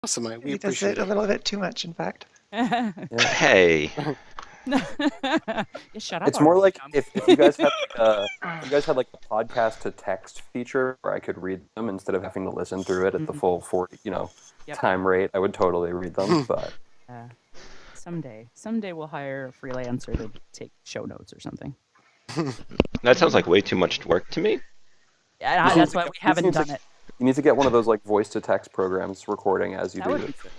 Awesome, we He does appreciate it a it. little bit too much, in fact. Yeah, Hey, shut up It's more already, like Tom. if you guys had if you guys had like a podcast to text feature where I could read them instead of having to listen through it at the full 40, Yep. time rate, I would totally read them. But Someday we'll hire a freelancer to take show notes or something. that sounds like way too much work to me. Yeah, that's why we haven't done it. you need to get one of those like voice to text programs recording as you That do would your be thing.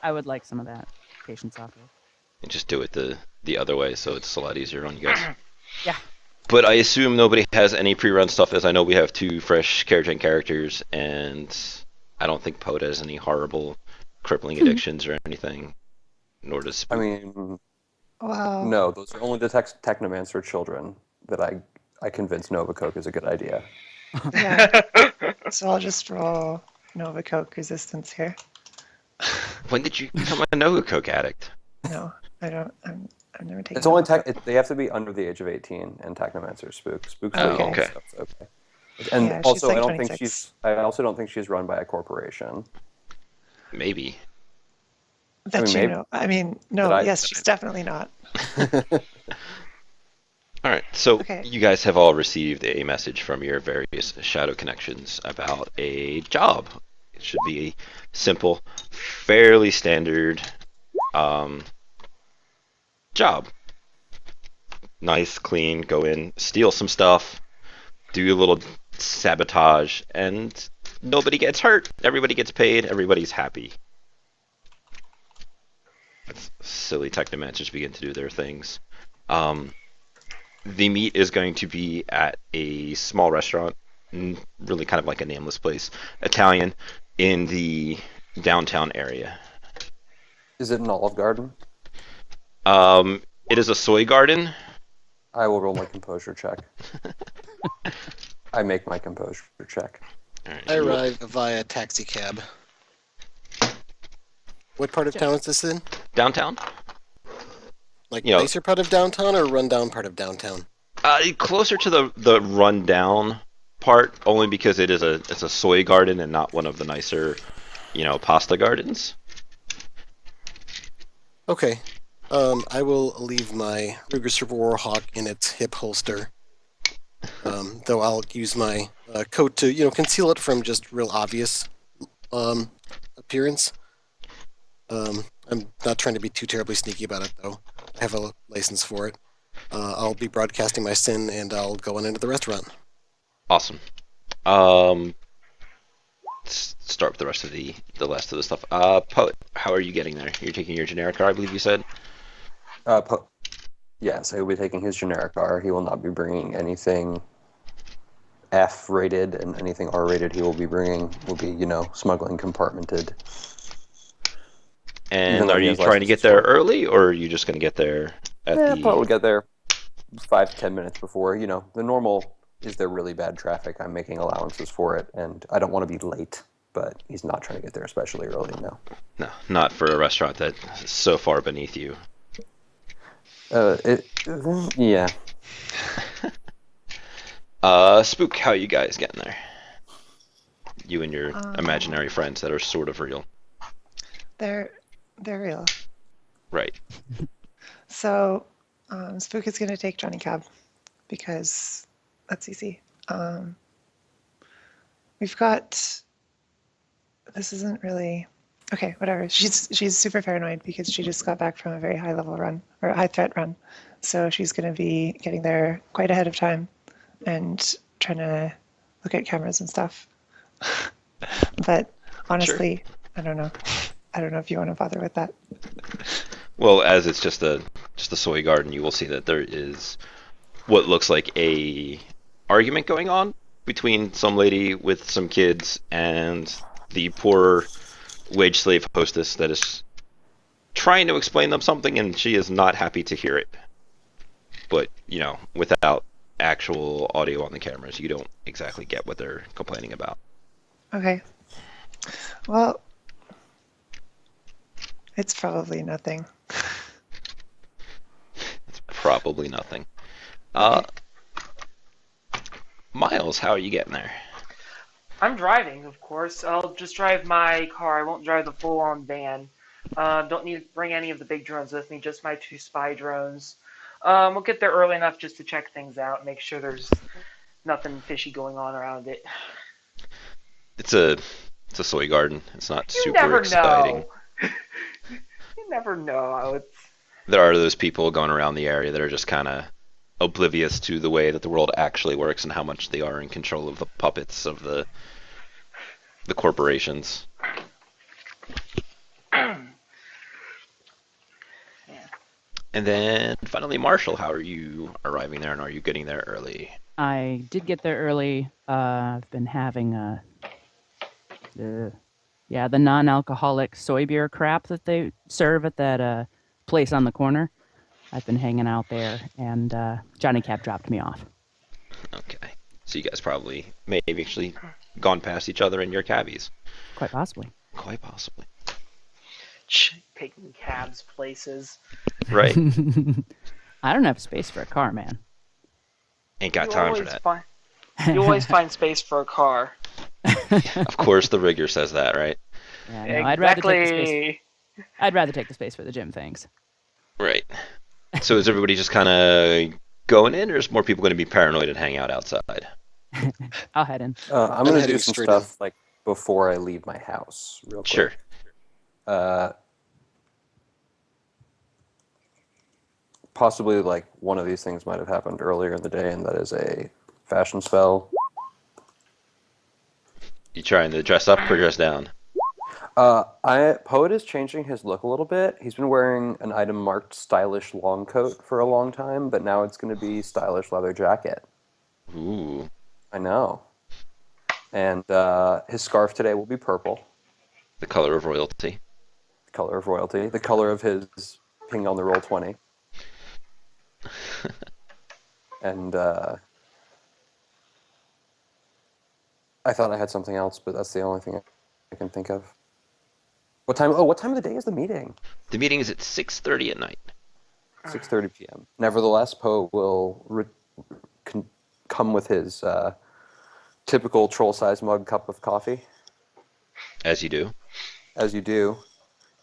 I would like some of that patience off of. And just do it the other way, so it's a lot easier on you guys. Yeah. But I assume nobody has any pre-run stuff, as I know we have 2 fresh Care-Gen characters, and I don't think Poe has any horrible, crippling addictions or anything, nor does I Spook. mean, Wow. no, those are only the Technomancer children that I convinced Novacoke is a good idea. Yeah. So I'll just roll Nova Coke resistance here. When did you become a Noah Coke addict? No, I don't. I've never taken. It's only Nova Coke. they have to be under the age of 18, and Technomancer Spook's Oh, legal, okay. so it's okay. And Yeah, she's also, like I don't think 26. I also don't think she's run by a corporation. Maybe. That mean, you maybe- know. I mean, no. I- Yes, she's definitely not. All right, so Okay. you guys have all received a message from your various shadow connections about a job. It should be a simple, fairly standard job. Nice, clean, go in, steal some stuff, do a little sabotage, and nobody gets hurt. Everybody gets paid. Everybody's happy. Silly technomancers begin to do their things. The meet is going to be at a small restaurant, really kind of like a nameless place, Italian, in the downtown area. Is it an Olive Garden? It is a soy garden. I will roll my composure check. I make my composure check. All right, I you- arrive via taxi cab. What part of town is this in? downtown. Like You know- nicer part of downtown or rundown part of downtown? Closer to the rundown part, only because it's a soy garden and not one of the nicer, pasta gardens. Okay. I will leave my Ruger Server Warhawk in its hip holster. Though I'll use my coat to, conceal it from just real obvious appearance. I'm not trying to be too terribly sneaky about it, though. I have a license for it. I'll be broadcasting my sin, and I'll go on into the restaurant. Awesome. Start with the rest of the stuff. Poet, how are you getting there? You're taking your generic car, I believe you said. Yes, I will be taking his generic R. He will not be bringing anything F-rated, and anything R-rated he will be bringing will be, smuggling compartmented. Even And though are he you has trying to licenses get there for it. early, or are you just going to get there at Yeah, the? probably get there 5 to 10 minutes before. The normal is there really bad traffic. I'm making allowances for it, and I don't want to be late. But he's not trying to get there especially early. No. No, not for a restaurant that's so far beneath you. Yeah. Spook, how are you guys getting there? You and your imaginary friends that are sort of real. They're real. Right. So, Spook is going to take Johnny Cab because that's easy. We've got. This isn't really okay. Whatever. She's super paranoid because she just got back from a very high level run or high threat run, so she's going to be getting there quite ahead of time and trying to look at cameras and stuff. But honestly, I don't know. I don't know if you want to bother with that. Well, as it's just a soy garden, you will see that there is what looks like a argument going on between some lady with some kids and the poor wage slave hostess that is trying to explain them something, and she is not happy to hear it. But, without actual audio on the cameras, you don't exactly get what they're complaining about. Okay. Well, it's probably nothing. It's probably nothing. Okay. Miles, how are you getting there? I'm driving, of course. I'll just drive my car. I won't drive the full-on van. Don't need to bring any of the big drones with me, just my 2 spy drones. We'll get there early enough just to check things out, make sure there's nothing fishy going on around it. It's a soy garden. It's not You super never exciting. know. You never know. It's There are those people going around the area that are just kind of oblivious to the way that the world actually works and how much they are in control of the puppets of the corporations. And then finally, Marshall, how are you arriving there, and are you getting there early? I did get there early. I've been having the non-alcoholic soy beer crap that they serve at that place on the corner. I've been hanging out there, and Johnny Cap dropped me off. Okay. So you guys probably may have actually gone past each other in your cabbies. Quite possibly. Quite possibly. taking cabs places. Right. I don't have space for a car, man. Ain't got time for that. You always find space for a car. Of course, the rigger says that, right? Yeah, no, Exactly. I'd rather take the space for the gym, thanks. Right. So is everybody just kind of going in, or is more people going to be paranoid and hang out outside? I'll head in. I'm going to heading do some straight stuff like before I leave my house, real quick. Sure. Possibly like one of these things might have happened earlier in the day, and that is a fashion spell. You trying to dress up or dress down? Poet is changing his look a little bit. He's been wearing an item marked stylish long coat for a long time, but now it's going to be stylish leather jacket. Ooh. I know. And his scarf today will be purple. The color of royalty. The color of royalty. The color of his ping on the roll 20. And I thought I had something else, but that's the only thing I can think of. What time? Oh, what time of the day is the meeting? The meeting is at 6:30 at night. 6:30 p.m. Nevertheless, Poe will come with his typical troll-sized mug cup of coffee. As you do. As you do,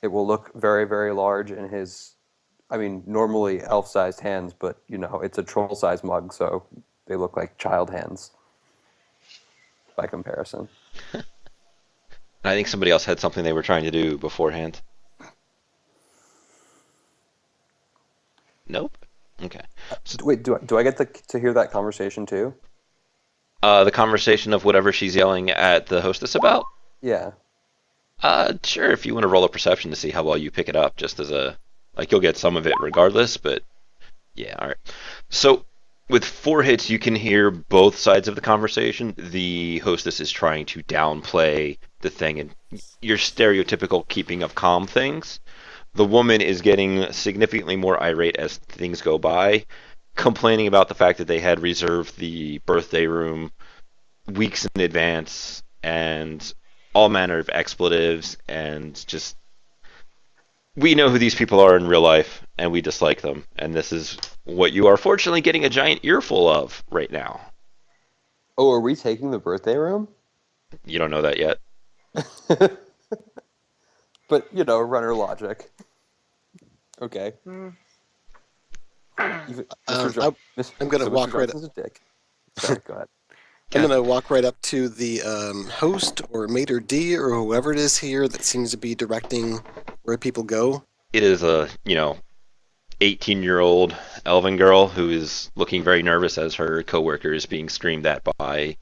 it will look very, very large in his, normally elf-sized hands, but, it's a troll-sized mug, so they look like child hands by comparison. I think somebody else had something they were trying to do beforehand. Nope. Okay. Wait, do I get to hear that conversation too? The conversation of whatever she's yelling at the hostess about? Yeah. Sure, if you want to roll a perception to see how well you pick it up, just as you'll get some of it regardless, but yeah, alright. So, with 4 hits, you can hear both sides of the conversation. The hostess is trying to downplay the thing and your stereotypical keeping of calm things. The woman is getting significantly more irate as things go by, complaining about the fact that they had reserved the birthday room weeks in advance and all manner of expletives and just... We know who these people are in real life, and we dislike them, and this is what you are fortunately getting a giant earful of right now. Oh, are we taking the birthday room? You don't know that yet? But, runner logic. Okay. I'm Mr. gonna walk right Johnson's a dick. Sorry, go ahead. I'm going to walk right up to the host or maitre d' or whoever it is here that seems to be directing where people go. It is a, 18-year-old elven girl who is looking very nervous as her coworker is being screamed at by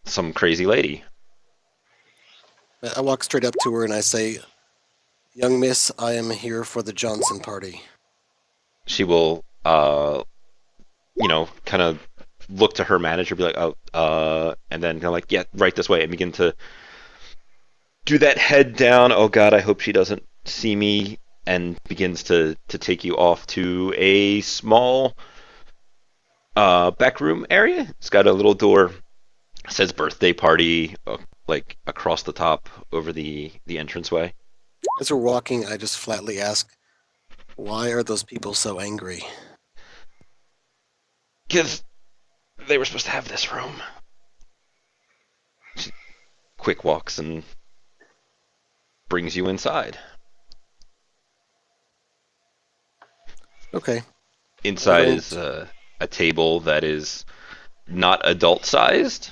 some crazy lady. I walk straight up to her and I say, "Young miss, I am here for the Johnson party." She will, kind of look to her manager, be like, and then kind of like, yeah, right this way, and begin to do that head down, oh god, I hope she doesn't see me, and begins to take you off to a small back room area. It's got a little door, says birthday party, across the top over the entranceway. As we're walking, I just flatly ask, "Why are those people so angry?" Because they were supposed to have this room. She quick walks and brings you inside. Okay. Inside Right. is a table that is not adult sized.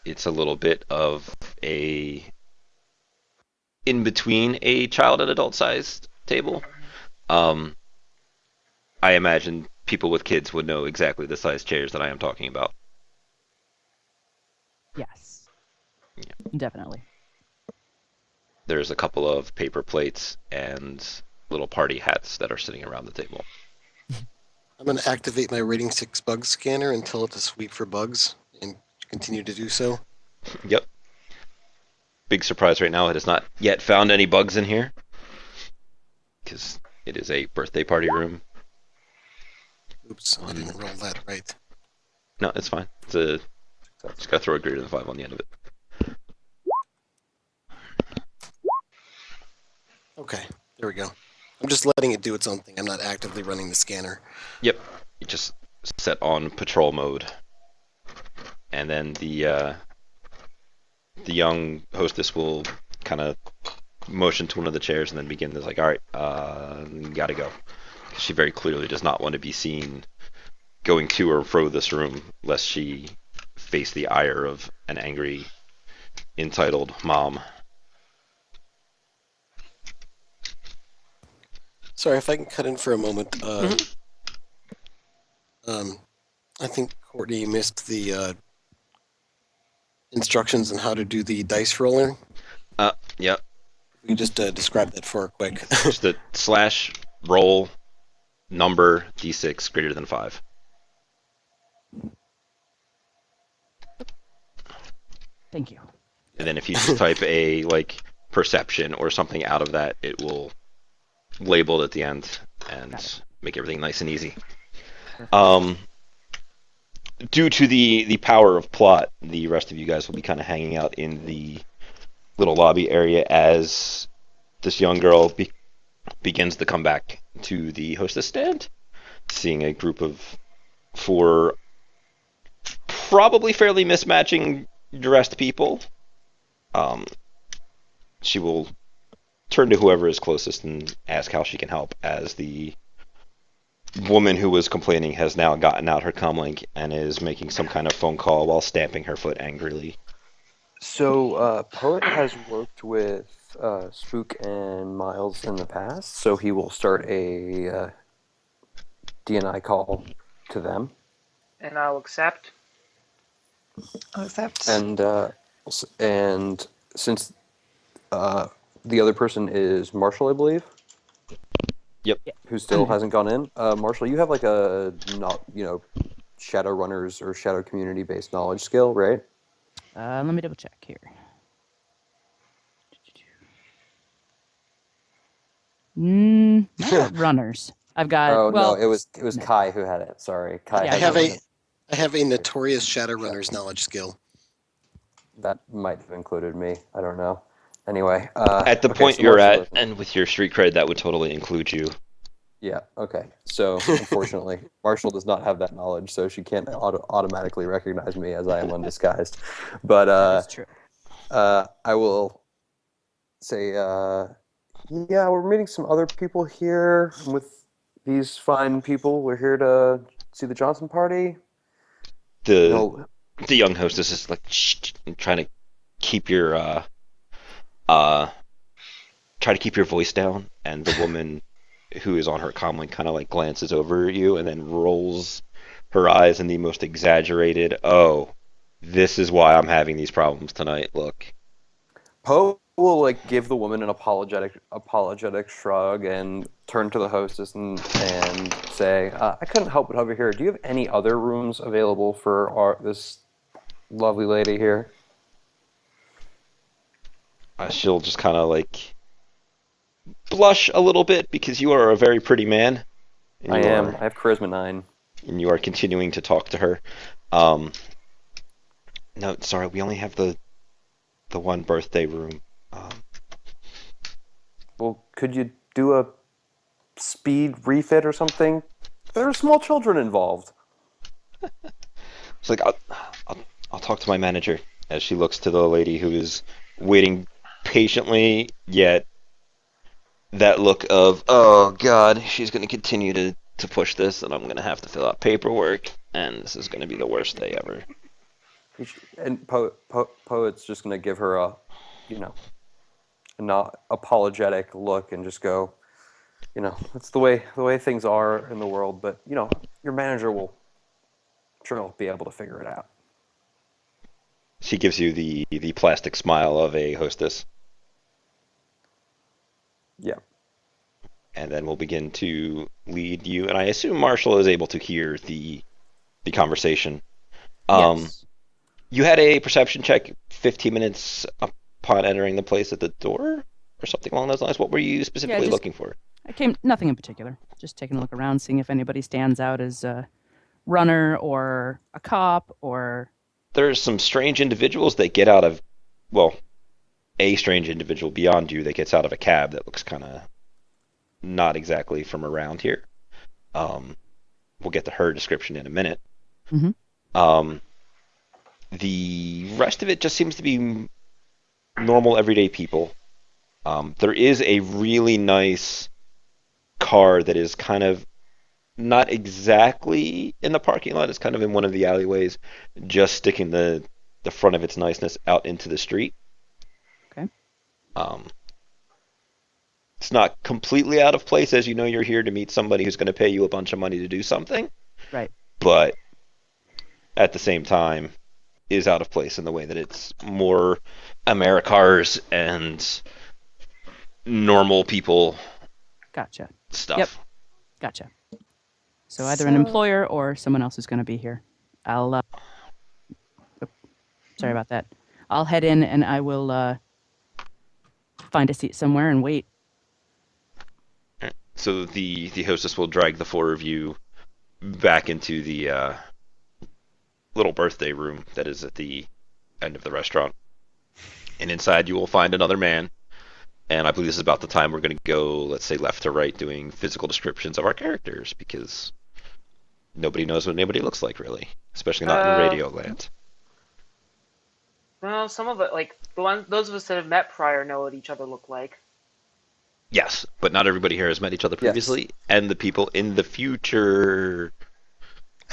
It's a little bit of a in between a child and adult sized table. Um, I imagine people with kids would know exactly the size chairs that I am talking about. Yes. Definitely. There's a couple of paper plates and little party hats that are sitting around the table. I'm going to activate my Rating 6 bug scanner and tell it to sweep for bugs and continue to do so. Yep. Big surprise right now, it has not yet found any bugs in here. Because it is a birthday party room. Oops, I didn't roll that right. No, it's fine. Just gotta throw a greater than 5 on the end of it. Okay, there we go. I'm just letting it do its own thing. I'm not actively running the scanner. Yep. You just set on patrol mode. And then the young hostess will kind of motion to one of the chairs and then begin this like, all right, gotta go. She very clearly does not want to be seen going to or fro this room lest she face the ire of an angry, entitled mom. Sorry, if I can cut in for a moment. I think Courtney missed the instructions on how to do the dice rolling. Yep. We can just describe that for her quick. Just the slash roll number d6 greater than 5. Thank you. And then if you just type a like perception or something out of that, it will label it at the end and make everything nice and easy. Due to the power of plot, the rest of you guys will be kind of hanging out in the little lobby area as this young girl begins to come back to the hostess stand, seeing a group of 4 probably fairly mismatching dressed people. She will turn to whoever is closest and ask how she can help, as the woman who was complaining has now gotten out her comlink and is making some kind of phone call while stamping her foot angrily. So, Poet has worked with Spook and Miles in the past, so he will start a DNI call to them. And I'll accept. I'll accept. And since the other person is Marshall, I believe. Yep. Who still hasn't gone in. Marshall, you have like a Shadowrunners or Shadow community based knowledge skill, right? Let me double check here. Not runners. I've got. Oh well, no, it was Kai who had it. Sorry, Kai. Yeah, has I have a notorious Shadowrunner's knowledge skill. That might have included me. I don't know. Anyway, At the okay, point so you're Marshall at, and with your street cred, that would totally include you. Yeah. Okay. So unfortunately, Marshall does not have that knowledge, so she can't automatically recognize me as I am undisguised. But that's true. I will say, yeah, we're meeting some other people here with these fine people. We're here to see the Johnson party. The young hostess is like, shh, and trying to keep your try to keep your voice down, and the woman who is on her comlink kind of like glances over at you and then rolls her eyes in the most exaggerated, oh, this is why I'm having these problems tonight, look. Poe will like give the woman an apologetic shrug and turn to the hostess and say, I couldn't help but overhear. Do you have any other rooms available for this lovely lady here? She'll just kind of like blush a little bit because you are a very pretty man. I am. I have charisma 9. And you are continuing to talk to her. No, sorry, we only have the one birthday room. Well, could you do a speed refit or something? There are small children involved. It's like I'll I'll talk to my manager as she looks to the lady who is waiting patiently, yet that look of oh god, she's going to continue to push this, and I'm going to have to fill out paperwork, and this is going to be the worst day ever. And Poet's just going to give her a, a not apologetic look and just go, it's the way things are in the world, but your manager will sure he'll be able to figure it out. She gives you the plastic smile of a hostess, Yeah. and then we'll begin to lead you. And I assume Marshall is able to hear the conversation. Yes. You had a perception check 15 minutes upon entering the place at the door, or something along those lines. What were you specifically looking for? Nothing in particular. Just taking a look around, seeing if anybody stands out as a runner or a cop or. There's some strange individuals that get out of, well, a strange individual beyond you that gets out of a cab that looks kind of not exactly from around here. We'll get to her description in a minute. Mm-hmm. The rest of it just seems to be normal, everyday people. There is a really nice car that is kind of not exactly in the parking lot. It's kind of in one of the alleyways, just sticking the front of its niceness out into the street. Okay. It's not completely out of place, as you know you're here to meet somebody who's going to pay you a bunch of money to do something. Right. But at the same time, is out of place in the way that it's more Americars and normal people Gotcha. stuff. Yep. Gotcha. So either an employer or someone else who's going to be here. I'll. Sorry about that. I'll head in and I will find a seat somewhere and wait. So the hostess will drag the four of you back into the little birthday room that is at the end of the restaurant. And inside you will find another man. And I believe this is about the time we're going to go, let's say, left to right, doing physical descriptions of our characters, because nobody knows what anybody looks like, really, especially not in Radio Land. Well, some of it, like those of us that have met prior, know what each other look like. Yes, but not everybody here has met each other previously, Yes. And the people in the future.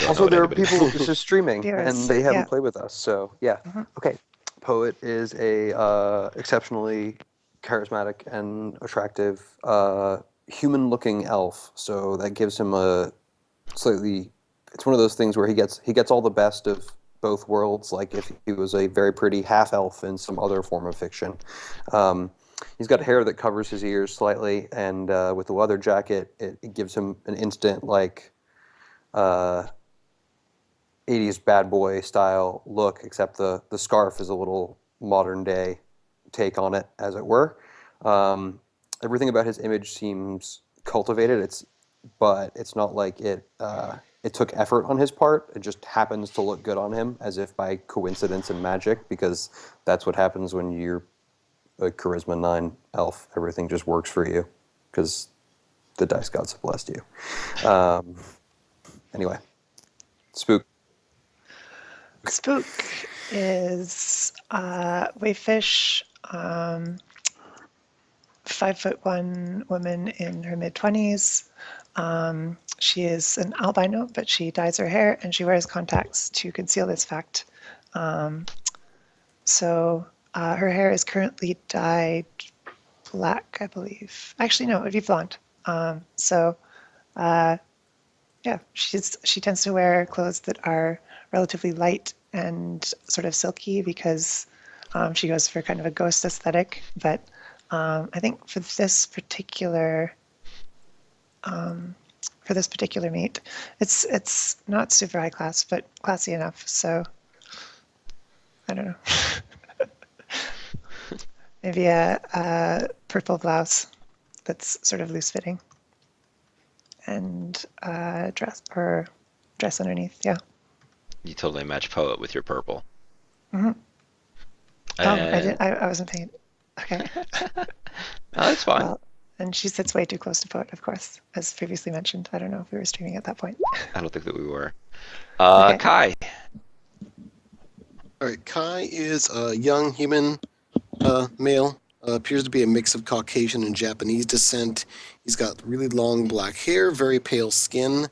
Also, there are people just streaming, Viewers, and they haven't yeah. played with us. So yeah. Mhm. Okay. Poet is a exceptionally charismatic and attractive human-looking elf. So that gives him a slightly. It's one of those things where he gets all the best of both worlds. Like if he was a very pretty half elf in some other form of fiction. He's got hair that covers his ears slightly, and with the leather jacket, it gives him an instant like 80s bad boy style look, except the scarf is a little modern day take on it, as it were. Everything about his image seems cultivated. But it's not like it took effort on his part. It just happens to look good on him, as if by coincidence and magic, because that's what happens when you're a Charisma 9 elf. Everything just works for you, because the dice gods have blessed you. Anyway, Spook. Spook is Wayfish, 5'1" woman in her mid-20s. She is an albino, but she dyes her hair and she wears contacts to conceal this fact. So her hair is currently dyed black, I believe. Actually, no, it would be blonde. Yeah, she tends to wear clothes that are relatively light and sort of silky because she goes for kind of a ghost aesthetic. But I think for this particular meet, it's not super high class, but classy enough. So I don't know. Maybe a purple blouse that's sort of loose fitting, and dress underneath. Yeah. You totally match Poet with your purple. Mm-hmm. And... I wasn't paying. Okay. No, that's fine. Well, and she sits way too close to Poet, of course, as previously mentioned. I don't know if we were streaming at that point. I don't think that we were. Okay. Kai. All right, Kai is a young human male. Appears to be a mix of Caucasian and Japanese descent. He's got really long black hair, very pale skin.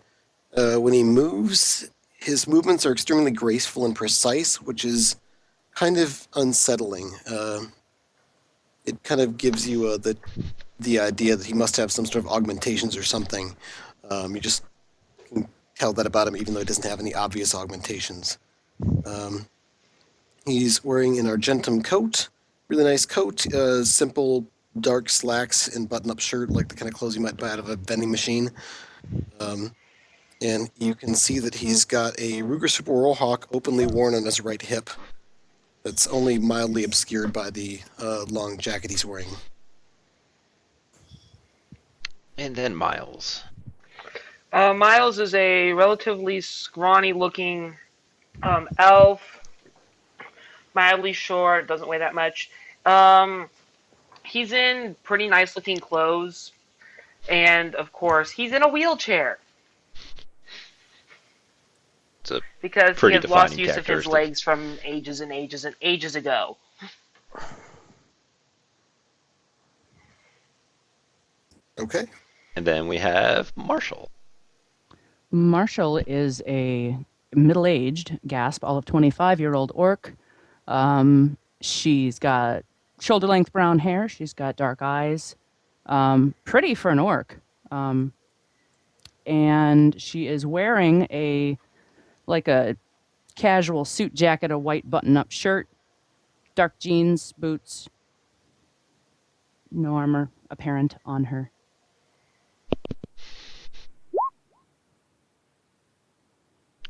When he moves, his movements are extremely graceful and precise, which is kind of unsettling. It kind of gives you the idea that he must have some sort of augmentations or something. You just can tell that about him, even though he doesn't have any obvious augmentations. He's wearing an argentum coat, really nice coat, simple dark slacks and button-up shirt, like the kind of clothes you might buy out of a vending machine. And you can see that he's got a Ruger Super Warhawk openly worn on his right hip. That's only mildly obscured by the long jacket he's wearing. And then Miles. Miles is a relatively scrawny-looking elf, mildly short, doesn't weigh that much. He's in pretty nice-looking clothes, and of course, he's in a wheelchair. It's a Because he pretty has lost defining use of his characteristic. legs from ages and ages and ages ago. Okay. And then we have Marshall. Marshall is a middle-aged, gasp, all of 25-year-old orc. She's got shoulder-length brown hair. She's got dark eyes. Pretty for an orc. And she is wearing a casual suit jacket, a white button-up shirt, dark jeans, boots. No armor apparent on her.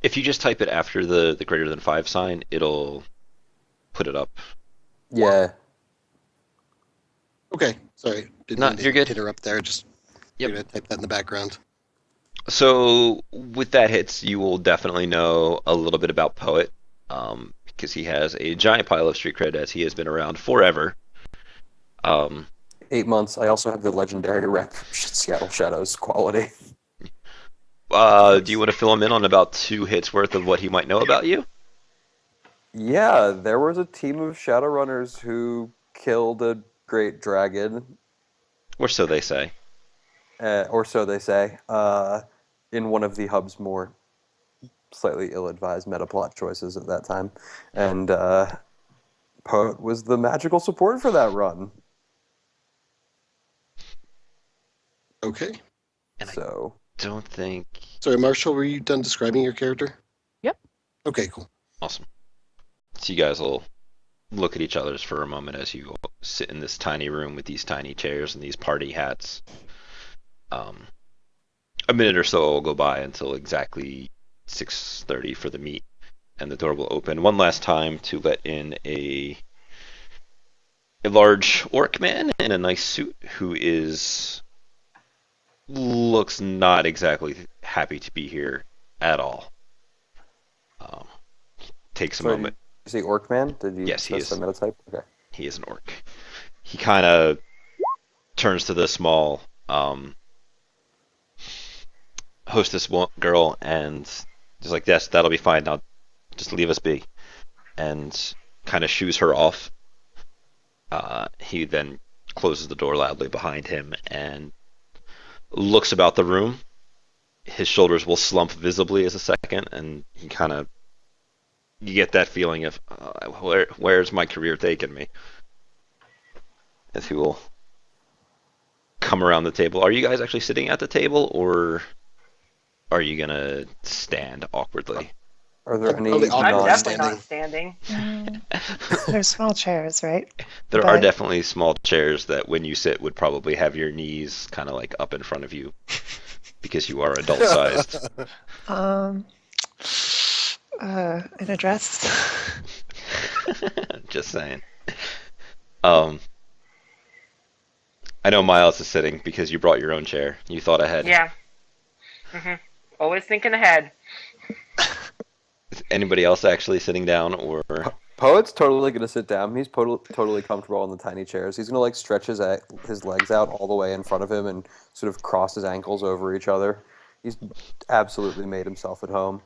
If you just type it after the greater than 5 sign, it'll put it up. Yeah. Okay. Sorry. Didn't No, mean to you're good. interrupt there. Just Yep. figured I'd type that in the background. So with that hits, you will definitely know a little bit about Poet, because he has a giant pile of street cred as he has been around forever. 8 months. I also have the legendary rep Seattle Shadows quality. Do you want to fill him in on about 2 hits worth of what he might know about you? Yeah, there was a team of Shadowrunners who killed a great dragon, Or so they say. or so they say, in one of the hub's more slightly ill-advised meta-plot choices at that time. And Poet was the magical support for that run. Okay. And So, Don't think... Sorry, Marshall, were you done describing your character? Yep. Okay, cool. Awesome. So you guys will look at each other's for a moment as you sit in this tiny room with these tiny chairs and these party hats. A minute or so will go by until exactly 6:30 for the meet, and the door will open one last time to let in a large orc man in a nice suit who looks not exactly happy to be here at all. Takes a so moment. is he Orc Man? Did you Yes, he is. the meta-type? Okay. He is an orc. He kind of turns to the small hostess girl and is like, "Yes, that'll be fine. Now, just leave us be," and kind of shoos her off. He then closes the door loudly behind him and looks about the room. His shoulders will slump visibly as a second, and he kind of, you get that feeling of, where's my career taking me? As he will come around the table. Are you guys actually sitting at the table, or are you gonna stand awkwardly? Are there any Probably awkward. I'm non- definitely standing. not standing. There's small chairs, right? There are But- definitely small chairs that when you sit would probably have your knees kind of like up in front of you because you are adult sized. In a dress. Just saying. I know Miles is sitting because you brought your own chair. You thought ahead. Yeah. Always thinking ahead. Is anybody else actually sitting down, or Poet's totally going to sit down. He's totally comfortable on the tiny chairs. He's going to like stretch his legs out all the way in front of him and sort of cross his ankles over each other. He's absolutely made himself at home.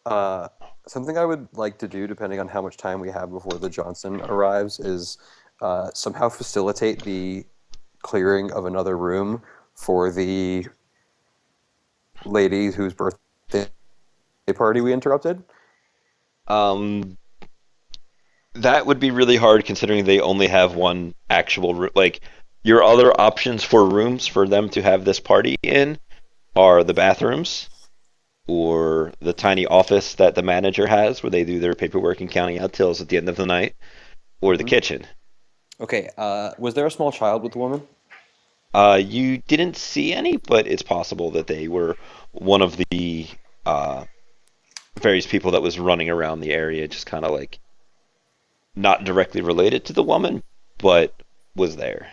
Something I would like to do, depending on how much time we have before the Johnson arrives, is somehow facilitate the clearing of another room for the lady whose birthday party we interrupted. Um, that would be really hard considering they only have one actual room. Like, your other options for rooms for them to have this party in are the bathrooms or the tiny office that the manager has where they do their paperwork and counting out tills at the end of the night, or the Mhm. kitchen. Okay, was there a small child with the woman? You didn't see any, but it's possible that they were one of the uh, various people that was running around the area, just kind of like not directly related to the woman, but was there.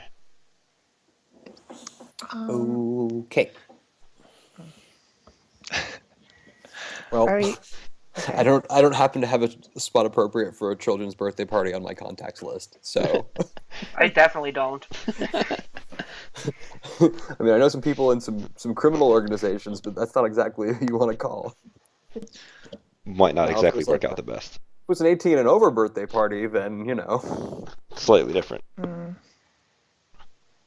Okay. Are Well, we okay? I don't happen to have a spot appropriate for a children's birthday party on my contacts list. So, I definitely don't. I mean, I know some people in some criminal organizations, but that's not exactly who you want to call. Might not Now, if it exactly was like work out the best. if it was an 18 and over birthday party, then you know. Slightly different. Mm,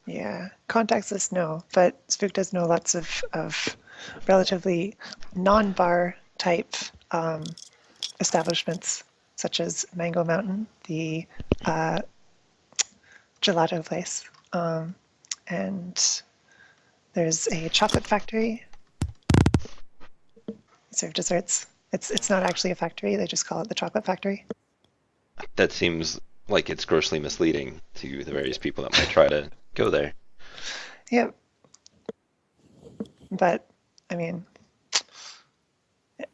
yeah, contacts us no, but Spook does know lots of relatively non-bar type establishments, such as Mango Mountain, the uh, gelato place, and there's a chocolate factory. They serve desserts. It's not actually a factory. They just call it the chocolate factory. That seems like it's grossly misleading to the various people that might try to go there. Yep. But I mean,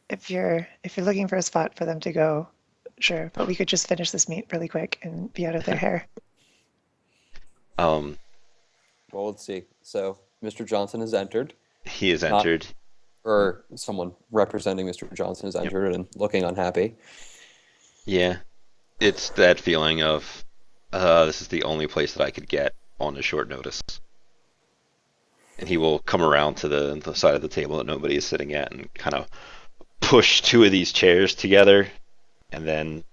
if you're looking for a spot for them to go, sure. But we could just finish this meet really quick and be out of their hair. Um, Well, let's see. So, Mr. Johnson has entered, he has not entered. or someone representing Mr. Johnson has Yep. entered and looking unhappy. Yeah, it's that feeling of this is the only place that I could get on a short notice. And he will come around to the side of the table that nobody is sitting at and kind of push two of these chairs together and then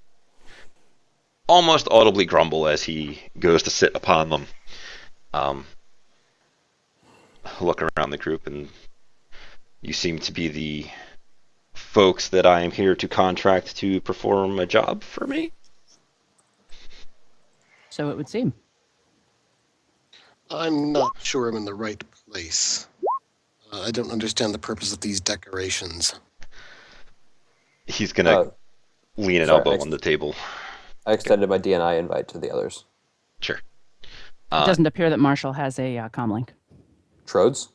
almost audibly grumble as he goes to sit upon them. Um, look around the group, and you seem to be the folks that I am here to contract to perform a job for me. So it would seem. I'm not sure I'm in the right place. I don't understand the purpose of these decorations. He's gonna Uh, lean an sorry, elbow on the table. I extended my DNI invite to the others. Sure. It doesn't appear that Marshall has a comlink. Trodes?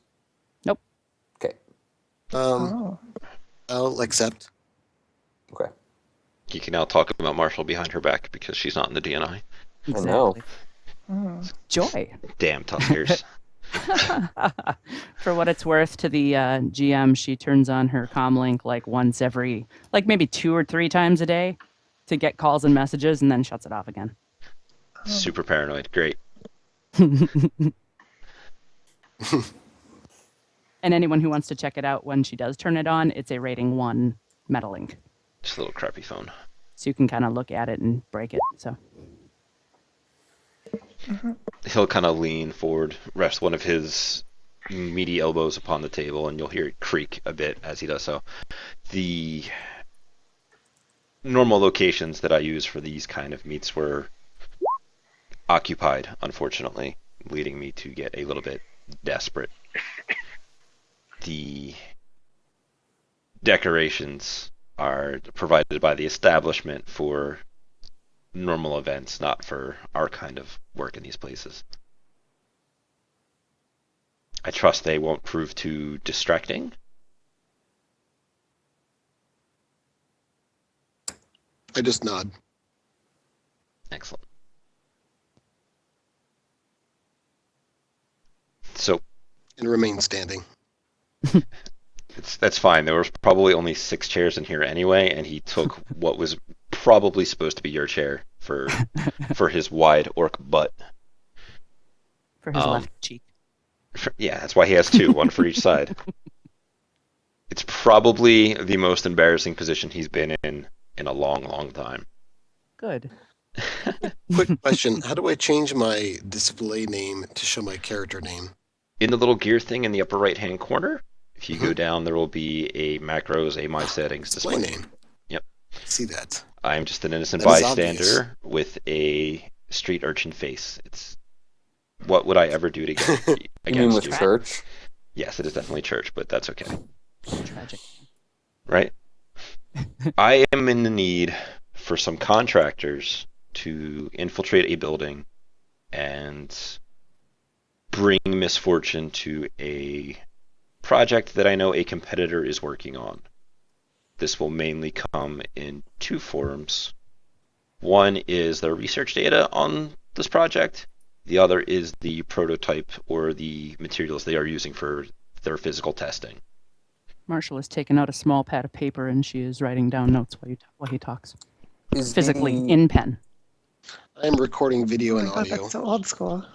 Nope. Okay. Oh, I'll accept. Okay. You can now talk about Marshall behind her back because she's not in the DNI. I know. Joy. Damn Tuskers. For what it's worth to the GM, she turns on her comlink like once every, like maybe 2 or 3 times a day to get calls and messages and then shuts it off again. Super paranoid. Great. And anyone who wants to check it out when she does turn it on, it's a rating 1 Metalink. Just a little crappy phone. So you can kind of look at it and break it. So He'll kind of lean forward, rest one of his meaty elbows upon the table, and you'll hear it creak a bit as he does so. The normal locations that I use for these kind of meets were occupied, unfortunately, leading me to get a little bit desperate. The decorations are provided by the establishment for normal events, not for our kind of work in these places. I trust they won't prove too distracting. I just nod. Excellent. So And remain standing. that's fine. There was probably only 6 chairs in here anyway, and he took what was probably supposed to be your chair for his wide orc butt. for his left cheek. Yeah, that's why he has 2, one for each side. It's probably the most embarrassing position he's been in a long, long time. Good. Quick question: how do I change my display name to show my character name? In the little gear thing in the upper right-hand corner, if you go Mhm. down, there will be a macros, a my settings Display display. name. Yep. I see that. I am just an innocent That is obvious. bystander with a street urchin face. It's what would I ever do to get You mean against with you? church? Yes, it is definitely church, but that's okay, Tragic. right? I am in the need for some contractors to infiltrate a building and bring misfortune to a project that I know a competitor is working on. This will mainly come in two forms. One is their research data on this project. The other is the prototype or the materials they are using for their physical testing. Marshall has taken out a small pad of paper and she is writing down notes while he talks. Is Physically, the in pen. I am recording Oh video my and god, audio. that's so old school.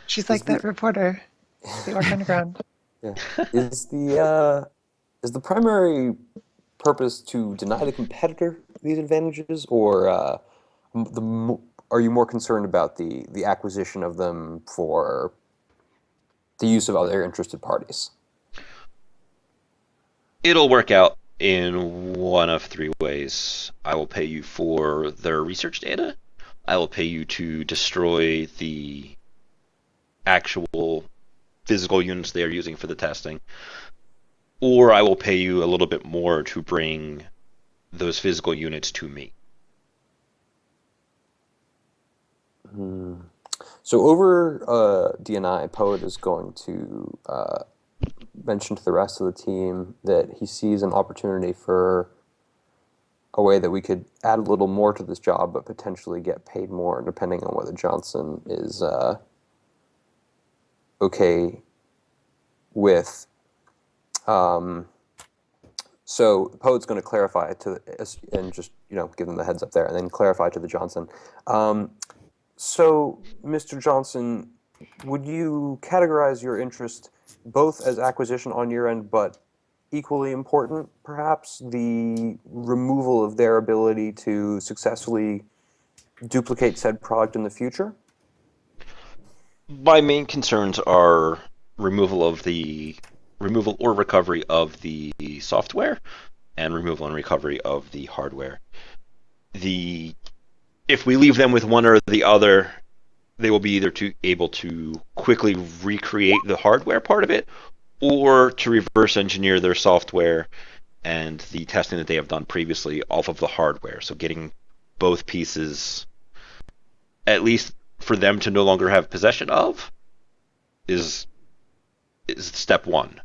She's Is like the that reporter, the Orc Underground. yeah is the primary purpose to deny the competitor these advantages, or are you more concerned about the acquisition of them for the use of other interested parties? It'll work out in one of three ways. I will pay you for their research data. I will pay you to destroy the actual physical units they are using for the testing. Or I will pay you a little bit more to bring those physical units to me. Hmm. So over DNI, Poet is going to mention to the rest of the team that he sees an opportunity for a way that we could add a little more to this job, but potentially get paid more, depending on whether Johnson is okay with. Um, so Poet's going to clarify to and just give them the heads up there, and then clarify to the Johnson. So, Mr. Johnson, would you categorize your interest both as acquisition on your end, but equally important, perhaps, the removal of their ability to successfully duplicate said product in the future? My main concerns are removal or recovery of the software and removal and recovery of the hardware. If we leave them with one or the other, they will be either able to quickly recreate the hardware part of it, or to reverse engineer their software and the testing that they have done previously off of the hardware. So getting both pieces, at least for them to no longer have possession of, is step one.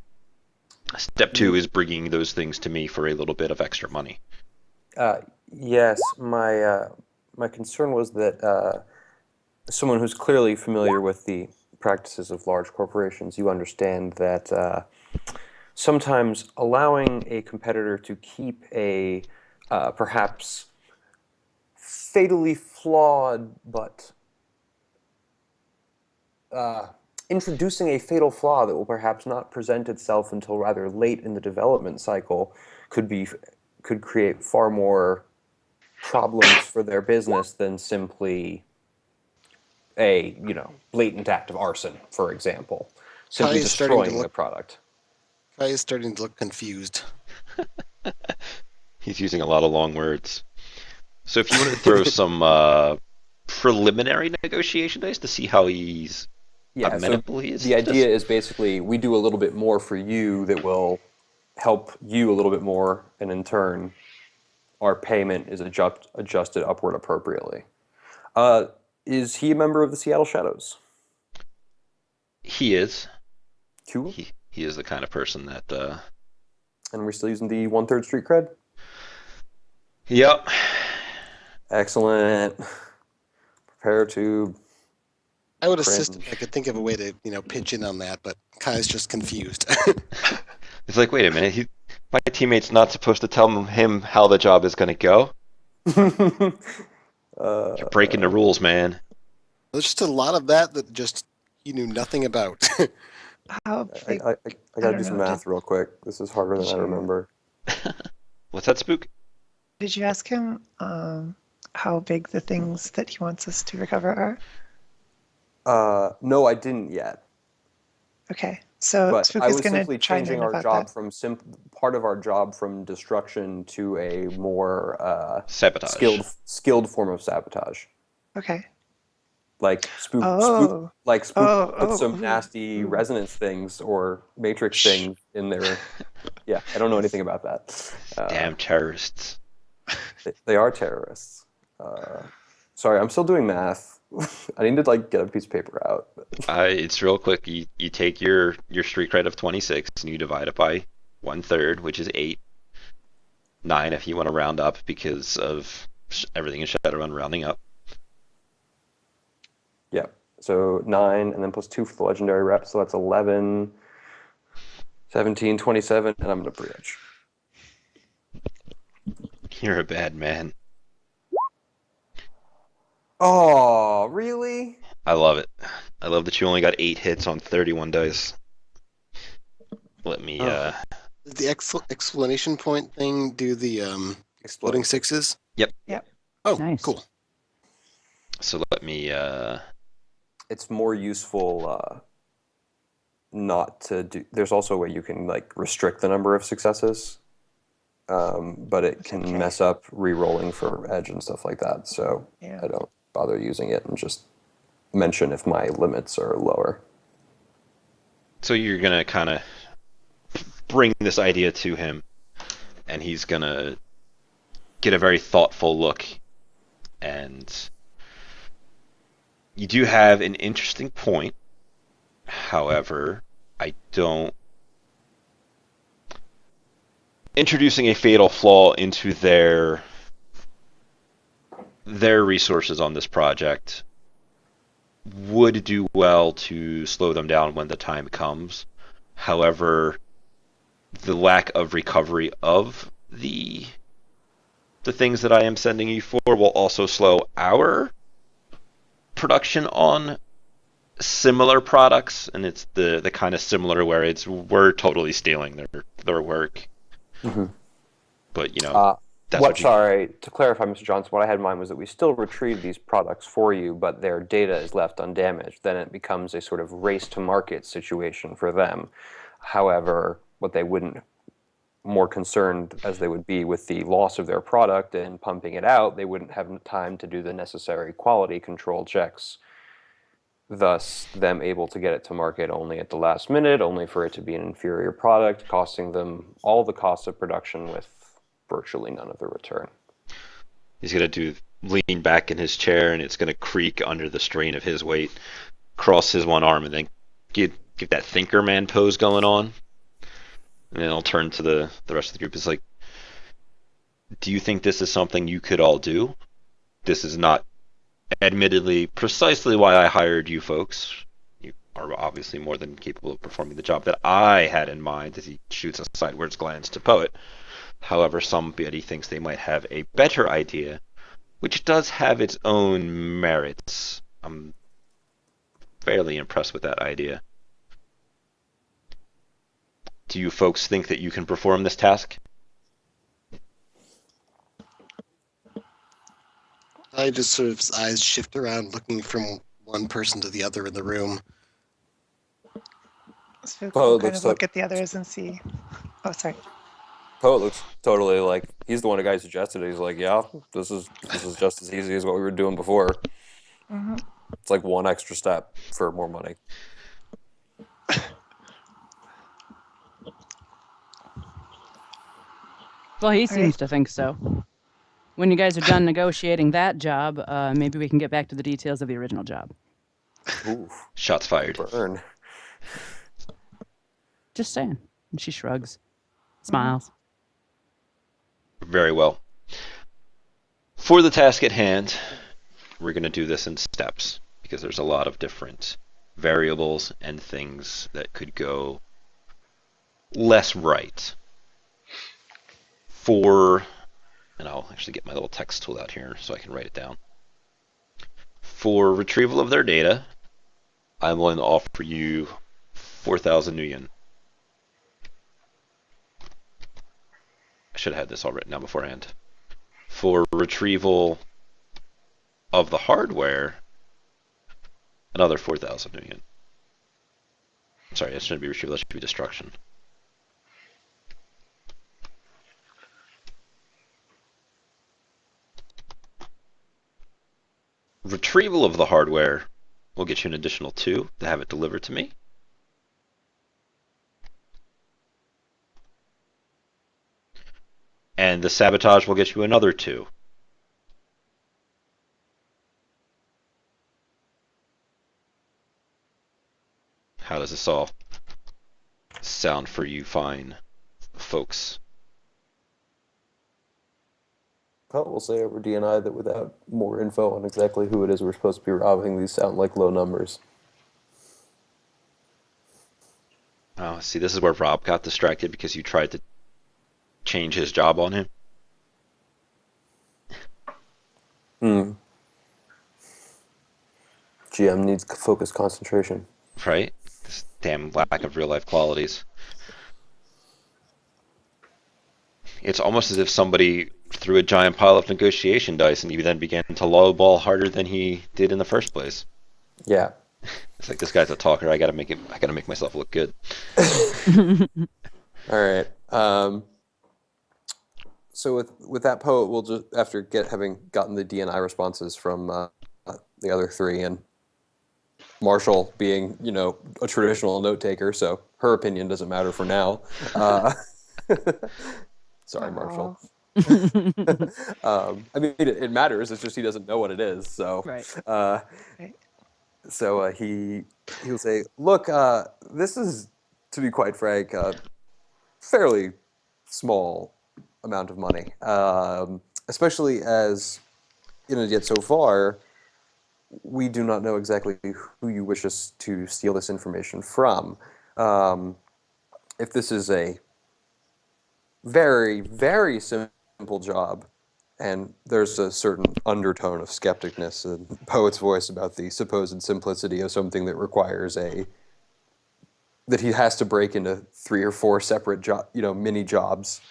Step two is bringing those things to me for a little bit of extra money. Yes, my concern was that someone who's clearly familiar with the practices of large corporations, you understand that sometimes allowing a competitor to keep a perhaps fatally flawed, but introducing a fatal flaw that will perhaps not present itself until rather late in the development cycle could create far more problems for their business than simply a blatant act of arson, for example, Kai simply is starting to destroying the look. product. Kai is starting to look confused. He's using a lot of long words. So if you want to throw some preliminary negotiation dice to see how he's Yeah, so amenable he is the to idea this. is basically we do a little bit more for you that will help you a little bit more, and in turn, our payment is adjusted upward appropriately. Is he a member of the Seattle Shadows? He is. Cool. He is the kind of person that. And we're still using the 1/3 street cred? Yep. Excellent. Prepare to I would cringe. assist if I could think of a way to, pitch in on that, but Kai's just confused. It's like, wait a minute. My teammate's not supposed to tell him how the job is going to go. You're breaking the rules, man. There's just a lot of that just he knew nothing about. How I, big? I, I I gotta don't do some know. math real quick. This is harder than Did I you remember. What's that, Spook? did you ask him how big the things that he wants us to recover are? No, I didn't yet. Okay, so But Spook I is was gonna simply chime changing in our about that. job from part of our job from destruction to a more Sabotage. skilled form of sabotage. Okay. Like Oh, spook oh, put oh, some ooh, nasty ooh. resonance things or matrix Shh. things in there. Yeah, I don't know anything Yes. about that. Damn terrorists. They are terrorists. Sorry, I'm still doing math. I need to like get a piece of paper out. It's real quick. You take your street cred of 26 and you divide it by 1/3, which is 8. 9 if you want to round up because of everything in Shadowrun rounding up. Yeah. So 9 and then plus 2 for the legendary rep, so that's 11, 17, 27, and I'm gonna pre-edge. You're a bad man. Oh, really? I love it. I love that you only got 8 hits on 31 dice. Let me Oh, Does the explanation point thing do the exploding exploding sixes? Yep. Yep. Oh, Nice. cool. So let me It's more useful not to do. There's also a way you can like restrict the number of successes, but it can Okay. mess up re-rolling for edge and stuff like that. So Yeah. I don't bother using it and just mention if my limits are lower. so you're gonna kind of bring this idea to him, and he's gonna get a very thoughtful look. And you do have an interesting point. However, I don't. Introducing a fatal flaw into their resources on this project would do well to slow them down when the time comes. However, the lack of recovery of the things that I am sending you for will also slow our production on similar products, and it's the kind of similar where we're totally stealing their work. Mm-hmm. But that's What, what you. sorry, to clarify, Mr. Johnson, what I had in mind was that we still retrieve these products for you, but their data is left undamaged. Then it becomes a sort of race to market situation for them. However, what they wouldn't, more concerned as they would be with the loss of their product and pumping it out, they wouldn't have time to do the necessary quality control checks, thus them able to get it to market only at the last minute, only for it to be an inferior product, costing them all the costs of production with virtually none of the return. He's gonna lean back in his chair, and it's gonna creak under the strain of his weight. Cross his one arm, and then get that thinker man pose going on. And then I'll turn to the rest of the group. It's like, do you think this is something you could all do? This is not, admittedly, precisely why I hired you folks. You are obviously more than capable of performing the job that I had in mind, as he shoots a sideways glance to Poet. However, somebody thinks they might have a better idea, which does have its own merits. I'm fairly impressed with that idea. Do you folks think that you can perform this task? I just sort of eyes shift around, looking from one person to the other in the room. Spook Poe will kind looks of look at the others and see. Oh, sorry. Poet looks totally like he's the one who guy suggested it. He's like, yeah, this is just as easy as what we were doing before. Mm-hmm. It's like one extra step for more money. Well, he All seems right. to think so. When you guys are done negotiating that job, maybe we can get back to the details of the original job. Ooh, Shots fired. burn. Just saying. And she shrugs, Mm-hmm. smiles. Very well. For the task at hand, we're going to do this in steps, because there's a lot of different variables and things that could go less right. And I'll actually get my little text tool out here so I can write it down. For retrieval of their data, I'm going to offer you 4,000 nuyen. I should have had this all written down beforehand. For retrieval of the hardware, another 4,000 nuyen. Sorry, that shouldn't be retrieval, that should be destruction. Retrieval of the hardware will get you an additional 2 to have it delivered to me. And the sabotage will get you another 2. How does this all sound for you fine folks? Well, we'll say over DNI that without more info on exactly who it is we're supposed to be robbing, these sound like low numbers. Oh, see, this is where Rob got distracted because you tried to change his job on him. GM needs focused concentration. Right? This damn lack of real life qualities. It's almost as if somebody threw a giant pile of negotiation dice and he then began to lowball harder than he did in the first place. Yeah. It's like, this guy's a talker. I gotta make myself look good. All right. So with that poet, we'll just after having gotten the DNI responses from the other 3, and Marshall being a traditional note taker, so her opinion doesn't matter for now. Sorry, Marshall. I mean, it matters. It's just he doesn't know what it is. So, Right. Right. So he'll say, "Look, this is, to be quite frank, a fairly small amount of money, especially as, yet so far, we do not know exactly who you wish us to steal this information from. If this is a very, very simple job, and there's a certain undertone of skepticness in Poet's voice about the supposed simplicity of something that requires that he has to break into 3 or 4 separate mini jobs.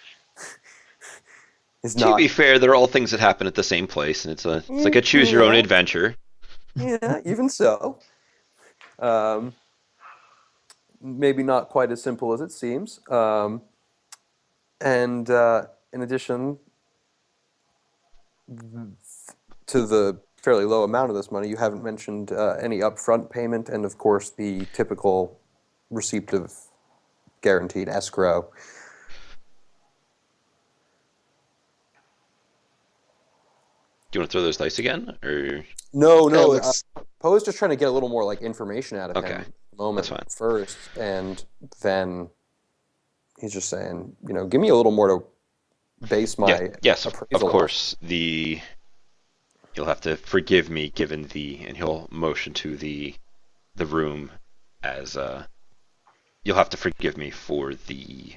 To be fair, they're all things that happen at the same place, and it's like a choose your own adventure. Yeah, even so. Maybe not quite as simple as it seems. And in addition to the fairly low amount of this money, you haven't mentioned any upfront payment, and of course the typical receipt of guaranteed escrow. Do you want to throw those dice again, or No. Poe's just trying to get a little more information out of him at the moment first, and then he's just saying, give me a little more to base my appraisal of course. You'll have to forgive me, given and he'll motion to the room as you'll have to forgive me for the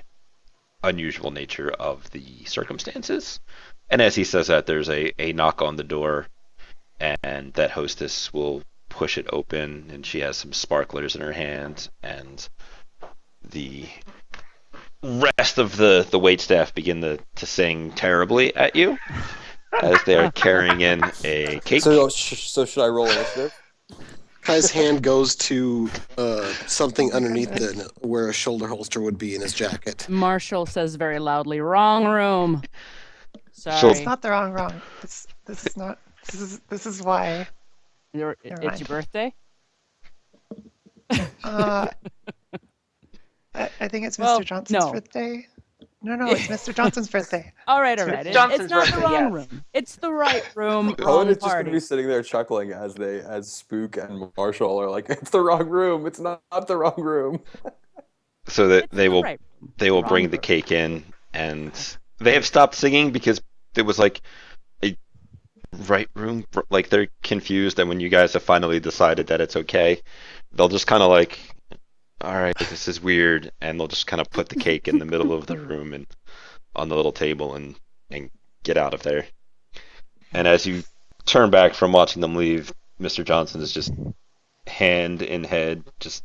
unusual nature of the circumstances. And as he says that, there's a knock on the door, and that hostess will push it open, and she has some sparklers in her hand, and the rest of the waitstaff begin to sing terribly at you as they are carrying in a cake. So should I roll initiative? Kai's hand goes to something underneath where a shoulder holster would be in his jacket. Marshall says very loudly, "Wrong room." Sorry. It's not the wrong. This is not. This is why. It's your birthday? I think it's Mr. Johnson's birthday. No, it's Mr. Johnson's birthday. All right. It's It's not the birthday, wrong yes. room. It's the right room. Owen Wrong is just going party. to be sitting there chuckling as Spook and Marshall are like, "It's the wrong room. It's not the wrong room." So that It's they the will right room. they will Wrong bring the room. cake in, and they have stopped singing because it was like a right room. Like, they're confused, and when you guys have finally decided that it's okay, they'll just kind of like, all right, this is weird, and they'll just kind of put the cake in the middle of the room and on the little table and get out of there. And as you turn back from watching them leave, Mr. Johnson is just hand in head, just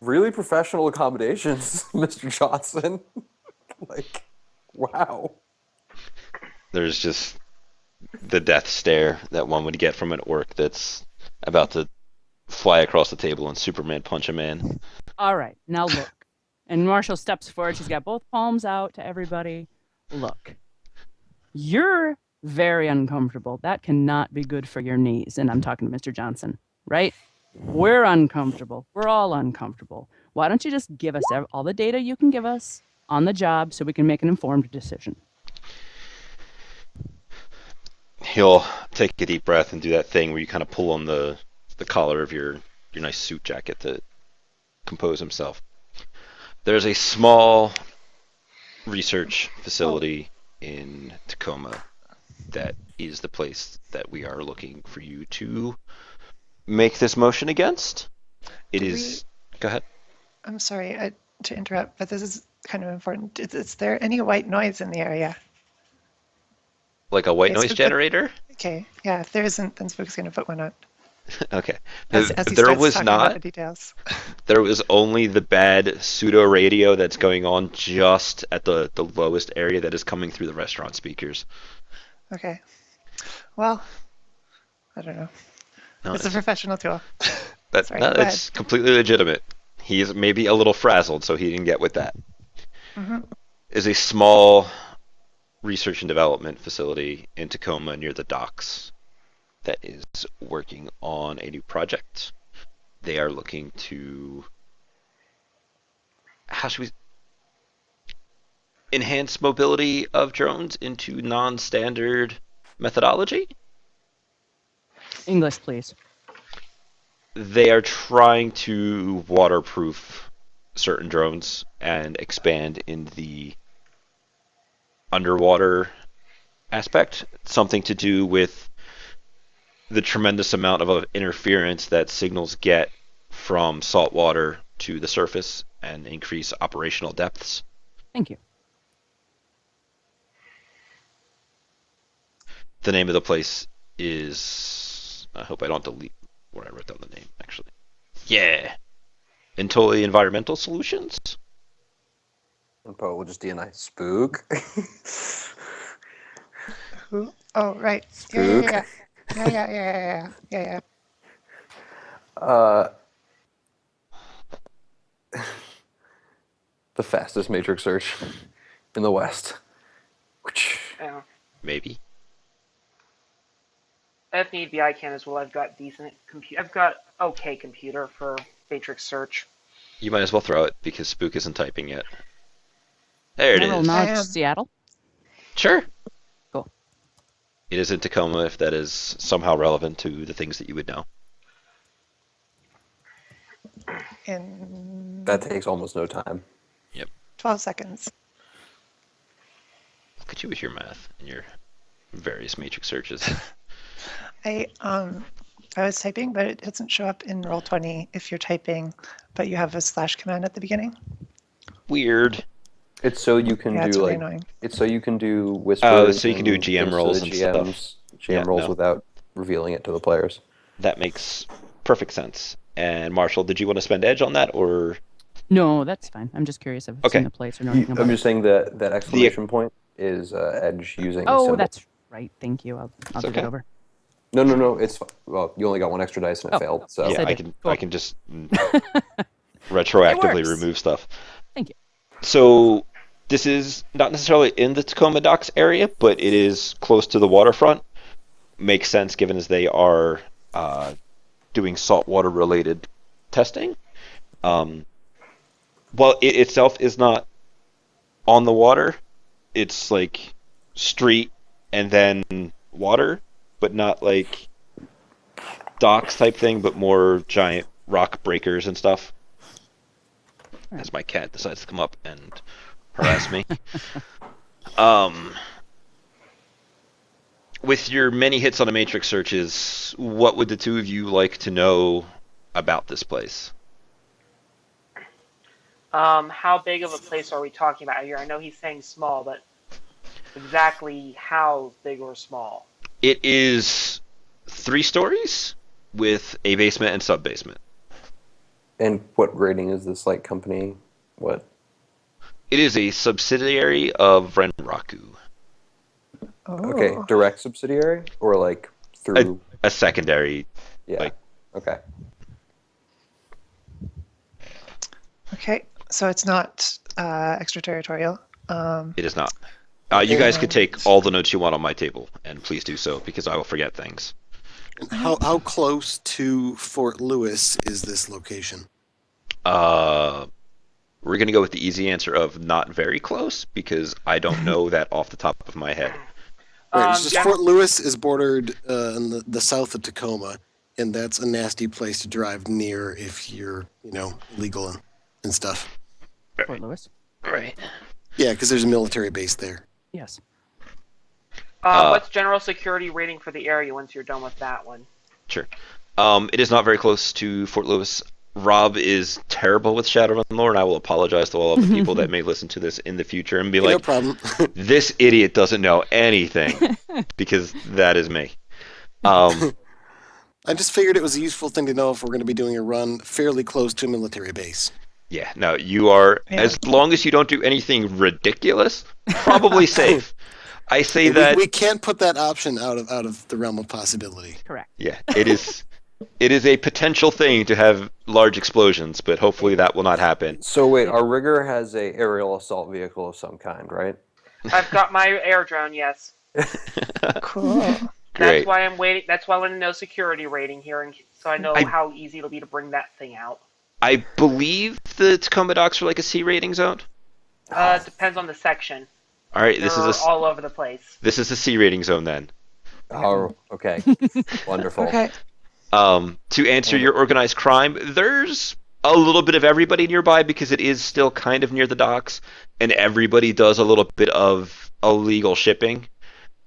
Really professional accommodations, Mr. Johnson. Like, wow. There's just the death stare that one would get from an orc that's about to fly across the table and Superman punch a man. All right, now look. And Marshall steps forward. She's got both palms out to everybody. Look, you're very uncomfortable. That cannot be good for your knees. And I'm talking to Mr. Johnson, right? We're uncomfortable. We're all uncomfortable. Why don't you just give us all the data you can give us on the job so we can make an informed decision? He'll take a deep breath and do that thing where you kind of pull on the collar of your nice suit jacket to compose himself. There's a small research facility in Tacoma that is the place that we are looking for you to make this motion against. It is. Go ahead. I'm sorry to interrupt, but this is kind of important. Is there any white noise in the area? Like a white Yes, noise but- generator? Okay, yeah, if there isn't, then Spook's going to put one up. Okay. As he There starts was talking about not. the details. There was only the bad pseudo radio that's going on just at the lowest area that is coming through the restaurant speakers. Okay. Well, I don't know. No, It's a professional tool. Sorry, no, go ahead. it's completely legitimate. He's maybe a little frazzled, so he didn't get with that. Mhm. Is a small research and development facility in Tacoma near the docks that is working on a new project. They are looking to, how should we, enhance mobility of drones into non-standard methodology. English, please. They are trying to waterproof certain drones and expand in the underwater aspect. Something to do with the tremendous amount of interference that signals get from salt water to the surface and increase operational depths. Thank you. The name of the place is, I hope I don't delete where I wrote down the name, actually. Yeah. Intoli Environmental Solutions? And Poe will just do a nice spook. Who? Oh, right. Spook. Yeah. The fastest matrix search in the West. Yeah. Maybe. If need be, I can as well. I've got I've got okay computer for Matrix search. You might as well throw it because Spook isn't typing yet. There it General is. knowledge, I am. Seattle. Sure. Cool. It is in Tacoma if that is somehow relevant to the things that you would know. In That takes almost no time. 12 seconds. Look at you with your math and your various matrix searches. I was typing, but it doesn't show up in Roll20 if you're typing, but you have a slash command at the beginning. Weird. It's so you can Yeah, it's do really like annoying. it's so you can do whispers. Oh, so you can do and GM things to rolls the and GMs, stuff. GM Yeah, rolls no. without revealing it to the players. That makes perfect sense. And Marshall, did you want to spend edge on that or? No, that's fine. I'm just curious if it's Okay. in the place or know anything about I'm it. just saying that exclamation point is Edge using a Oh, symbol. that's right. Thank you. I'll do Okay. that over. No. It's well, you only got one extra dice and it Oh, failed. So yes, Yeah, I I did. can Cool. I can just retroactively works. remove stuff. Thank you. So this is not necessarily in the Tacoma Docks area, but it is close to the waterfront. Makes sense given as they are doing saltwater related testing. Well, it itself is not on the water. It's like street and then water, but not like docks type thing, but more giant rock breakers and stuff. As my cat decides to come up and harass me. With your many hits on the Matrix searches, what would the two of you like to know about this place? How big of a place are we talking about here? I know he's saying small, but exactly how big or small? It is 3 stories. with a basement and sub-basement. And what rating is this like company? What? It is a subsidiary of Renraku. Oh. Okay, direct subsidiary or like through? A secondary. Yeah. like- Okay. Okay, so it's not extraterritorial. It is not. You guys could take all the notes you want on my table, and please do so, because I will forget things. And how close to Fort Lewis is this location? We're going to go with the easy answer of not very close, because I don't know that off the top of my head. Right, it's just yeah. Fort Lewis is bordered in the south of Tacoma, and that's a nasty place to drive near if you're, illegal and stuff. Fort Lewis. Right. Yeah, because there's a military base there. Yes. What's general security rating for the area once you're done with that one? Sure. It is not very close to Fort Lewis. Rob is terrible with Shadowrun lore, and I will apologize to all of the people that may listen to this in the future and be No like, problem. this idiot doesn't know anything, because that is me. I just figured it was a useful thing to know if we're going to be doing a run fairly close to a military base. Yeah, no, you are, Yeah. as long as you don't do anything ridiculous, probably safe. I say We, that, we can't put that option out of the realm of possibility. Correct. yeah, it is a potential thing to have large explosions, but hopefully that will not happen. So wait, our rigger has a aerial assault vehicle of some kind, right? I've got my air drone, yes. Cool. That's Great. why I'm waiting. That's why I want to know security rating here, so I know how easy it'll be to bring that thing out. I believe the Tacoma docks are like a C rating zone. It depends on the section. All right, They're this is all over the place. a C rating zone then. Oh, okay. Wonderful. Okay. To answer your organized crime, there's a little bit of everybody nearby because it is still kind of near the docks, and everybody does a little bit of illegal shipping.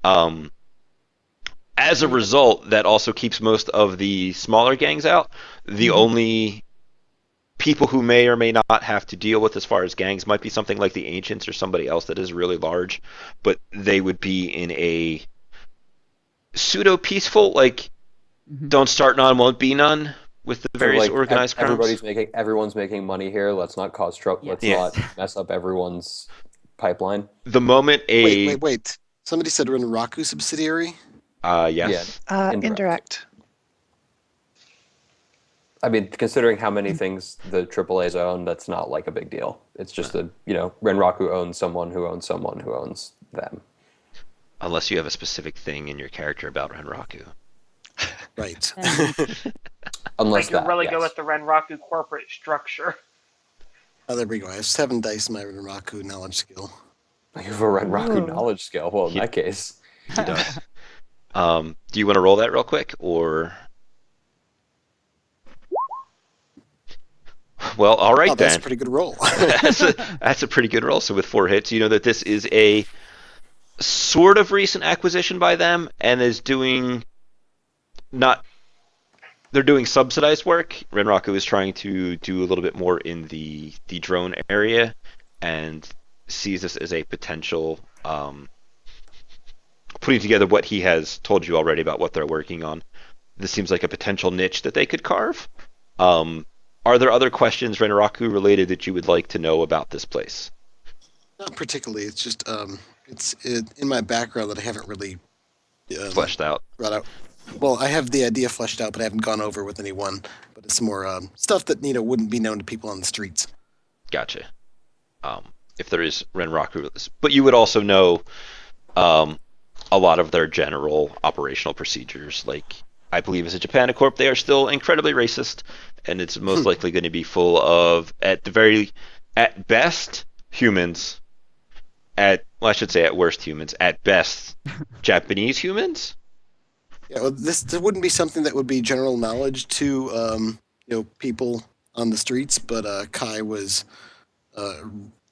As a result, that also keeps most of the smaller gangs out. The only people who may or may not have to deal with as far as gangs might be something like the Ancients or somebody else that is really large, but they would be in a pseudo-peaceful, like, don't start none, won't be none, with the various like, organized crimes. Everyone's making money here. Let's not cause trouble. Let's Yeah. not mess up everyone's pipeline. The moment a... Wait. Somebody said Runnerhub subsidiary? Yes. Indirect. I mean, considering how many things the AAA's own, that's not like a big deal. It's just Renraku owns someone who owns someone who owns them. Unless you have a specific thing in your character about Renraku. Right. Unless I could really yes. go with the Renraku corporate structure. Oh, there we go. I have 7 dice in my Runnerhub knowledge skill. You have a Renraku Ooh. knowledge skill. Well, in that case. He does. Do you want to roll that real quick, or... Well, all right, That's a then. pretty good roll. That's a pretty good roll. So with 4 hits, you know that this is a sort of recent acquisition by them, and is doing they're doing subsidized work. Renraku is trying to do a little bit more in the drone area, and sees this as a potential, putting together what he has told you already about what they're working on. This seems like a potential niche that they could carve. Are there other questions, Renraku, related that you would like to know about this place? Not particularly. It's just it's in my background that I haven't really Fleshed out. brought out. Well, I have the idea fleshed out, but I haven't gone over with anyone. But it's more stuff that wouldn't be known to people on the streets. Gotcha. If there is Renraku, but you would also know a lot of their general operational procedures. Like, I believe as a Japanicorp, they are still incredibly racist, and it's most likely going to be full of, at best, humans. At worst, humans. At best, Japanese humans. Yeah, well, this wouldn't be something that would be general knowledge to people on the streets. But Kai was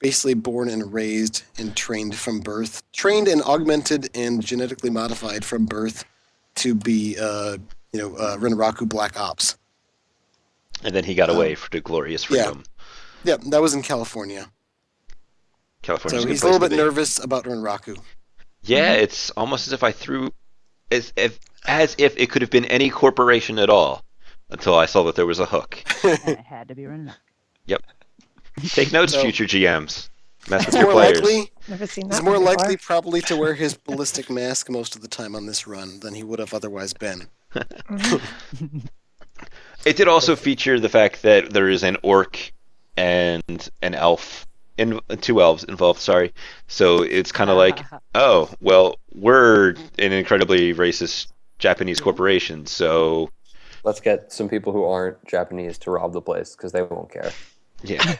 basically born and raised and trained and augmented and genetically modified from birth to be Renraku Black Ops. And then he got away to glorious freedom. Yeah, that was in California. California's So a good he's a place little to bit be. nervous about Renraku. Yeah, it's almost as if I threw, as if it could have been any corporation at all. until I saw that there was a hook. And it had to be Runnerhub. Yep. Take notes, So- future GMs. Mess with He's your more players. likely. Never seen He's that more one before. likely probably to wear his ballistic mask most of the time on this run than he would have otherwise been. It did also feature the fact that there is an orc and an elf, two elves involved. Sorry, so it's kind of like, oh, well, we're an incredibly racist Japanese corporation, so Let's get some people who aren't Japanese to rob the place because they won't care. yeah.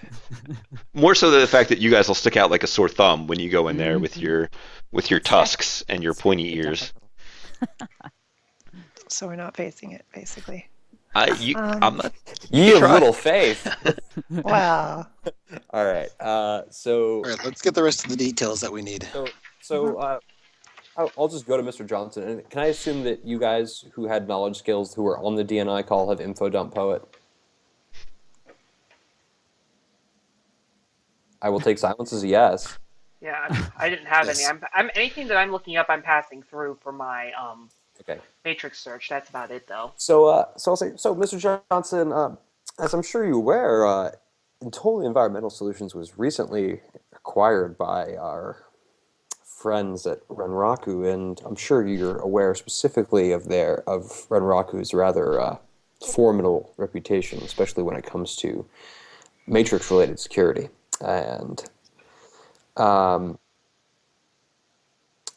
More so than the fact that you guys will stick out like a sore thumb when you go in there with your tusks and your pointy ears. So we're not facing it, basically. I'm not. Ye of try. little faith. Wow. All right. So All right, let's get the rest of the details that we need. I'll just go to Mr. Johnson. And can I assume that you guys who had knowledge skills who were on the DNI call have info dump poet? I will take silence as a yes. Yeah, I didn't have Yes. any. I'm anything that I'm looking up, I'm passing through for my Okay. matrix search. That's about it, though. So I'll say, Mr. Johnson, as I'm sure you're aware, Intoli Environmental Solutions was recently acquired by our friends at Renraku, and I'm sure you're aware specifically of Renraku's rather formidable reputation, especially when it comes to matrix-related security. And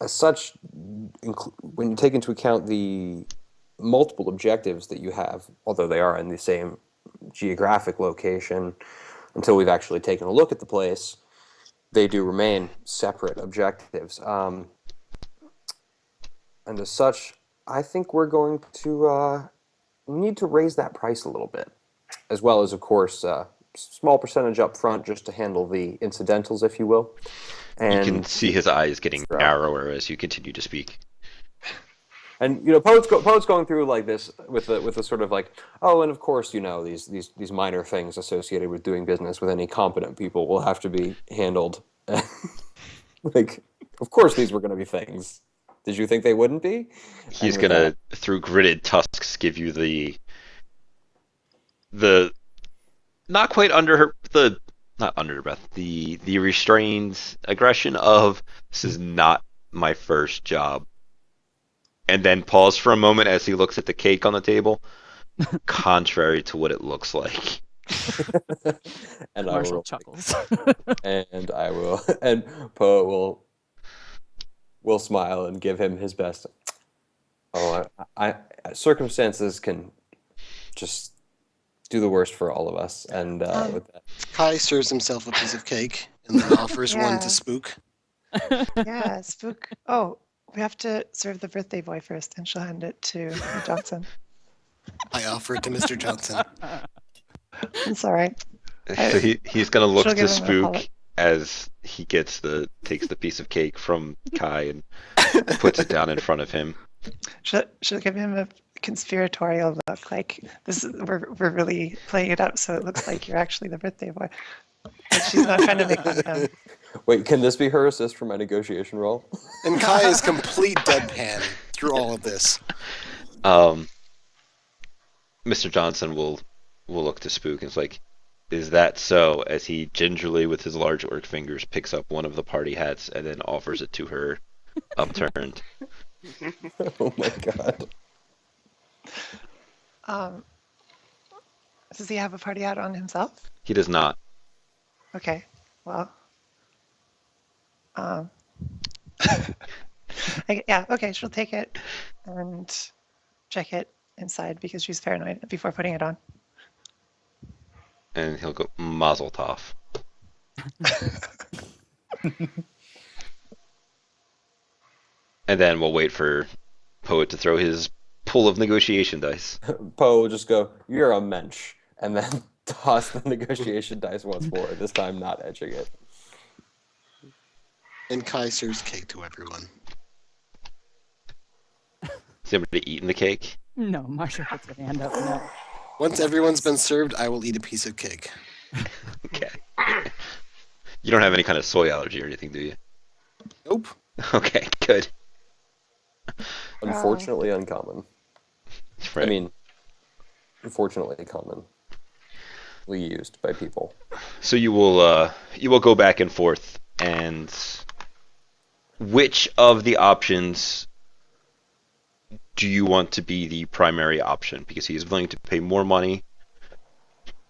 as such, when you take into account the multiple objectives that you have, although they are in the same geographic location, until we've actually taken a look at the place, they do remain separate objectives. And as such, I think we're going to need to raise that price a little bit, as well as, of course, small percentage up front just to handle the incidentals, if you will. And You can see his eyes getting narrower as you continue to speak. And Poet's going through like this with a sort of like, oh, and of course, these minor things associated with doing business with any competent people will have to be handled. Like, of course, these were going to be things. Did you think they wouldn't be? He's gonna, through gritted tusks, give you the not quite not under her breath, the restrained aggression of, this is not my first job. And then pause for a moment as he looks at the cake on the table, contrary to what it looks like. And Marshall chuckles. and Poet will smile and give him his best. Oh, I circumstances can just do the worst for all of us, and with that, Kai serves himself a piece of cake and then offers one Yeah. to Spook. Yeah, Spook. Oh, we have to serve the birthday boy first, and she'll hand it to Johnson. I offer it to Mr. Johnson. It's all right. So he's gonna look She'll to give him a Spook hollow- as he takes the piece of cake from Kai and puts it down in front of him. She'll give him a conspiratorial look, like we're really playing it up, so it looks like you're actually the birthday boy. But she's not trying to make fun of him. wait, can this be her assist for my negotiation roll? And Kai is complete deadpan through all of this. Mr. Johnson will look to Spook and is like, "Is that so?" As he gingerly, with his large orc fingers, picks up one of the party hats and then offers it to her, upturned. Oh my god. Does he have a party hat on himself? He does not. Okay, well, yeah, okay, she'll take it and check it inside because she's paranoid before putting it on. And he'll go, Mazel tov. And then we'll wait for Poet to throw his pool of negotiation dice. Poe will just go, "You're a mensch," and then toss the negotiation dice once more, this time not edging it. And Kai serves cake to everyone. Is everybody eating the cake? No, Marshall puts her hand up. No. Once everyone's been served, I will eat a piece of cake. Okay. You don't have any kind of soy allergy or anything, do you? Nope. Okay, good. Unfortunately uncommon. Right. I mean, unfortunately commonly used by people. So you will go back and forth, and which of the options do you want to be the primary option? Because he is willing to pay more money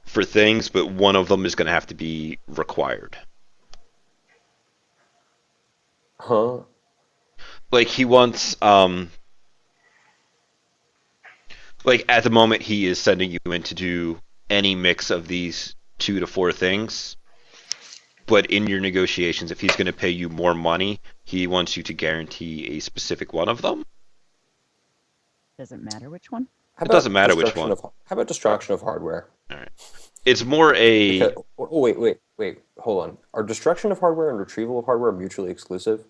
for things, but one of them is going to have to be required. Huh? Like he wants, like at the moment he is sending you in to do any mix of these 2 to 4 things. But in your negotiations, if he's going to pay you more money, he wants you to guarantee a specific one of them. Doesn't matter which one. How It about doesn't matter which destruction one. how about destruction of hardware? All right. It's more a. Because, oh, wait. Hold on. Are destruction of hardware and retrieval of hardware mutually exclusive?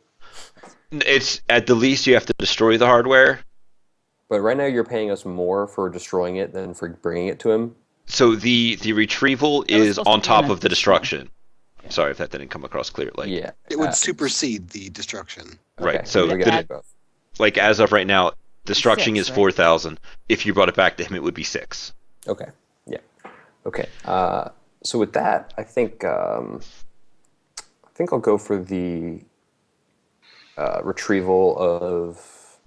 It's at the least you have to destroy the hardware. But right now you're paying us more for destroying it than for bringing it to him. So the retrieval That was is supposed to on be top an of the additional. destruction. Sorry if that didn't come across clear. Like Yeah. It would supersede the destruction. right. Okay, So we the- get it both. like as of right now, destruction 6, is right? 4,000. If you brought it back to him, it would be 6. Okay. Yeah. Okay. So with that, I think I'll go for the retrieval of,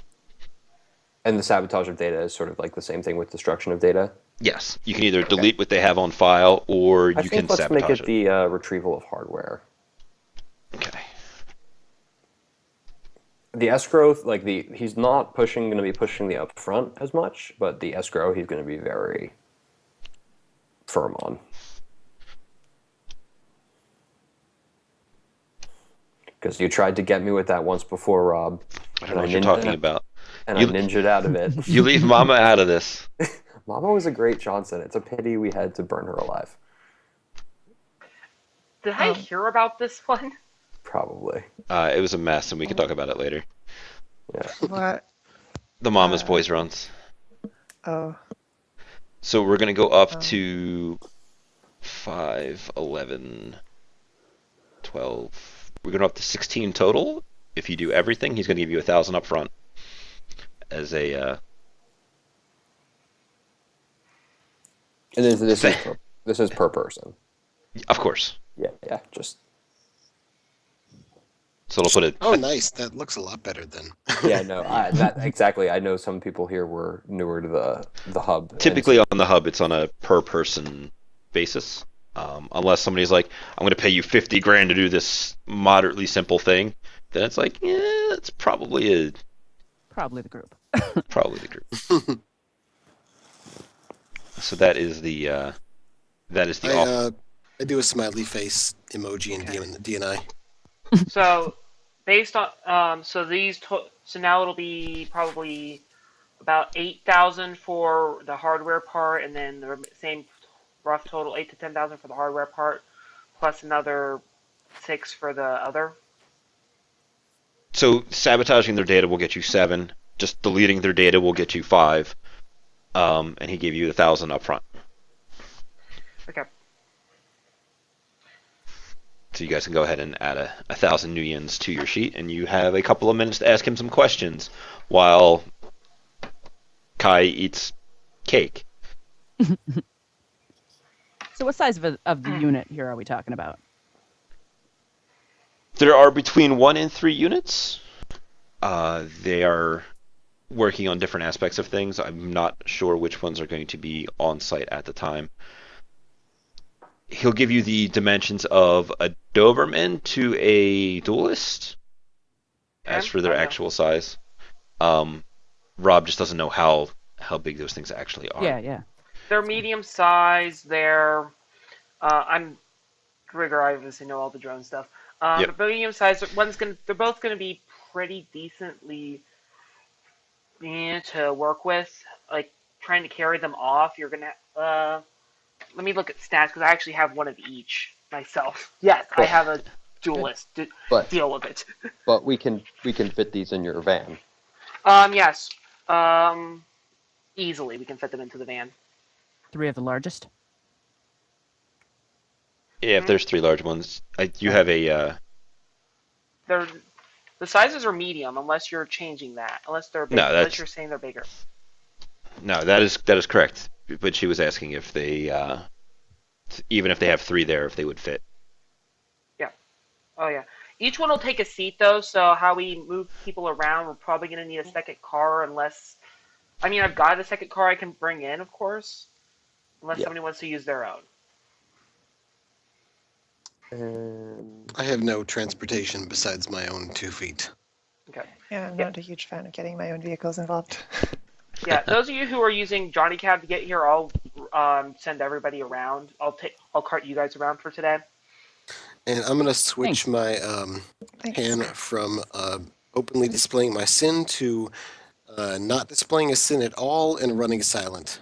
and the sabotage of data is sort of like the same thing with destruction of data. Yes, you can either delete what they have on file, or I you think can let's make sabotage it the retrieval of hardware. Okay. The escrow, he's not going to be pushing the upfront as much, but the escrow he's going to be very firm on. Because you tried to get me with that once before, Rob. I don't know what you're talking about. And You- I ninja'd out of it. You leave Mama out of this. Mama was a great Johnson. It's a pity we had to burn her alive. Did I hear about this one? Probably. It was a mess, and we can talk about it later. Yeah. What? The Mama's Boys runs. Oh, So we're going to go up to 5, 11, 12. We're going to up to 16 total. If you do everything, he's going to give you 1,000 up front as a. And then this is per person. Of course. Yeah. Just So it'll put it. Oh, nice. That looks a lot better then. yeah. No. Exactly. I know some people here were newer to the hub. and Typically on the hub, it's on a per person basis. Unless somebody's like, I'm going to pay you 50 grand to do this moderately simple thing, then it's like, yeah, it's probably Probably the group. the group. So that is the offer. I do a smiley face emoji in DNI. So, based on so so now it'll be probably about 8,000 for the hardware part, and then the same rough total 8 to 10,000 for the hardware part, plus another 6 for the other. So sabotaging their data will get you 7. Just deleting their data will get you 5. And he gave you 1,000 up front. Okay. So you guys can go ahead and add 1,000 new yens to your sheet, and you have a couple of minutes to ask him some questions while Kai eats cake. So what size of the unit here are we talking about? There are between 1 and 3 units. They are working on different aspects of things. I'm not sure which ones are going to be on site at the time. He'll give you the dimensions of a Doberman to a duelist. As for their actual size, Rob just doesn't know how big those things actually are. Yeah. They're medium size. They're I'm Grigor. I obviously know all the drone stuff. Yep. They're medium size. They're both gonna be pretty decently to work with. Like trying to carry them off, you're gonna. Let me look at stats because I actually have one of each myself. Yes, I have a duelist. But- Deal with it. But we can fit these in your van. Yes. Easily we can fit them into the van. 3 of the largest. Yeah, if there's 3 large ones, you have a. The sizes are medium unless you're changing that. Unless they're big, No, unless you're saying they're bigger. No, that is correct. but she was asking if they, even if they have 3 there, if they would fit. Yeah. Oh yeah. Each one will take a seat though, so how we move people around, we're probably gonna need a second car unless. I mean, I've got a second car I can bring in, of course, unless Yeah. somebody wants to use their own. And I have no transportation besides my own 2 feet. Okay. Yeah, I'm Yeah. not a huge fan of getting my own vehicles involved. Yeah, those of you who are using Johnny Cab to get here, I'll send everybody around. I'll cart you guys around for today. And I'm gonna switch Thanks. my Thanks. hand from openly displaying my sin to not displaying a sin at all and running silent.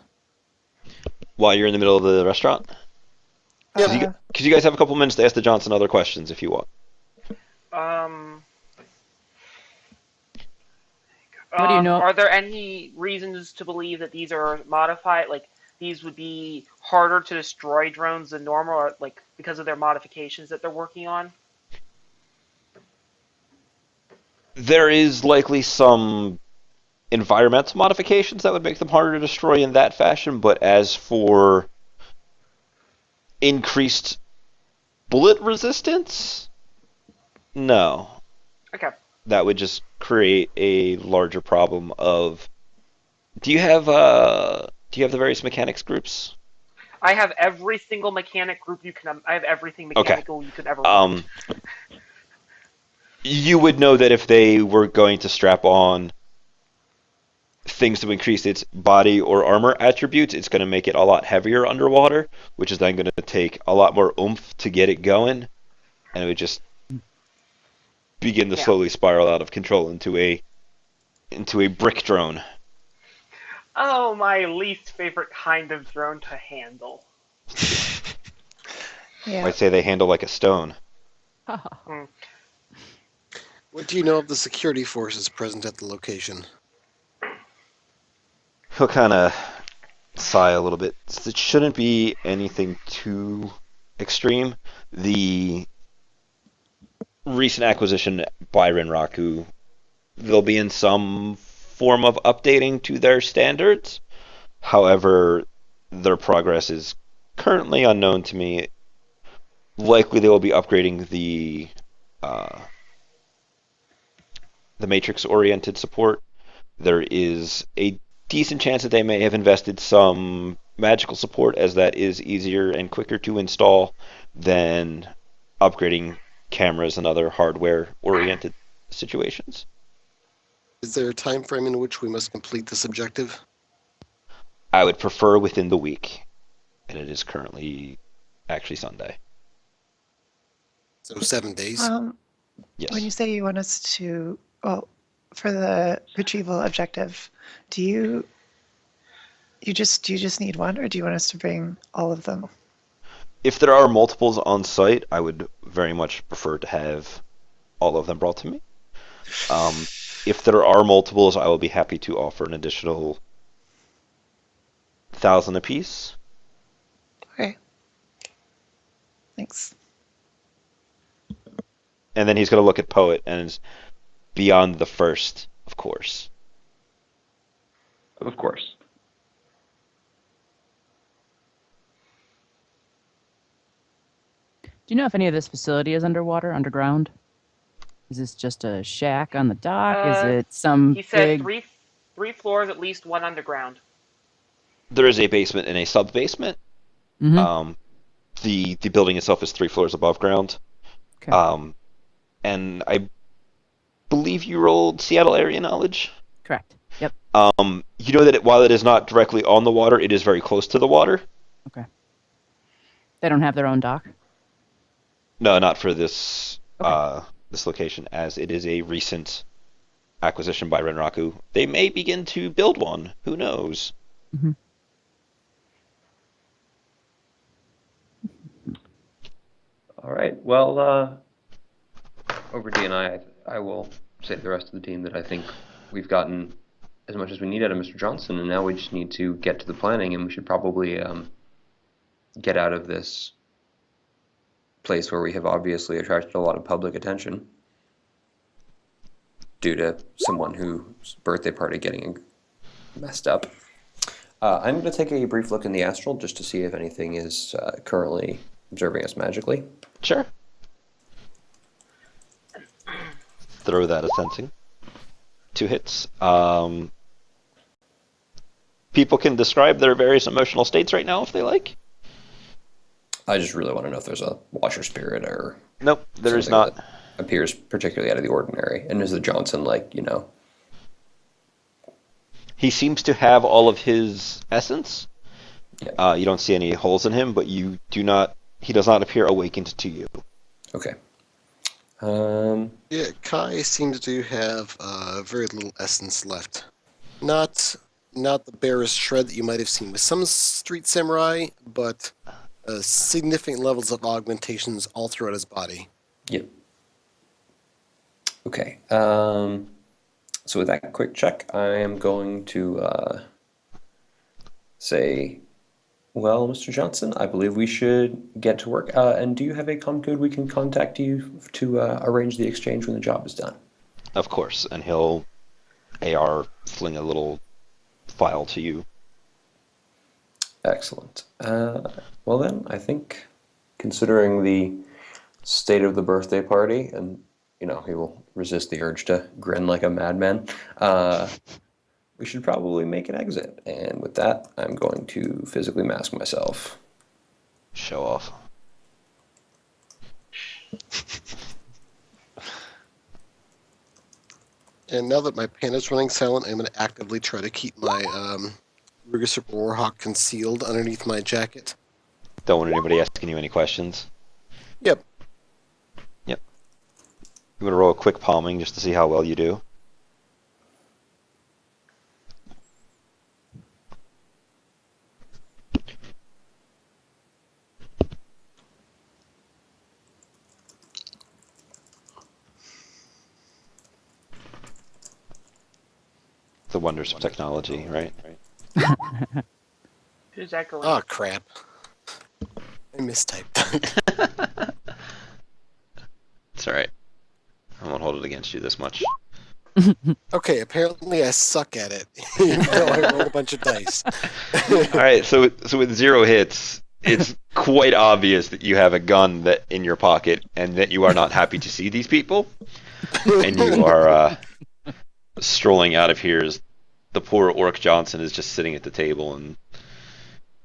While you're in the middle of the restaurant? Yep. Because you guys have a couple minutes to ask the Johnson other questions if you want. What do you know? Are there any reasons to believe that these are modified? Like these would be harder to destroy drones than normal, or like because of their modifications that they're working on? There is likely some environmental modifications that would make them harder to destroy in that fashion, but as for increased bullet resistance, no. Okay. That would just create a larger problem of. Do you have the various mechanics groups? I have every single mechanic group you can. I have everything Okay. mechanical you could ever want. You would know that if they were going to strap on things to increase its body or armor attributes, it's going to make it a lot heavier underwater, which is then going to take a lot more oomph to get it going, and it would just begin to slowly spiral out of control into a brick drone. Oh, my least favorite kind of drone to handle. Yeah. I'd say they handle like a stone. What do you know of the security forces present at the location? He'll kind of sigh a little bit. It shouldn't be anything too extreme. The recent acquisition by Renraku, they'll be in some form of updating to their standards. However, their progress is currently unknown to me. Likely they will be upgrading the matrix-oriented support. There is a decent chance that they may have invested some magical support, as that is easier and quicker to install than upgrading cameras and other hardware-oriented situations. Is there a time frame in which we must complete this objective? I would prefer within the week, and it is currently actually Sunday. So 7 days? Yes. When you say you want us to, well, for the retrieval objective, do you just need one, or do you want us to bring all of them? If there are multiples on site, I would very much prefer to have all of them brought to me. If there are multiples, I will be happy to offer an additional 1,000 apiece. Okay. Thanks. And then he's going to look at Poet, and it's beyond the first, of course. of course. Do you know if any of this facility is underground? Is this just a shack on the dock? Is it some He said big... three floors, at least one underground. There is a basement and a sub-basement. Mhm. The building itself is 3 floors above ground. Okay. And I believe you rolled Seattle area knowledge. Correct. Yep. You know that while it is not directly on the water, it is very close to the water. Okay. They don't have their own dock? No, not for this Okay. this location, as it is a recent acquisition by Renraku. They may begin to build one. Who knows? Mhm. All right. Well, over D and I will say to the rest of the team that I think we've gotten as much as we need out of Mr. Johnson, and now we just need to get to the planning, and we should probably get out of this place where we have obviously attracted a lot of public attention due to someone whose birthday party getting messed up. I'm going to take a brief look in the astral just to see if anything is currently observing us magically. Sure. Throw that as sensing. 2 hits. People can describe their various emotional states right now if they like. I just really want to know if there's a washer spirit or Nope, there is something not. that appears particularly out of the ordinary. And is the Johnson like, He seems to have all of his essence. Yeah. You don't see any holes in him, but you do not. He does not appear awakened to you. Okay. Yeah, Kai seems to have very little essence left. Not the barest shred that you might have seen with some street samurai, but significant levels of augmentations all throughout his body. Yep. Okay. So with that quick check, I am going to say, well, Mr. Johnson, I believe we should get to work. And do you have a com code we can contact you to arrange the exchange when the job is done? Of course, and he'll AR fling a little file to you. Excellent. Well then, I think, considering the state of the birthday party, and he will resist the urge to grin like a madman, we should probably make an exit. And with that, I'm going to physically mask myself. Show off. And now that my pen is running silent, I'm going to actively try to keep my Ruger's Warhawk concealed underneath my jacket. Don't want anybody asking you any questions. Yep. Yep. I'm going to roll a quick palming just to see how well you do. The wonders of technology, right? Who's echoing? Oh, crap. I mistyped. It's alright. I won't hold it against you this much. Okay, apparently I suck at it. Even though I rolled a bunch of dice. Alright, so with 0 hits, it's quite obvious that you have a gun in your pocket and that you are not happy to see these people. And you are strolling out of here as the poor Orc Johnson is just sitting at the table and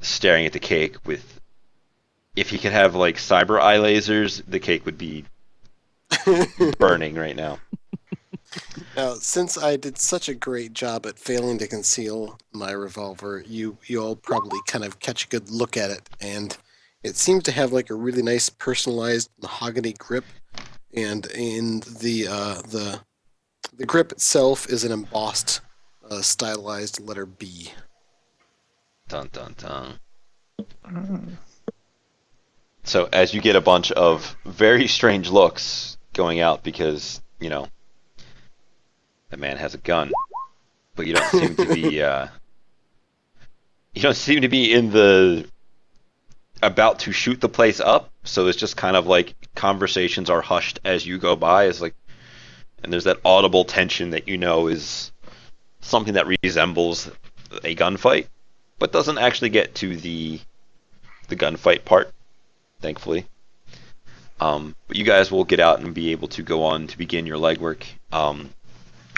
staring at the cake with... If he could have, like, cyber eye lasers, the cake would be burning right now. Now, since I did such a great job at failing to conceal my revolver, you all probably kind of catch a good look at it, and it seems to have like a really nice personalized mahogany grip, and in the grip itself is an embossed, stylized letter B. Dun dun dun. So as you get a bunch of very strange looks going out because, the man has a gun, but you don't seem to be in the about to shoot the place up, so it's just kind of like conversations are hushed as you go by. It's like, and there's that audible tension that is something that resembles a gunfight, but doesn't actually get to the gunfight part, thankfully. But you guys will get out and be able to go on to begin your legwork.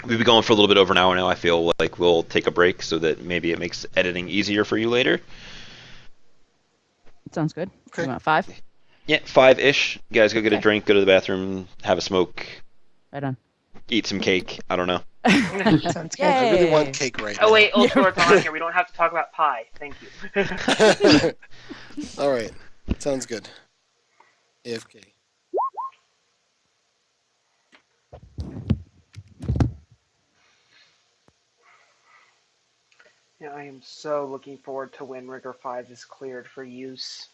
We've been going for a little bit over an hour now. I feel like we'll take a break so that maybe it makes editing easier for you later. Sounds good. Okay. You want 5? Yeah, 5-ish. You guys go get a Okay. drink, go to the bathroom, have a smoke, Right on. eat some cake. I don't know. Sounds good. I really want Yay. cake right now. Oh wait, Ultra's on here. We don't have to talk about pie. Thank you. All right, sounds good. AFK. Yeah, I am so looking forward to when Rigor 5 is cleared for use.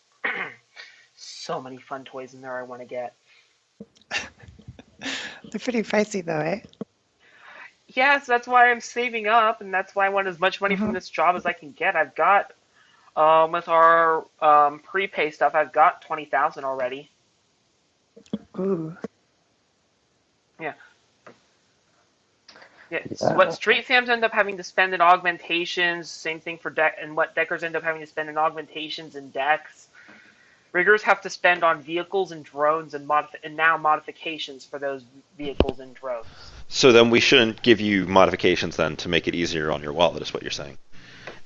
So many fun toys in there I want to get. They're pretty pricey though, eh? Yes, that's why I'm saving up, and that's why I want as much money from this job as I can get. I've got, with our prepay stuff, I've got 20,000 already. Ooh. Yeah. Yeah, it's Yeah. what Street Fams end up having to spend in augmentations, same thing for deck, and what deckers end up having to spend in augmentations and decks. Riggers have to spend on vehicles and drones and now modifications for those vehicles and drones. So then we shouldn't give you modifications then to make it easier on your wallet, is what you're saying.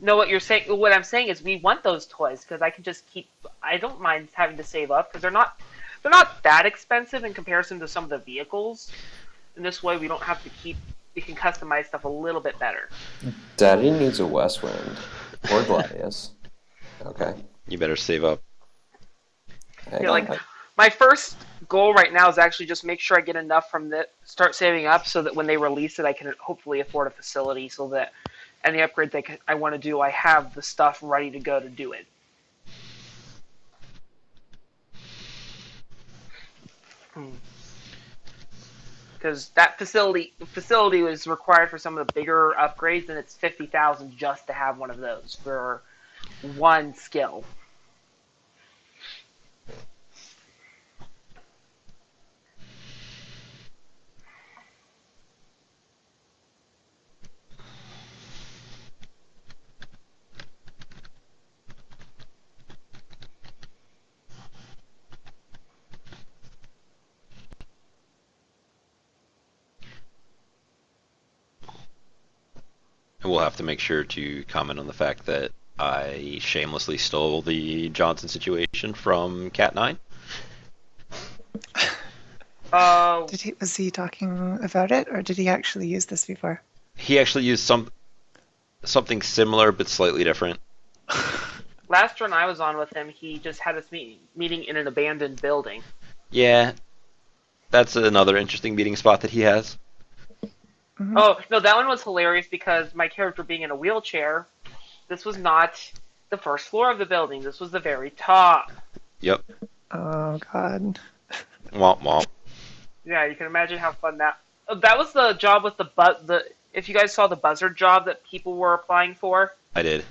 No, what I'm saying is we want those toys because I can just keep. I don't mind having to save up because they're not that expensive in comparison to some of the vehicles. And this way we don't have to keep. We can customize stuff a little bit better. Daddy needs a West Wind or Gladius. Okay. You better save up. Hang Yeah, on. like my first goal right now is actually just make sure I get enough from that, start saving up so that when they release it, I can hopefully afford a facility so that any upgrades I want to do, I have the stuff ready to go to do it. Because that facility was required for some of the bigger upgrades, and it's 50,000 just to have one of those for one skill. And we'll have to make sure to comment on the fact that I shamelessly stole the Johnson situation from Cat 9. Was he talking about it, or did he actually use this before? He actually used something similar but slightly different. Last run I was on with him, he just had us meeting in an abandoned building. Yeah, that's another interesting meeting spot that he has. Mm-hmm. Oh, no, that one was hilarious because my character being in a wheelchair, this was not the first floor of the building. This was the very top. Yep. Oh, God. Womp womp. Yeah, you can imagine how fun that... That was the job with if you guys saw the buzzard job that people were applying for. I did.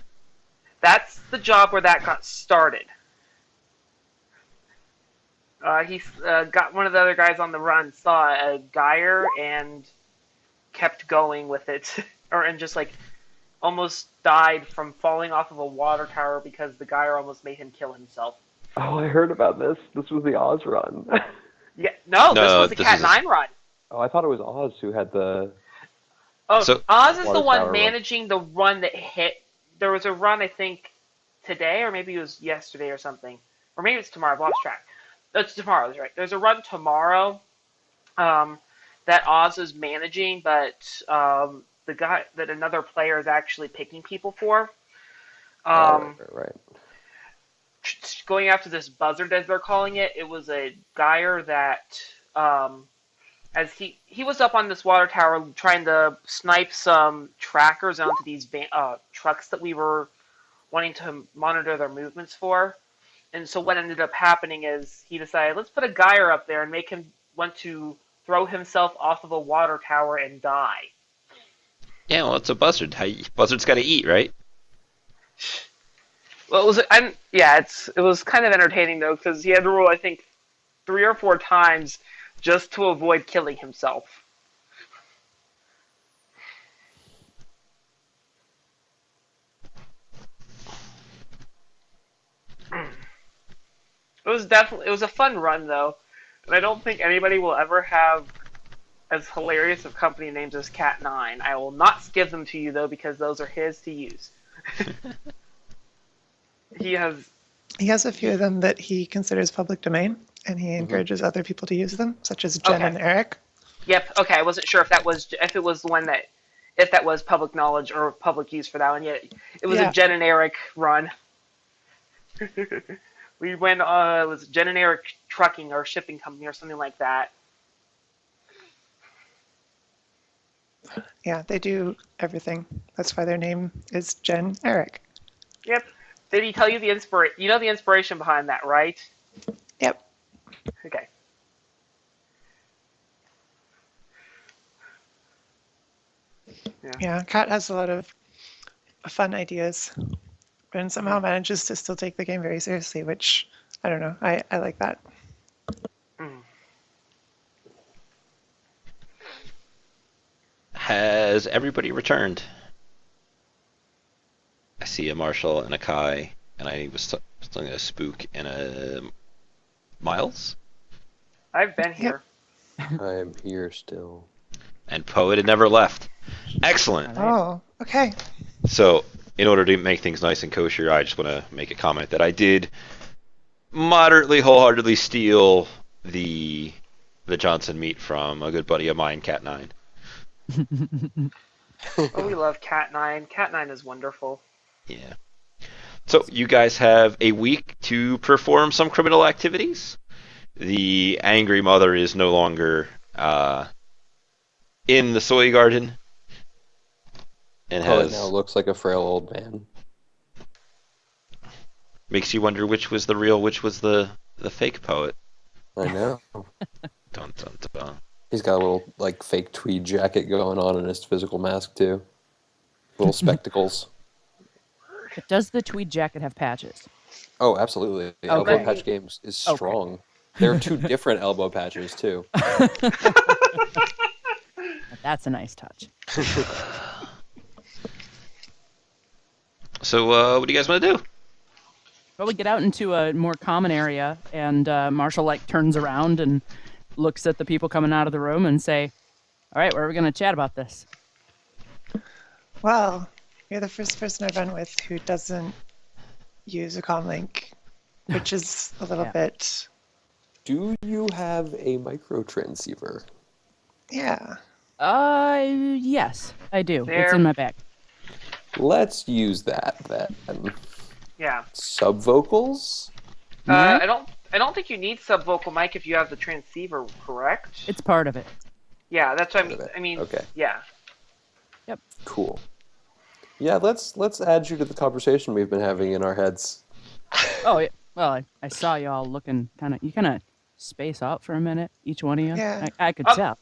That's the job where that got started. He got one of the other guys on the run, saw a gyre, and kept going with it. And just like almost died from falling off of a water tower because the gyre almost made him kill himself. Oh, I heard about this. This was the Oz run. Yeah, no, this No, was the this Cat is 9 run. Oh, I thought it was Oz who had the... Oh, So- Oz is the Water one tower run. managing the run that hit. There was a run, I think, today, or maybe it was yesterday or something. Or maybe it's tomorrow. I've lost track. It's tomorrow, that's right. There's a run tomorrow that Oz is managing, but the guy that another player is actually picking people for. right. Going after this buzzard, as they're calling it, it was a gyre that, as he was up on this water tower trying to snipe some trackers onto these trucks that we were wanting to monitor their movements for. And so what ended up happening is he decided, let's put a gyre up there and make him want to throw himself off of a water tower and die. Yeah, well, it's a buzzard. Buzzard's got to eat, right? Well, it was kind of entertaining though because he had to roll I think 3 or 4 times just to avoid killing himself. It was a fun run though, and I don't think anybody will ever have as hilarious of company names as Cat 9. I will not give them to you though because those are his to use. He has a few of them that he considers public domain, and he encourages other people to use them, such as Jen and Eric. Yep. Okay. I wasn't sure if it was the one if that was public knowledge or public use for that one. Yeah, it was a Jen and Eric run. We went. It was Jen and Eric Trucking or Shipping Company or something like that. Yeah, they do everything. That's why their name is Jen Eric. Yep. Did he tell you the inspiration? You know the inspiration behind that, right? Yep. Okay. Yeah, Kat has a lot of fun ideas, and somehow manages to still take the game very seriously, which, I don't know, I like that. Has everybody returned? I see a Marshall and a Kai, and I was still a Spook and a Miles. I've been here. I'm here still. And Poet had never left. Excellent. All right. Oh, okay. So, in order to make things nice and kosher, I just want to make a comment that I did moderately, wholeheartedly steal the Johnson meat from a good buddy of mine, Cat 9. Oh, we love Cat 9. Cat 9 is wonderful. Yeah. So, you guys have a week to perform some criminal activities. The angry mother is no longer in the soy garden. And Poet now looks like a frail old man. makes you wonder which was the real, which was the fake Poet. I know. Dun, dun, dun. He's got a little like fake tweed jacket going on in his physical mask too. Little spectacles. Does the tweed jacket have patches? Oh, absolutely. The elbow Okay. patch game is Okay. strong. There are two different elbow patches too. That's a nice touch. So, what do you guys want to do? Well, we get out into a more common area, and Marshall like turns around and looks at the people coming out of the room and say, "All right, where are we going to chat about this?" Well, you're the first person I've run with who doesn't use a comlink, which is a little Yeah. bit, Do you have a micro transceiver? yeah. Yes, I do. It's There. in my bag. Let's use that then. Yeah. Subvocals? Alright. I don't think you need subvocal mic if you have the transceiver, correct? It's part of it. Yeah, that's what I mean. Part of it. I mean, Okay. yeah. Cool. Yeah, let's add you to the conversation we've been having in our heads. Oh, yeah. Well, I saw you all looking you kind of space out for a minute, each one of you. Yeah. I could Oh. tell.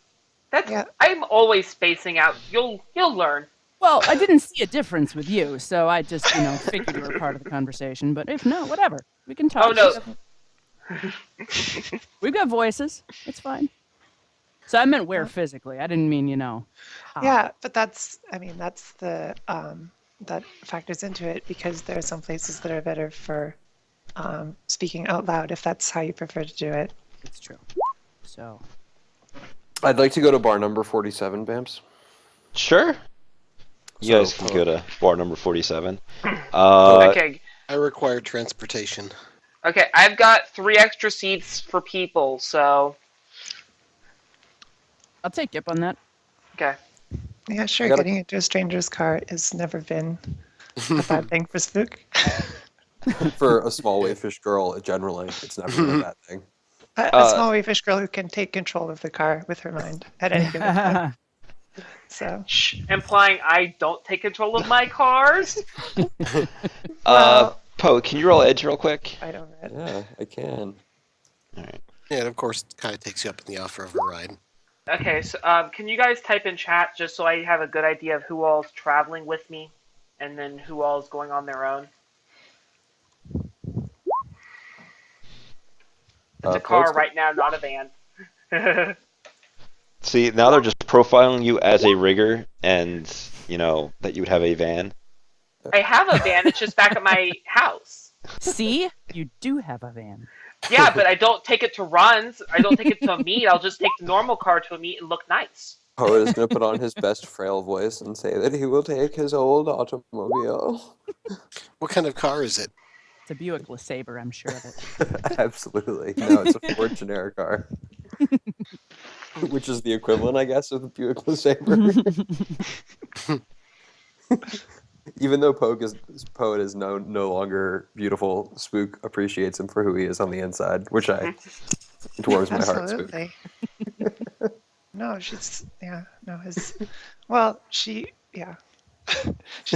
That's Yeah. I'm always spacing out. You'll learn. Well, I didn't see a difference with you, so I just, figured you were part of the conversation. But if not, whatever. We can talk. Oh, no. We've got voices. It's fine. So I meant where physically. I didn't mean, how. Yeah, but that's the, that factors into it because there are some places that are better for speaking out loud if that's how you prefer to do it. It's true. So, I'd like to go to bar number 47, Bamps. Sure. You So, guys can go to bar number 47. Okay. I require transportation. Okay, I've got 3 extra seats for people, so I'll take you up on that. okay. Yeah, sure. I gotta- Getting into a stranger's car has never been a bad thing for Spook. For a small wayfish girl, generally, it's never been a bad thing. A small wayfish girl who can take control of the car with her mind at any given time. So, Implying I don't take control of my cars. well, Poe, can you roll edge real quick? I don't read. Yeah, I can. Yeah, and of course, Kai takes you up in the offer of a ride. Okay, so can you guys type in chat just so I have a good idea of who all's traveling with me, and then who all's going on their own? It's a car Poet's- right now, not a van. See, now they're just profiling you as a rigger, and that you would have a van. I have a van. It's just back at my house. See? You do have a van. Yeah, but I don't take it to runs. I don't take it to a meet. I'll just take the normal car to a meet and look nice. Poet is going to put on his best frail voice and say that he will take his old automobile. What kind of car is it? It's a Buick LeSabre, I'm sure of it. Absolutely. No, it's a Ford generic car. Which is the equivalent, I guess, of the Buick LeSabre. Even though Poet is no longer beautiful, Spook appreciates him for who he is on the inside, which it warms my heart, Spook. Absolutely. No, well, she's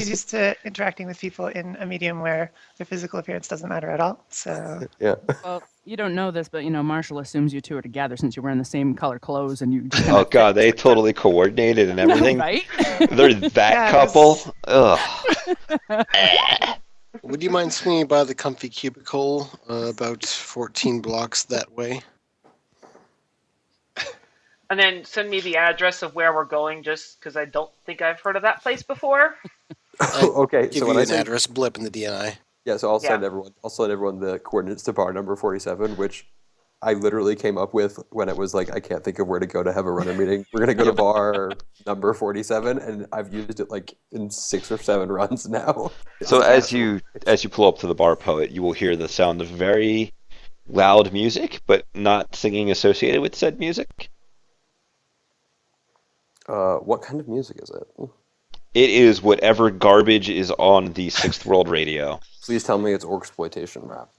used to interacting with people in a medium where their physical appearance doesn't matter at all. So, Yeah. Well, you don't know this, but, Marshall assumes you two are together since you're wearing the same color clothes and you just Oh god, they totally coordinated and everything. right? They're that Yeah, couple. Ugh. Would you mind swinging by the comfy cubicle about 14 blocks that way? And then send me the address of where we're going, just because I don't think I've heard of that place before. Okay, Give so when you I an say address blip in the DNI. yeah, so I'll Yeah. send everyone the coordinates to bar number 47, which I literally came up with when it was like I can't think of where to go to have a runner meeting. We're gonna go to bar number 47, and I've used it like in 6 or 7 runs now. So It's as you pull up to the bar, Poet, you will hear the sound of very loud music, but not singing associated with said music. what kind of music is it? It is whatever garbage is on the Sixth World Radio. Please tell me it's orc-exploitation rap.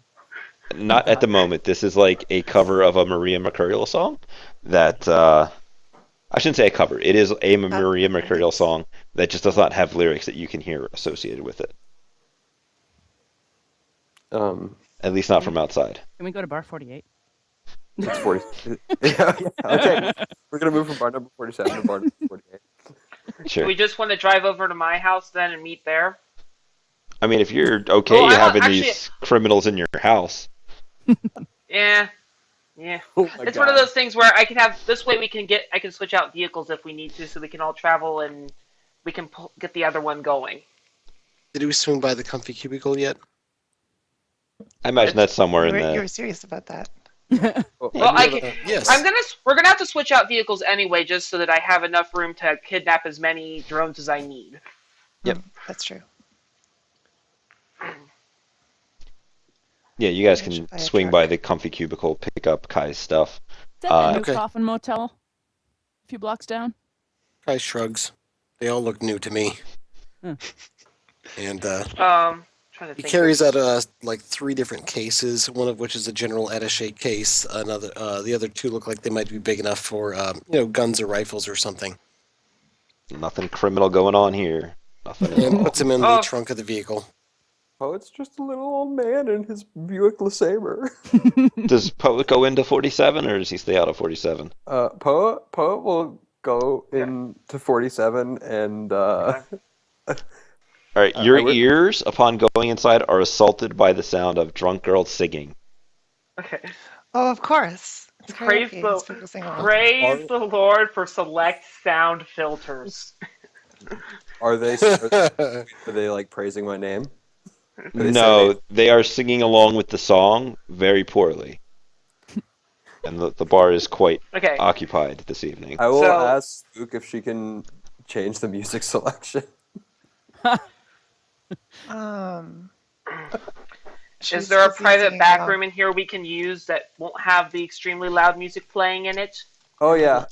Not at the moment. This is like a cover of a Maria Mercurial song that I shouldn't say a cover. It is a Maria Mercurial song that just does not have lyrics that you can hear associated with it. At least not from outside. Can we go to bar 48? It's 40. Yeah, okay. We're gonna move from bar number 47 to bar number 48. Sure. Do we just want to drive over to my house then and meet there? I mean, if you're okay Well, having actually- these criminals in your house, Yeah. Oh my It's God. one of those things where I can have this way I can switch out vehicles if we need to, so we can all travel and we can get the other one going. Did we swing by the comfy cubicle yet? I imagine that's somewhere in You the. were serious about that. Oh, Well, I I do can, Yes. we're gonna have to switch out vehicles anyway, just so that I have enough room to kidnap as many drones as I need. Yep. That's true. Yeah, you guys I can should buy a swing truck. by the comfy cubicle, pick up Kai's stuff. Is that the new Okay. Coffin Motel? A few blocks down? Kai shrugs. They all look new to me. Hmm. And Trying to he think. carries out like 3 different cases, one of which is a general attaché case. The other 2 look like they might be big enough for guns or rifles or something. Nothing criminal going on here. Nothing at And all. puts him in the Oh. trunk of the vehicle. Oh, it's just a little old man in his Buick LeSabre. Does Poet go into 47 or does he stay out of 47? Poet will go into 47 and All right, your ears, upon going inside, are assaulted by the sound of drunk girls singing. Okay. Oh, of course. It's Praise karaoke. the- It's people sing along. Praise the Lord for select sound filters. are they like praising my name? They No, say they are singing along with the song very poorly. And the bar is quite Okay. occupied this evening. I will So- ask Spook if she can change the music selection. Is there a private back room in here we can use that won't have the extremely loud music playing in it? Oh yeah.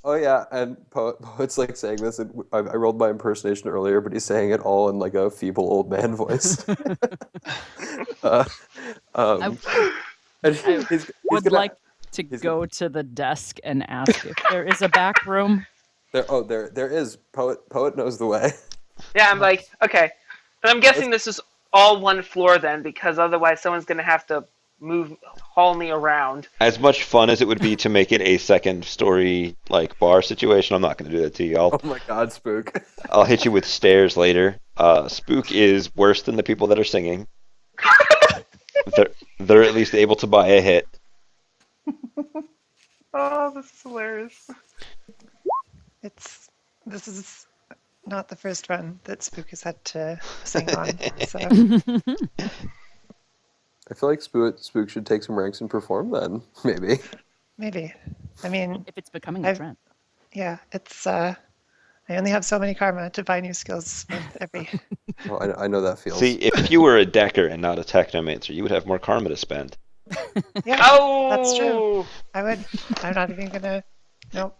And Poet's like saying this. And I rolled my impersonation earlier, but he's saying it all in like a feeble old man voice. And he's Would gonna- like to go to the desk and ask if there is a back room. there is. Poet knows the way. Yeah, I'm like, okay. And I'm guessing this is all one floor then, because otherwise someone's going to have to haul me around. As much fun as it would be to make it a second story like bar situation, I'm not going to do that to you. Oh my God, Spook. I'll hit you with stairs later. Spook is worse than the people that are singing. They're at least able to buy a hit. Oh, this is hilarious. This is not the first run that Spook has had to sing on. So I feel like Spook should take some ranks and perform then, maybe. maybe. I mean, If it's becoming a I've- trend. yeah, it's I only have so many karma to buy new skills with every. Oh, I know that feels. See, if you were a decker and not a technomancer, you would have more karma to spend. Yeah, Oh! that's true. I would. I'm not even gonna. Nope.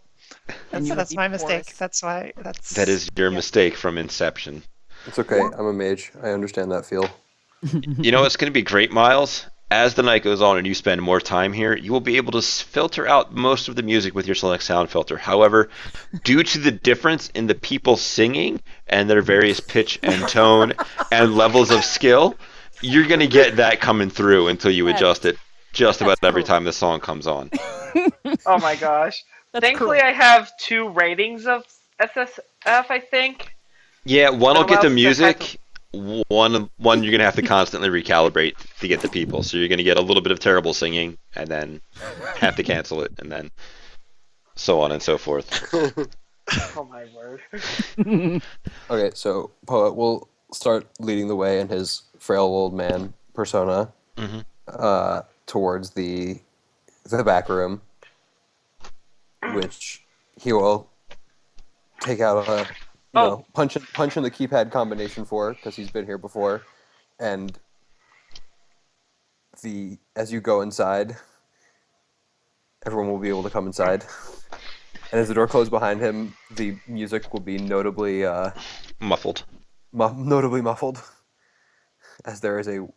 And you would That's be my mistake. porous. That's why. That is your yeah. mistake from inception. It's okay. I'm a mage. I understand that feel. You know what's going to be great, Miles? As the night goes on and you spend more time here, you will be able to filter out most of the music with your select sound filter. However, due to the difference in the people singing and their various pitch and tone and levels of skill, you're going to get that coming through until you adjust it just about every cruel. time the song comes on. Oh my gosh. That's Thankfully, cruel. I have 2 ratings of SSF, I think. Yeah, one will That get the allows music. One you're gonna have to constantly recalibrate to get the people. So you're gonna get a little bit of terrible singing, and then have to cancel it, and then. so on and so forth. Oh my word. Okay, so Poet will start leading the way in his frail old man persona Hmm. towards the back room, which he will take out a Oh, punch in the keypad combination for because he's been here before, and as you go inside, everyone will be able to come inside. And as the door closes behind him, the music will be notably Muffled. notably muffled, as there is a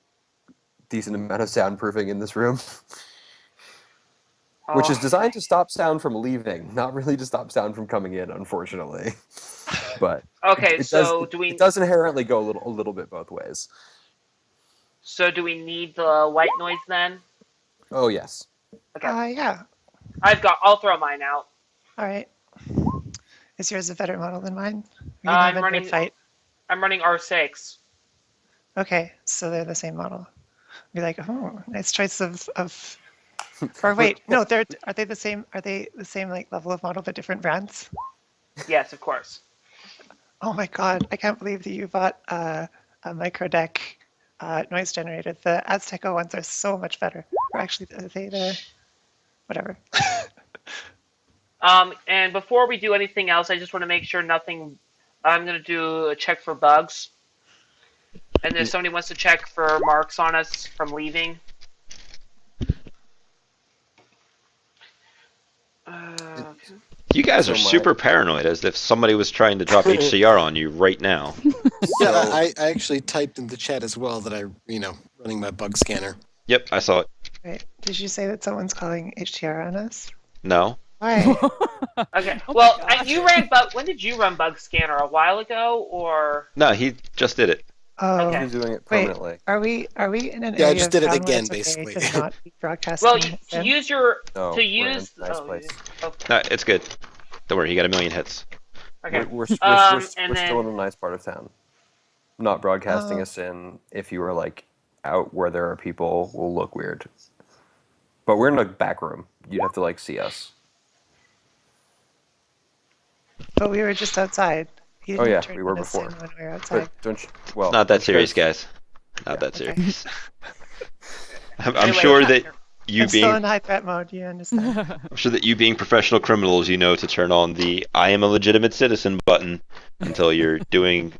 decent amount of soundproofing in this room, which is oh. designed to stop sound from leaving, not really to stop sound from coming in, unfortunately. But Okay, it does so do it we does inherently go a little bit both ways. need the white noise then? Oh yes. Okay. Yeah. I'll throw mine out. All right. Is yours a better model than mine? We can have a nerd fight. I'm running R6. Okay, so they're the same model. Be like, oh, nice choice of. Or wait, no, are they the same? Are they the same like level of model but different brands? Yes, of course. Oh my God, I can't believe that you bought a micro deck noise generator. The Azteco ones are so much better. Or actually, are they the whatever? And before we do anything else, I just want to make sure nothing. I'm gonna do a check for bugs, and if somebody wants to check for marks on us from leaving. Okay. You guys So are my- super paranoid, as if somebody was trying to drop HCR on you right now. Yeah, So- I actually typed in the chat as well that running my bug scanner. Yep, I saw it. Wait, did you say that someone's calling HTR on us? No. Why? Okay. Oh my Well, gosh. you ran bug. When did you run bug scanner? A while ago, or? No, he just did it. Oh, Okay. He's doing it wait. permanently. Are we in an Yeah, I area just of did it town where again, it's okay basically. to not be broadcasting? Well, it to in? use your No, to we're in use. a nice place. Okay. No, it's good. Don't worry, you got a million hits. Okay. We're And still then in a nice part of town. Not broadcasting Oh. us in if you were like out where there are people will look weird. But we're in a back room. You'd have to like see us. But we were just outside. He Oh didn't yeah, turn we were in us in before. when we were outside. But don't you? It's Well, not that don't you serious, guys. Not that Okay. serious. I'm Anyway, sure that you I'm still being in high threat mode. You understand? I'm sure that you being professional criminals, you know to turn on the "I am a legitimate citizen" button until you're doing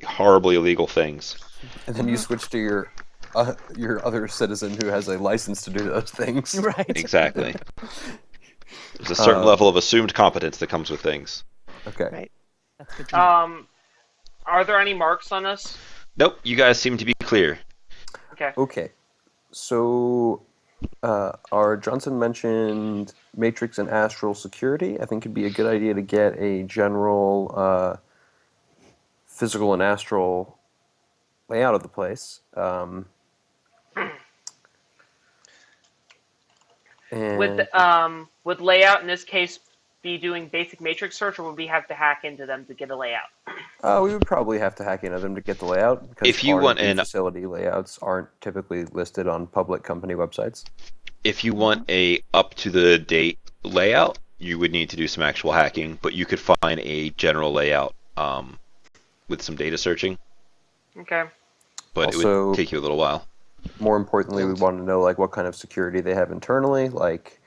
horribly illegal things. And then you switch to your other citizen who has a license to do those things. Right. Exactly. There's a certain level of assumed competence that comes with things. Okay. Right. That's good to know. are there any marks on us? Nope, you guys seem to be clear. Okay. Okay. So, our Johnson mentioned Matrix and Astral security. I think it'd be a good idea to get a general physical and astral layout of the place. And Would layout in this case be doing basic matrix search, or would we have to hack into them to get a layout? we would probably have to hack into them to get the layout because If you want R&D an- facility layouts aren't typically listed on public company websites. If you want a up-to-the-date layout, you would need to do some actual hacking, but you could find a general layout with some data searching, Okay. but it Also- would take you a little while. More importantly, we want to know like what kind of security they have internally. Like,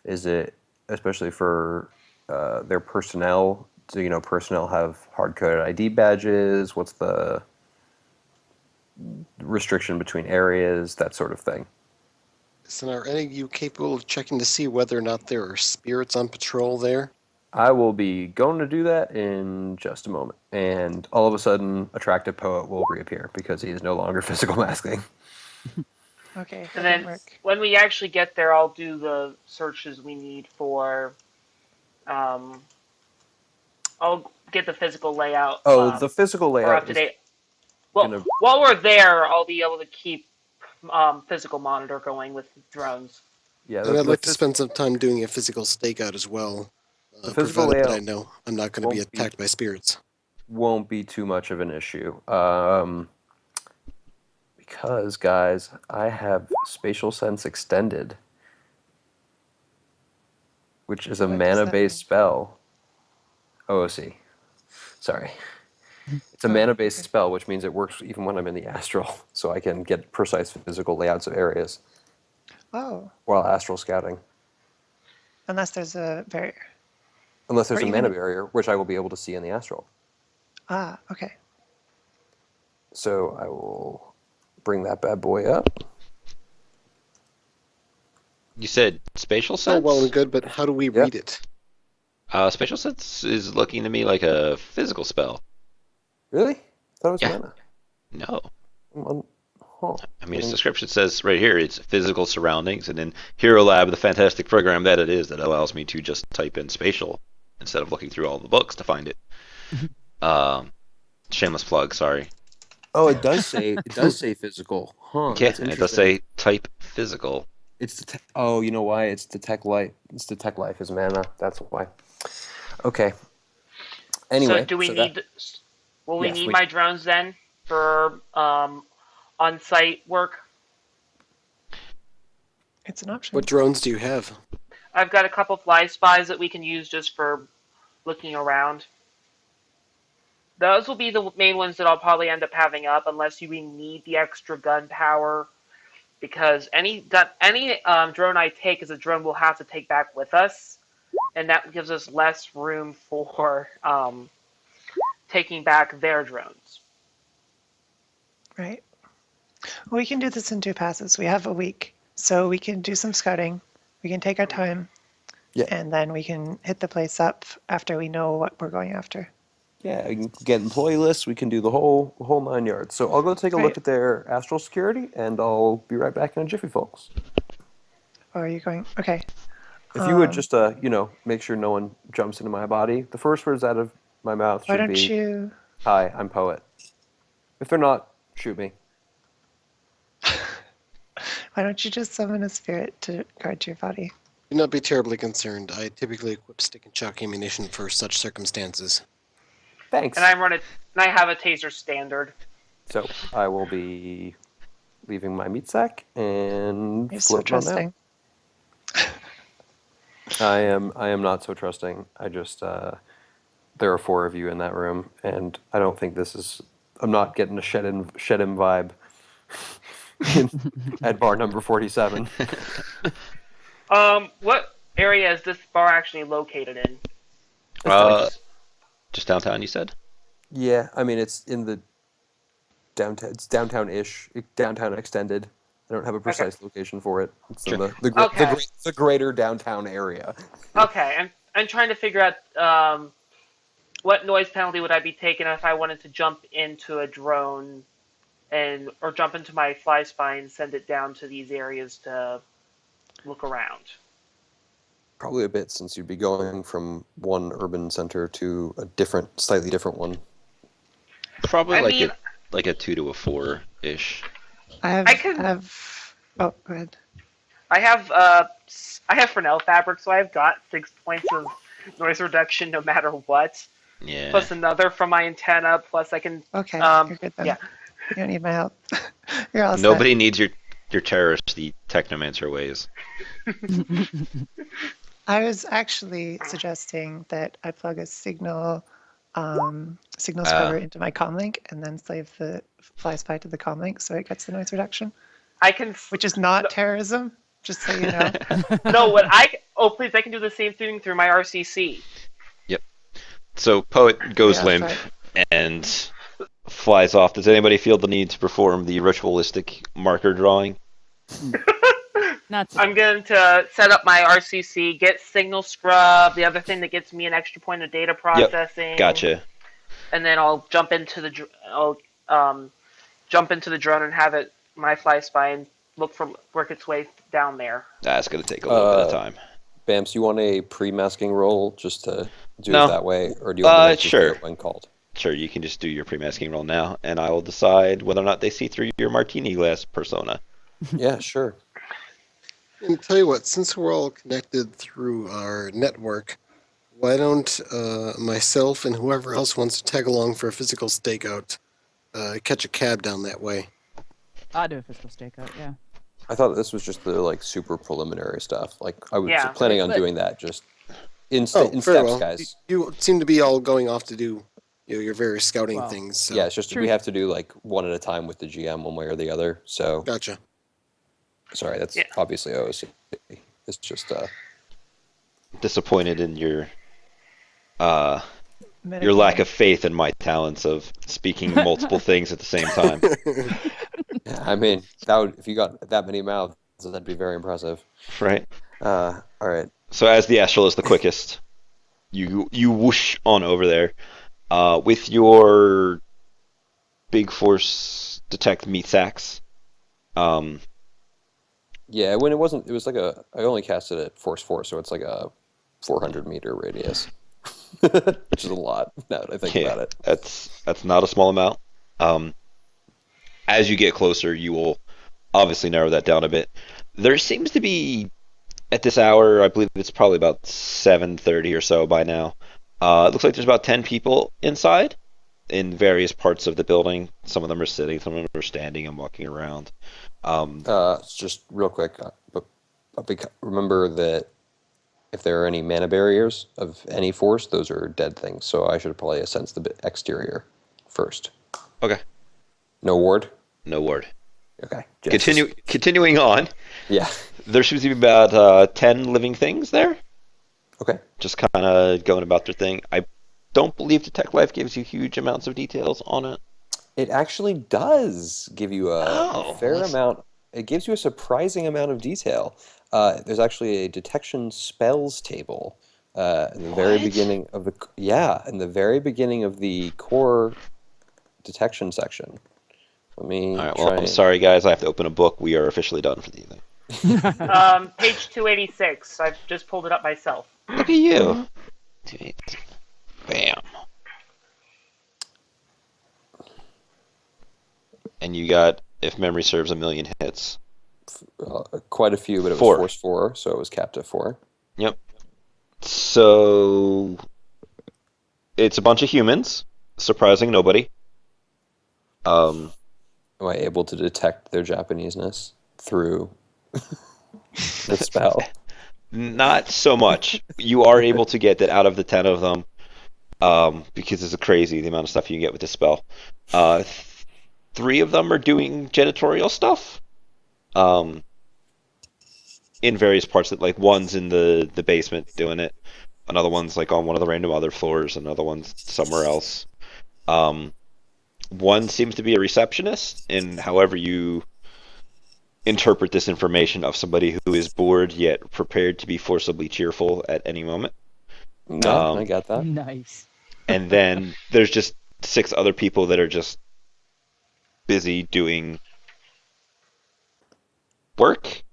is it especially for their personnel? Do personnel have hard-coded ID badges? What's the restriction between areas? That sort of thing. So are any of you capable of checking to see whether or not there are spirits on patrol there? I will be going to do that in just a moment, and all of a sudden, Attractive Poet will reappear because he is no longer physical masking. Okay. That And didn't then work. when we actually get there, I'll do the searches we need for. I'll get the physical layout. Oh, the physical or layout up to is date. Well, gonna- while we're there, I'll be able to keep physical monitor going with drones. yeah. And I'd like to spend some time doing a physical stakeout as well. The physical provided that I layout know I'm not going to be won't be- attacked by spirits. won't be too much of an issue. Because, guys, I have spatial sense extended. which is a What does that mana-based mean? spell. OOC. Sorry. It's a Oh, mana-based okay. spell, which means it works even when I'm in the astral, so I can get precise physical layouts of areas Oh, while astral scouting. unless there's a barrier. Unless Or there's a even mana barrier, which I will be able to see in the astral. okay. So I will bring that bad boy up. You said spatial Oh, well and sense? good, but how do we Yeah. read it? Spatial sense is looking to me like a physical spell. Really? I thought it was Yeah. mana. No. Huh. I mean, its description says right here it's physical surroundings, and in Hero Lab, the fantastic program that it is, that allows me to just type in spatial instead of looking through all the books to find it. Shameless plug, sorry. Oh, it does say physical. Huh, Yeah, that's and it does interesting. say type physical. It's oh, you know why? It's detect light. It's detect life is mana. That's why. Okay. So Anyway, do we so that need? Will we yes, need we my drones then for on-site work? It's an option. What drones do you have? I've got a couple fly spies that we can use just for looking around. Those will be the main ones that I'll probably end up having up, unless we need the extra gun power. Because any drone I take is a drone we'll have to take back with us, and that gives us less room for taking back their drones. Right. Well, we can do this in 2 passes. We have a week, so we can do some scouting. We can take our time, yeah, and then we can hit the place up after we know what we're going after. yeah, we can get employee lists. We can do the whole 9 yards. So I'll go take a look Right. at their astral security, and I'll be right back in a jiffy, folks. Or are you going? Okay. If you would just make sure no one jumps into my body. The first words out of my mouth Why should don't be, you? "Hi, I'm Poet." If they're not, shoot me. Why don't you just summon a spirit to guard your body? Do not be terribly concerned. I typically equip stick and shock ammunition for such circumstances. Thanks. And I have a taser standard. So I will be leaving my meat sack and You're so floating on down. trusting. I am not so trusting. I just there are 4 of you in that room, and I don't think this is. I'm not getting a Shed-in vibe at bar number 47. What area is this bar actually located in? Just downtown, you said? Yeah, I mean it's in the downtown. It's downtown-ish, downtown extended. I don't have a precise location for it. It's in the greater downtown area. Okay, I'm trying to figure out what noise penalty would I be taking if I wanted to jump into a drone or jump into my fly spy and send it down to these areas to look around. Probably a bit, since you'd be going from one urban center to a slightly different one. Probably I mean, like a 2 to a 4-ish. I have. Oh, go ahead. I have Fresnel fabric, so I've got 6 points of noise reduction no matter what. Yeah. Plus another from my antenna. Plus I can. Okay, you're good then. Yeah. You don't need my help. You're all set. Nobody needs your terroristy technomancer ways. I was actually suggesting that I plug a signal scrubber into my comlink and then slave the fly spy to the comlink so it gets the noise reduction, I can. which is not terrorism, just so you know. No, please, I can do the same thing through my RCC. Yep. So Poet goes Yeah, limp and flies off. Does anybody feel the need to perform the ritualistic marker drawing? I'm going to set up my RCC, get signal scrub, the other thing that gets me an extra point of data processing. Yep. Gotcha. And then I'll jump into the drone and have my fly spy and work its way down there. That's gonna take a little bit of time. Bamps, you want a pre-masking roll just to do No. it that way, or do you want me to just sure. do it when called? Sure, you can just do your pre-masking roll now, and I will decide whether or not they see through your martini glass persona. Yeah, sure. And tell you what, since we're all connected through our network, why don't myself and whoever else wants to tag along for a physical stakeout catch a cab down that way? I'll do a physical stakeout, yeah. I thought this was just the super preliminary stuff. Like I was Yeah. planning on But- doing that just in Very steps, well. guys. You seem to be all going off to do your various scouting Well, things. So. Yeah, it's just Sure. we have to do like one at a time with the GM, one way or the other. So Gotcha. sorry, that's Yeah. obviously OOC. It's just Disappointed in your lack Metagaming. of faith in my talents of speaking multiple things at the same time. I mean, that would, if you got that many mouths, that'd be very impressive. Right. All right. So as the astral is the quickest, you whoosh on over there. With your big force detect meat sacks. Yeah, when it wasn't, it was like I only cast it at force 4, so it's like a 400-meter radius, which is a lot now that I think about it. That's not a small amount. As you get closer, you will obviously narrow that down a bit. There seems to be, at this hour, I believe it's probably about 7:30 or so by now. It looks like there's about 10 people inside in various parts of the building. Some of them are sitting, some of them are standing and walking around. Just real quick, but remember that if there are any mana barriers of any force, those are dead things. So I should probably sense the exterior first. Okay. No ward. No word. Okay. Continuing on. Yeah. There seems to be about 10 living things there, Okay. just kind of going about their thing. I don't believe Detect Life gives you huge amounts of details on it. It actually does give you a fair let's- amount. It gives you a surprising amount of detail. There's actually a detection spells table in the very What? beginning of in the very beginning of the core detection section. Let me All right, try. well, I'm sorry, guys. I have to open a book. We are officially done for the evening. Page 286. I've just pulled it up myself. Look at you. Bam. And you got, if memory serves, 1,000,000 hits. Quite a few, but it was 4. force 4, so it was capped at 4. Yep. So it's a bunch of humans. Surprising nobody. Am I able to detect their Japaneseness through the spell? Not so much. You are able to get that out of the 10 of them, because it's crazy the amount of stuff you can get with this spell. 3 of them are doing janitorial stuff. In various parts that, like, one's in the basement doing it, another one's like on one of the random other floors, another one's somewhere else. One seems to be a receptionist, and however you interpret this information of somebody who is bored yet prepared to be forcibly cheerful at any moment. Yeah, I got that. Nice. And then there's just 6 other people that are just busy doing work.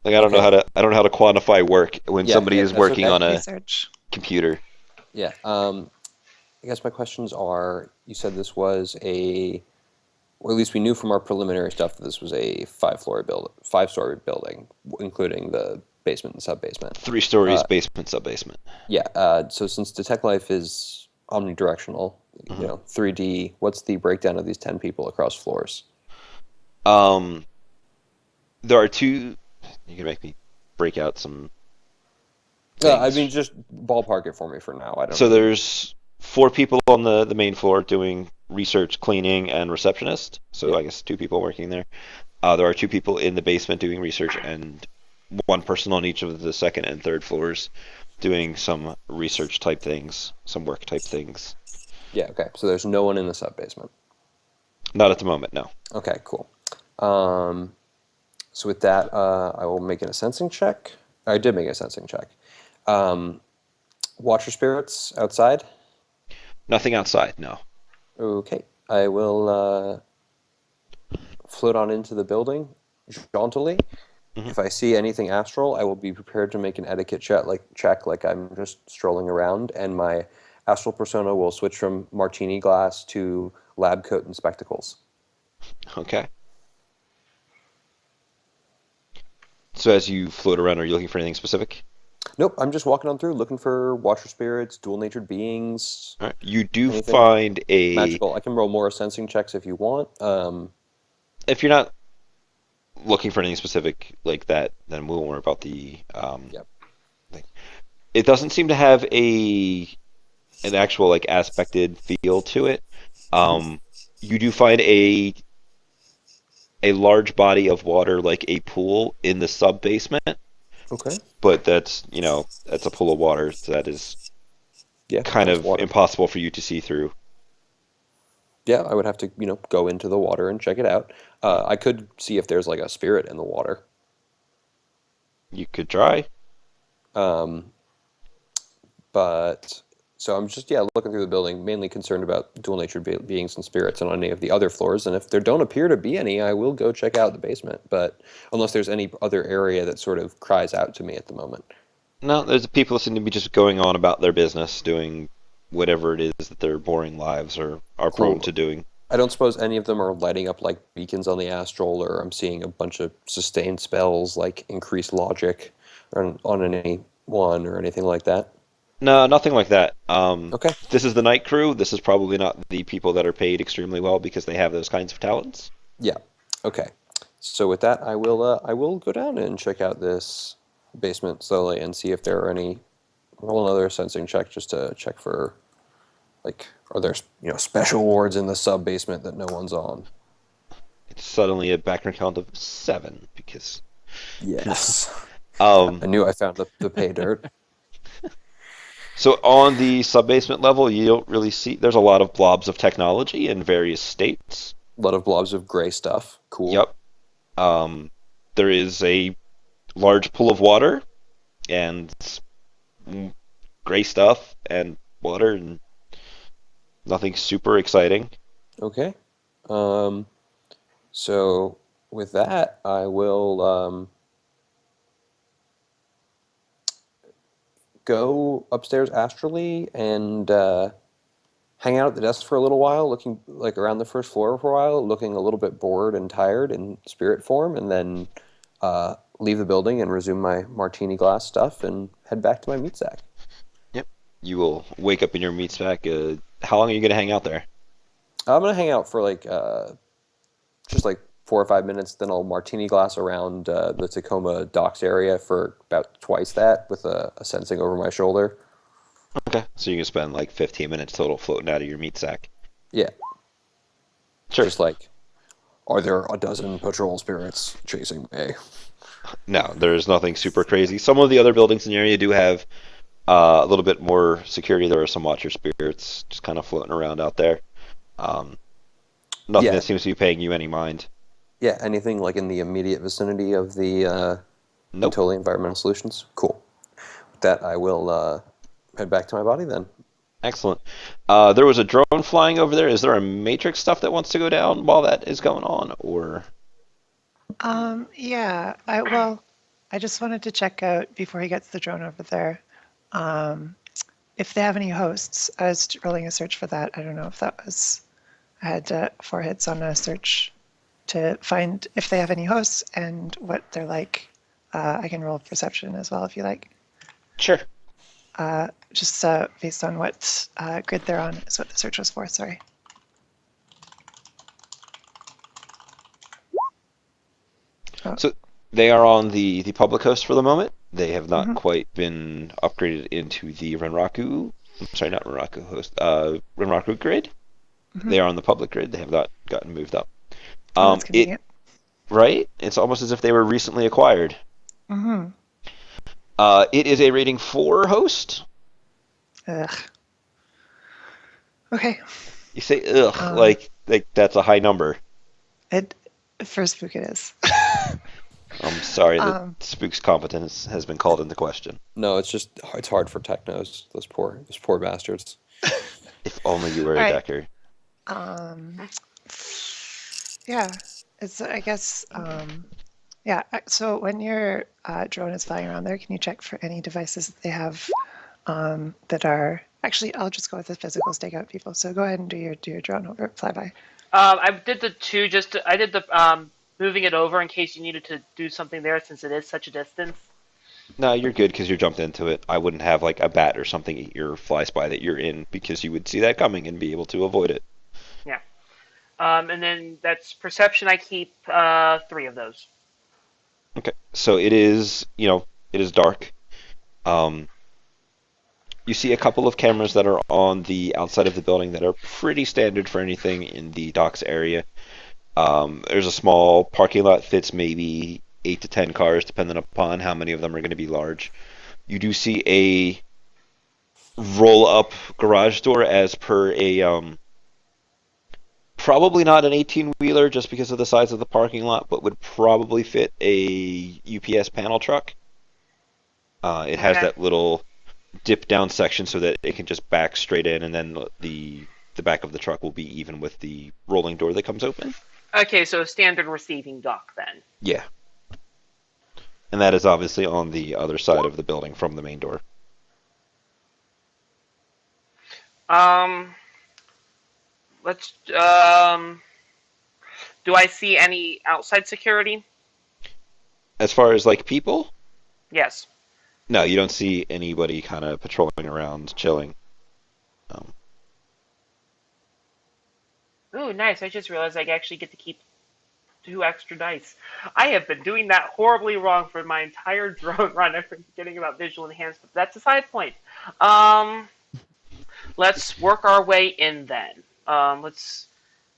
Like, I don't know how to quantify work when somebody is that's working okay. on a Research. computer. Yeah. I guess my questions are: you said this was or at least we knew from our preliminary stuff that this was a 5-story building, including the basement and sub-basement. 3 stories, basement, sub-basement. Yeah. So since Detect Life is omnidirectional, 3D, what's the breakdown of these 10 people across floors? There are 2. You can make me break out some. I things. mean, just ballpark it for me for now. I don't. So there's 4 people on the main floor doing research, cleaning, and receptionist. So I guess 2 people working there. There are 2 people in the basement doing research, and 1 person on each of the second and third floors doing some research type things, some work type things. Yeah. Okay. So there's no one in the sub-basement. Not at the moment, no. Okay. Cool. So with that, I will make it a sensing check. I did make a sensing check. Watcher spirits outside. Nothing outside, no. Okay, I will float on into the building jauntily. Mhm. If I see anything astral, I will be prepared to make an etiquette check like I'm just strolling around, and my astral persona will switch from martini glass to lab coat and spectacles. Okay. So as you float around, are you looking for anything specific? Nope, I'm just walking on through looking for watcher spirits, dual-natured beings, All right. You do Anything find a... magical. I can roll more sensing checks if you want. If you're not looking for anything specific like that, then we won't worry about the Yep. thing. It doesn't seem to have an actual like aspected feel to it. Um, you do find a large body of water like a pool in the sub basement, Okay. but that's a pool of water, so that is Yeah, kind that's of water. impossible for you to see through. Yeah, I would have to, go into the water and check it out. I could see if there's like a spirit in the water. You could try. Um, but so I'm just, yeah, looking through the building, mainly concerned about dual-natured beings and spirits on any of the other floors. And if there don't appear to be any, I will go check out the basement. But unless there's any other area that sort of cries out to me at the moment. No, there's people that seem to be just going on about their business, doing whatever it is that their boring lives are prone Cool. to doing. I don't suppose any of them are lighting up like beacons on the astral, or I'm seeing a bunch of sustained spells like increased logic on any one or anything like that. No, nothing like that. Okay. This is the night crew. This is probably not the people that are paid extremely well because they have those kinds of talents. Yeah. Okay. So with that, I will go down and check out this basement slowly and see if there are any. Roll another sensing check just to check for like, are there special wards in the sub basement that no one's on? It's suddenly a background count of 7 because Yes. um, I knew I found the pay dirt. so on the sub-basement level, you don't really see. There's a lot of blobs of technology in various states. A lot of blobs of gray stuff. Cool. Yep. Um, there is a large pool of water and gray stuff and water and nothing super exciting. Okay. Um, so with that, I will go upstairs astrally and hang out at the desk for a little while, looking like around the first floor for a while, looking a little bit bored and tired in spirit form, and then leave the building and resume my martini glass stuff and head back to my meat sack. Yep. You will wake up in your meat sack. How long are you going to hang out there? I'm gonna hang out for like just like 4 or 5 minutes, then I'll martini glass around the Tacoma docks area for about twice that with a sensing over my shoulder. Okay. So you can spend like 15 minutes total floating out of your meat sack. Yeah, Sure. just like, are there a dozen patrol spirits chasing me? No, there's nothing super crazy. Some of the other buildings in the area do have a little bit more security. There are some watcher spirits just kind of floating around out there. Um, Nothing Yeah, that seems to be paying you any mind. yeah. Anything like in the immediate vicinity of the Nope. Ventoli Environmental Solutions? Cool. With that, I will head back to my body then. Excellent. There was a drone flying over there. Is there a Matrix stuff that wants to go down while that is going on, or Yeah, I just wanted to check out before he gets the drone over there. Um, if they have any hosts, I was rolling a search for that. I don't know if that was, I had 4 hits on a search to find if they have any hosts and what they're like. I can roll perception as well if you like. sure? Just based on what grid they're on is what the search was for. Sorry. Oh, So they are on the public host for the moment. They have not mhm, quite been upgraded into the Renraku. I'm sorry, not Renraku host. Renraku grid. mhm. They are on the public grid. They have not gotten moved up. Oh, that's It convenient. right. It's almost as if they were recently acquired. Mm-hmm. It is a rating 4 host. Ugh. Okay. You say ugh, Um, like that's a high number. it for spook it is. I'm sorry that um, Spook's competence has been called into question. No, it's hard for technos. Those poor bastards. If only you were all a right. decker. Um, yeah. It's I guess yeah. So when your drone is flying around there, can you check for any devices that they have that are actually? I'll just go with the physical stakeout people. So go ahead and do your drone over flyby. I did the two I did the moving it over in case you needed to do something there since it is such a distance. No, you're good because you're jumped into it. I wouldn't have like a bat or something eat your fly spy that you're in because you would see that coming and be able to avoid it. Yeah. And then that's perception. I keep 3 of those. Okay, so it is, it is dark. Um, You see a couple of cameras that are on the outside of the building that are pretty standard for anything in the docks area. There's a small parking lot, fits maybe 8 to 10 cars, depending upon how many of them are going to be large. You do see a roll-up garage door as per a probably not an 18-wheeler just because of the size of the parking lot, but would probably fit a UPS panel truck. It has Okay. that little dip down section so that it can just back straight in, and then the back of the truck will be even with the rolling door that comes open. Okay, so a standard receiving dock then. Yeah. And that is obviously on the other side of the building from the main door. Um, let's. Do I see any outside security? As far as like people, Yes. no, you don't see anybody kind of patrolling around, chilling. Um, Ooh, nice. I just realized I actually get to keep 2 extra dice. I have been doing that horribly wrong for my entire drone run. I'm forgetting about visual enhancement. That's a side point. Um, let's work our way in then. Let's.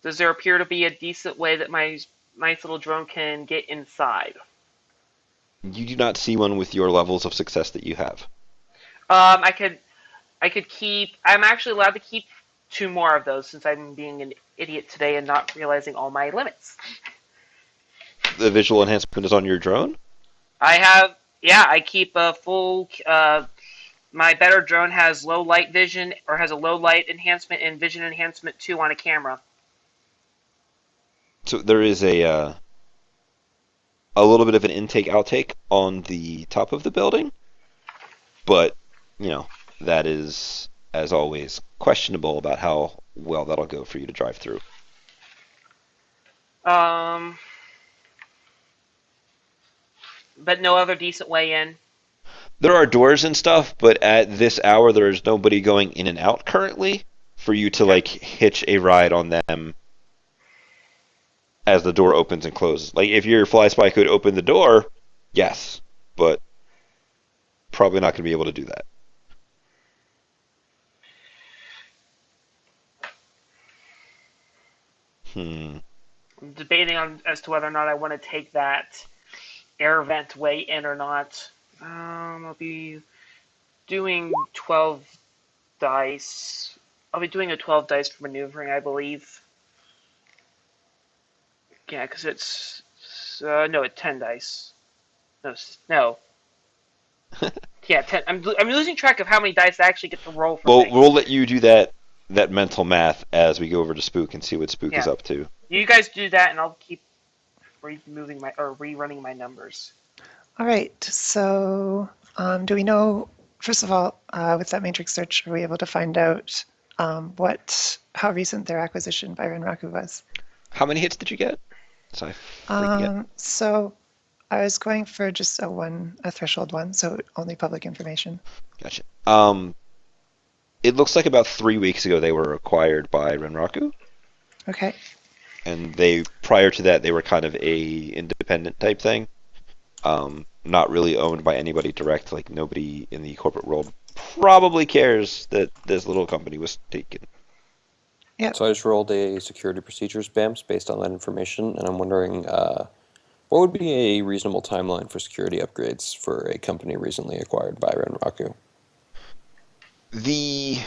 Does there appear to be a decent way that my nice little drone can get inside? you do not see one with your levels of success that you have. I could keep. I'm actually allowed to keep 2 more of those since I'm being an idiot today and not realizing all my limits. The visual enhancement is on your drone? I have. Yeah, I keep a full. My better drone has low light vision or has a low light enhancement and vision enhancement 2 on a camera. So there is a little bit of an intake outtake on the top of the building, but you know that is, as always, questionable about how well that'll go for you to drive through. But no other decent way in. There are doors and stuff, but at this hour there is nobody going in and out currently for you to like hitch a ride on them as the door opens and closes. Like if your fly spy could open the door, yes, but probably not going to be able to do that. Hmm. I'm debating on as to whether or not I want to take that air vent way in or not. I'll be doing 12 dice. I'll be doing a 12 dice for maneuvering, I believe. Yeah, because it's no, it's 10 dice. No. Yeah, 10. I'm losing track of how many dice I actually get to roll for Well, things. we'll let you do that mental math as we go over to Spook and see what Spook is Yeah. up to. You guys do that, and I'll keep rerunning my numbers. All right. So, do we know? First of all, with that matrix search, are we able to find out how recent their acquisition by Renraku was? How many hits did you get? So I forget. So I was going for just a threshold one, so only public information. Gotcha. It looks like about 3 weeks ago they were acquired by Renraku, Okay. and prior to that they were kind of a independent type thing, not really owned by anybody direct. Like nobody in the corporate world probably cares that this little company was taken. Yeah. So I just rolled a security procedures BAMS based on that information, and I'm wondering what would be a reasonable timeline for security upgrades for a company recently acquired by Renraku? The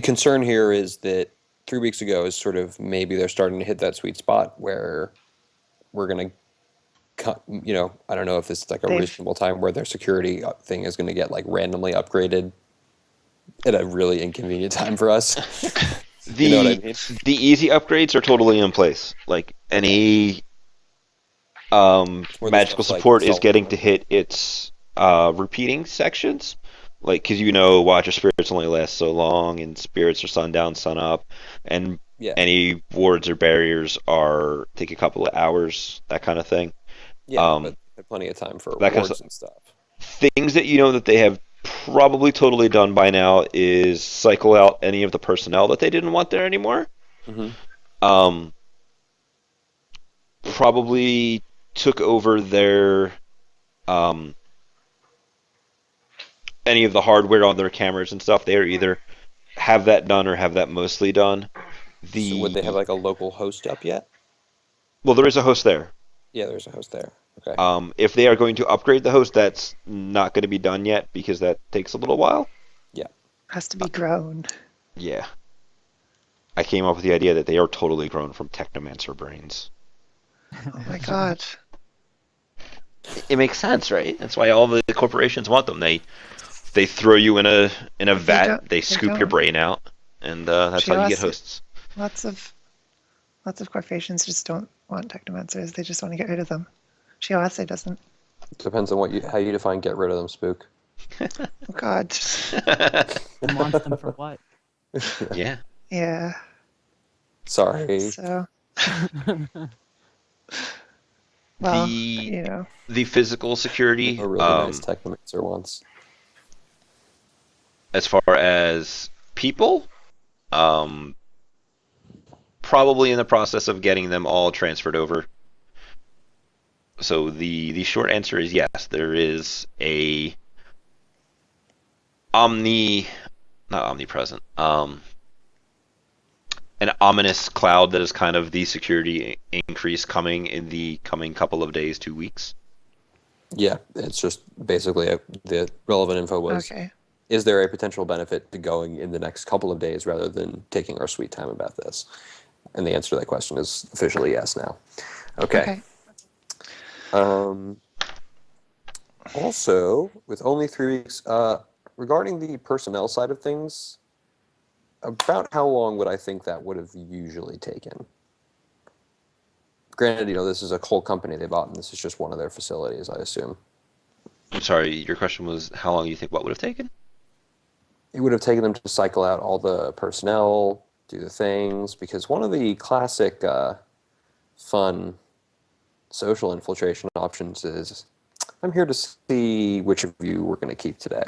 concern here is that 3 weeks ago is sort of maybe they're starting to hit that sweet spot where we're going to, I don't know if this is like a reasonable time where their security thing is going to get like randomly upgraded at a really inconvenient time for us. You know what I mean? The easy upgrades are totally in place. Like any magical support is getting to hit its repeating sections. Like, because Watcher Spirits only last so long, and Spirits are sundown, sun up, and any wards or barriers take a couple of hours, that kind of thing. Yeah, but there's plenty of time for wards and stuff. Things that that they have probably totally done by now is cycle out any of the personnel that they didn't want there anymore. Mm-hmm. Probably took over their any of the hardware on their cameras and stuff. They are either have that done or have that mostly done. So would The they have like a local host up yet? Well, there is a host there. Yeah, there's a host there. Okay. If they are going to upgrade the host, that's not going to be done yet because that takes a little while. Yeah. Has to be grown. Yeah. I came up with the idea that they are totally grown from technomancer brains. Oh my god. It makes sense, right? That's why all the corporations want them. They throw you in a vat, they scoop your don't. brain out, and that's how you get GOS hosts. Lots of corporations just don't want technomancers. They just want to get rid of them. GOSA doesn't. Depends on how you define get rid of them, Spook. Oh god. Who wants them for what? Yeah. Yeah. Sorry. So. Well, The physical security, A really nice technomancer once. as far as people, probably in the process of getting them all transferred over. So the short answer is yes. There is not omnipresent, an ominous cloud that is kind of the security increase coming in the coming couple of days, 2 weeks. Yeah, it's just basically the relevant info was, okay. Is there a potential benefit to going in the next couple of days rather than taking our sweet time about this? And the answer to that question is officially yes now. Okay. Also, with only 3 weeks, regarding the personnel side of things, about how long would I think that would have usually taken? Granted, this is a whole company they bought, and this is just one of their facilities, I assume. I'm sorry, your question was how long you think what would have taken? It would have taken them to cycle out all the personnel, do the things, because one of the classic fun social infiltration options is, I'm here to see which of you we're going to keep today.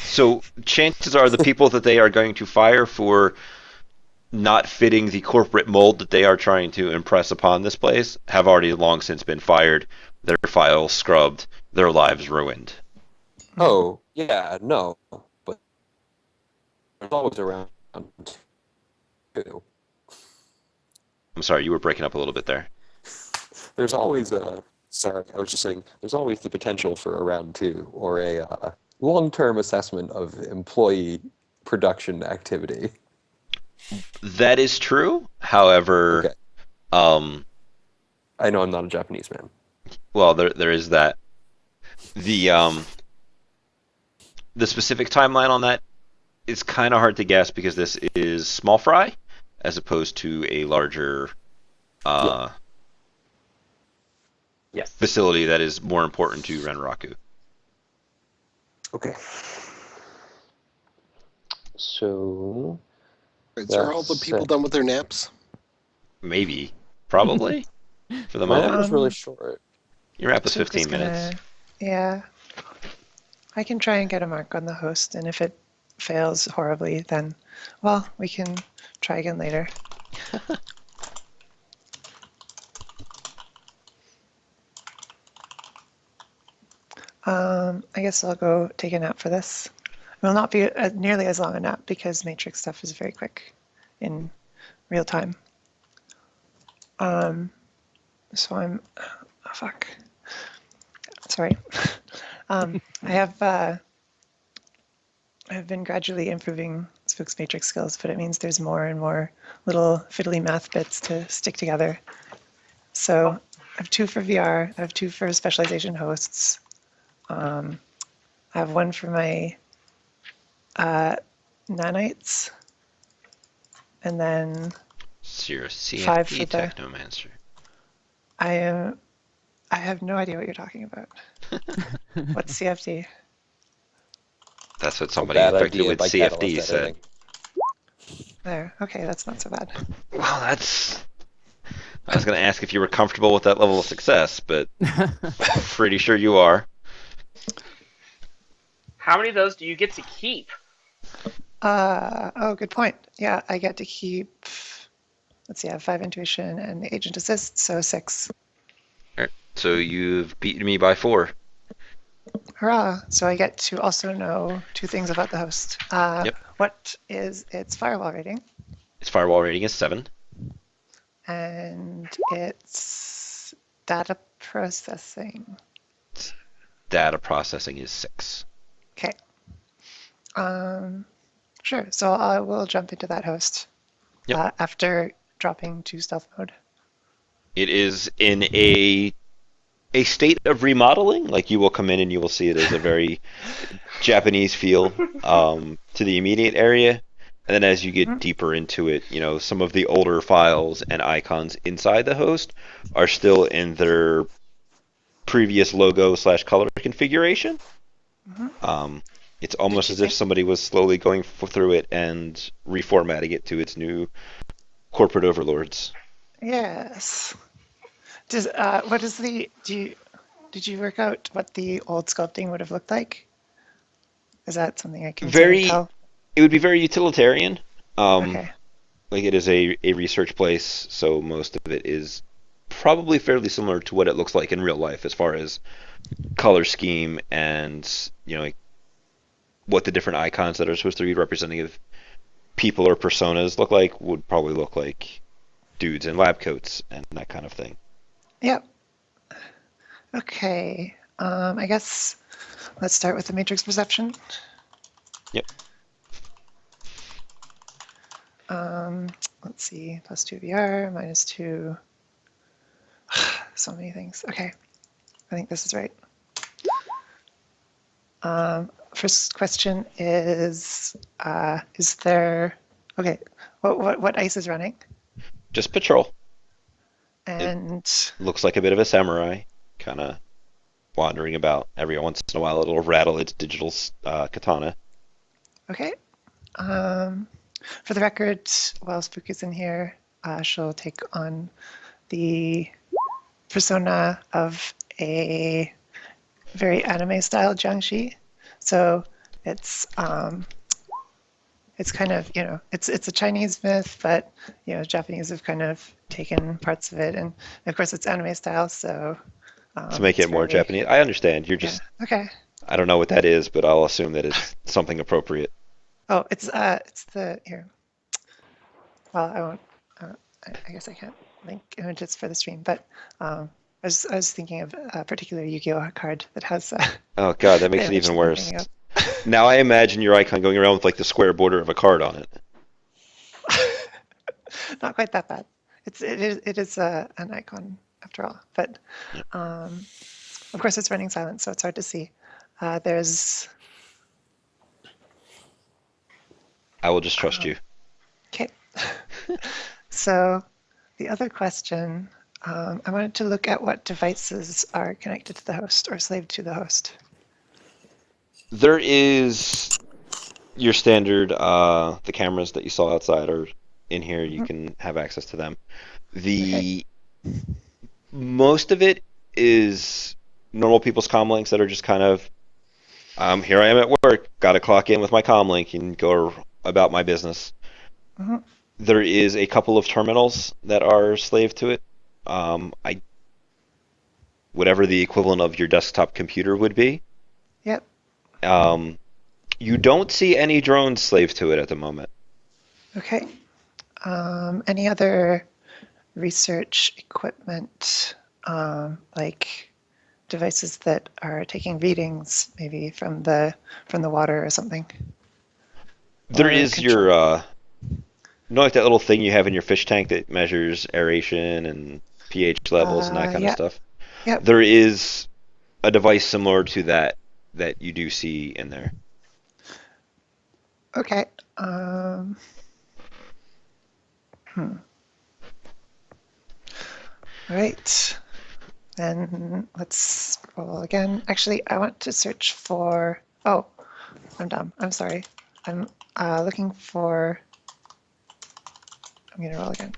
So chances are the people that they are going to fire for not fitting the corporate mold that they are trying to impress upon this place have already long since been fired, their files scrubbed, their lives ruined. Oh, yeah, no, but there's always around two. I'm sorry, you were breaking up a little bit there. There's always sorry, I was just saying, there's always the potential for a round two or a long-term assessment of employee production activity. That is true. However, Okay. I know I'm not a Japanese man. Well, there is that. The specific timeline on that is kind of hard to guess because this is small fry as opposed to a larger facility that is more important to Renraku. Okay. So So are all the people done with their naps? Maybe. Probably. For the my moment. nap was really short. Your app was Sook 15 minutes. Yeah. I can try and get a mark on the host, and if it fails horribly, then, well, we can try again later. I guess I'll go take a nap for this. It will not be nearly as long a nap because Matrix stuff is very quick in real time. So I'm, oh, fuck. Sorry. I've been gradually improving Spook's Matrix skills, but it means there's more and more little fiddly math bits to stick together. So I have 2 for VR, I have 2 for specialization hosts. I have 1 for my nanites, and then So you're a 5 for CFD the technomancer. I have no idea what you're talking about. What's CFD? That's what somebody Bad infected idea with by CFD catalyst said. editing. There. Okay, that's not so bad. Well, that's... I was going to ask if you were comfortable with that level of success, but pretty sure you are. How many of those do you get to keep? Oh, good point. Yeah, I get to keep, let's see, I have 5 intuition and agent assist, so 6. All right, so you've beaten me by 4. Hurrah! So I get to also know two things about the host. Yep. What is its firewall rating? Its firewall rating is 7. And its data processing. Data processing is 6. Okay. Sure. So I will jump into that host Yep. after dropping to stealth mode. It is in a state of remodeling. Like, you will come in and you will see it as a very Japanese feel to the immediate area. And then as you get deeper into it, some of the older files and icons inside the host are still in their previous logo / color configuration. It's almost you as if think- somebody was slowly going through it and reformatting it to its new corporate overlords. Yes. What is the? Did you work out what the old sculpting would have looked like? Is that something I can sort of tell? It would be very utilitarian. Okay. Like, it is a research place, so most of it is probably fairly similar to what it looks like in real life as far as color scheme and like, what the different icons that are supposed to be representative people or personas look like would probably look like dudes in lab coats and that kind of thing. Yep. Okay. I guess let's start with the matrix perception. Yep. Let's see. +2 VR, -2. So many things. Okay. I think this is right. First question is there? Okay. What ice is running? Just patrol. And Looks like a bit of a samurai, kind of wandering about. Every once in a while, it'll rattle its digital katana. okay. For the record, while Spook is in here, she'll take on the persona of a very anime-style Jiangshi. So it's kind of, it's a Chinese myth, but Japanese have kind of taken parts of it, and of course it's anime style. So To make it more Japanese. I understand. You're just, okay. I don't know what that is, but I'll assume that it's something appropriate. Oh, it's the here. Well, I won't. I guess I can't link images for the stream, but I was thinking of a particular Yu-Gi-Oh card that has. Oh god, that makes it even worse. Now I imagine your icon going around with like the square border of a card on it. Not quite that bad. It is an icon after all, but of course it's running silent, so it's hard to see. There's. I will just trust you. Okay. So the other question, I wanted to look at what devices are connected to the host or slaved to the host. There is your standard, the cameras that you saw outside are in here. You can have access to them. Most of it is normal people's comm links that are just kind of, here I am at work, got to clock in with my comm link and go about my business. There is a couple of terminals that are slave to it. Whatever the equivalent of your desktop computer would be. Yep. You don't see any drones slave to it at the moment. Okay. Any other research equipment, like devices that are taking readings, maybe from the water or something? There Or is control- your, like that little thing you have in your fish tank that measures aeration and pH levels and that kind of stuff. Yep. There is a device similar to that you do see in there. Okay. All right. Then let's roll again. Actually, I want to search for. Oh, I'm dumb. I'm sorry. I'm looking for. I'm going to roll again.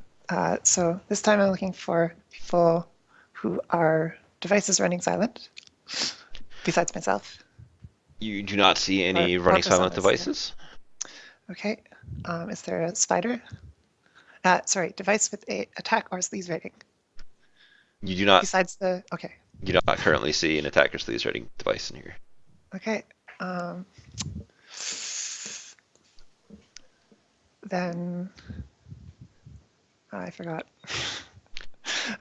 So this time I'm looking for people who are devices running silent, besides myself. You do not see any Or running silent personas, devices. Okay. Is there a spider? Sorry, device with a attack or sleaze rating. You do not. Besides the okay. You do not currently see an attacker sleaze rating device in here. Okay. Then I forgot.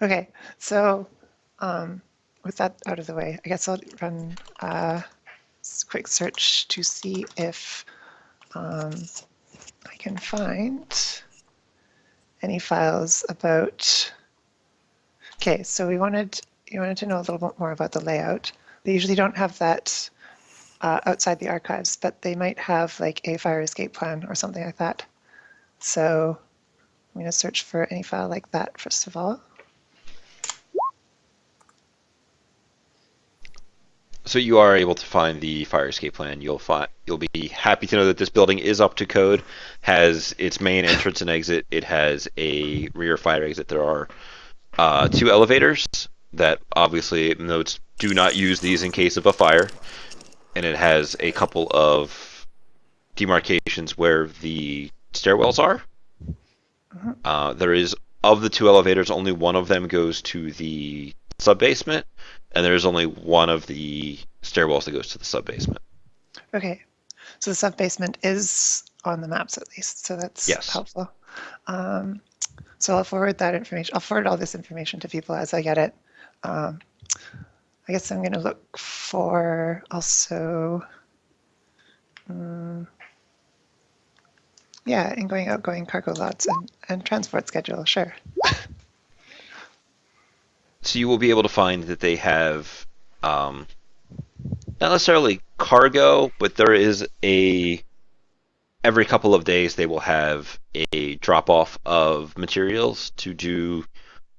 Okay, so with that out of the way, I guess I'll run a quick search to see if I can find any files about. Okay, so you wanted to know a little bit more about the layout. They usually don't have that outside the archives, but they might have like a fire escape plan or something like that. So I'm going to search for any file like that first of all. So you are able to find the fire escape plan. You'll be happy to know that this building is up to code, has its main entrance and exit. It has a rear fire exit. There are 2 elevators that obviously notes do not use these in case of a fire, and it has a couple of demarcations where the stairwells are. There is, of the 2 elevators, only one of them goes to the sub-basement, and there's only one of the stairwells that goes to the sub-basement. Okay, so the sub-basement is on the maps at least, so that's helpful. So I'll forward that information. I'll forward all this information to people as I get it. I guess I'm going to look for also, yeah, ingoing, outgoing cargo lots and transport schedule, sure. So you will be able to find that they have not necessarily cargo, but there is every couple of days they will have a drop-off of materials to do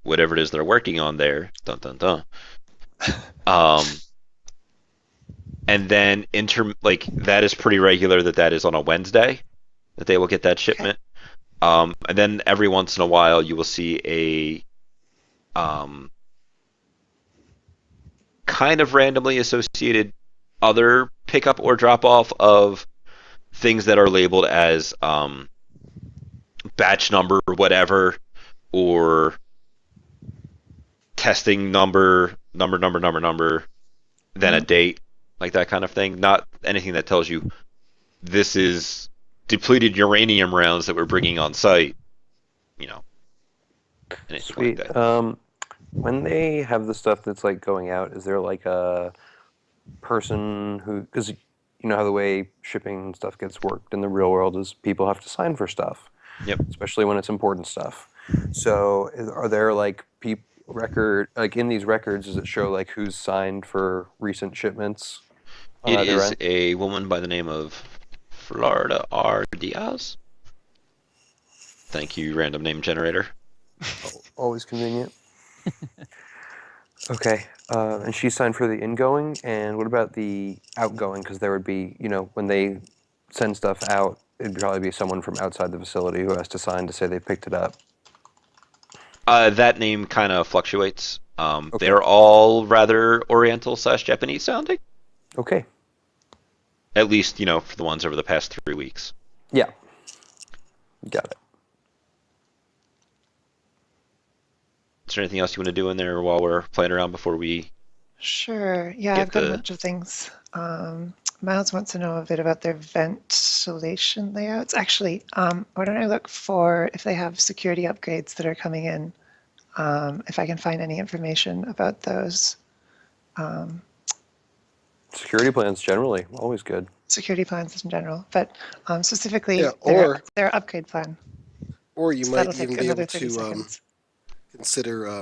whatever it is they're working on there. Dun dun dun. And then that is pretty regular that is on a Wednesday that they will get that shipment. Okay. And then every once in a while you will see a kind of randomly associated other pickup or drop off of things that are labeled as batch number whatever, or testing number, then a date, like that kind of thing. Not anything that tells you this is depleted uranium rounds that we're bringing on site, anything Sweet. like that. When they have the stuff that's like going out, is there like a person who, because you know how the way shipping stuff gets worked in the real world is people have to sign for stuff. Yep. Especially when it's important stuff. So are there like in these records, does it show like who's signed for recent shipments? It is a woman by the name of Florida R. Diaz. Thank you, random name generator. Always convenient. Okay, and she signed for the ingoing, and what about the outgoing? Because there would be, when they send stuff out, it'd probably be someone from outside the facility who has to sign to say they picked it up. That name kind of fluctuates. Okay. They're all rather Oriental/Japanese sounding. Okay. At least, for the ones over the past 3 weeks. Yeah. Got it. Is there anything else you want to do in there while we're playing around before we... Sure. Yeah, I've got a bunch of things. Miles wants to know a bit about their ventilation layouts. Actually, why don't I look for if they have security upgrades that are coming in, if I can find any information about those. Security plans generally, always good. Security plans in general, but specifically their upgrade plan. Or you So might that'll take even be another able 30 to seconds. consider,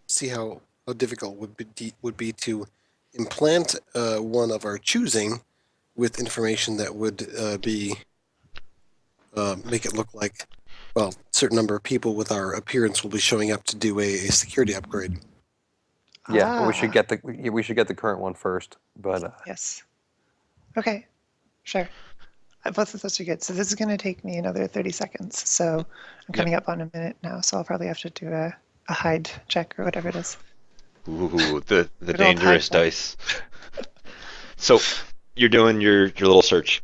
see how difficult would be to implant one of our choosing with information that would make it look like, well, a certain number of people with our appearance will be showing up to do a security upgrade. Yeah, but we should get the current one first. But yes. Okay, sure. Both of those are good. So this is going to take me another 30 seconds. So I'm coming up on a minute now. So I'll probably have to do a hide check or whatever it is. Ooh, the dangerous dice. So you're doing your little search.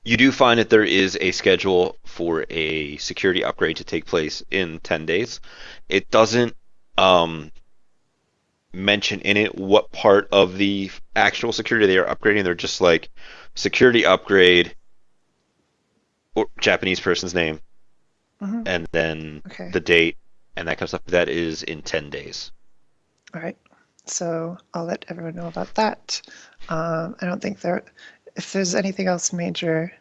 You do find that there is a schedule for a security upgrade to take place in 10 days. It doesn't mention in it what part of the actual security they are upgrading. They're just like security upgrade, or Japanese person's name, Hmm. and then Okay. the date, and that kind of stuff. That is in 10 days. All right. So I'll let everyone know about that. I don't think if there's anything else major,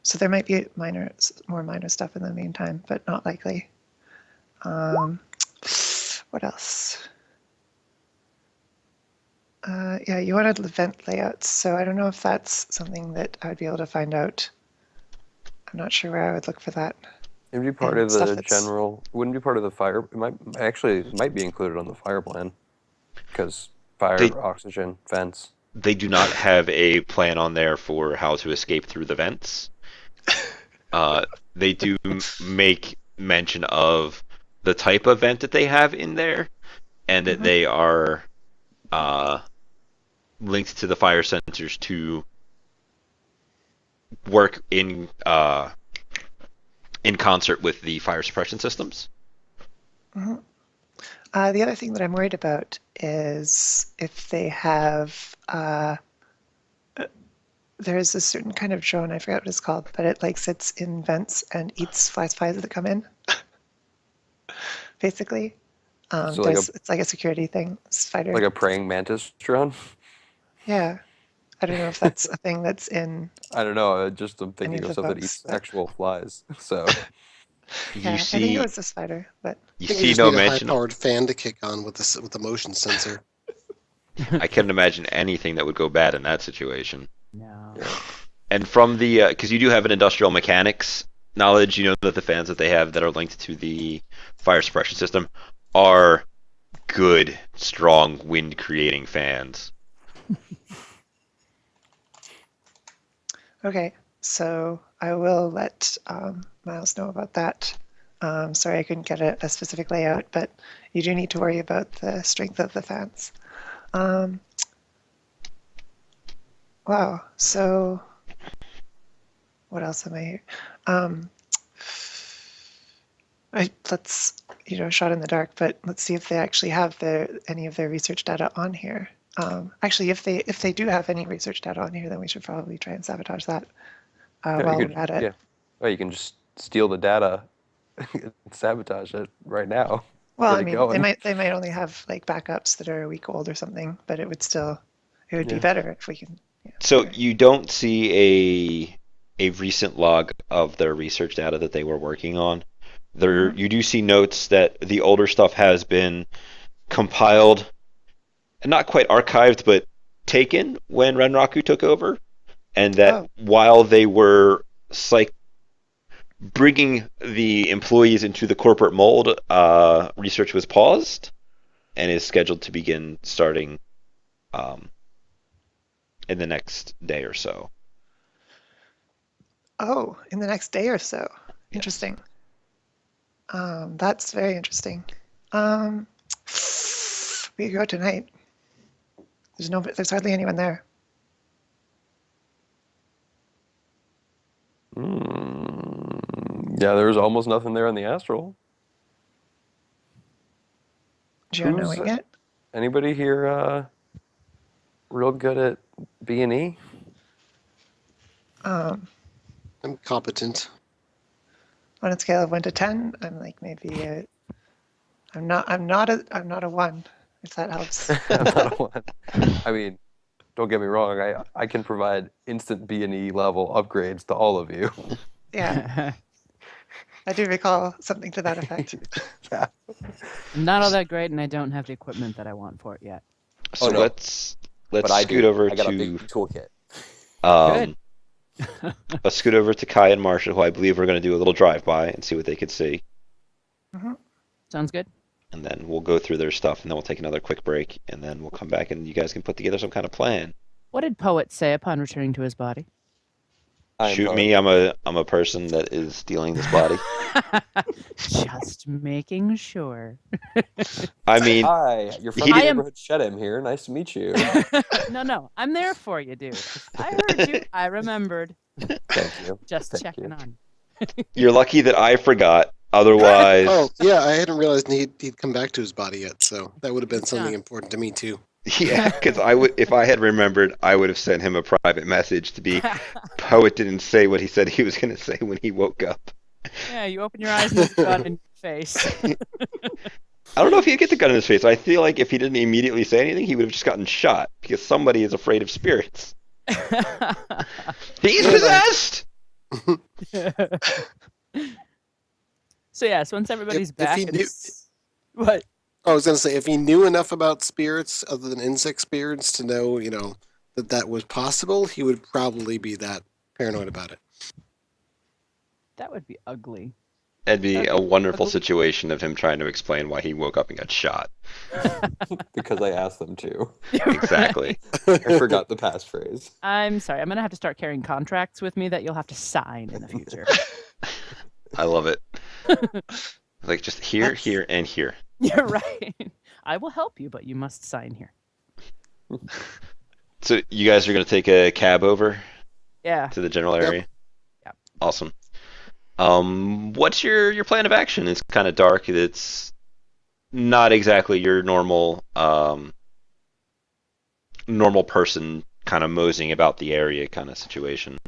so there might be more minor stuff in the meantime, but not likely. What else? Yeah, you wanted event layouts, so I don't know if that's something that I would be able to find out. I'm not sure where I would look for that. It'd be part And of stuff the that's general. Wouldn't be part of the fire. It might be included on the fire plan, because They fire, oxygen, vents. they do not have a plan on there for how to escape through the vents. They do make mention of the type of vent that they have in there, and that Mhm. they are linked to the fire sensors to work in concert with the fire suppression systems. Mhm. The other thing that I'm worried about is if they have there's a certain kind of drone, I forget what it's called, but it like sits in vents and eats flies that come in. Basically, So like it's like a security thing. Spider. a praying mantis drone. Yeah, I don't know if that's a thing that's in I don't know. I'm any thinking of of the stuff that books, eats but actual flies. So You yeah, I think it see, was a spider, but you I think you see just no need a mention. high-powered fan to kick on with the motion sensor. I couldn't imagine anything that would go bad in that situation. No. And from the, because you do have an industrial mechanics knowledge, you know that the fans that they have that are linked to the fire suppression system are good, strong wind creating fans. okay. So I will let Miles know about that. Sorry, I couldn't get a specific layout, but you do need to worry about the strength of the fans. Wow. So what else am I here? Let's shot in the dark, but let's see if they actually have any of their research data on here. Actually, if they do have any research data on here, then we should probably try and sabotage that yeah, while we're at it. yeah. Well, you can just steal the data and sabotage it right now. Well, Get I it mean, going. they might only have like backups that are a week old or something, but it would be Yeah. better if we can. Yeah, So better. you don't see a recent log of their research data that they were working on. There, Mhm. you do see notes that the older stuff has been compiled, not quite archived, but taken when Renraku took over, and that Oh, while they were like bringing the employees into the corporate mold, research was paused and is scheduled to begin starting um, in the next day or so. oh, in the next day or so. Yes. Interesting. That's very interesting. Um, we could go tonight. There's hardly anyone there. Yeah, there's almost nothing there in the astral. Geo Who's knowing it. anybody here real good at B&E? Um, I'm competent. on a scale of 1 to 10, I'm like maybe I'm not a 1, if that helps. I'm not a one. I mean, don't get me wrong. I can provide instant B&E level upgrades to all of you. Yeah, I do recall something to that effect. Yeah. I'm not all that great, and I don't have the equipment that I want for it yet. So no. let's But I scoot do. over I got a to big toolkit. Good. let's scoot over to Kai and Marsha, who I believe are going to do a little drive by and see what they could see, Mhm. Sounds good. and then we'll go through their stuff, and then we'll take another quick break, and then we'll come back, and you guys can put together some kind of plan. What did Poet say upon returning to his body? I am Shoot Poet. me! I'm a person that is stealing this body. Just making sure. I mean, Hi, your He friendly I am- neighborhood Shedem here. Nice to meet you. No, I'm there for you, dude. I heard you. I remembered. Thank you. Just Thank checking you. on. you're lucky that I forgot Otherwise, Oh, yeah, I hadn't realized he'd come back to his body yet, so that would have been Good something job. important to me too. yeah, because I would, if I had remembered, I would have sent him a private message to be. Poet didn't say what he said he was going to say when he woke up. Yeah, you open your eyes and there's a gun in your face. I don't know if he'd get the gun in his face. I feel like if he didn't immediately say anything, he would have just gotten shot because somebody is afraid of spirits. He's Yeah, possessed. So yeah, so once everybody's If back, he and knew- what? I was gonna say, if he knew enough about spirits other than insect spirits to know, that was possible, he would probably be that paranoid about it. That would be ugly. That'd be That'd a be wonderful ugly. situation of him trying to explain why he woke up and got shot. Because I asked them to. Exactly. I forgot the passphrase. I'm sorry. I'm gonna have to start carrying contracts with me that you'll have to sign in the future. I love it. Like just here, here, and here. You're right. I will help you, but you must sign here. So you guys are going to take a cab over Yeah. to the general area? Yep. Awesome. What's your plan of action? It's kind of dark. It's not exactly your normal person kind of moseying about the area kind of situation.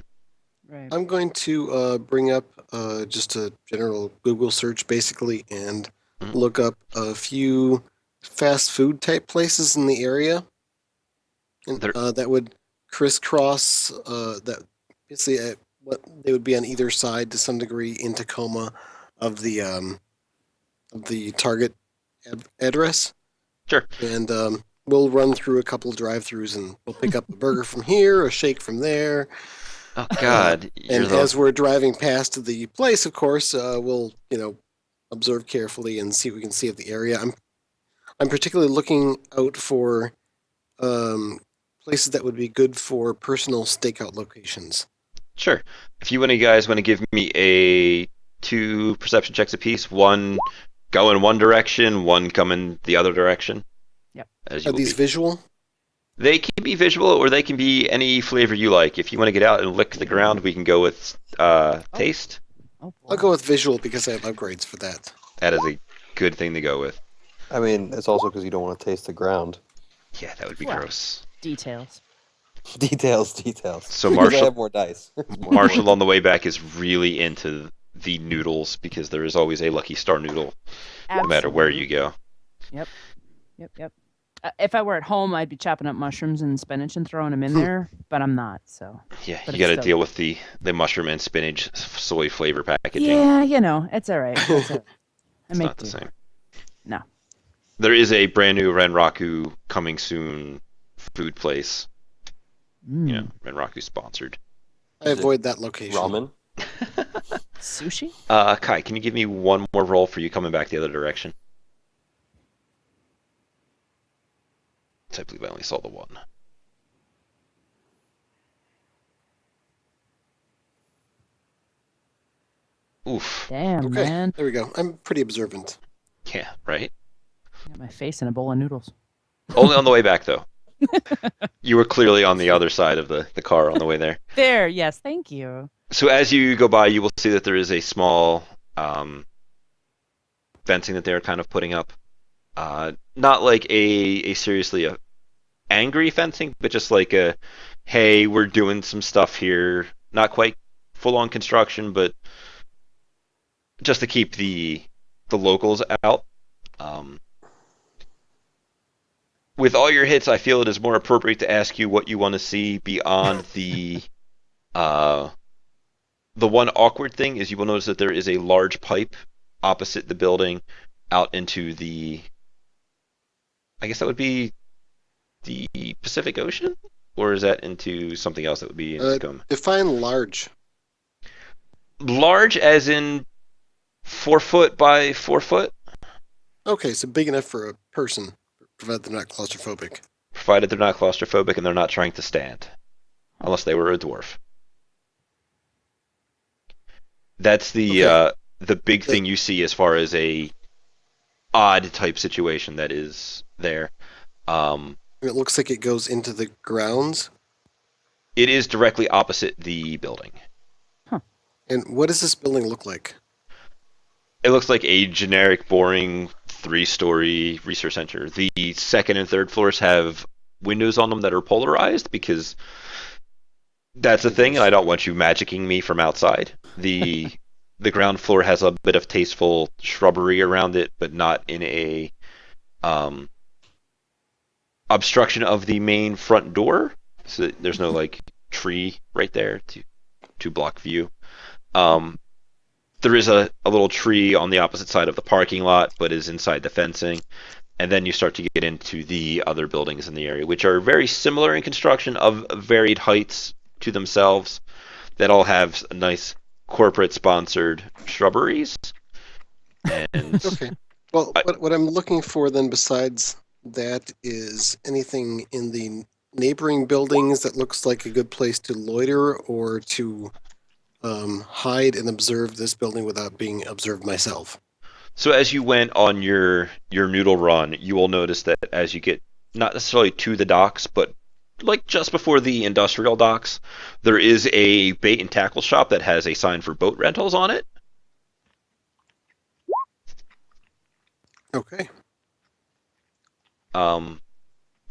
Right. I'm going to bring up just a general Google search, basically, and Mhm. look up a few fast food type places in the area, and There- that would crisscross. That basically what they would be on either side to some degree in Tacoma of the target address, Sure. and we'll run through a couple drive-throughs, and we'll pick up a burger from here, a shake from there. Oh God, you're And the as we're driving past the place, of course, we'll observe carefully and see if we can see of the area. I'm particularly looking out for places that would be good for personal stakeout locations. sure. If you guys want to give me two perception checks apiece, one go in one direction, one come in the other direction. Yep. As you Are will these be. visual? They can be visual or they can be any flavor you like. If you want to get out and lick the ground, we can go with taste. Oh, I'll boy. go with visual because I have upgrades for that. That is a good thing to go with. I mean, it's also because you don't want to taste the ground. Yeah, that would be Well. gross. Details. Details. So Because I Marshall, have more dice. It's more Marshall important. on the way back is really into the noodles because there is always a Lucky Star noodle no matter where you go. Yep. If I were at home, I'd be chopping up mushrooms and spinach and throwing them in there, but I'm not. So. Yeah, But you it's got to still- deal with the mushroom and spinach soy flavor packaging. Yeah, it's all right. It's all right. I It's make not the do. same. No. There is a brand new Renraku coming soon food place. Mm. Renraku sponsored. I Is it avoid that location. Ramen? Sushi? Kai, can you give me one more roll for you coming back the other direction? I believe I only saw the one. Oof. Damn, Okay, man. there we go. I'm pretty observant. Yeah, right? Got my face in a bowl of noodles. Only on the way back, though. You were clearly on the other side of the car on the way there. There, yes, thank you. So as you go by, you will see that there is a small fencing that they're kind of putting up. Not like a seriously angry fencing, but just like a, hey, we're doing some stuff here. Not quite full-on construction, but just to keep the locals out. With all your hits, I feel it is more appropriate to ask you what you want to see beyond the one awkward thing is you will notice that there is a large pipe opposite the building out into the, I guess that would be the Pacific Ocean? Or is that into something else that would be in Tacoma? Define large. Large as in 4 foot by 4 foot, Okay, so big enough for a person, provided they're not claustrophobic. provided they're not claustrophobic and they're not trying to stand. Unless they were a dwarf. That's the big thing you see as far as a odd type situation that is there. It looks like it goes into the grounds. It is directly opposite the building. And what does this building look like? It looks like a generic, boring 3-story research center. The second and third floors have windows on them that are polarized because that's a thing, and I don't want you magicking me from outside. The ground floor has a bit of tasteful shrubbery around it, but not in a um, obstruction of the main front door. So there's no like tree right there to block view. Um, there is a little tree on the opposite side of the parking lot, but is inside the fencing. And then you start to get into the other buildings in the area, which are very similar in construction, of varied heights to themselves, that all have nice corporate-sponsored shrubberies. And Okay. Well, I- what I'm looking for then, besides that, is anything in the neighboring buildings that looks like a good place to loiter or to hide and observe this building without being observed myself. so as you went on your noodle run, you will notice that as you get not necessarily to the docks, but like just before the industrial docks, there is a bait and tackle shop that has a sign for boat rentals on it. Okay. Um,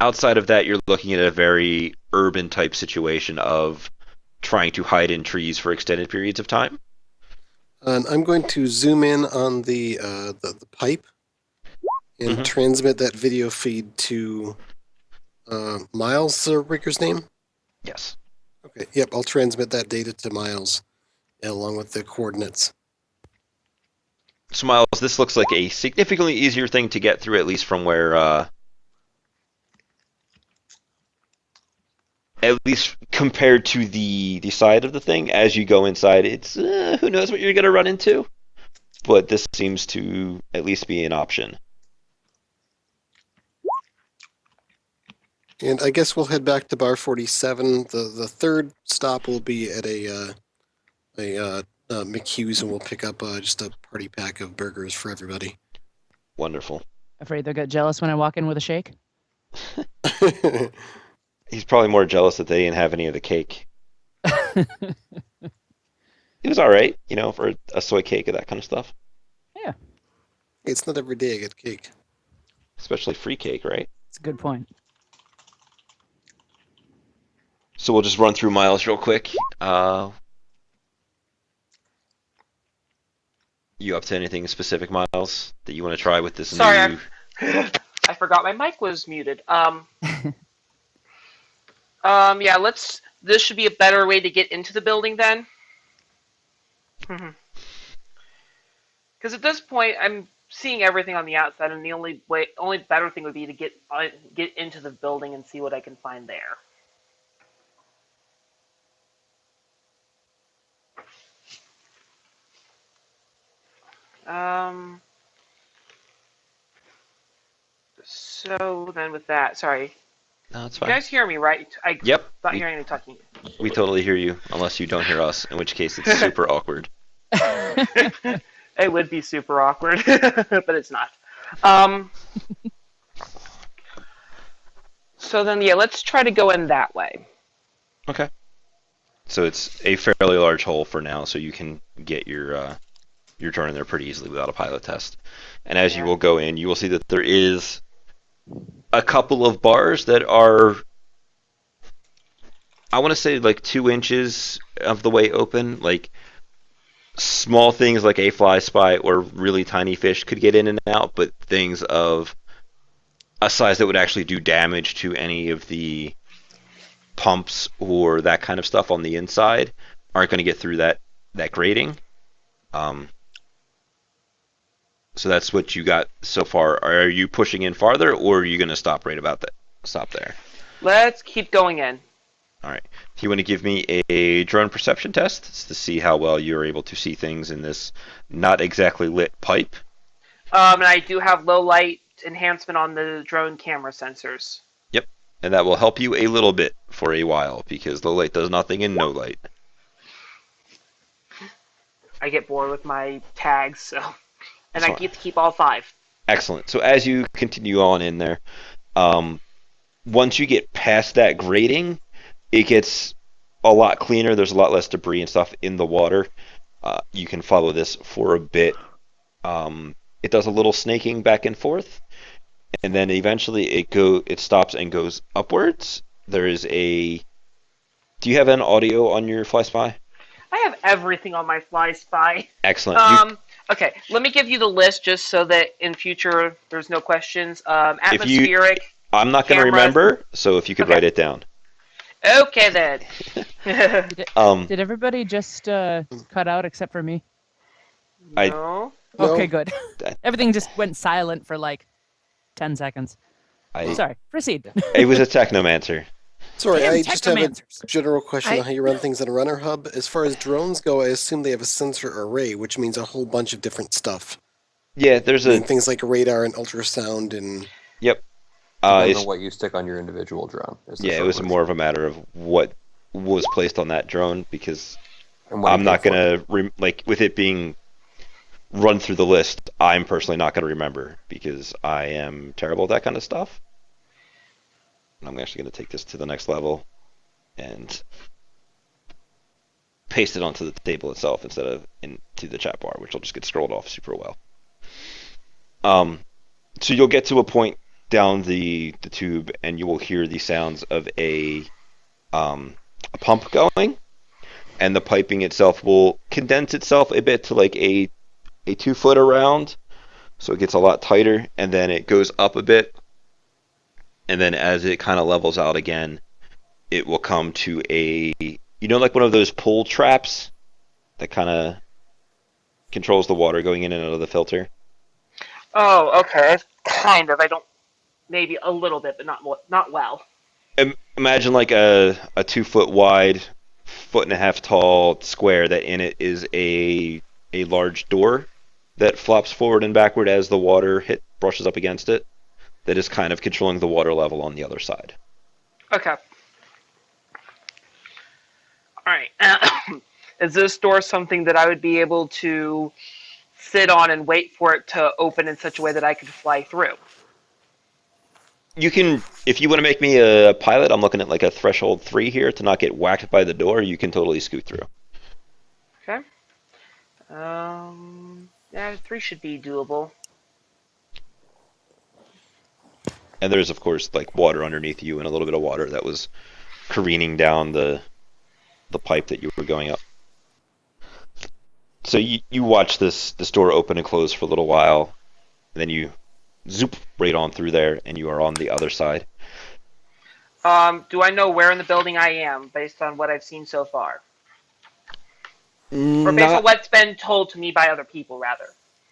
Outside of that, you're looking at a very urban type situation of trying to hide in trees for extended periods of time. And I'm going to zoom in on the pipe and Mhm. transmit that video feed to Miles, Ricker's name. Yes. Okay. Yep. I'll transmit that data to Miles along with the coordinates. So Miles, this looks like a significantly easier thing to get through, at least from where, at least compared to the side of the thing. As you go inside, it's who knows what you're gonna run into, but this seems to at least be an option. And I guess we'll head back to Bar 47. The third stop will be at a McHugh's, and we'll pick up just a party pack of burgers for everybody. Wonderful. Afraid they'll get jealous when I walk in with a shake? He's probably more jealous that they didn't have any of the cake. It was all right, for a soy cake or that kind of stuff. Yeah, It's not every day I get cake. Especially free cake, right? it's a good point. So we'll just run through Miles real quick. You up to anything specific, Miles, that you want to try with this Sorry, new? I forgot my mic was muted. Yeah, this should be a better way to get into the building then. Because at this point, I'm seeing everything on the outside, and the only better thing would be to get into the building and see what I can find there. So then with that, sorry. No, it's You fine. guys hear me, right? I Yep, not hearing any talking. we totally hear you, unless you don't hear us, in which case it's super awkward. It would be super awkward, but it's not. So then, yeah, let's try to go in that way. Okay. So it's a fairly large hole for now, so you can get your drone in there pretty easily without a pilot test. And as you Yeah. will go in, you will see that there is a couple of bars that are, I want to say, like 2 inches of the way open. Like small things like a fly spy or really tiny fish could get in and out, but things of a size that would actually do damage to any of the pumps or that kind of stuff on the inside aren't going to get through that grating. So that's what you got so far. Are you pushing in farther, or are you going to stop right about that? Stop there. Let's keep going in. All right. If you want to give me a drone perception test, it's to see how well you're able to see things in this not exactly lit pipe. And I do have low light enhancement on the drone camera sensors. Yep. And that will help you a little bit for a while, because low light does nothing in no light. I get bored with my tags, so and That's I fine. get to keep all 5. Excellent. So as you continue on in there, once you get past that grating, it gets a lot cleaner. There's a lot less debris and stuff in the water. You can follow this for a bit. It does a little snaking back and forth, and then eventually it stops and goes upwards. There is a. Do you have an audio on your Fly Spy? I have everything on my Fly Spy. Excellent. Okay, let me give you the list just so that in future there's no questions. If you, Atmospheric. I'm not going to Camera. remember, so if you could Okay. write it down. Okay then. Did everybody just cut out except for me? No. No. Okay, good. That- Everything just went silent for like 10 seconds. I, Sorry, proceed. it was a technomancer. Sorry, Damn I just have a technomancers. general question on how you run things in Runnerhub. As far as drones go, I assume they have a sensor array, which means a whole bunch of different stuff. Yeah, there's I mean, a. things like radar and ultrasound and... Yep. Depends It's, on what you stick on your individual drone. Is the yeah, it short was version. more of a matter of what was placed on that drone because And what I'm you not pay for going it. to, like, with it being run through the list, I'm personally not going to remember because I am terrible at that kind of stuff. I'm actually going to take this to the next level and paste it onto the table itself instead of into the chat bar, which will just get scrolled off super well. So you'll get to a point down the tube, and you will hear the sounds of a pump going, and the piping itself will condense itself a bit to like a 2 foot around, so it gets a lot tighter, and then it goes up a bit, and then as it kind of levels out again, it will come to a, like one of those pull traps that kind of controls the water going in and out of the filter. Oh, okay. Kind of. I don't. Maybe a little bit, but not well. Imagine like a 2 foot wide, 1.5 foot tall square that in it is a large door that flops forward and backward as the water brushes up against it. That is kind of controlling the water level on the other side. Okay. All right. Is this door something that I would be able to sit on and wait for it to open in such a way that I could fly through? You can, if you want to make me a pilot, I'm looking at like a threshold 3 here to not get whacked by the door. You can totally scoot through. Okay. Yeah, 3 should be doable. And there's of course like water underneath you and a little bit of water that was careening down the pipe that you were going up. So you watch this door open and close for a little while, and then you zoop right on through there, and you are on the other side. Do I know where in the building I am based on what I've seen so far? Or based on what's been told to me by other people, rather?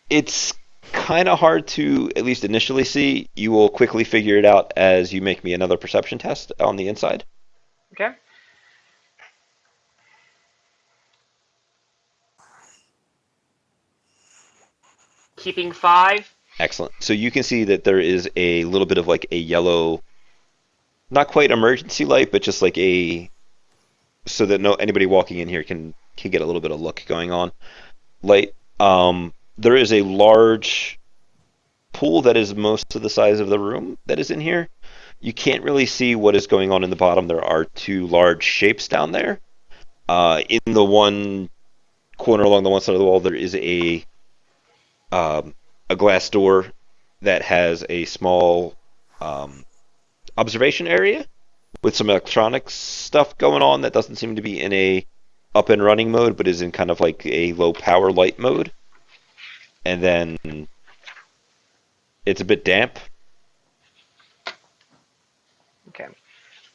It's kind of hard to at least initially see. You will quickly figure it out as you make me another perception test on the inside. Okay. Keeping 5. Excellent. So you can see that there is a little bit of like a yellow, not quite emergency light, but just like so that anybody walking in here can get a little bit of look going on. Light. There is a large pool that is most of the size of the room that is in here. You can't really see what is going on in the bottom. There are 2 large shapes down there. In the one corner along the one side of the wall, there is a glass door that has a small observation area with some electronics stuff going on that doesn't seem to be in a up and running mode, but is in kind of like a low power light mode. And then it's a bit damp. Okay.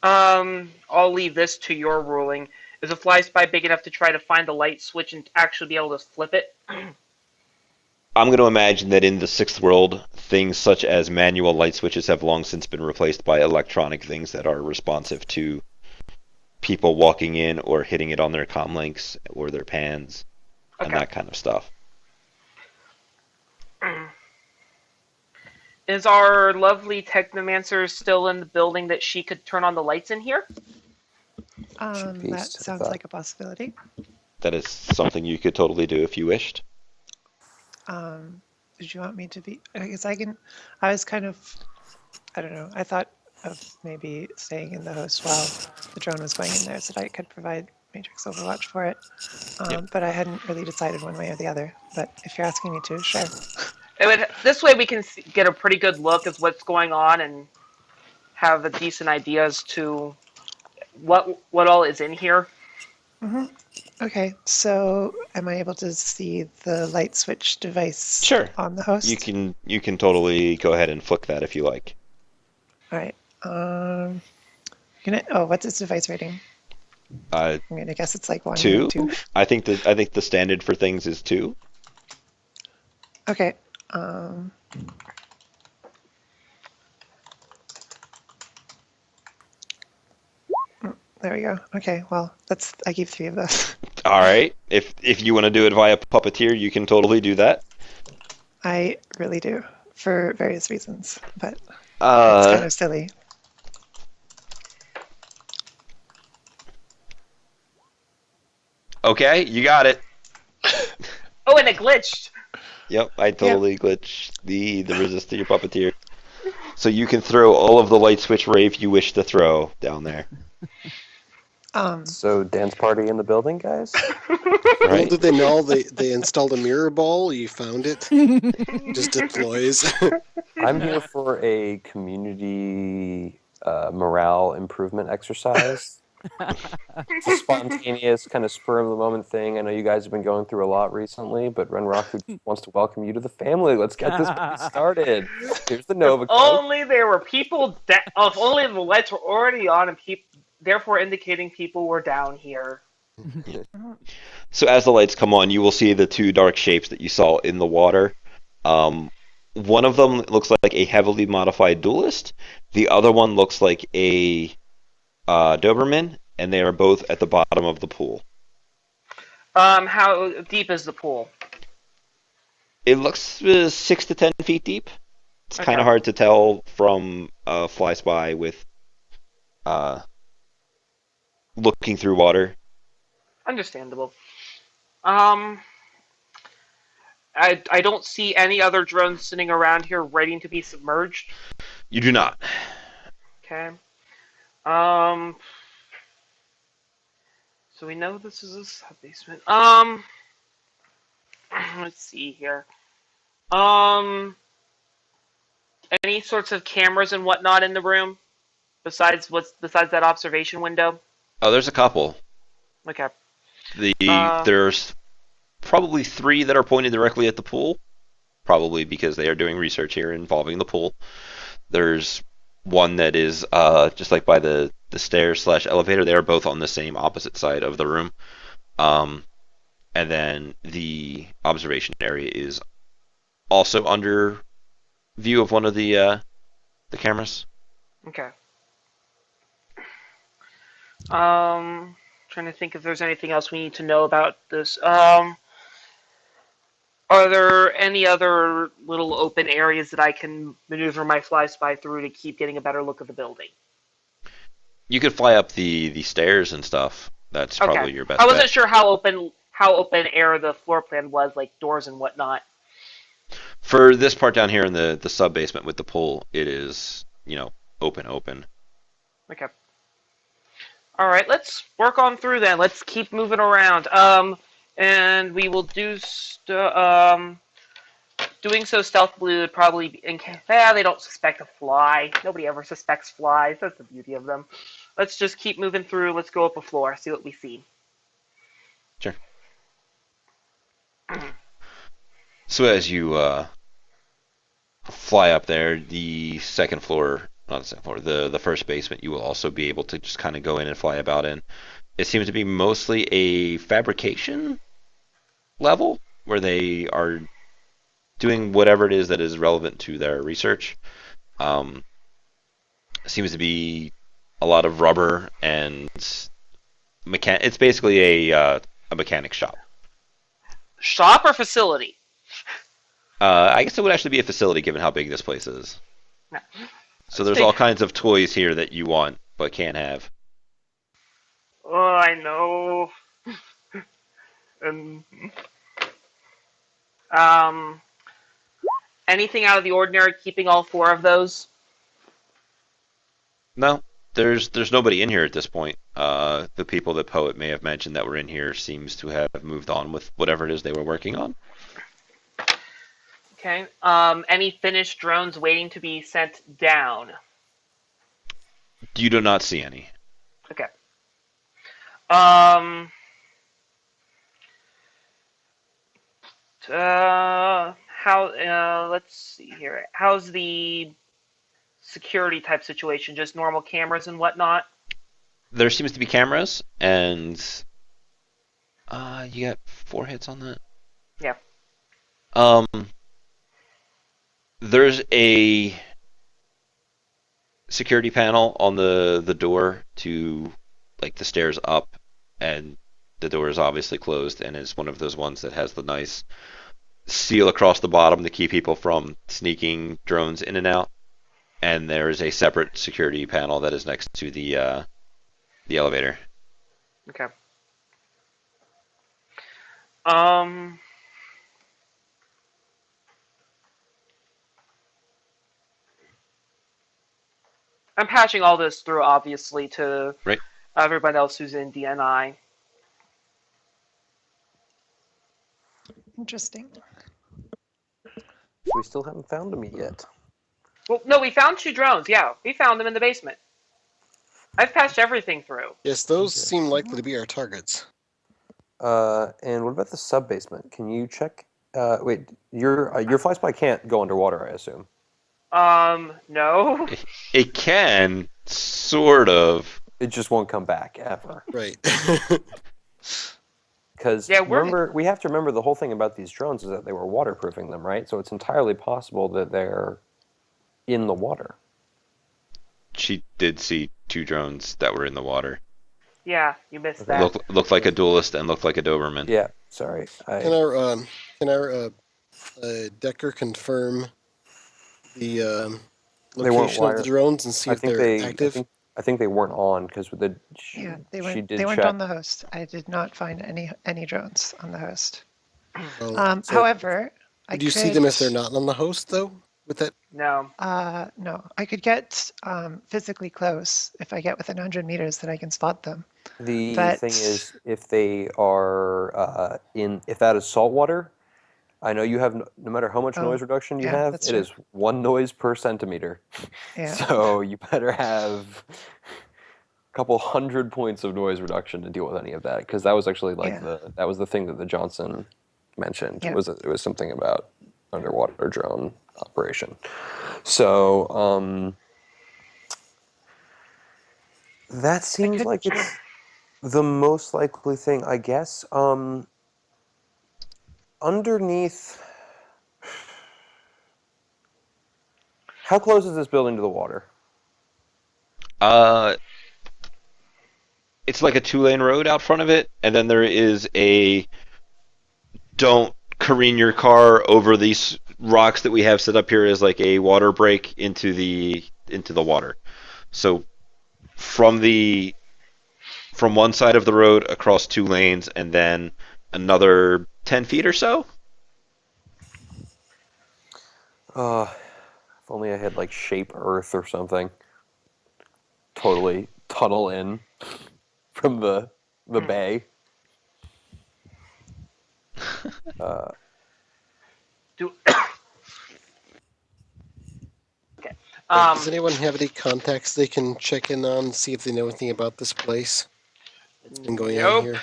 I'll leave this to your ruling. Is a fly spy big enough to try to find the light switch and actually be able to flip it? I'm going to imagine that in the 6th world, things such as manual light switches have long since been replaced by electronic things that are responsive to people walking in or hitting it on their comm links or their pans and that kind of stuff. Is our lovely technomancer still in the building that she could turn on the lights in here? That sounds like a possibility. That is something you could totally do if you wished. Did you want me to be? I guess I can. I was kind of, I don't know. I thought of maybe staying in the host while the drone was going in there, so that I could provide Matrix Overwatch for it. Yep. But I hadn't really decided one way or the other. But if you're asking me to, sure. This way we can get a pretty good look at what's going on and have a decent idea as to what all is in here. Okay, so am I able to see the light switch device Sure. on the host? You can totally go ahead and flick that if you like. All right. What's its device rating? Uh, I'm gonna guess it's like 1 or 2. 2. I think the standard for things is 2. Okay. There we go. Okay, well, I keep 3 of those. All right. If you want to do it via Puppeteer, you can totally do that. I really do, for various reasons, but it's kind of silly. Okay, you got it. Oh, and it glitched. Yep, I totally glitched the resist to your Puppeteer. So you can throw all of the light switch rave you wish to throw down there. So dance party in the building, guys? Well, Right? did they know they installed a mirror ball? You found it? Just deploys. I'm here for a community morale improvement exercise. It's a spontaneous kind of spur of the moment thing. I know you guys have been going through a lot recently, but Runrock wants to welcome you to the family. Let's get this party started. Here's the Nova code. Only there were people if only the lights were already on and therefore indicating people were down here. So as the lights come on, you will see the 2 dark shapes that you saw in the water. One of them looks like a heavily modified duelist. The other one looks like a Doberman, and they are both at the bottom of the pool. How deep is the pool? It looks 6 to 10 feet deep. It's kind of hard to tell from fly spy with looking through water. Understandable. I don't see any other drones sitting around here waiting to be submerged. You do not. Okay. So we know this is a sub-basement. Let's see here. Any sorts of cameras and whatnot in the room besides that observation window? Oh, there's a couple. Okay. There's probably 3 that are pointed directly at the pool, probably because they are doing research here involving the pool. There's one that is just like by the stairs / elevator. They are both on the same opposite side of the room. And then the observation area is also under view of one of the cameras. Okay. Trying to think if there's anything else we need to know about this. Are there any other little open areas that I can maneuver my fly spy through to keep getting a better look of the building? You could fly up the stairs and stuff. That's probably your best I wasn't bet. sure how open air the floor plan was, like doors and whatnot. For this part down here in the sub basement with the pool, it is, open. Okay. All right, let's work on through then. Let's keep moving around. And we will do doing so stealthily would probably be they don't suspect a fly. Nobody ever suspects flies. That's the beauty of them. Let's just keep moving through. Let's go up a floor, see what we see. Sure. So as you fly up there, the second floor, not the second floor, the first basement, you will also be able to just kind of go in and fly about in. It seems to be mostly a fabrication level where they are doing whatever it is that is relevant to their research. Seems to be a lot of rubber and it's basically a mechanic shop. Shop or facility? I guess it would actually be a facility given how big this place is. No. So there's all kinds of toys here that you want but can't have. Oh, I know. And anything out of the ordinary keeping all 4 of those? No, there's nobody in here at this point. The people that Poet may have mentioned that were in here seems to have moved on with whatever it is they were working on. Okay. Any finished drones waiting to be sent down? You do not see any. Okay. Um. How? Let's see here. How's the security type situation? Just normal cameras and whatnot? There seems to be cameras, and you got 4 hits on that. Yeah. Um, there's a security panel on the door to like the stairs up, and the door is obviously closed, and is one of those ones that has the nice seal across the bottom to keep people from sneaking drones in and out. And there is a separate security panel that is next to the elevator. Okay. Um. I'm patching all this through, obviously, to Right. everyone else who's in DNI. Interesting. We still haven't found him yet. Well, no, we found 2 drones. Yeah, we found them in the basement. I've patched everything through. Yes, those Okay. seem likely to be our targets. And what about the sub basement? Can you check? Wait, your fly spy can't go underwater, I assume. No. It can sort of. It just won't come back ever. Right. Because Yeah, we have to remember the whole thing about these drones is that they were waterproofing them, right? So it's entirely possible that they're in the water. She did see 2 drones that were in the water. Yeah, you missed Okay. that. Looked like a duelist and looked like a Doberman. Yeah, sorry. Can our Decker confirm the They weren't location of the wired. drones and see I if think they're they active? I think they weren't on because Yeah, they she weren't. did They weren't check. on the host. I did not find any drones on the host. Well, so However, I would you could. see them if they're not on the host, though? With that, No. No, I could get physically close. If I get within 100 meters, then I can spot them. The But thing is, if they are if that is salt water, I know you have no matter how much Oh, noise reduction you yeah, have, that's it true. is 1 noise per centimeter. Yeah. So you better have a couple hundred points of noise reduction to deal with any of that, because that was actually like Yeah. that was the thing that the Johnson mentioned. Yeah. It was something about underwater drone operation. So that seems could- like it's the most likely thing, I guess. Underneath, how close is this building to the water? Uh, it's like a 2-lane road out front of it, and then there is a don't careen your car over these rocks that we have set up here as like a water break into the water. So from one side of the road across 2 lanes, and then another 10 feet or so. If only I had like Shape Earth or something. Totally tunnel in from the bay. Do. Okay. does anyone have any contacts they can check in on, see if they know anything about this place that's been going on Nope. here?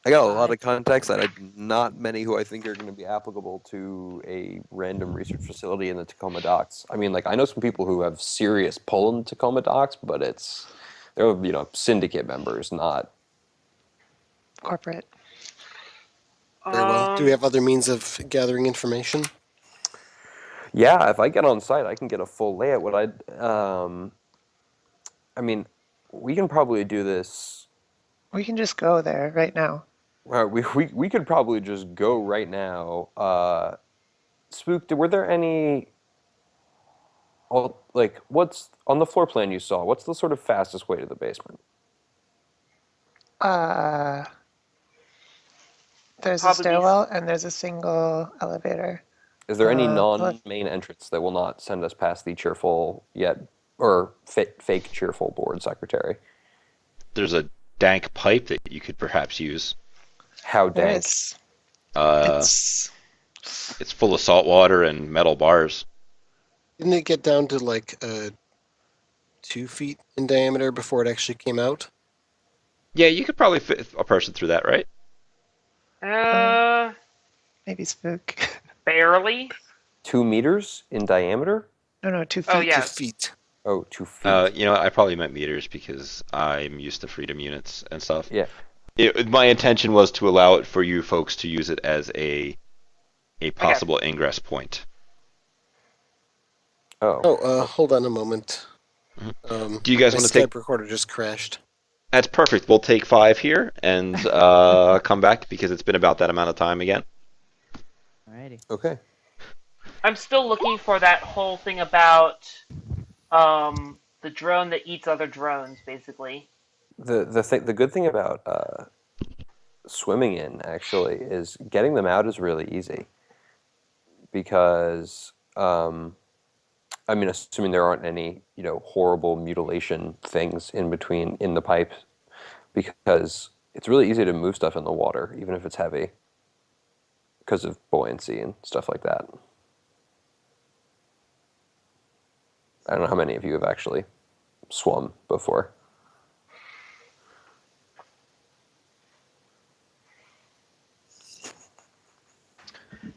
I got a lot of contacts not many who I think are going to be applicable to a random research facility in the Tacoma docks. I mean, like, I know some people who have serious pull in the Tacoma docks, but they're syndicate members, not. Corporate. Very well. Do we have other means of gathering information? Yeah, if I get on site, I can get a full layout. I mean, we can probably do this. We can just go there right now. We could probably just go right now. Spook, were there any? Like, what's on the floor plan you saw? What's the sort of fastest way to the basement? There's a Probably stairwell and there's a single elevator. Is there any look. non-main entrance that will not send us past the cheerful yet or fake cheerful board secretary? there's a dank pipe that you could perhaps use. How There dank? is. Uh, It's it's full of salt water and metal bars. Didn't it get down to like 2 feet in diameter before it actually came out? Yeah, you could probably fit a person through that, right? maybe spook. Barely. 2 meters in diameter? No, 2 feet. Oh, yeah. 2 feet. Oh, 2 feet. You know, I probably meant meters because I'm used to freedom units and stuff. Yeah. My intention was to allow it for you folks to use it as a possible ingress point. Oh. Oh, hold on a moment. Do you guys My want to Skype take? recorder just crashed. That's perfect. We'll take 5 here and come back because it's been about that amount of time again. Alrighty. Okay. I'm still looking for that whole thing about the drone that eats other drones, basically. The good thing about swimming in actually is getting them out is really easy because I mean, assuming there aren't any horrible mutilation things in between in the pipe, because it's really easy to move stuff in the water even if it's heavy because of buoyancy and stuff like that. I don't know how many of you have actually swum before.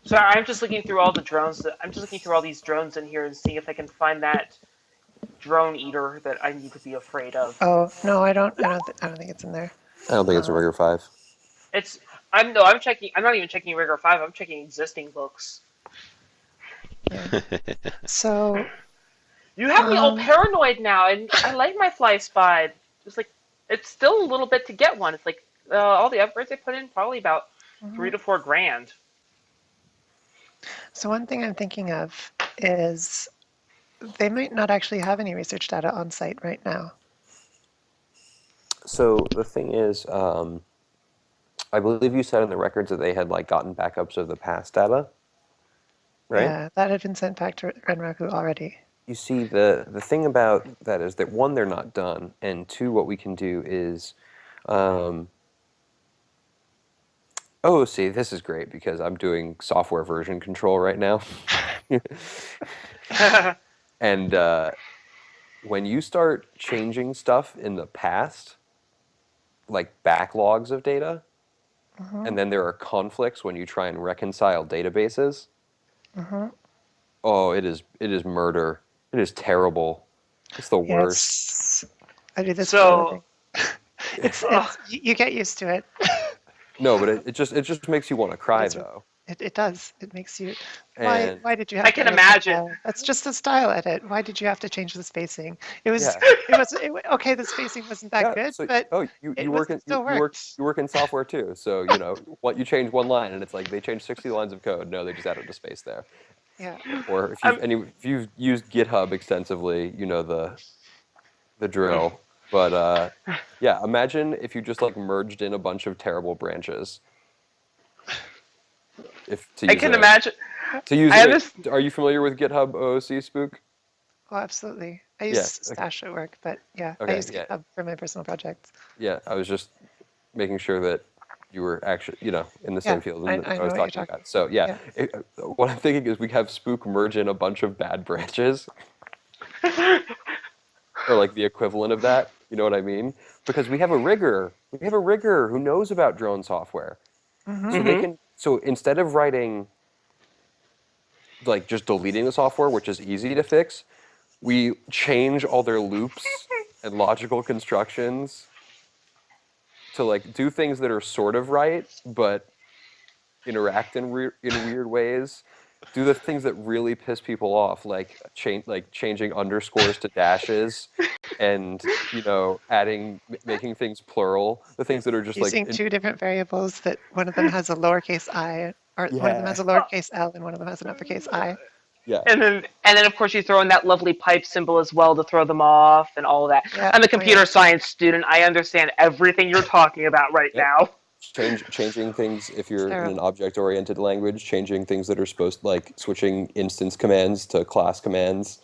So I'm just looking through all the drones. I'm just looking through all these drones in here and seeing if I can find that drone eater that I need to be afraid of. Oh no, I don't think it's in there. I don't think it's a rigor 5. I'm checking. I'm not even checking Rigor 5. I'm checking existing books. Yeah. So You have me all paranoid now, and I like my Fly Spy. Just like it's still a little bit to get one. It's like all the upgrades I put in, probably about $3 to $4 grand. So one thing I'm thinking of is they might not actually have any research data on site right now. So the thing is, I believe you said in the records that they had gotten backups of the past data, right? Yeah, that had been sent back to Renraku already. You see, the thing about that is that one, they're not done, and two, what we can do is, oh, see, this is great because I'm doing software version control right now, and when you start changing stuff in the past, like backlogs of data, and then there are conflicts when you try and reconcile databases. Oh, it is murder. It is terrible. It's the worst. I do this So- for a living. It's you get used to it. No, but it just makes you want to cry That's right. though. It does. It makes you. And Why did you have? I to can edit that imagine. style? That's just a style edit. Why did you have to change the spacing? It was. Yeah. Okay. The spacing wasn't that good, so, but you work in still worked. you work in software too. So what you change one line and it's like they changed 60 lines of code. No, they just added a space there. Yeah. Or if you've used GitHub extensively, you know the drill. But yeah, imagine if you just merged in a bunch of terrible branches. I can imagine. To use I it, understand. are you familiar with GitHub OOC Spook? Oh, absolutely. I use Yeah, Stash at work, but yeah, I Okay, use yeah. GitHub for my personal projects. Yeah, I was just making sure that you were actually, in the same field I that know I was what you're talking about. So yeah, what I'm thinking is we have Spook merge in a bunch of bad branches, or the equivalent of that. You know what I mean? Because we have a rigger. We have a rigger who knows about drone software. So they can. So instead of writing, just deleting the software, which is easy to fix, we change all their loops and logical constructions to do things that are sort of right, but interact in weird ways. Do the things that really piss people off, changing underscores to dashes, and making things plural. The things that are just Using two different variables that one of them has a lowercase I, or one of them has a lowercase L, and one of them has an uppercase I. Yeah. And then of course you throw in that lovely pipe symbol as well to throw them off and all of that. Yeah. I'm a computer science student. I understand everything you're talking about right Yep. now. Changing things if you're in an Terrible. object-oriented language, changing things that are supposed switching instance commands to class commands.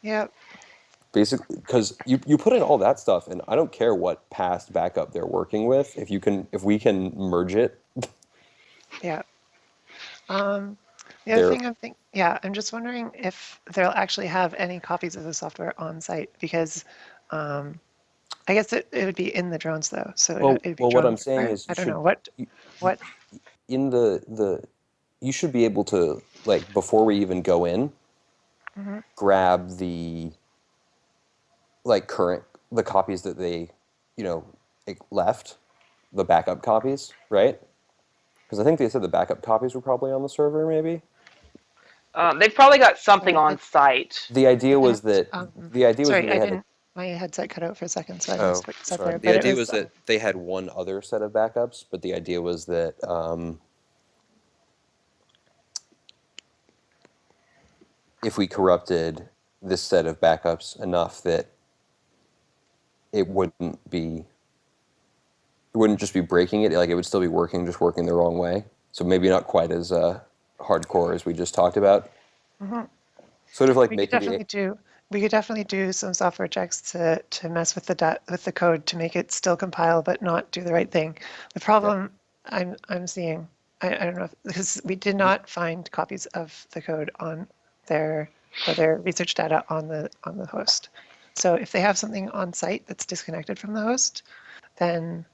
Yep. basically, because you put in all that stuff, and I don't care what past backup they're working with. If we can merge it, Yeah. The other they're thing I'm just wondering if they'll actually have any copies of the software on site because I guess it would be in the drones though, so it'd be what drone I'm saying hardware. is I don't know you, what. in the you should be able to, like, before we even go in, Mhm. grab the current the copies that they left, the backup copies, right? Because I think they said the backup copies were probably on the server, maybe. They've probably got something Sorry, on site. The idea I was didn't. that Sorry, they I had a, didn't. My headset cut out for a second, so I oh, missed what you said sorry. there. The But it idea was was that they had one other set of backups, but the idea was that if we corrupted this set of backups enough that it wouldn't just be breaking it, like it would still be working, just working the wrong way. So maybe not quite as hardcore as we just talked about. Mhm. Sort of like We could making the definitely do. We could definitely do some software checks to mess with with the code to make it still compile but not do the right thing. The yeah. problem I'm seeing, I don't know because we did not find copies of the code on their research data on the host. So if they have something on site that's disconnected from the host, then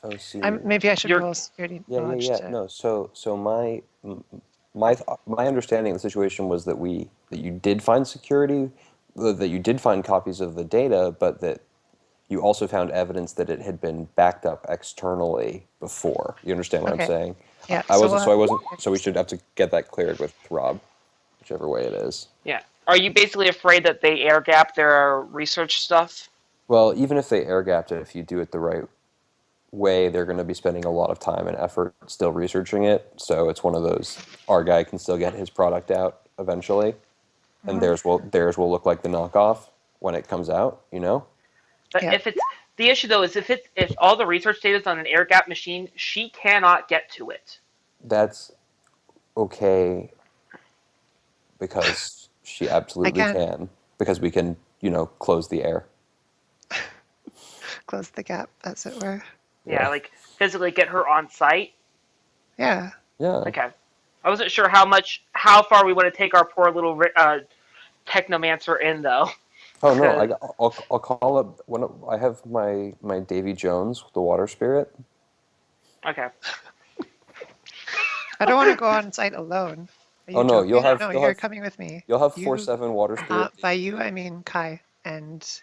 Oh, see. maybe I should You're roll security Yeah, yeah, knowledge yeah. to. No, so my understanding of the situation was that you did find security, that you did find copies of the data, but that you also found evidence that it had been backed up externally before. You understand what I'm Okay, saying? yeah. I So wasn't, we'll so have I to wasn't, check so we this. should have to get that cleared with Rob, whichever way it is. Yeah. Are you basically afraid that they air gap their research stuff? Well, even if they air gapped it, if you do it the right way, they're going to be spending a lot of time and effort still researching it. So it's one of those, our guy can still get his product out eventually, and Mhm. theirs will look like the knockoff when it comes out, you know? But Yeah. if it's the issue though is if all the research data is on an air gap machine, she cannot get to it. That's okay because she I absolutely can can, because we can, close the air. close the gap, as it were. Yeah, Yeah. like physically get her on site. Yeah. Yeah. Okay. I wasn't sure how far we want to take our poor little technomancer in though. Oh no, 'Cause- I'll call up I have my Davy Jones, the water spirit. okay. I don't want to go on site alone. Are Oh you no, joking? No, you're coming with me. you'll have You, 4/7 water spirit by Davy you, I Jones. mean Kai and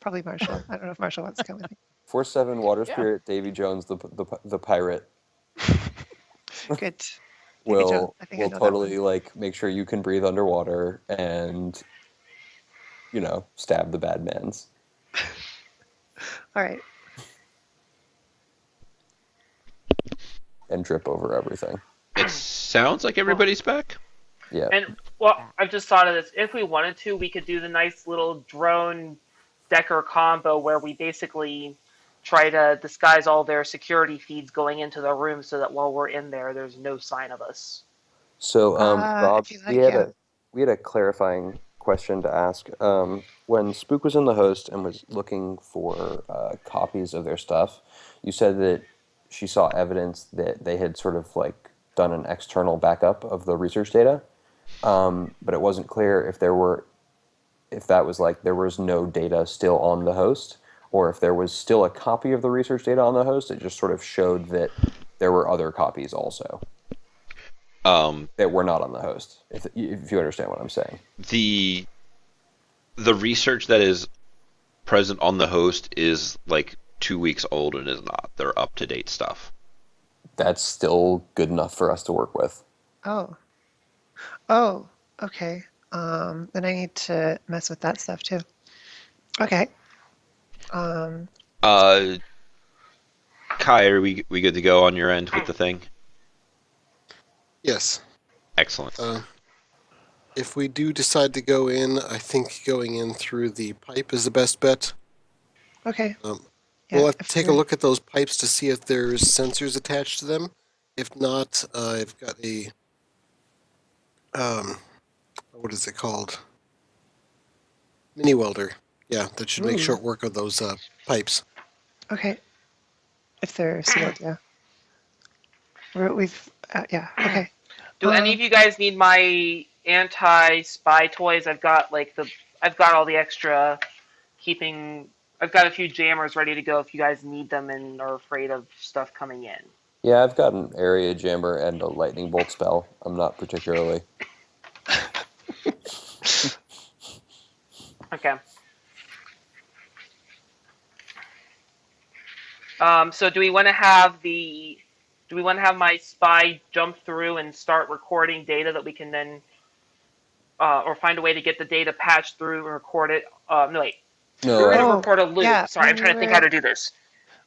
probably Marshall. I don't know if Marshall wants to come with me. 4/7 water Yeah. spirit Davy Jones, the pirate, Good. Davy Jones. will I think I will know that one. totally, like, make sure you can breathe underwater and stab the bad mans. All right. And drip over everything. It sounds like Well, everybody's back. Yeah. and I've just thought of this. If we wanted to, we could do the nice little drone Decker combo where we basically try to disguise all their security feeds going into the room so that while we're in there, there's no sign of us. So, Rob, If you like, yeah. we had a clarifying question to ask. When Spook was in the host and was looking for copies of their stuff, you said that she saw evidence that they had sort of, like, done an external backup of the research data, but it wasn't clear if that was like there was no data still on the host, or if there was still a copy of the research data on the host. It just sort of showed that there were other copies also Um, that were not on the host. If you understand what I'm saying. the the research that is present on the host is like 2 weeks old and is not. They're up to date stuff. That's still good enough for us to work with. Oh. Oh. Okay. Then I need to mess with that stuff too. Okay. Um, Uh, Kai, are we good to go on your end with the thing? Yes. Excellent. If we do decide to go in, I think going in through the pipe is the best bet. okay. We'll Yeah. have to take a look at those pipes to see if there's sensors attached to them. If not, I've got a what is it called? mini welder. Yeah, that should make Ooh. short work of those pipes. Okay. If they're sealed, yeah. Yeah, okay. Do any of you guys need my anti-spy toys? I've got all the extra keeping. I've got a few jammers ready to go if you guys need them and are afraid of stuff coming in. Yeah, I've got an area jammer and a lightning bolt spell. I'm not particularly. Okay. So do we want to have my spy jump through and start recording data that we can then, or find a way to get the data patched through and record it? No, wait. No, We're I, going to Oh, record a loop. yeah, Sorry, I'm when trying you to think how were to do this.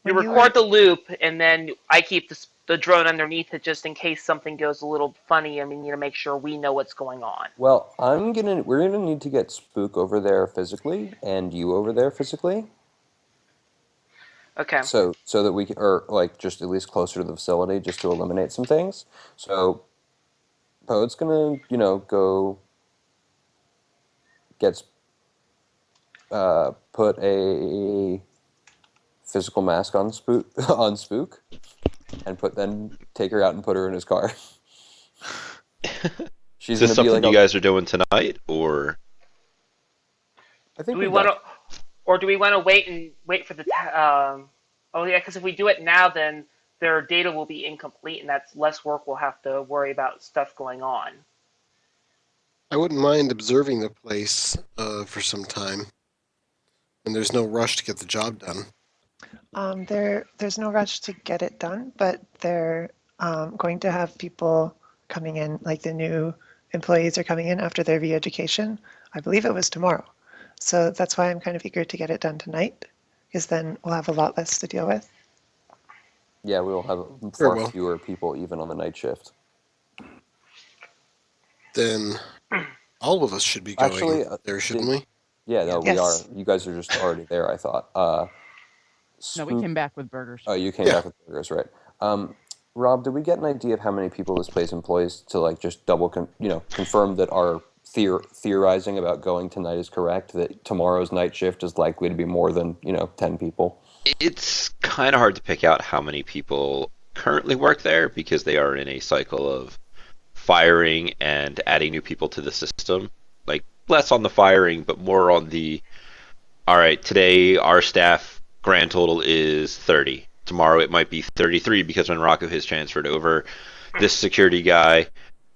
You when you record were the loop, and then I keep the drone underneath it just in case something goes a little funny, and we need to make sure we know what's going on. well, we're gonna need to get Spook over there physically and you over there physically. Okay. So that we can, or like just at least closer to the facility, just to eliminate some things. So Poe's gonna, go gets put a physical mask on Spook on Spook, and then take her out and put her in his car. She's Is this gonna be something like you a. guys are doing tonight, or I think Do we we've want got. to, or do we want to wait for the? Oh yeah, because if we do it now, then their data will be incomplete, and that's less work. We'll have to worry about stuff going on. I wouldn't mind observing the place for some time, and there's no rush to get the job done. there's no rush to get it done, but they're going to have people coming in, like the new employees are coming in after their re-education. I believe it was tomorrow. So that's why I'm kind of eager to get it done tonight, because then we'll have a lot less to deal with. Yeah, we will have Very far well. fewer people even on the night shift. Then all of us should be going Actually, there, shouldn't we? yeah, no, we are. Yes. You guys are just already there, I thought. No, we Spook. came back with burgers. Oh, you came Yeah. back with burgers, right? Rob, did we get an idea of how many people this place employs to like just confirm that our theorizing about going tonight is correct? That tomorrow's night shift is likely to be more than 10 people. it's kind of hard to pick out how many people currently work there because they are in a cycle of firing and adding new people to the system. Like less on the firing, but more on the all right, today our staff grand total is 30. Tomorrow it might be 33 because when Rocco has transferred over this security guy,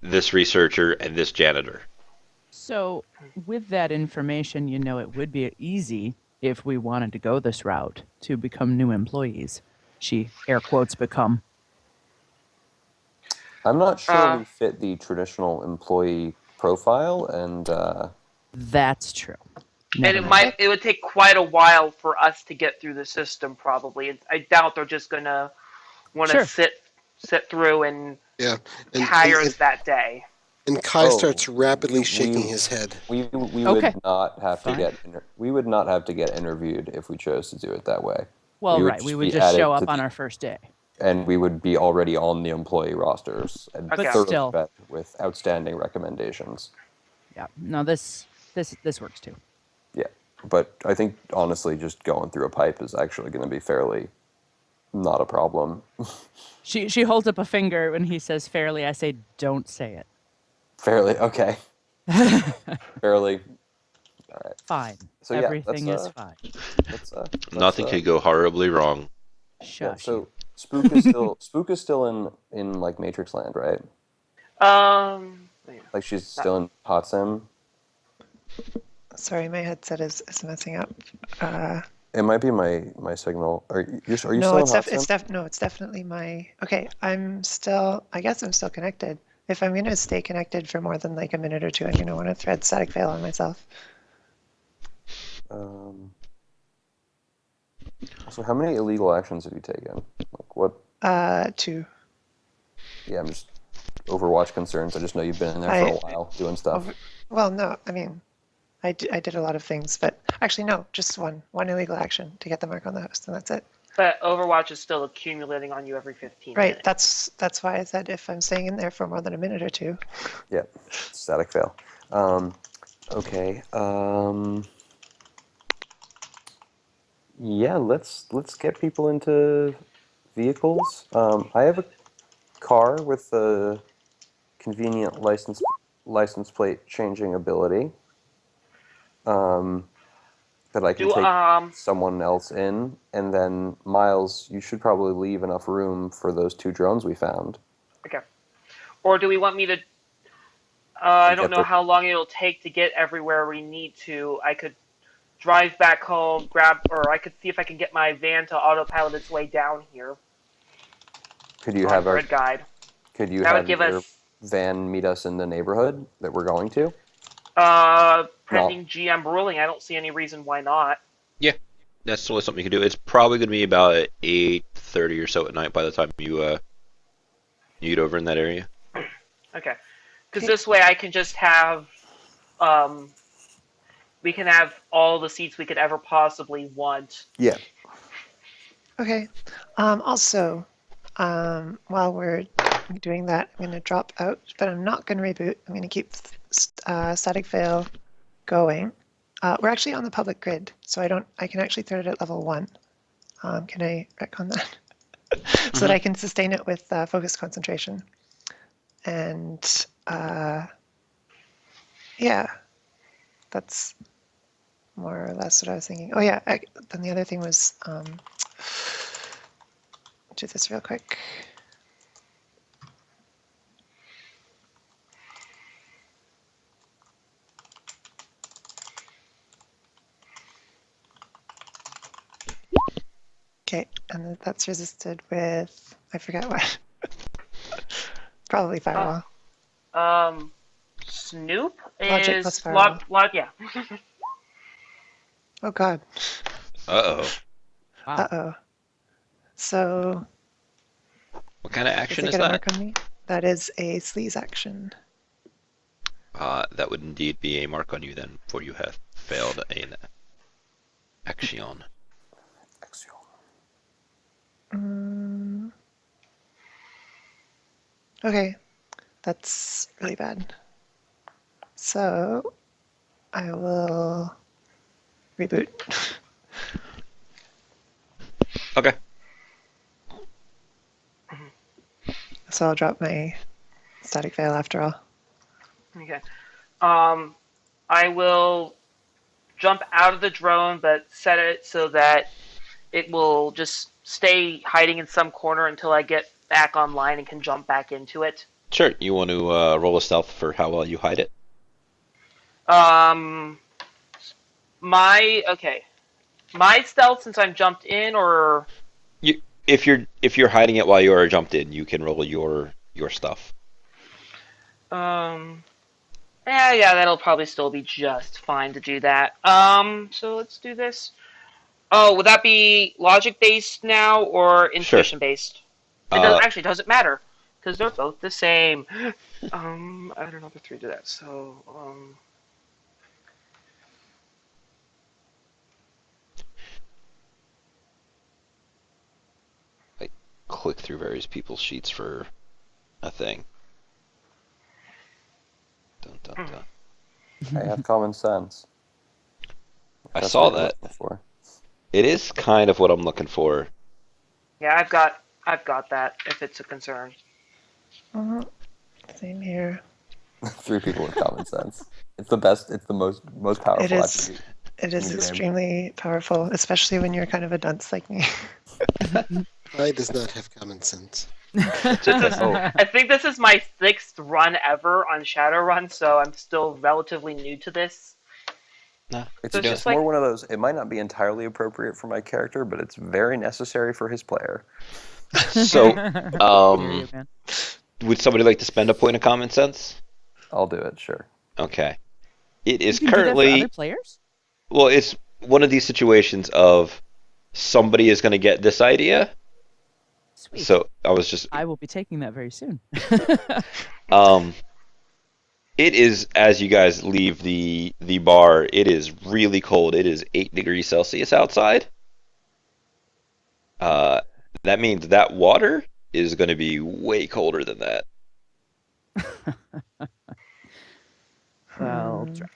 this researcher, and this janitor. So, with that information, it would be easy if we wanted to go this route to become new employees. She air quotes become. I'm not sure we fit the traditional employee profile, and That's true. And it would take quite a while for us to get through the system. Probably, I doubt they're just gonna want to Sure. sit through and Yeah. hire us that day. And Kai Oh, starts rapidly shaking his head. we Okay. would not have Fine. we would not have to get interviewed if we chose to do it that way. Well, would right. We just would be just added show to up on the- our first day. and we would be already on the employee rosters and Okay. thoroughly Still. vet with outstanding recommendations. Yeah. No, this works too. Yeah, but I think honestly, just going through a pipe is actually going to be fairly not a problem. She holds up a finger when he says fairly. I say, don't say it. Fairly okay. Fairly. All right. Fine. So yeah, Everything is fine. Nothing could go horribly wrong. Shush. Yeah, you. so Spook is still in like Matrix Land, right? Like she's still in Hot Sim. Sorry, my headset is messing up. It might be my signal. Are you No, still in Hot Sim? no, it's definitely my. Okay, I guess I'm still connected. If I'm gonna stay connected for more than like a minute or two, I'm gonna want to thread static fail on myself. So how many illegal actions have you taken? Like what? 2. Yeah, I'm just Overwatch concerns. I just know you've been in there for a while doing stuff. Well, no, I mean, I did a lot of things, but actually no, just one illegal action to get the mark on the host, and that's it. But Overwatch is still accumulating on you every 15 Right, minutes. that's why I said if I'm staying in there for more than a minute or two. Yeah, static fail. Okay. Yeah, let's get people into vehicles. I have a car with a convenient license plate changing ability. That I can Do take someone else in, and then Miles, you should probably leave enough room for those 2 drones we found. Okay. Or do we want me to? I And don't get know the how long it'll take to get everywhere we need to. I could drive back home, or I could see if I can get my van to autopilot its way down here could you on have Grid Guide. That would give your us, van meet us in the neighborhood that we're going to? No. pending GM ruling. I don't see any reason why not. Yeah, that's totally something you can do. It's probably going to be about 8:30 or so at night by the time you get over in that area. Okay. Because this way I can just have, um, we can have all the seats we could ever possibly want. Yeah. Okay. Also, while we're doing that, I'm going to drop out, but I'm not going to reboot. I'm going to keep static fail going. We're actually on the public grid, so I can actually throw it at level 1. Can I retcon that? So that I can sustain it with focus concentration. And yeah, that's more or less what I was thinking. Oh yeah, then the other thing was, do this real quick. Okay, and that's resisted with, I forget what. Probably firewall. Snoop Logic plus is firewall. yeah. Oh god. Uh-oh. Wow. Uh-oh. So, What kind of does action it is get a that? mark on me? That is a sleaze action. That would indeed be a mark on you then, for you have failed an action. Okay, that's really bad. So, I will reboot. Okay. So I'll drop my static fail after all. Okay. I will jump out of the drone, but set it so that it will just stay hiding in some corner until I get back online and can jump back into it. Sure. You want to roll a stealth for how well you hide it? Um, my stealth since I'm jumped in, or If you're hiding it while you are jumped in, you can roll your stuff. yeah, that'll probably still be just fine to do that. So let's do this. Oh, would that be logic based now or Sure. intuition based? It does Uh, actually doesn't matter because they're both the same. I don't know if the 3 do that. So I click through various people's sheets for a thing. Dun, dun, dun. I have common sense. I That's saw what you're that. looking for. It is kind of what I'm looking for. yeah, I've got that if it's a concern. Same here. 3 people with common sense. It's the best. It's the most powerful It is. attribute. It is in the game. extremely powerful, especially when you're kind of a dunce like me. I does not have common sense. I think this is my 6th run ever on Shadowrun, so I'm still relatively new to this. Nah, It's So you're just more like- one of those. It might not be entirely appropriate for my character, but it's very necessary for his player. So, Hear you, man. would somebody like to spend a point of common sense? I'll do it. Sure. Okay. It is You can do that for currently other players? well, it's one of these situations of somebody is going to get this idea. Sweet. So I was just I will be taking that very soon. it is as you guys leave the bar, it is really cold. It is 8 degrees Celsius outside. That means that water is going to be way colder than that. Well, Drek.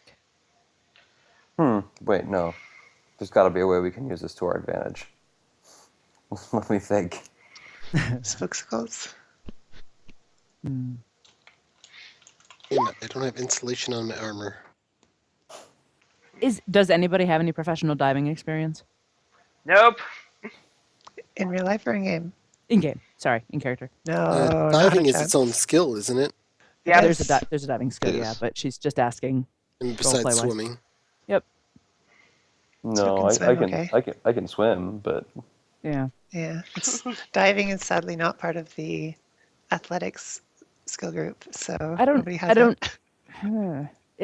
Wait, no. There's got to be a way we can use this to our advantage. Let me think. Spooksicles. Hmm. Damn it, I don't have insulation on my armor. Does anybody have any professional diving experience? Nope. In real life or in game? In game. Sorry, in character. No, not a Diving is its own chance. skill, isn't it? Yeah. There's a diving skill, It yeah, is. but she's just asking. And besides Roleplay-wise. swimming. Yep. No, can swim, okay. I can swim, but Yeah. Yeah, diving is sadly not part of the athletics skill group, so nobody has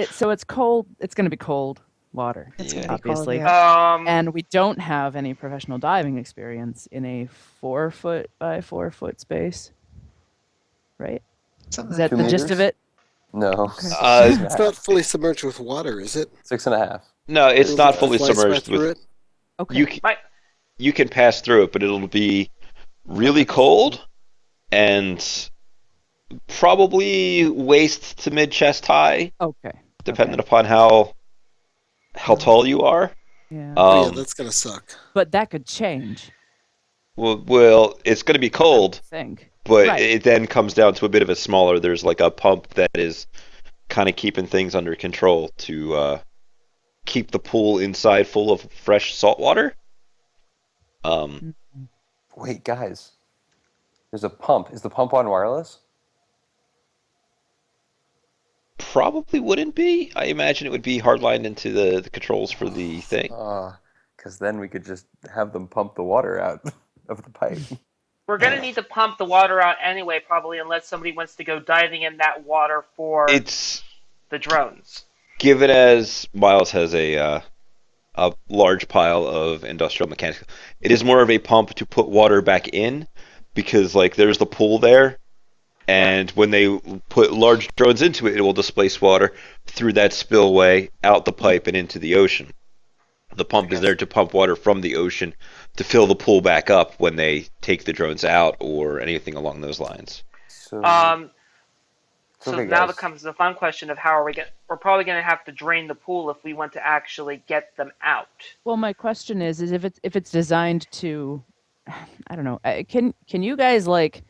So it's cold. It's going to be cold water, It's Yeah. gonna be cold, obviously. yeah. And we don't have any professional diving experience in a 4 foot by 4 foot space, right? Something Is like that 2 the gist of meters? it? no. It's not fully submerged with water, is it? 6.5. No, it's It'll not just fully fly submerged through with. it. Okay. You can pass through it, but it'll be really cold and probably waist to mid chest high, Okay. depending upon how tall you are. Yeah. Oh yeah, that's gonna suck. But that could change, Well, it's going to be I cold, would think. but Right. it then comes down to a bit of a smaller. There's like a pump that is kind of keeping things under control to keep the pool inside full of fresh salt water. Wait, guys. There's a pump. Is the pump on wireless? Probably wouldn't be. I imagine it would be hardlined into the controls for the thing. Because then we could just have them pump the water out of the pipe. We're gonna need to pump the water out anyway, probably, unless somebody wants to go diving in that water for It's the drones. given as Miles has a large pile of industrial mechanics. It is more of a pump to put water back in because like there's the pool there, and when they put large drones into it, it will displace water through that spillway out the pipe and into the ocean. The pump is there to pump water from the ocean to fill the pool back up when they take the drones out or anything along those lines. So, So okay, now guys. becomes the fun question of how are we going? We're probably going to have to drain the pool if we want to actually get them out. Well, my question is if it's designed to, I don't know, can you guys like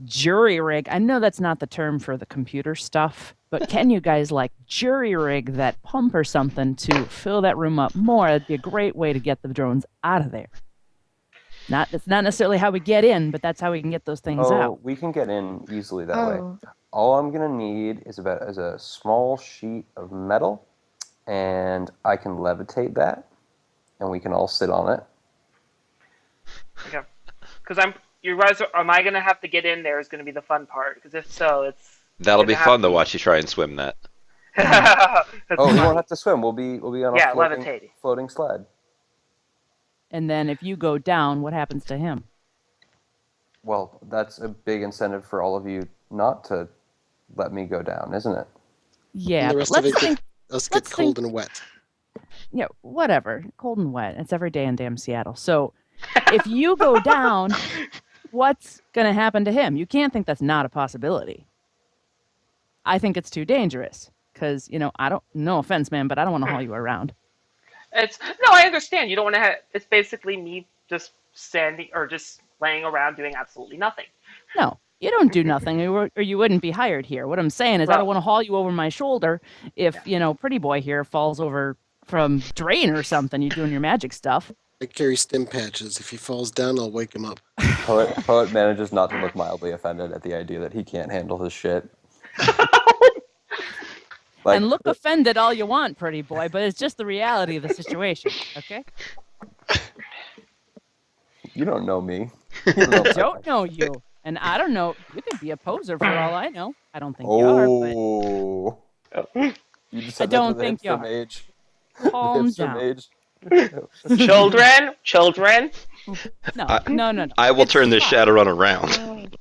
jury rig? I know that's not the term for the computer stuff, but can you guys like jury rig that pump or something to fill that room up more? That'd be a great way to get the drones out of there. It's not necessarily how we get in, but that's how we can get those things out. We can get in easily that way. Oh, All I'm gonna need is a small sheet of metal, and I can levitate that, and we can all sit on it. Okay. Because am I going to have to get in there is going to be the fun part. Because if so, it's. That'll be gonna fun have to watch you try and swim that. That's Oh, we fun. won't have to swim. We'll be on Yeah, a levitating. floating sled. And then if you go down, what happens to him? Well, that's a big incentive for all of you not to let me go down, isn't it? Yeah, And the but rest of let's it think. get let's cold think- and wet. Yeah, whatever. Cold and wet. It's every day in damn Seattle. So if you go down, what's going to happen to him? You can't think that's not a possibility. I think it's too dangerous because, no offense, man, but I don't want to haul you around. I understand. You don't want to have. It's basically me just standing or just laying around doing absolutely nothing. No, you don't do nothing or you wouldn't be hired here. What I'm saying is I don't want to haul you over my shoulder if, pretty boy here falls over from drain or something. You're doing your magic stuff. I carry stim patches. If he falls down, I'll wake him up. Poet manages not to look mildly offended at the idea that he can't handle his shit. And look offended all you want, pretty boy, but it's just the reality of the situation, okay? You don't know me. I don't know you, and I don't know. You could be a poser for all I know. I don't think you are, but You just I said that don't to the think you hipster are. mage. Calm Hipster down. mage. Children. No. I will It's turn this fine. Shadowrun around.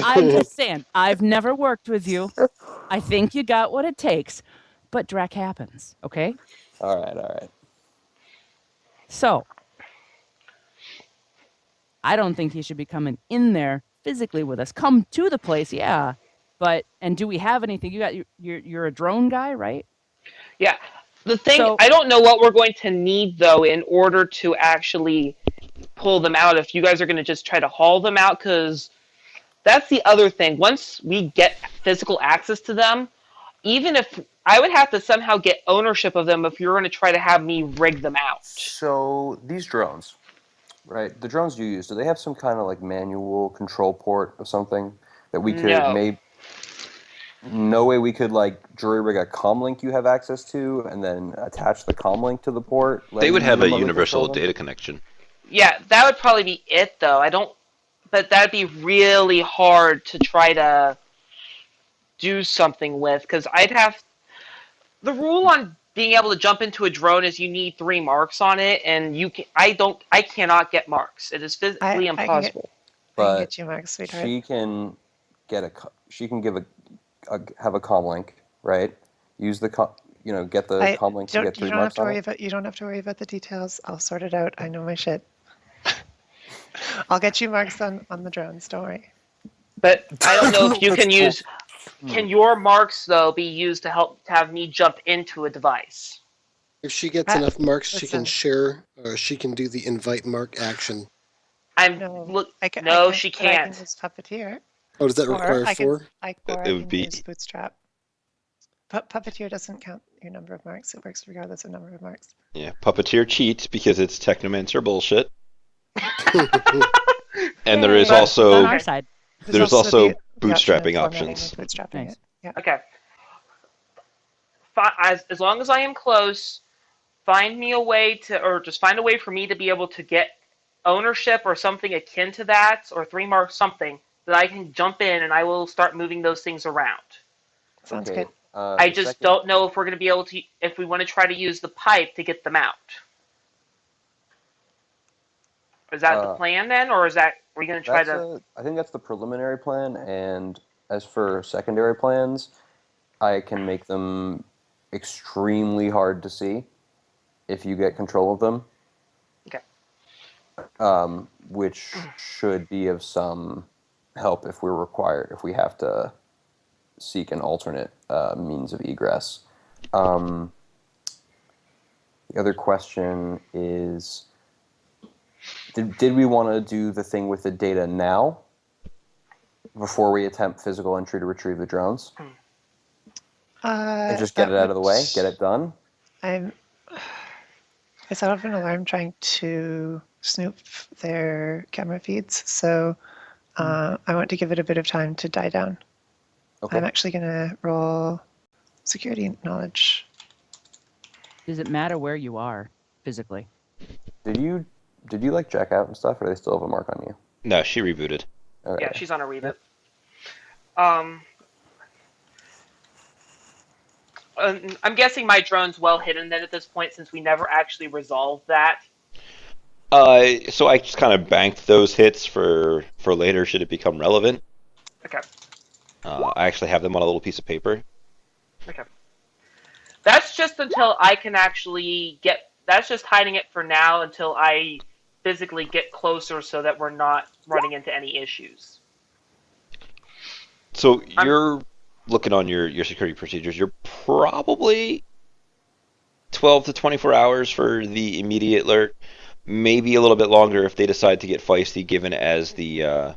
I'm just saying, I've never worked with you. I think you got what it takes, but Drac happens, okay? All right. So, I don't think he should be coming in there physically with us. Come to the place, yeah. And do we have anything? You're a drone guy, right? Yeah. The thing, So- I don't know what we're going to need though in order to actually pull them out. If you guys are going to just try to haul them out, because that's the other thing. Once we get physical access to them, even if I would have to somehow get ownership of them if you're going to try to have me rig them out. So these drones, right? The drones you use, do they have some kind of like manual control port or something that we could No. maybe? No way we could like jury rig a comm link you have access to, and then attach the comm link to the port, They letting would you have a remotely control universal them? data connection. Yeah, that would probably be it though. I don't, but that'd be really hard to try to do something with because I'd have the rule on being able to jump into a drone is you need 3 marks on it, and you can. I cannot get marks. It is physically I can get impossible. But you marks, sweetheart. she can she can give have a comm link, right? Use the get the I comm link to don't. get You three don't have marks to on worry it. about. You don't have to worry about the details. I'll sort it out. I know my shit. I'll get you marks on the drones. Don't worry. But I don't know if you That's can cool. use. Can your marks though be used to help to have me jump into a device? If she gets Ah, enough marks, she can listen. share, or she can do the invite mark action. I'm No, look. I can. No, she But I can can't. use puppeteer, Oh, does that or require I can. 4? Or It I would can be use bootstrap. Puppeteer doesn't count your number of marks. It works regardless of number of marks. yeah. Puppeteer cheats because it's Technomancer bullshit, and there is Yay, it's on also our Okay. side. there's also the option of bootstrapping formatting options. and bootstrapping Nice. it. Yeah. Okay. As long as I am close, find me a way to, or just find a way for me to be able to get ownership or something akin to that, or 3 marks something that I can jump in and I will start moving those things around. Sounds Okay. good. I The just second, don't know if we're going to be able to, if we want to try to use the pipe to get them out. Is that the uh, plan then, or is that are we going to try to? I think that's the preliminary plan, and as for secondary plans, I can make them extremely hard to see if you get control of them, Okay. which should be of some help if if we have to seek an alternate means of egress. Um, the other question is, did we want to do the thing with the data now before we attempt physical entry to retrieve the drones? And just get That it out would. of the way, get it done? I'm. I set off an alarm trying to snoop their camera feeds, so I want to give it a bit of time to die down. Okay. I'm actually going to roll security knowledge. Does it matter where you are physically? Did you like check out and stuff, or do they still have a mark on you? No, she rebooted. Okay. Yeah, she's on a reboot. Um, I'm guessing my drone's well hidden then at this point since we never actually resolved that. So I just kind of banked those hits for later should it become relevant. Okay. I actually have them on a little piece of paper. Okay. That's just until I can actually get. That's just hiding it for now until I physically get closer so that we're not running into any issues. So you're looking on your security procedures. You're probably 12 to 24 hours for the immediate alert. Maybe a little bit longer if they decide to get feisty, given as the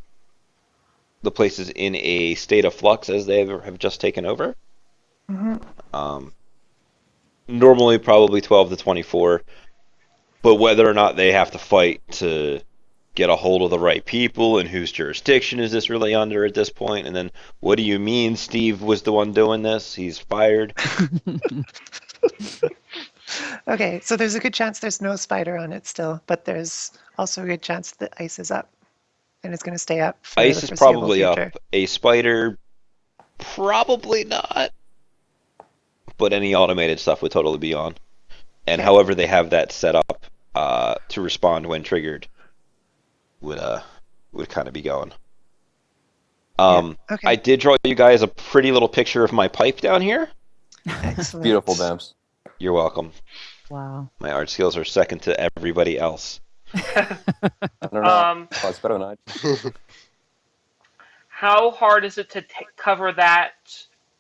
place is in a state of flux as they have just taken over. Um, normally, probably 12 to 24. But whether or not they have to fight to get a hold of the right people and whose jurisdiction is this really under at this point, and then what do you mean Steve was the one doing this? He's fired. Okay, so there's a good chance there's no spider on it still, but there's also a good chance that ice is up and it's going to stay up for Ice the is foreseeable probably future. up. A spider, probably not. But any automated stuff would totally be on. And Okay. however they have that set up to respond when triggered would kind of be going. Okay. I did draw you guys a pretty little picture of my pipe down here. Excellent. Beautiful, Bams. You're welcome. Wow. My art skills are second to everybody else. I don't know. Oh, it's better than I. How hard is it to cover that?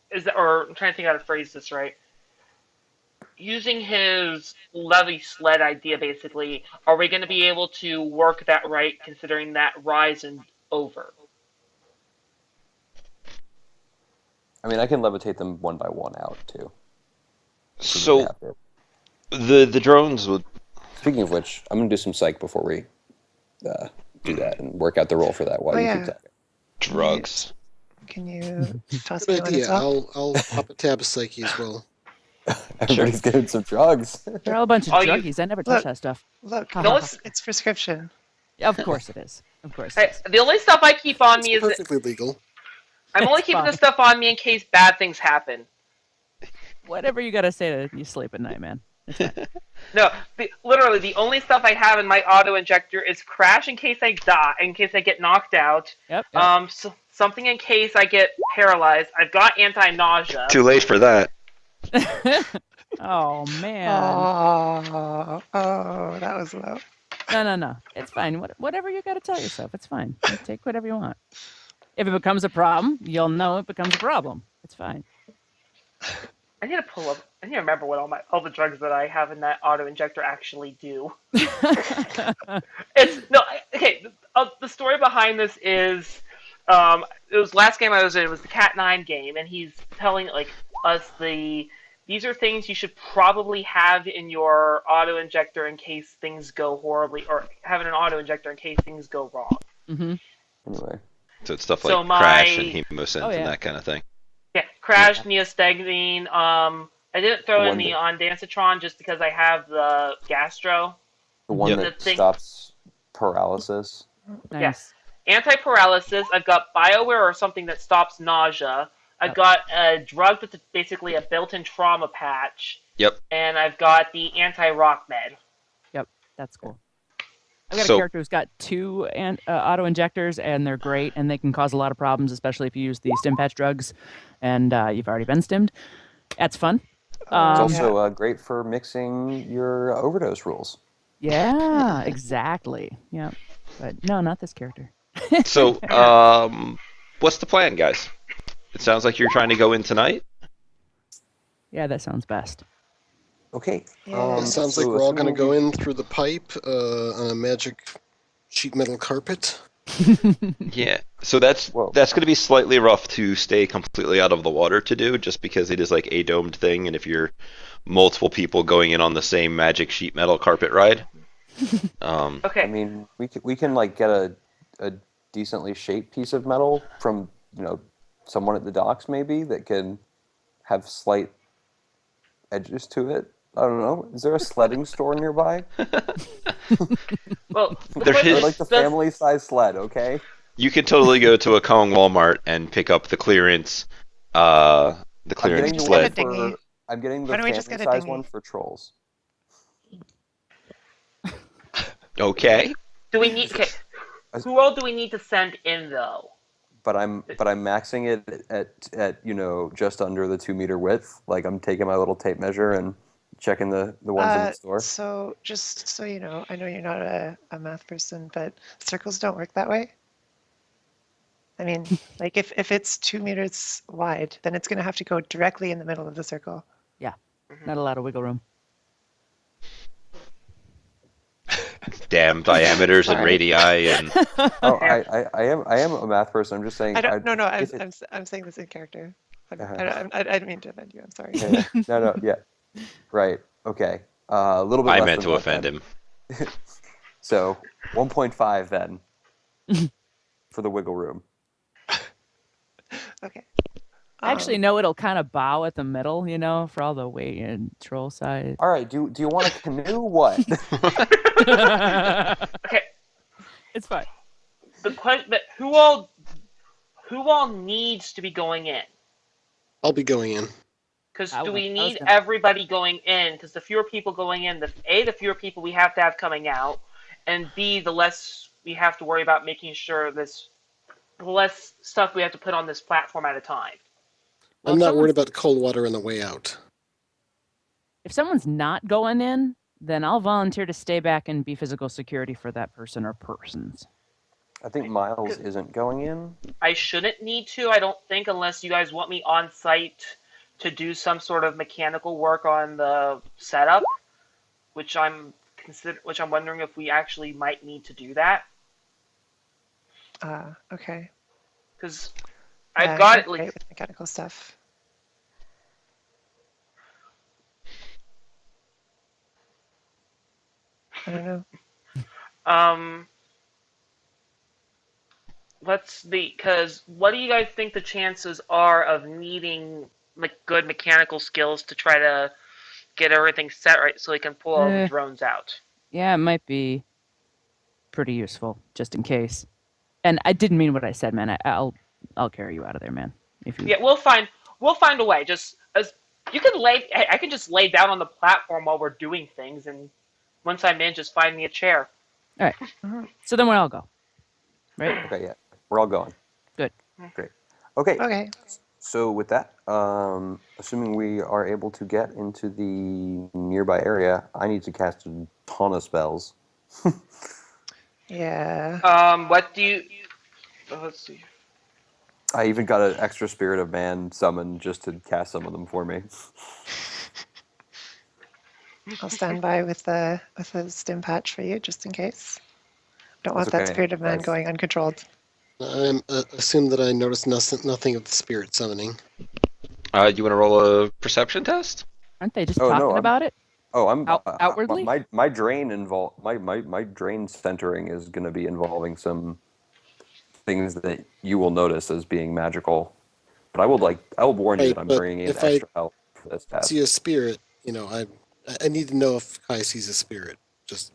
Is that, or I'm trying to think how to phrase this right. using his levy sled idea, basically, are we going to be able to work that right, considering that rise and over? I mean, I can levitate them one by one out too. So Have to. the drones would. Speaking of which, I'm gonna do some psych before we do that and work out the roll for that while Oh, you yeah. keep talking. Drugs. Can you toss Good me one as idea. well? I'll pop a tab of psyche as well. Everybody's getting some drugs. They're all a bunch of All you- druggies. I never touch Look. that stuff. Look, Uh-huh. it's prescription. Yeah, of course it is. Of course it Hey, is. the only stuff I keep on me It's is perfectly legal. I'm only It's keeping fine. this stuff on me in case bad things happen. Whatever you gotta say to you sleep at night, man. No, literally the only stuff I have in my auto injector is crash in case I die, in case I get knocked out. Yep. Something in case I get paralyzed. I've got anti-nausea. Too late for that. Oh man. Oh, that was low. No. It's fine. Whatever you gotta tell yourself, it's fine. You take whatever you want. If it becomes a problem, you'll know it becomes a problem. It's fine. I need to pull up. I need to remember what all the drugs that I have in that auto injector actually do. Okay. The story behind this is, it was last game I was in. It was the Cat 9 game, and he's telling us these are things you should probably have in your auto injector in case things go horribly, or having an auto injector in case things go wrong. Mm-hmm. Anyway, So it's stuff So like crash my- and hemosynth Oh, yeah. and that kind of thing. Yeah, crash, neostigmine. I didn't throw in One the that- ondansetron just because I have the gastro. the one Yep. that The thing- stops paralysis. Nice. Anti-paralysis. I've got BioWare or something that stops nausea. I've Yep. got a drug that's basically a built-in trauma patch. Yep. And I've got the anti-rock med. That's cool. I've got So- a character who's got two auto injectors, and they're great, and they can cause a lot of problems, especially if you use the stim patch drugs, and you've already been stimmed. That's fun. It's Um, also great for mixing your overdose rules. Yeah, exactly. Yeah, but no, not this character. So, what's the plan, guys? It sounds like you're trying to go in tonight. Yeah, that sounds best. Okay. Yeah. It sounds like so we're all going to assuming go in through the pipe on a magic sheet metal carpet. Yeah. So that's Whoa. going to be slightly rough to stay completely out of the water to do, just because it is like a domed thing, and if you're multiple people going in on the same magic sheet metal carpet ride, Okay. I mean, we can like get a decently shaped piece of metal from someone at the docks maybe that can have slight edges to it. I don't know. Is there a sledding store nearby? Well, the There question is- Or like the does- family-size sled? Okay. you can totally go to a Kong Walmart and pick up the clearance I'm getting the sled. one Get a dinghy. for. I'm getting the Why don't we just get a family-size dinghy? one for trolls. Okay. Do we need? Okay. Who all do we need to send in though? But I'm maxing it at just under the 2-meter width. Like I'm taking my little tape measure and checking the ones in the store. So just so you know, I know you're not a math person, but circles don't work that way. I mean, like if it's 2 meters wide, then it's going to have to go directly in the middle of the circle. Not a lot of wiggle room. Damn diameters and Sorry. radii and Oh, I am a math person. I'm just saying. I don't. No. if it- I'm saying this in character. Uh-huh. I didn't mean to offend you. I'm sorry. Yeah. No, yeah. Right. Okay. A little bit I less meant than to that offend then. him. So 1.5 then for the wiggle room. Okay. Actually, no, it'll kind of bow at the middle, for all the weight and troll size. All right. Do you want a canoe? What? Okay. It's fine. The question, but who all needs to be going in? I'll be going in. Because I do we was need gonna- everybody going in? Because the fewer people going in, the fewer people we have to have coming out, and B, the less we have to worry about making sure the less stuff we have to put on this platform at a time. Well, I'm if not worried someone's- about cold water on the way out. If someone's not going in, then I'll volunteer to stay back and be physical security for that person or persons. I think Miles isn't going in. I shouldn't need to, I don't think, unless you guys want me on site to do some sort of mechanical work on the setup, which which I'm wondering if we actually might need to do that, Okay. because Yeah, I've got you're it like great with mechanical stuff. I don't know. um. Let's see, because what do you guys think the chances are of needing like good mechanical skills to try to get everything set right so we can pull all the Eh, drones out? yeah, it might be pretty useful just in case. And I didn't mean what I said, man. I'll carry you out of there, man. If you Yeah, we'll find a way. Just as you can lay, I can just lay down on the platform while we're doing things, and once I'm in, just find me a chair. all right. Mhm. So then we'll all go, right? Okay, yeah, we're all going. Good. Great. Okay, Okay. so with that, assuming we are able to get into the nearby area, I need to cast a ton of spells. Yeah. What do you? Let's see. I even got an extra Spirit of Man summoned just to cast some of them for me. I'll stand by with the stim patch for you just in case. Don't That's want that okay, spirit of man guys. going uncontrolled. I'm assume that I noticed nothing of the spirit summoning. Do you want to roll a perception test? Aren't they just Oh no, talking about it I'm outwardly? my drain my drain centering is going to be involving some things that you will notice as being magical. But I will warn you Right, that I'm but bringing in if I extra help for this see test. a spirit, I need to know if Kai sees a spirit. Just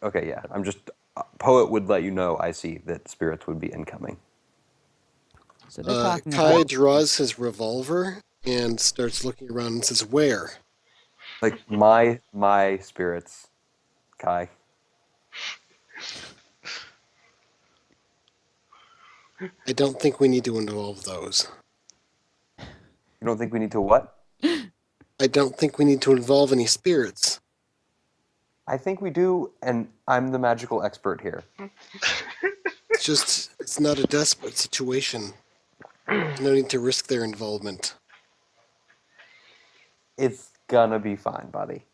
Okay, yeah, I'm just poet would let you know I see that spirits would be incoming. So they're talking Kai about draws his revolver and starts looking around and says, "Where?" Like my spirits, Kai. I don't think we need to involve those. You don't think we need to what? I don't think we need to involve any spirits. I think we do, and I'm the magical expert here. It's not a desperate situation. No need to risk their involvement. It's gonna be fine, buddy.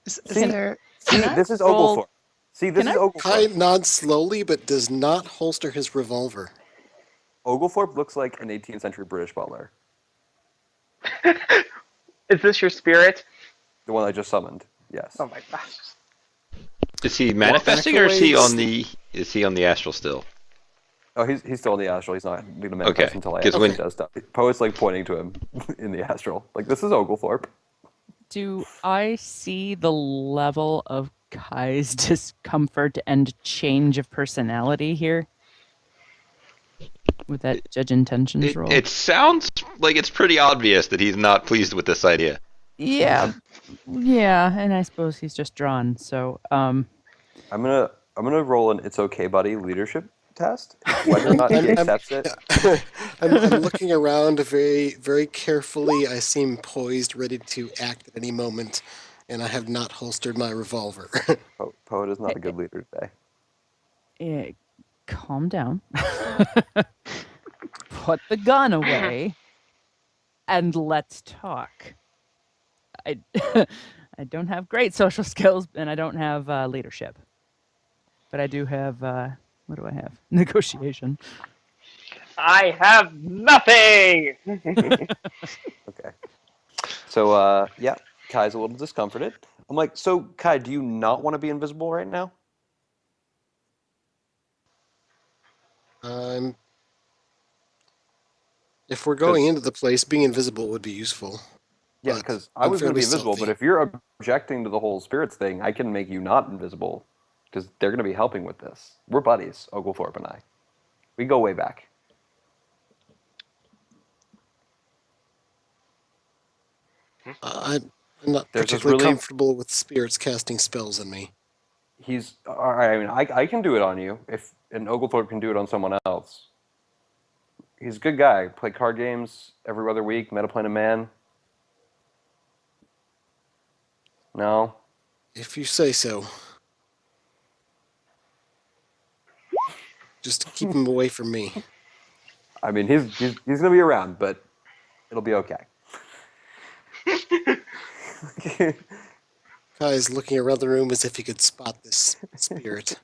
Is See, there? can see, I this is roll Oglethorpe. See, this can is I Kai Oglethorpe. nods slowly but does not holster his revolver. Oglethorpe looks like an 18th century British butler, Is this your spirit? the one I just summoned. Yes. Oh my gosh. Is he Walk back manifesting, a or is he ways. on the astral still? Oh, he's still in the astral. He's not going to manifest Okay, until I because actually when does stuff. Poet's like pointing to him in the astral. Like, this is Oglethorpe. do I see the level of Kai's discomfort and change of personality here with that judge intentions roll? it sounds like it's pretty obvious that he's not pleased with this idea. Yeah, yeah, and I suppose he's just drawn. So, I'm gonna roll an "It's okay, buddy" leadership test. Whether or I'm not I'm he I'm, accepts it, I'm looking around very very carefully. I seem poised, ready to act at any moment, and I have not holstered my revolver. Poet is not a good leader today. calm down, put the gun away, and let's talk. I, I don't have great social skills, and I don't have leadership, but I do have. What do I have? Negotiation. I have nothing. Okay. So, yeah, Kai's a little discomforted. I'm like, so Kai, do you not want to be invisible right now? um, if we're going Because into the place, being invisible would be useful. yeah, But because I I'm was going to fairly be invisible, but stealthy. if you're objecting to the whole spirits thing, I can make you not invisible because they're going to be helping with this. We're buddies, Oglethorpe and I. We go way back. I'm not There's this particularly really comfortable with spirits casting spells on me. he's all right. I mean, I can do it on you if and Oglethorpe can do it on someone else. He's a good guy. Play card games every other week. Metaplane a man. No, If you say so. Just keep him away from me. I mean he's gonna be around, but it'll be okay. Kai is looking around the room as if he could spot this spirit.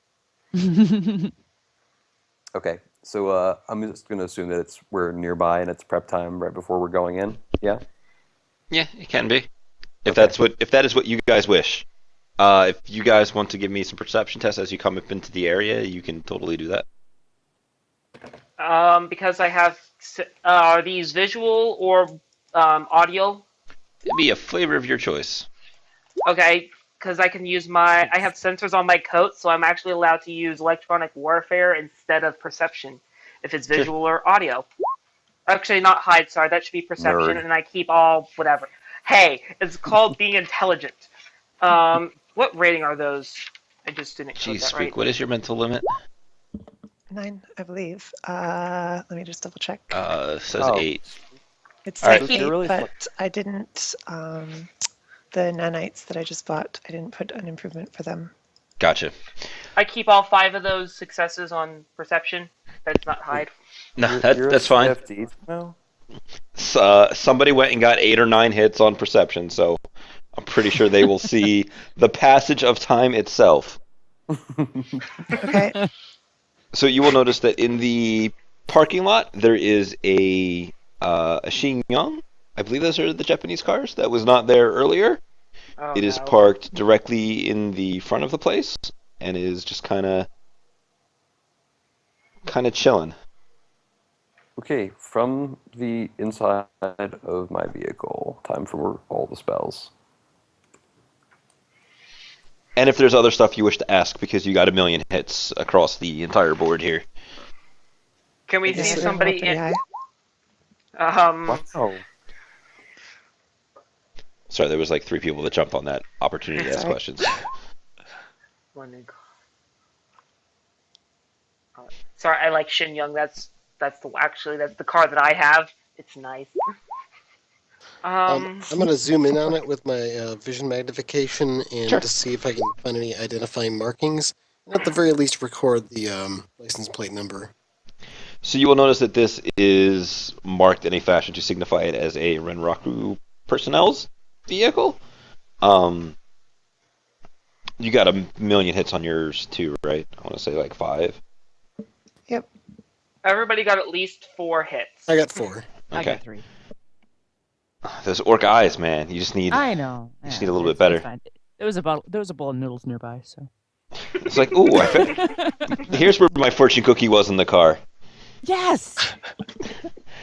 Okay, so I'm just going to assume that we're nearby and it's prep time right before we're going in. Yeah. Yeah, it can be. If Okay. that is what you guys wish. If you guys want to give me some perception tests as you come up into the area, you can totally do that. Because I have, are these visual or audio? It'd be a flavor of your choice. Okay, because I can use I have sensors on my coat, so I'm actually allowed to use electronic warfare instead of perception, if it's Sure. visual or audio. Actually, not hide, sorry, that should be perception, Nerd. and I keep all whatever. Hey, it's called being intelligent. What rating are those? I just didn't code Jeez, that right. Squeak, what is your mental limit? 9, I believe. Let me just double check. Says Oh. 8. It's All right, like so you're 8, really but I didn't. The nanites that I just bought, I didn't put an improvement for them. Gotcha. I keep all 5 of those successes on perception. That's not hide. No, You're that's a fine. Swiftie. No. Somebody went and got 8 or 9 hits on perception, so I'm pretty sure they will see the passage of time itself. Okay. So you will notice that in the parking lot there is a Xingyang. I believe those are the Japanese cars. That was not there earlier. Oh, It is no. parked directly in the front of the place and is just kind of chilling. Okay, from the inside of my vehicle, time for all the spells. And if there's other stuff you wish to ask, because you got 1,000,000 hits across the entire board here. Can we Yeah, see we're somebody pretty in? high. Wow. Sorry, there was like 3 people that jumped on that opportunity to ask Sorry. questions. Sorry, I like Shin Young. That's the car that I have. It's nice. I'm going to zoom in on it with my vision magnification and Sure. to see if I can find any identifying markings. And at the very least, record the license plate number. So you will notice that this is marked in a fashion to signify it as a Renraku personnel's vehicle. You got 1,000,000 hits on yours too, right? I want to say like 5. Yep. Everybody got at least 4 hits. I got 4. I Okay. got 3. Those orc eyes, man. You just need. I know. You just Yeah, need a little bit it's better. fine. There was a bowl of noodles nearby, so. It's like, ooh, here's where my fortune cookie was in the car. Yes.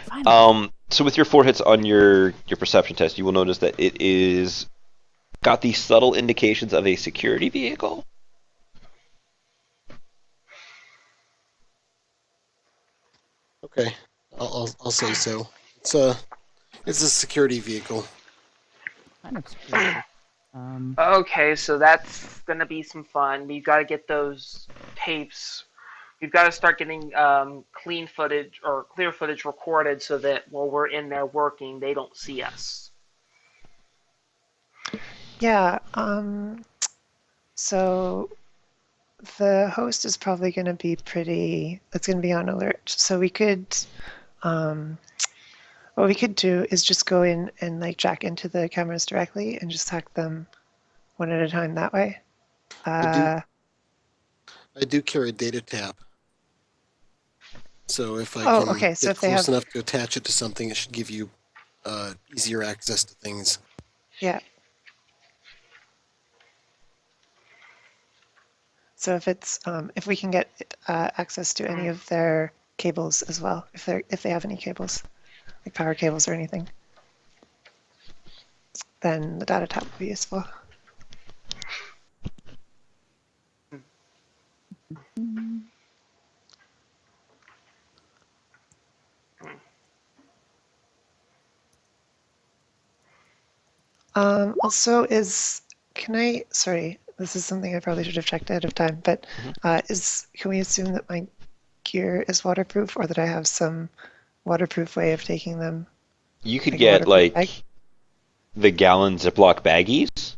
Finally. So with your 4 hits on your perception test, you will notice that it is got the subtle indications of a security vehicle. Okay, I'll say so. It's a security vehicle. Kind of scary. Okay, so that's gonna be some fun. We've got to get those tapes. We've got to start getting clean footage or clear footage recorded so that while we're in there working, they don't see us. Yeah. So the host is probably going to be it's going to be on alert. So we could, what we could do is just go in and like jack into the cameras directly and just hack them one at a time that way. I do carry a data tap. So if I can okay. So get if they close have, enough to attach it to something, it should give you easier access to things. yeah. So if we can get access to any of their cables as well, if they have any cables, like power cables or anything, then the data tap would be useful. Also, sorry, this is something I probably should have checked ahead of time, but can we assume that my gear is waterproof or that I have some waterproof way of taking them? You could Like a get waterproof like bag? the gallon Ziploc baggies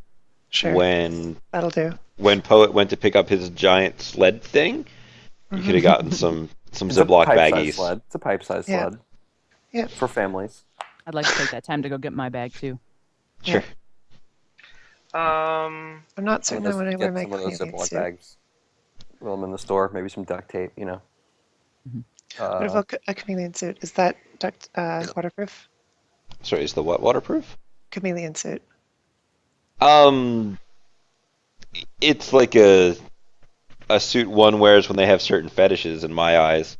Sure, when that'll do. Poet went to pick up his giant sled thing. You could have gotten some It's Ziploc a pipe-sized baggies. sled. It's a pipe-sized Yeah. sled. Yeah. For families. I'd like to take that time to go get my bag too. Sure. Um, I'm not certain I Just want to wear get my some of those chameleon Ziploc suit. bags. Roll them in the store. Maybe some duct tape. Mhm. What about a chameleon suit? Is that Yeah. waterproof? Sorry, is the what waterproof? Chameleon suit. Um, it's like a suit one wears when they have certain fetishes. In my eyes,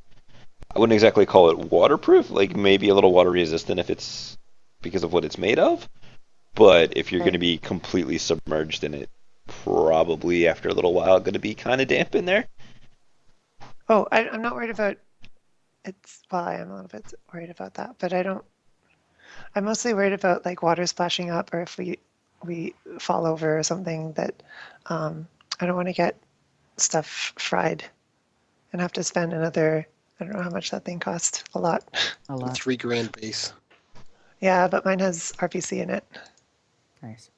I wouldn't exactly call it waterproof. Like maybe a little water resistant if it's because of what it's made of. But if you're going to Right. be completely submerged in it, probably after a little while, going to be kind of damp in there. Oh, I'm not worried about it's. Well, I am a little bit worried about that, but I don't. I'm mostly worried about like water splashing up, or if we fall over or something that I don't want to get stuff fried and have to spend another. I don't know how much that thing cost. A lot. A lot. $3,000 base. Yeah, but mine has RPC in it, Nice.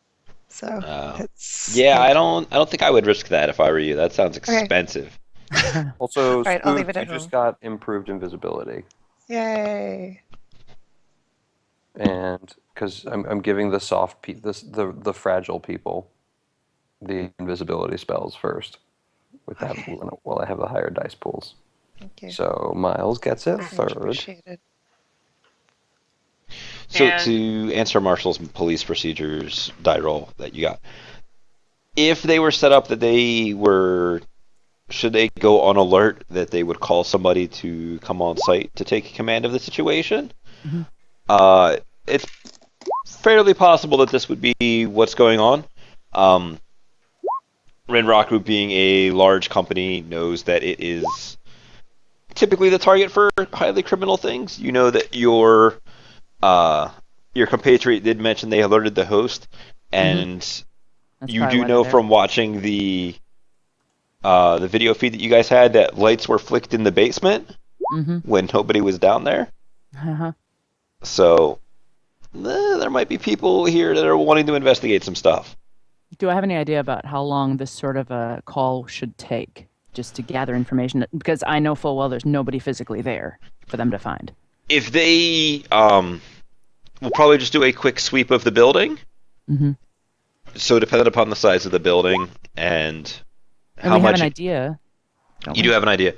so Uh, it's yeah, like. I don't think I would risk that if I were you. That sounds Okay, expensive. Also, all right, I'll leave Spook, it you at just home. got improved invisibility, Yay! and because I'm giving the soft the fragile people the invisibility spells first. With that, Okay, while I have the higher dice pools. thank you. So Miles gets it Much third. appreciated. So and to answer Marshall's police procedures die roll that you got, if they were set up that they were, should they go on alert that they would call somebody to come on site to take command of the situation, Mhm. it's fairly possible that this would be what's going on. Um, Renrock Group, being a large company, knows that it is typically the target for highly criminal things. You know that uh, your compatriot did mention they alerted the host, and That's you probably do why they're know there. from watching the video feed that you guys had that lights were flicked in the basement Mm-hmm. when nobody was down there. Uh-huh. So there might be people here that are wanting to investigate some stuff. Do I have any idea about how long this sort of a call should take just to gather information? Because I know full well there's nobody physically there for them to find. If they we'll probably just do a quick sweep of the building. Mm-hmm. So dependent upon the size of the building and And how we have much an idea, don't you we? do have an idea,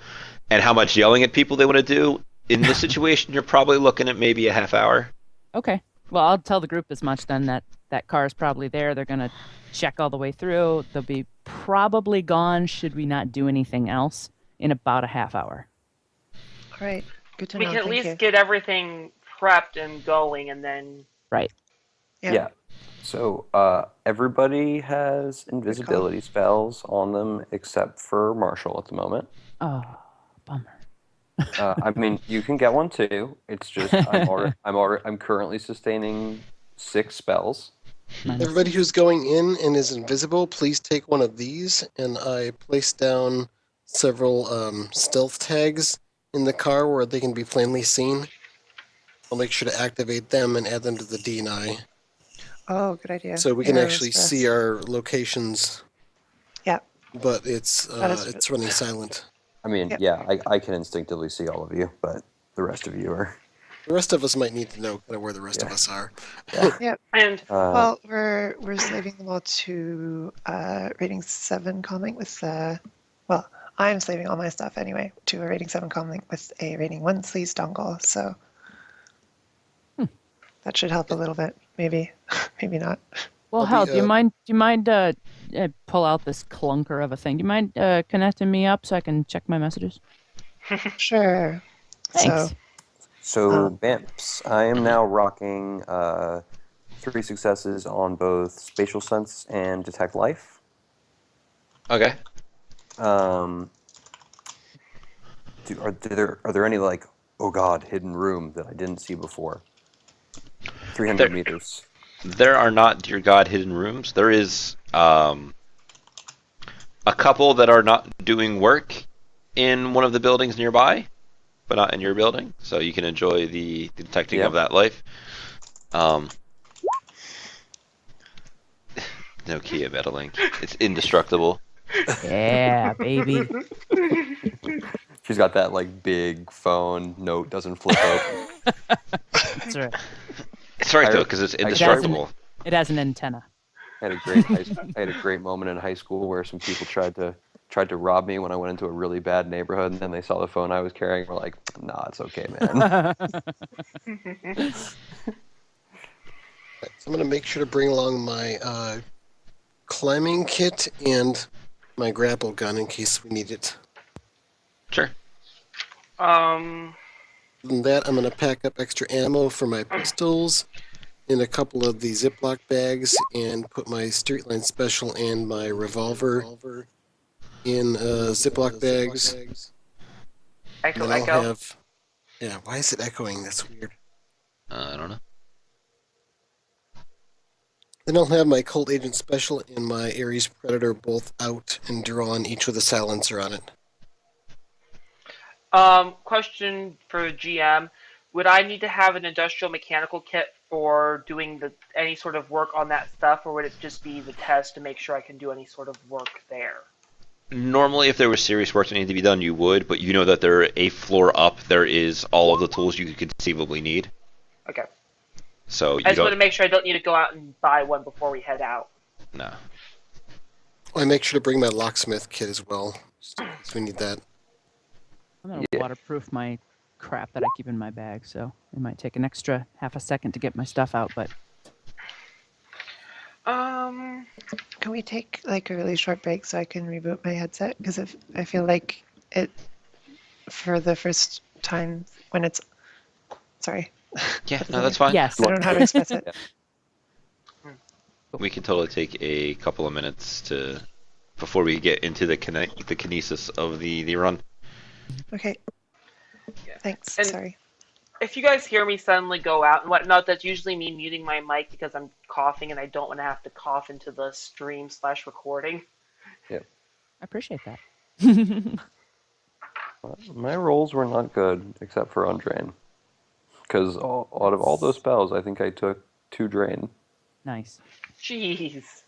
and how much yelling at people they want to do. In this situation, you're probably looking at maybe a half hour. Okay. Well, I'll tell the group as much then that that car is probably there. They're going to check all the way through. They'll be probably gone should we not do anything else in about a half hour. All right, good to we know. can at Thank least you. get everything prepped and going, and then Right. Yeah. So everybody has invisibility spells on them except for Marshall at the moment. Oh, bummer. I mean, you can get one too. It's just I'm currently sustaining 6 spells. Minus Everybody six. who's going in and is invisible, please take one of these. And I place down several stealth tags in the car where they can be plainly seen. I'll make sure to activate them and add them to the D&I. Oh, good idea. So we Here can are those actually for us. see our locations, Yeah, but it's that is. it's running silent. I mean, Yep. yeah, I can instinctively see all of you, but the rest of you are. The rest of us might need to know kind of where the rest of Yeah. us are. Yeah. Yep. and Well, we're slaving them all to rating 7 comlink with well, I'm slaving all my stuff anyway to a rating 7 comlink with a rating 1 sleaze dongle. So that should help a little bit. Maybe, maybe not. Well, I'll hell, be, do you mind pull out this clunker of a thing? Do you mind connecting me up so I can check my messages? Sure. Thanks. So, Bamps, I am now rocking 3 successes on both Spatial Sense and Detect Life. Okay. Are there any, like, oh god, hidden room that I didn't see before? 300 meters. There are not, dear God, hidden rooms. There is a couple that are not doing work in one of the buildings nearby, but not in your building. So you can enjoy the detecting of that life. No Kia meddling. It's indestructible. Yeah, baby. She's got that, like, big phone, note doesn't flip open. That's right. It's right, I- though, because it's I- indestructible. It has an antenna. I had a great moment in high school where some people tried to rob me when I went into a really bad neighborhood, and then they saw the phone I was carrying. And were like, "Nah, it's okay, man." So I'm going to make sure to bring along my climbing kit and my grapple gun in case we need it. Sure. Other than that, I'm going to pack up extra ammo for my pistols in a couple of the Ziploc bags and put my Street Line Special and my revolver in Ziploc bags. Echo, And then echo. I'll have... Yeah, why is it echoing? That's weird. I don't know. Then I'll have my Colt Agent Special and my Ares Predator both out and drawn, each with a silencer on it. Question for GM. Would I need to have an industrial mechanical kit for doing any sort of work on that stuff, or would it just be the test to make sure I can do any sort of work there? Normally, if there was serious work that needed to be done, you would, but you know that there, a floor up, there is all of the tools you could conceivably need. Okay. So you I just don't. want to make sure I don't need to go out and buy one before we head out. No. I make sure to bring my locksmith kit as well, just in case we need that. I'm gonna waterproof my crap that I keep in my bag, so it might take an extra half a second to get my stuff out, but Can we take like a really short break so I can reboot my headset? Because I feel like it, for the first time when it's, sorry. Yeah, no, that's fine. yes. I don't know how to express it. We can totally take a couple of minutes before we get into the kinesis of the run. Okay. Yeah. Thanks. And- Sorry. If you guys hear me suddenly go out and whatnot, that's usually me muting my mic because I'm coughing and I don't want to have to cough into the stream/recording. I appreciate that. My rolls were not good except for on drain, because out of all those spells, I think I took 2 drain. Nice. Jeez.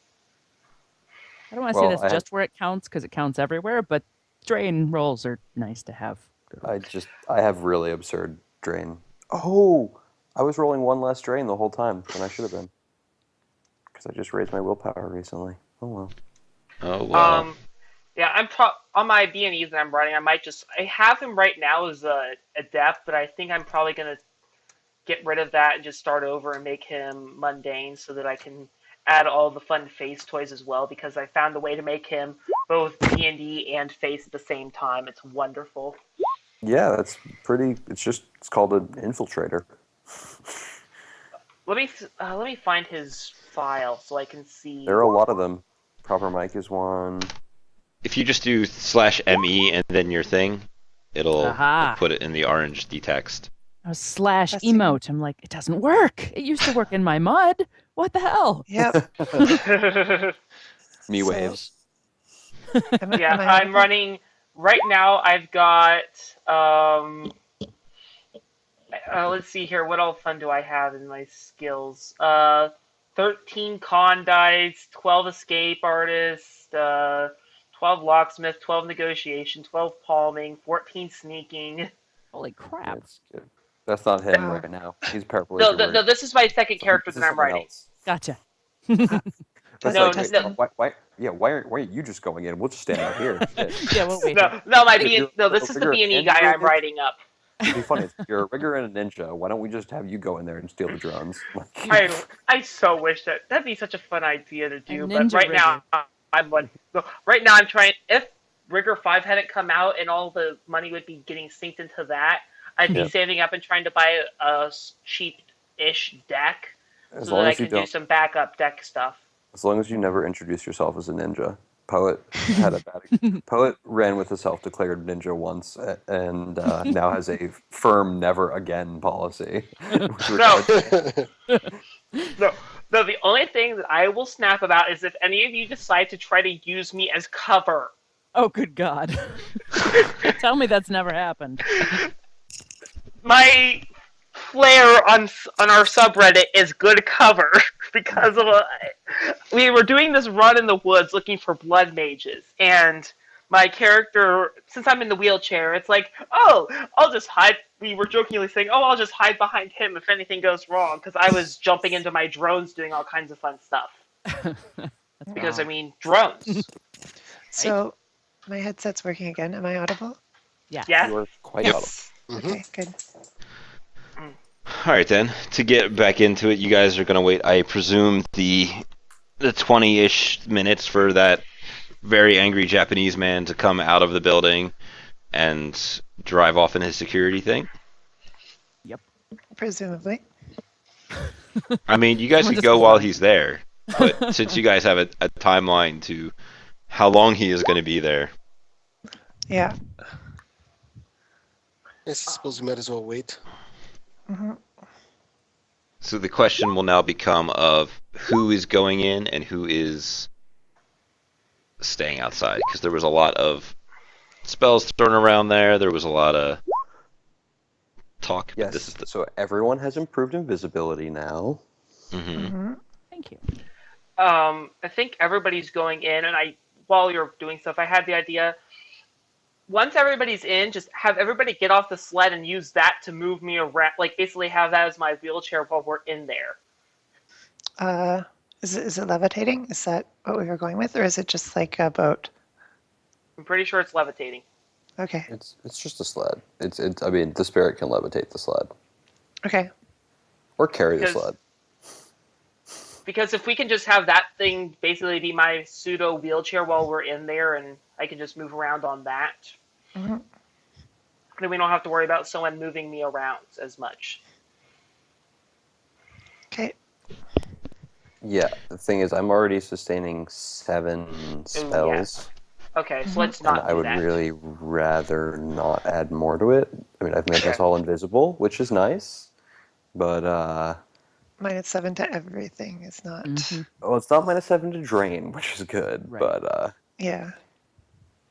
I don't want to Well, say that's just where it counts, because it counts everywhere, but drain rolls are nice to have. I have really absurd drain. Oh, I was rolling 1 less drain the whole time than I should have been, because I just raised my willpower recently. Oh well. Oh wow. Yeah, I'm on my B&Es that I'm writing. I have him right now as a adept, but I think I'm probably gonna get rid of that and just start over and make him mundane so that I can add all the fun face toys as well, because I found a way to make him both D&D and face at the same time. It's wonderful. Yeah, that's pretty. It's called an infiltrator. Let me find his file so I can see. There are a lot of them. Proper Mike is one. If you just do /ME and then your thing, it'll Aha. put it in the orange text. I was slash That's emote. I'm like, it doesn't work. It used to work in my mud. What the hell? Yep. Me So- waves. Yeah, I'm running right now. I've got let's see here. What all fun do I have in my skills? 13 con dice, 12 escape artist, 12 locksmith, 12 negotiation, 12 palming, 14 sneaking. Holy crap. That's good. That's not him Wow. right now. He's paraplegic. No, this is my second character This is that I'm someone writing. else. Gotcha. That's No, like, no. why aren't you just going in? We'll just stand out here. Shit. Yeah, we'll wait. This is the B&E guy I'm writing up. It'd be funny. If you're a rigger and a ninja, why don't we just have you go in there and steal the drones? I so wish that'd be such a fun idea to do, but ninja right now I'm trying. If Rigor 5 hadn't come out and all the money would be getting synced into that, I'd be Yeah. saving up and trying to buy a cheap-ish deck As so long that I as you can do don't, some backup deck stuff. as long as you never introduce yourself as a ninja. Poet had a bad. Poet ran with a self-declared ninja once, and now has a firm never again policy. No, the only thing that I will snap about is if any of you decide to try to use me as cover. Oh, good God. Tell me that's never happened. My flair on our subreddit is good cover because of we were doing this run in the woods looking for blood mages, and my character, since I'm in the wheelchair, it's like, oh, I'll just hide we were jokingly saying, "Oh, I'll just hide behind him if anything goes wrong," because I was jumping into my drones doing all kinds of fun stuff. Because I mean, drones. So my headset's working again. Am I audible? Yeah. Yeah. You are quite Yep. audible. Okay, good. All right, then. To get back into it, you guys are going to wait, I presume, the 20-ish minutes for that very angry Japanese man to come out of the building and drive off in his security thing. Presumably. I mean, you guys Someone could just go while fly. he's there, but since you guys have a timeline to how long he is going to be there, Yeah. I suppose we might as well wait. so the question will now become of who is going in and who is staying outside, because there was a lot of spells thrown around there. There was a lot of talk. But Yes. this is the. So everyone has improved invisibility now. Mm-hmm. Thank you. I think everybody's going in, and while you're doing stuff, I had the idea. Once everybody's in, just have everybody get off the sled and use that to move me around. Like basically have that as my wheelchair while we're in there. Is it levitating? Is that what we were going with, or is it just like a boat? I'm pretty sure it's levitating. Okay. It's just a sled. It's. I mean, the spirit can levitate the sled Okay. or carry the Because- sled. Because if we can just have that thing basically be my pseudo wheelchair while we're in there, and I can just move around on that, then we don't have to worry about someone moving me around as much. Okay. Yeah. The thing is, I'm already sustaining 7 spells. Okay, so let's And not I do would that. really rather not add more to it. I mean, I've made us Okay. all invisible, which is nice, but -7 to everything is not. well, it's not -7 to drain, which is good, Right. but Yeah.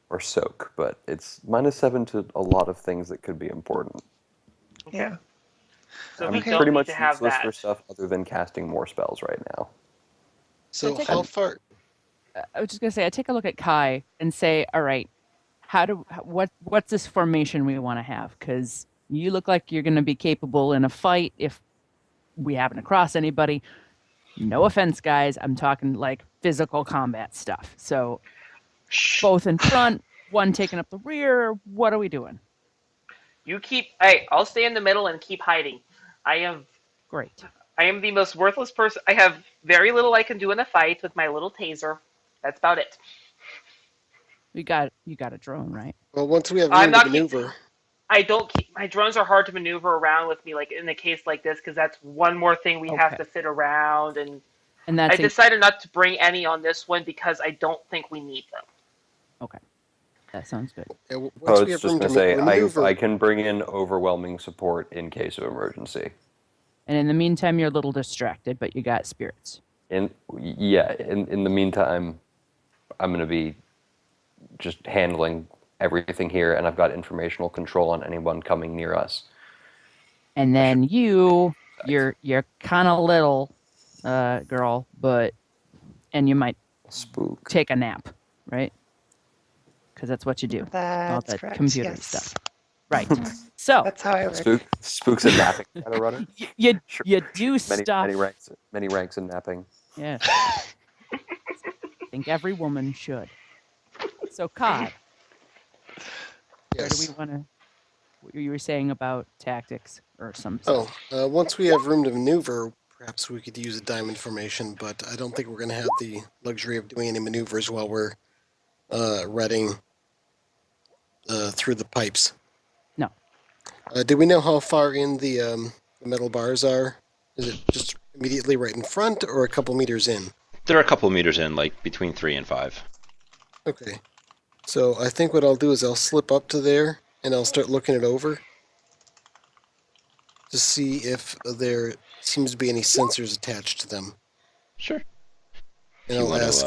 or soak, but it's -7 to a lot of things that could be important. Okay. Yeah. So I'm we Okay. don't pretty need much to have useless that. for stuff other than casting more spells right now. So take how a- far? I was just gonna say, I take a look at Kai and say, all right, what's this formation we want to have? Because you look like you're gonna be capable in a fight if we happen to cross anybody. No offense, guys. I'm talking like physical combat stuff. So Shh. both in front, one taking up the rear. What are we doing? Hey, I'll stay in the middle and keep hiding. Great. I am the most worthless person. I have very little I can do in a fight with my little taser. That's about it. You got a drone, right? Well, once we have I'm room to not maneuver. I don't keep my drones are hard to maneuver around with me, like in a case like this, because that's one more thing we have Okay. to fit around. And And I that's decided not to bring any on this one because I don't think we need them. okay. That sounds good. Yeah, I once we was have just room going to to say, maneuver. I can bring in overwhelming support in case of emergency. And in the meantime, you're a little distracted, but you got spirits. In the meantime, I'm going to be just handling everything here, and I've got informational control on anyone coming near us. And then you're kind of little, girl, and you might Spook. take a nap, right? Because that's what you do. All That's that correct. computer Yes. stuff. Right. So That's how I work. Spooks and napping. Shadowrunner. you Sure. do stuff. Many ranks in napping. Yes. I think every woman should. So, Cod, where do we Yes. want to? What you were saying about tactics or some Oh, stuff. once we have room to maneuver, perhaps we could use a diamond formation, but I don't think we're going to have the luxury of doing any maneuvers while we're redding through the pipes. No. Do we know how far in the metal bars are? Is it just immediately right in front or a couple meters in? They're a couple meters in, like between 3 and 5. Okay. So I think what I'll do is I'll slip up to there and I'll start looking it over to see if there seems to be any sensors attached to them. Sure. And You I'll wanna, ask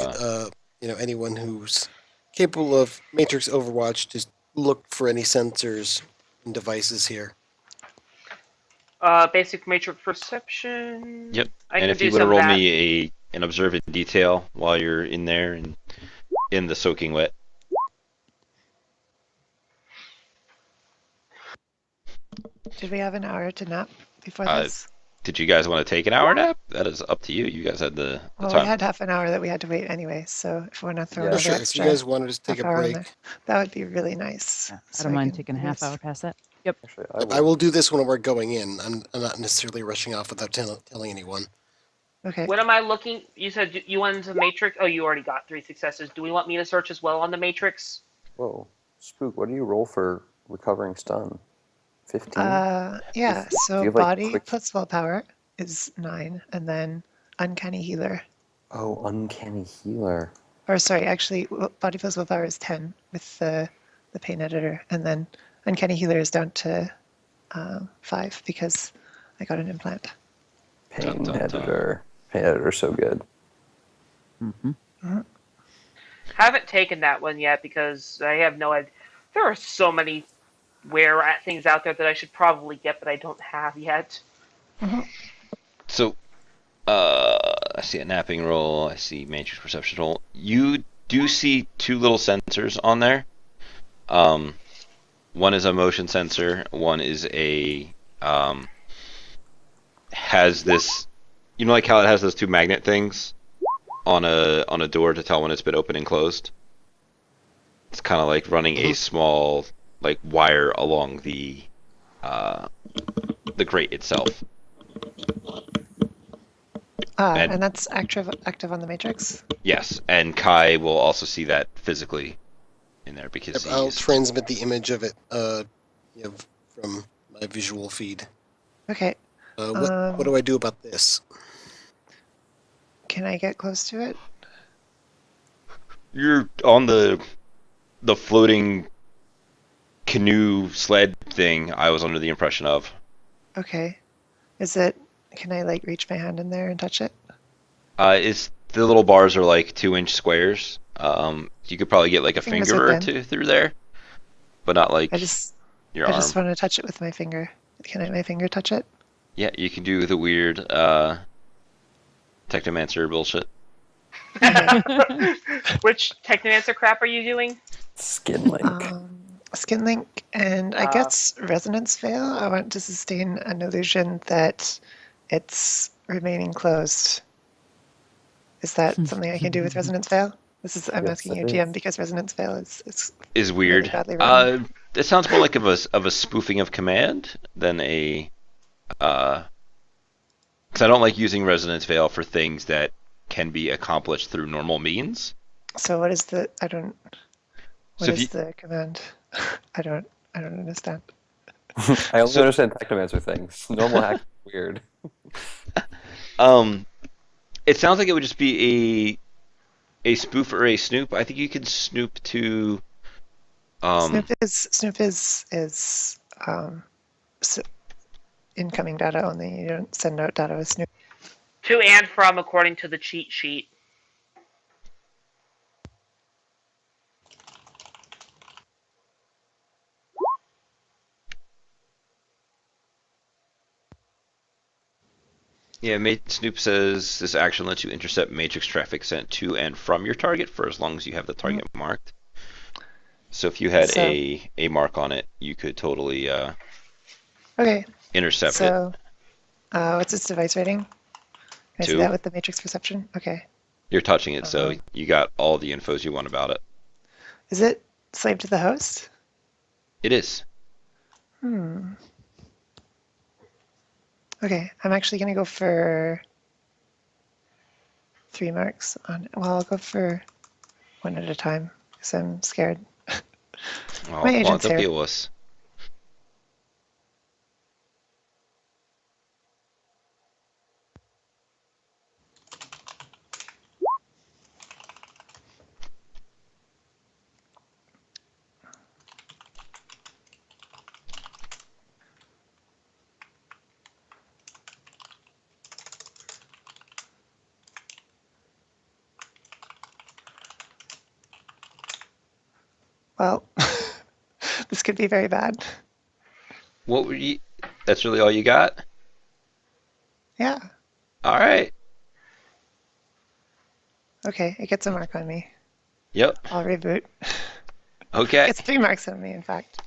anyone who's capable of Matrix Overwatch to look for any sensors and devices here. Basic matrix perception. Yep. I And can if do you want to some of roll that. me an observe in detail while you're in there and in the soaking wet. Did we have an hour to nap before Uh, this? Did you guys want to take an hour nap? That is up to you. You guys had the Well, we time. had half an hour that we had to wait anyway, so if we want to throw Yeah. Oh, another sure. If you extra guys wanted to just take half a hour on there, break, that would be really nice. Yeah, I So don't mind can taking a maybe half hour past that. Yep. Actually, I will do this when we're going in. I'm not necessarily rushing off without telling anyone. Okay. What am I looking? You said you went into Matrix. Oh, you already got 3 successes. Do we want me to search as well on the Matrix? Whoa. Spook, what do you roll for recovering stun? 15? Yeah. Do So you have, like, body quick- plus willpower is 9, and then uncanny healer. Oh, uncanny healer. Or sorry, actually, body plus willpower is 10 with the pain editor, and then uncanny healer is down to 5 because I got an implant. Pain Dun, dun, dun. editor. Pain editor's so good. Mm-hmm. Haven't taken that one yet because I have no idea. There are so many things out there that I should probably get, but I don't have yet. So, I see a napping roll. I see matrix perception roll. You do see 2 little sensors on there. One is a motion sensor. One is has this, like how it has those 2 magnet things on a door to tell when it's been open and closed. It's kind of like running a small wire along the grate itself. And that's active on the matrix. Yes, and Kai will also see that physically in there because I'll he's transmit the image of it from my visual feed. Okay. What do I do about this? Can I get close to it? you're on the floating canoe sled thing. I was under the impression of. Okay. Can I reach my hand in there and touch it? It's the little bars are like 2-inch squares. You could probably get like a Fingers finger or within. 2 through there, but not like I just your I arm. just want to touch it with my finger. Can my finger touch it? Yeah, you can do the weird Technomancer bullshit. Which Technomancer crap are you doing? Skin link. Skin link, and I guess resonance veil. I want to sustain an illusion that it's remaining closed. Is that something I can do with resonance veil? I'm Yes, asking it you, is. GM, because resonance veil is Is weird. really badly written. It sounds more like of a spoofing of command than a. Because I don't like using resonance veil for things that can be accomplished through normal means. So what is the? I don't. What So if is you- the command? I don't understand. I only understand Technomancer things. Normal hack is weird. It sounds like it would just be a spoof or a snoop. I think you can snoop to. Snoop is incoming data only. You don't send out data with Snoop. To and from, according to the cheat sheet. Yeah, Snoop says this action lets you intercept matrix traffic sent to and from your target for as long as you have the target marked. So if you had a mark on it, you could totally Okay. intercept it. So, what's its device rating? Can I see 2. that with the matrix perception? Okay. You're touching it, so you got all the infos you want about it. Is it slave to the host? It is. Okay, I'm actually going to go for 3 marks on. Well, I'll go for 1 at a time because I'm scared. Oh, My come on, agent's don't be here. a wuss. Well, this could be very bad. What were you? That's really all you got? Yeah. All right. Okay, it gets a mark on me. Yep. I'll reboot. Okay. It's 3 marks on me, in fact.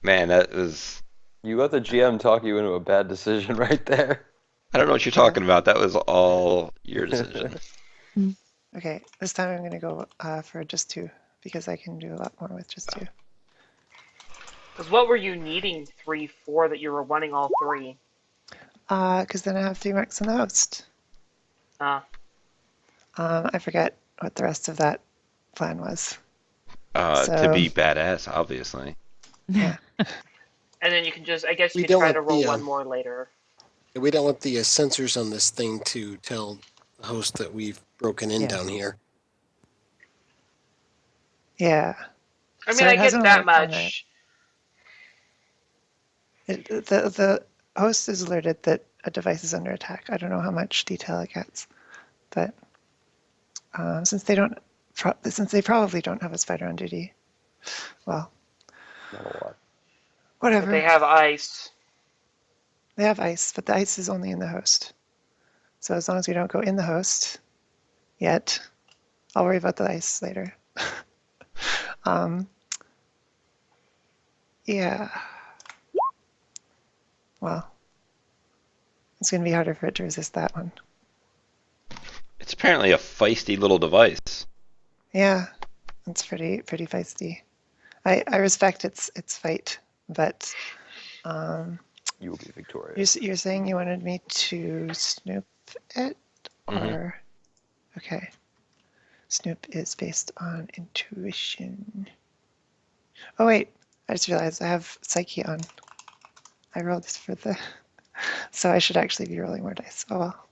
Man, that was. You let the GM talk you into a bad decision right there. I don't know what you're talking about. That was all your decision. Okay, this time I'm going to go for just 2 because I can do a lot more with just 2. Because what were you needing 3 for that you were wanting all 3? Because then I have 3 marks on the host. Uh, I forget what the rest of that plan was. To be badass, obviously. Yeah. and then you can just, I guess you We can don't try want to roll the, one more later. We don't want the sensors on this thing to tell the host that we've broken in Yeah. down here. Yeah. I mean, So I it get hasn't that alerted on much. the host is alerted that a device is under attack. I don't know how much detail it gets, but since they probably don't have a spider on duty, well, Not a lot. whatever. But they have ice. They have ice, but the ice is only in the host. So as long as we don't go in the host yet, I'll worry about the ice later. Yeah. Well, it's going to be harder for it to resist that one. It's apparently a feisty little device. Yeah, it's pretty feisty. I respect its fight, but You will be victorious. you're saying you wanted me to snoop it, or okay, snoop is based on intuition. Oh wait, I just realized I have psyche on. I rolled this for the, so I should actually be rolling more dice. Oh well.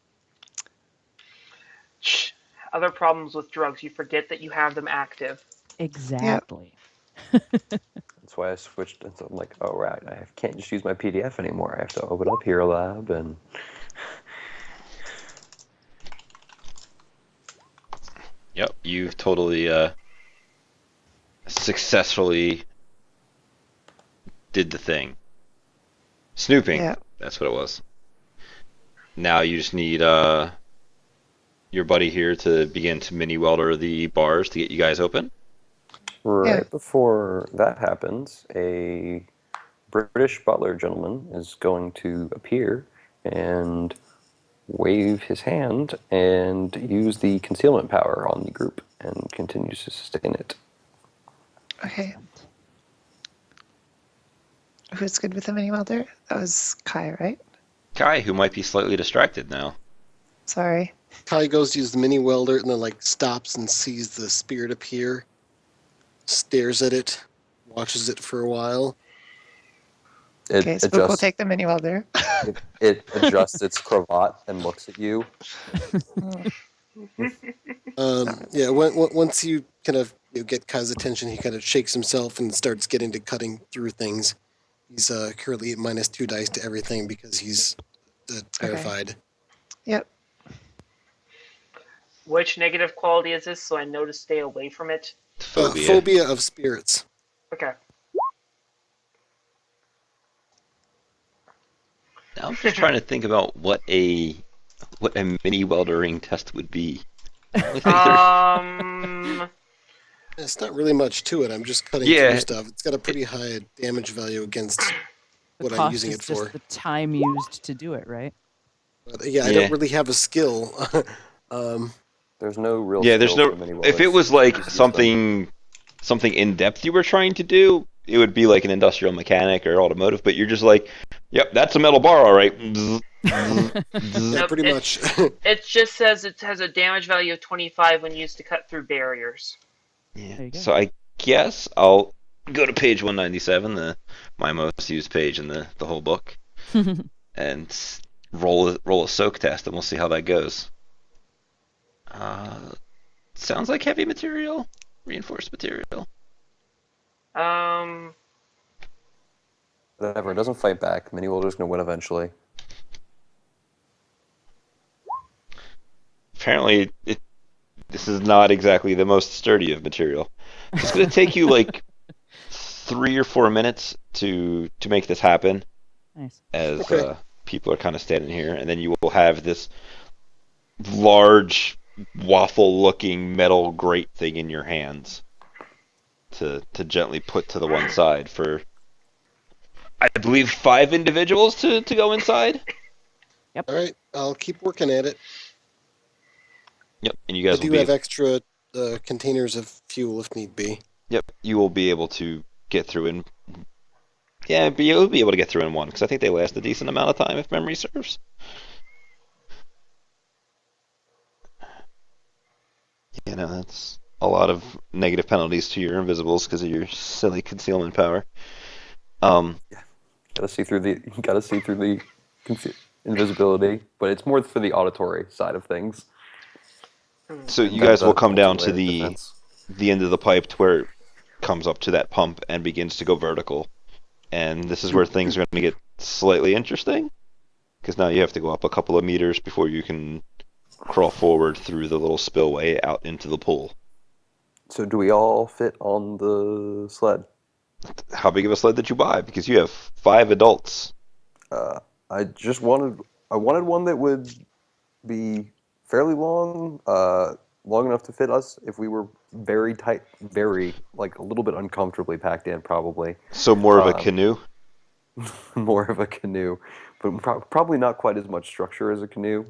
Shh. Other problems with drugs, you forget that you have them active. Exactly. That's why I switched. And so I'm like, oh right, I can't just use my PDF anymore. I have to open up Hero Lab and. Yep, you've totally successfully did the thing. Snooping. Yeah. That's what it was. Now you just need your buddy here to begin to mini welder the bars to get you guys open. Right Yeah. before that happens, a British butler gentleman is going to appear and wave his hand and use the concealment power on the group and continues to sustain it. Okay. Who's good with the mini welder? That was Kai, right? Kai, who might be slightly distracted now. Sorry. Kai goes to use the mini welder and then stops and sees the spirit appear, stares at it, watches it for a while. It Okay, Spook will adjusts. take the mini welder. It adjusts its cravat and looks at you. Yeah, once you kind of get Kai's attention, he kind of shakes himself and starts getting to cutting through things. He's currently at -2 dice to everything because he's terrified. Yep. Which negative quality is this, so I know to stay away from it? Phobia. Phobia of spirits. Okay. Now I'm just trying to think about what a mini weldering test would be. I think It's not really much to it. I'm just cutting through stuff. It's got a pretty high damage value against what I'm using it is for. just the time used to do it, right? But I don't really have a skill. There's no real. There's skill no. to mini If it welders. was like Just use something in depth you were trying to do, it would be like an industrial mechanic or automotive. But you're just like, yep, that's a metal bar, all right. Yeah, Nope, pretty much. It just says it has a damage value of 25 when used to cut through barriers. There you go. So I guess I'll go to page 197, my most used page in the whole book, and roll a soak test, and we'll see how that goes. Sounds like heavy material, reinforced material. Whatever. It doesn't fight back. Mini welder's gonna win eventually. Apparently, this is not exactly the most sturdy of material. It's going to take you like 3 or 4 minutes to make this happen. Nice. As Okay. people are kind of standing here, and then you will have this large waffle-looking metal grate thing in your hands to gently put to the one side for I believe 5 individuals to go inside. All right, I'll keep working at it. Yep, and you I guys will do have extra containers of fuel if need be. Yep, you will be able to get through in. Yeah, you'll be able to get through in one because I think they last a decent amount of time if memory serves. You know, that's a lot of negative penalties to your invisibles because of your silly concealment power. Gotta see through the invisibility, but it's more for the auditory side of things. So And you guys will the come down to multi-layered defense. the end of the pipe to where it comes up to that pump and begins to go vertical. And this is where things are going to get slightly interesting because now you have to go up a couple of meters before you can crawl forward through the little spillway out into the pool. So do we all fit on the sled? How big of a sled did you buy? Because you have 5 adults. I just wanted one that would be fairly long, long enough to fit us if we were very tight, very like a little bit uncomfortably packed in, probably. So more of a canoe. More of a canoe, but probably not quite as much structure as a canoe,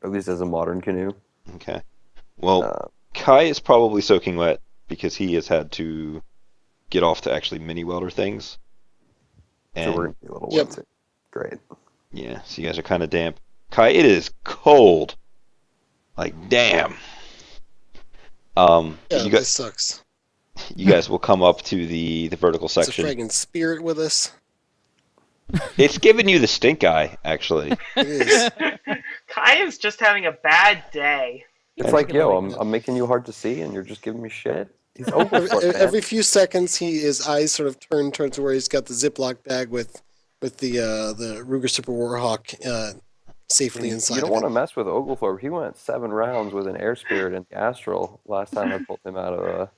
at least as a modern canoe. Okay. Well, Kai is probably soaking wet because he has had to get off to actually mini welder things. So we're And gonna be a little Yep. wet too. Great. yeah, so you guys are kind of damp. Kai, it is cold. Like damn. Yeah, You this guys, sucks. you guys will come up to the vertical It's a section. friggin' spirit with us. It's giving you the stink eye, actually. It is. Kai is just having a bad day. It's Yeah, like, particularly yo, good. I'm making you hard to see, and you're just giving me shit. He's Every, Oglethorpe, man. every few seconds, his eyes sort of turn towards where he's got the Ziploc bag with the Ruger Super Warhawk safely inside You don't of want to it. mess with Oglethorpe. He went 7 rounds with an air spirit and the Astral last time I pulled him out of.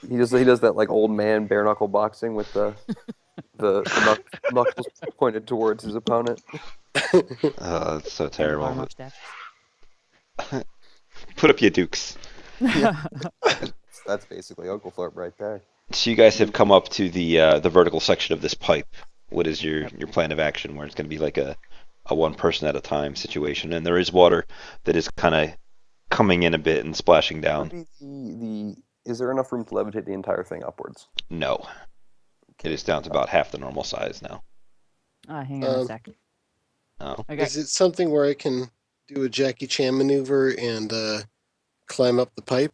He does that like old man bare knuckle boxing with the knuckles pointed towards his opponent. That's so Handlebar terrible. mustache. Put up your dukes. That's basically Oglethorpe right there. So you guys have come up to the vertical section of this pipe. What is your plan of action? Where it's going to be like a one person at a time situation, and there is water that is kind of coming in a bit and splashing down. Would be is there enough room to levitate the entire thing upwards? No, it is down to about half the normal size now. Hang on a sec. Oh, I got Is it something where I can do a Jackie Chan maneuver and climb up the pipe?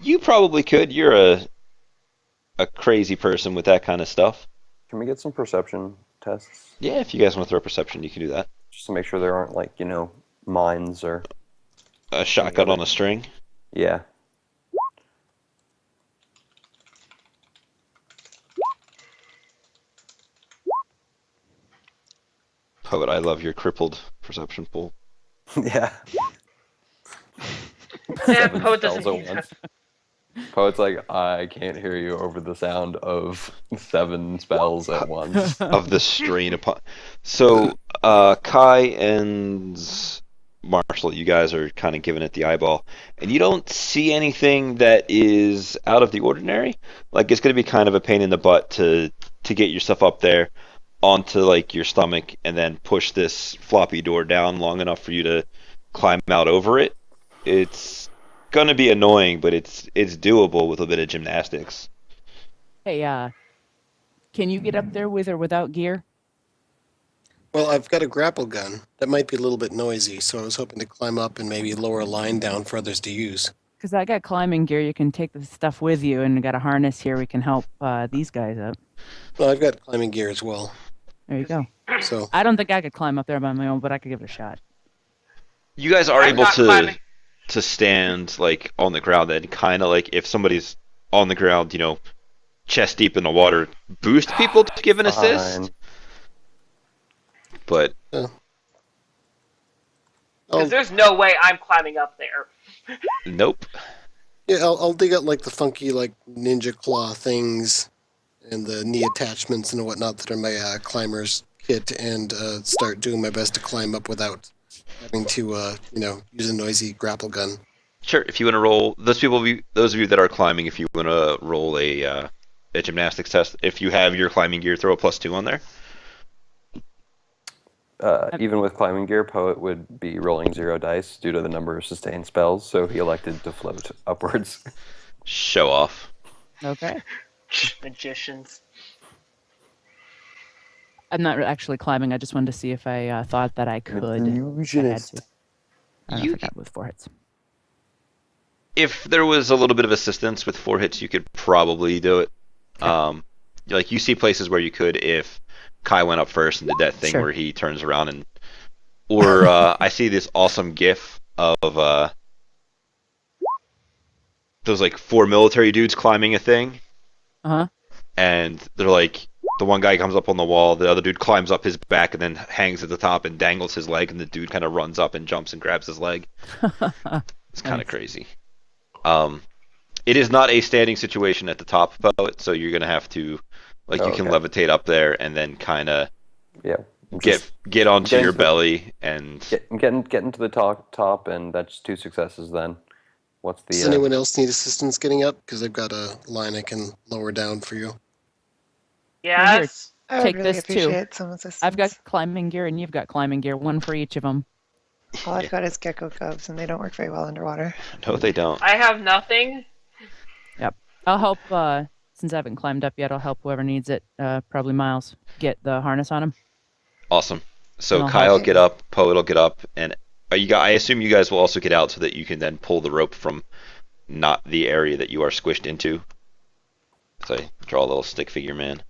you probably could. You're a crazy person with that kind of stuff. Can we get some perception tests Yeah, if you guys want to throw perception, you can do that. just to make sure there aren't like mines or A shotgun on a string. yeah. Poet, I love your crippled perception pool. Yeah. Yeah, 7 Poet spells doesn't at need once. Poet's like, I can't hear you over the sound of 7 spells at once. Of the strain upon. So, Kai and Marshall, you guys are kind of giving it the eyeball, and you don't see anything that is out of the ordinary. Like it's going to be kind of a pain in the butt to get yourself up there onto like your stomach and then push this floppy door down long enough for you to climb out over it. It's gonna be annoying, but it's doable with a bit of gymnastics. Hey, can you get up there with or without gear? Well, I've got a grapple gun. That might be a little bit noisy, so I was hoping to climb up and maybe lower a line down for others to use. Because I got climbing gear. You can take the stuff with you, and got a harness here. We can help these guys up. Well, I've got climbing gear as well. There you go. So I don't think I could climb up there by my own, but I could give it a shot. You guys are I'm able not climbing. to stand like on the ground and kind of like if somebody's on the ground, chest deep in the water, boost people to give an assist. Fine. But Because I'll, there's no way I'm climbing up there. nope. yeah, I'll dig out like the funky like ninja claw things and the knee attachments and whatnot that are my climber's kit and start doing my best to climb up without having to use a noisy grapple gun. Sure. If you want to roll, those of you that are climbing, if you want to roll a a gymnastics test. If you have your climbing gear, throw a +2 on there. Even with climbing gear, Poet would be rolling 0 dice due to the number of sustained spells, so he elected to float upwards. Show off. Okay. Magicians. I'm not actually climbing. I just wanted to see if I thought that I could. If I had Illusionist. to. I don't know if I got with 4 hits. If there was a little bit of assistance with 4 hits, you could probably do it. Okay. Like you see places where you could if Kai went up first and did that thing Sure. where he turns around and, or I see this awesome GIF of those like 4 military dudes climbing a thing, Uh-huh. and they're like, the one guy comes up on the wall, the other dude climbs up his back and then hangs at the top and dangles his leg, and the dude kind of runs up and jumps and grabs his leg. It's kind of Nice. crazy. It is not a standing situation at the top, Poet, so you're gonna have to, like, you can Okay. levitate up there and then kind of Yeah. get onto getting your to- belly and Getting to the top, and that's 2 successes then. What's the... Does anyone else need assistance getting up? Because I've got a line I can lower down for you. Yes. I would Take really this, too. appreciate some assistance. I've got climbing gear and you've got climbing gear. 1 for each of them. All I've got is gecko cubs, and they don't work very well underwater. no, they don't. I have nothing. I'll help, since I haven't climbed up yet, I'll help whoever needs it, probably Miles, get the harness on him. Awesome. So I'll Kai help will you. get up, Poet will get up, and I assume you guys will also get out so that you can then pull the rope from not the area that you are squished into. So I draw a little stick figure man.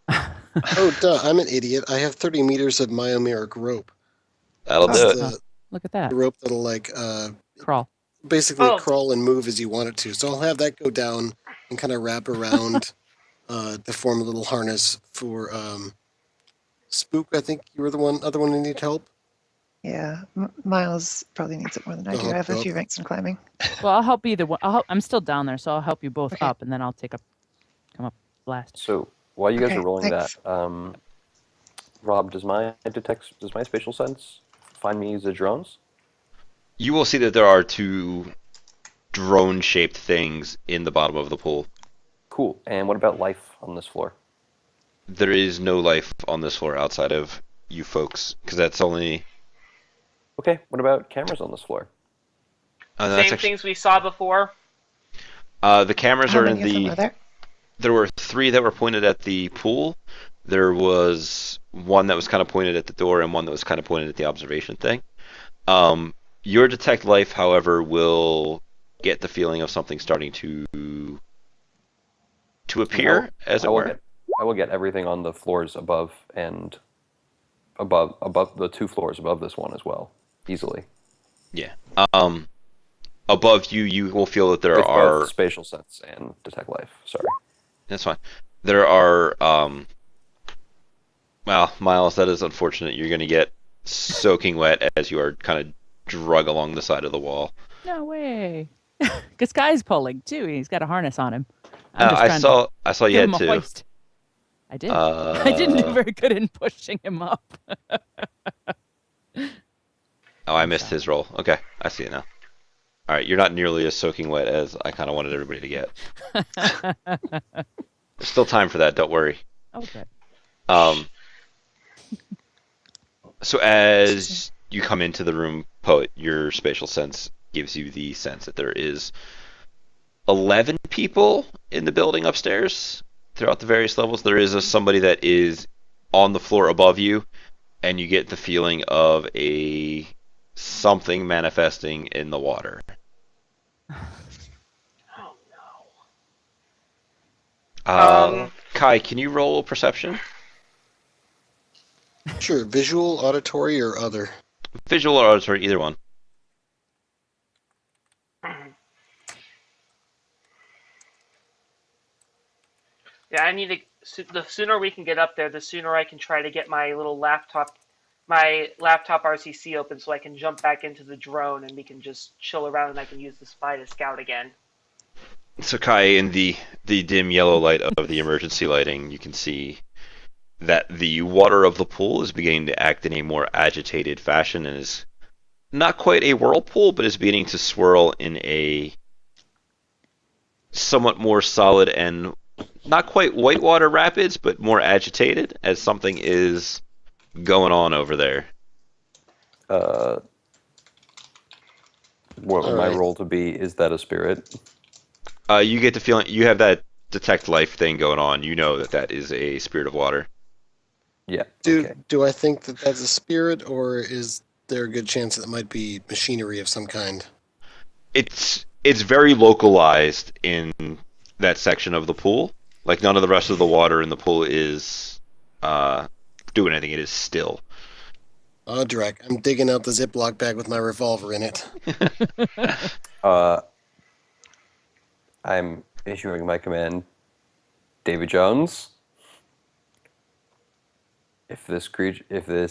Oh, duh, I'm an idiot. I have 30 meters of myomeric rope. That'll That's do it. the Look at that. rope that'll, like, Crawl. basically Oh. crawl and move as you want it to. So I'll have that go down and kind of wrap around to form a little harness for Spook. I think you were the other one who needed help. Yeah, Miles probably needs it more than I do. I have a few ranks in climbing. Well, I'll help either one. I'm still down there, so I'll help you both Okay. up, and then I'll come up last. So while you guys Okay, are rolling thanks. that, Rob, does my spatial sense find me the drones? You will see that there are 2 drone-shaped things in the bottom of the pool. Cool. And what about life on this floor? There is no life on this floor outside of you folks, because that's only... Okay. What about cameras on this floor? that's Same actually, things we saw before. the cameras How are in many of them the... are there? There were 3 that were pointed at the pool. There was 1 that was kind of pointed at the door and 1 that was kind of pointed at the observation thing. Your detect life, however, will get the feeling of something starting to appear, as it were. I will get everything on the floors above and above the 2 floors above this one as well, easily. Yeah. Above you, you will feel that there With are... both spatial sense and detect life. Sorry. That's fine. There are... well, Miles, that is unfortunate. You're going to get soaking wet as you are kind of drug along the side of the wall. No way. Because Guy's pulling too. He's got a harness on him. I'm just trying to I saw you give him had a 2. hoist. I did. I didn't do very good in pushing him up. Oh, I missed his roll. Okay, I see it now. All right, you're not nearly as soaking wet as I kind of wanted everybody to get. There's still time for that. Don't worry. Okay. So as you come into the room, Poet, your spatial sense gives you the sense that there is 11 people in the building upstairs throughout the various levels. There is somebody that is on the floor above you, and you get the feeling of something manifesting in the water. Oh no. Kai, can you roll perception? Sure, visual, auditory, or other. Visual or auditory, either one. Yeah, I need to. The sooner we can get up there, the sooner I can try to get my laptop RCC open, so I can jump back into the drone and we can just chill around and I can use the spy to scout again. So Kai, in the dim yellow light of the emergency lighting, you can see that the water of the pool is beginning to act in a more agitated fashion and is not quite a whirlpool, but is beginning to swirl in a somewhat more solid and not quite whitewater rapids, but more agitated, as something is going on over there. What would All my right. role to be? Is that a spirit? You get the feeling you have that detect life thing going on. You know that that is a spirit of water. Yeah. Do Okay. do I think that that's a spirit, or is there a good chance that it might be machinery of some kind? It's very localized in that section of the pool. Like none of the rest of the water in the pool is uh, doing anything. It is still. Oh, Drek, I'm digging out the Ziploc bag with my revolver in it. Uh, I'm issuing my command, Davy Jones. If this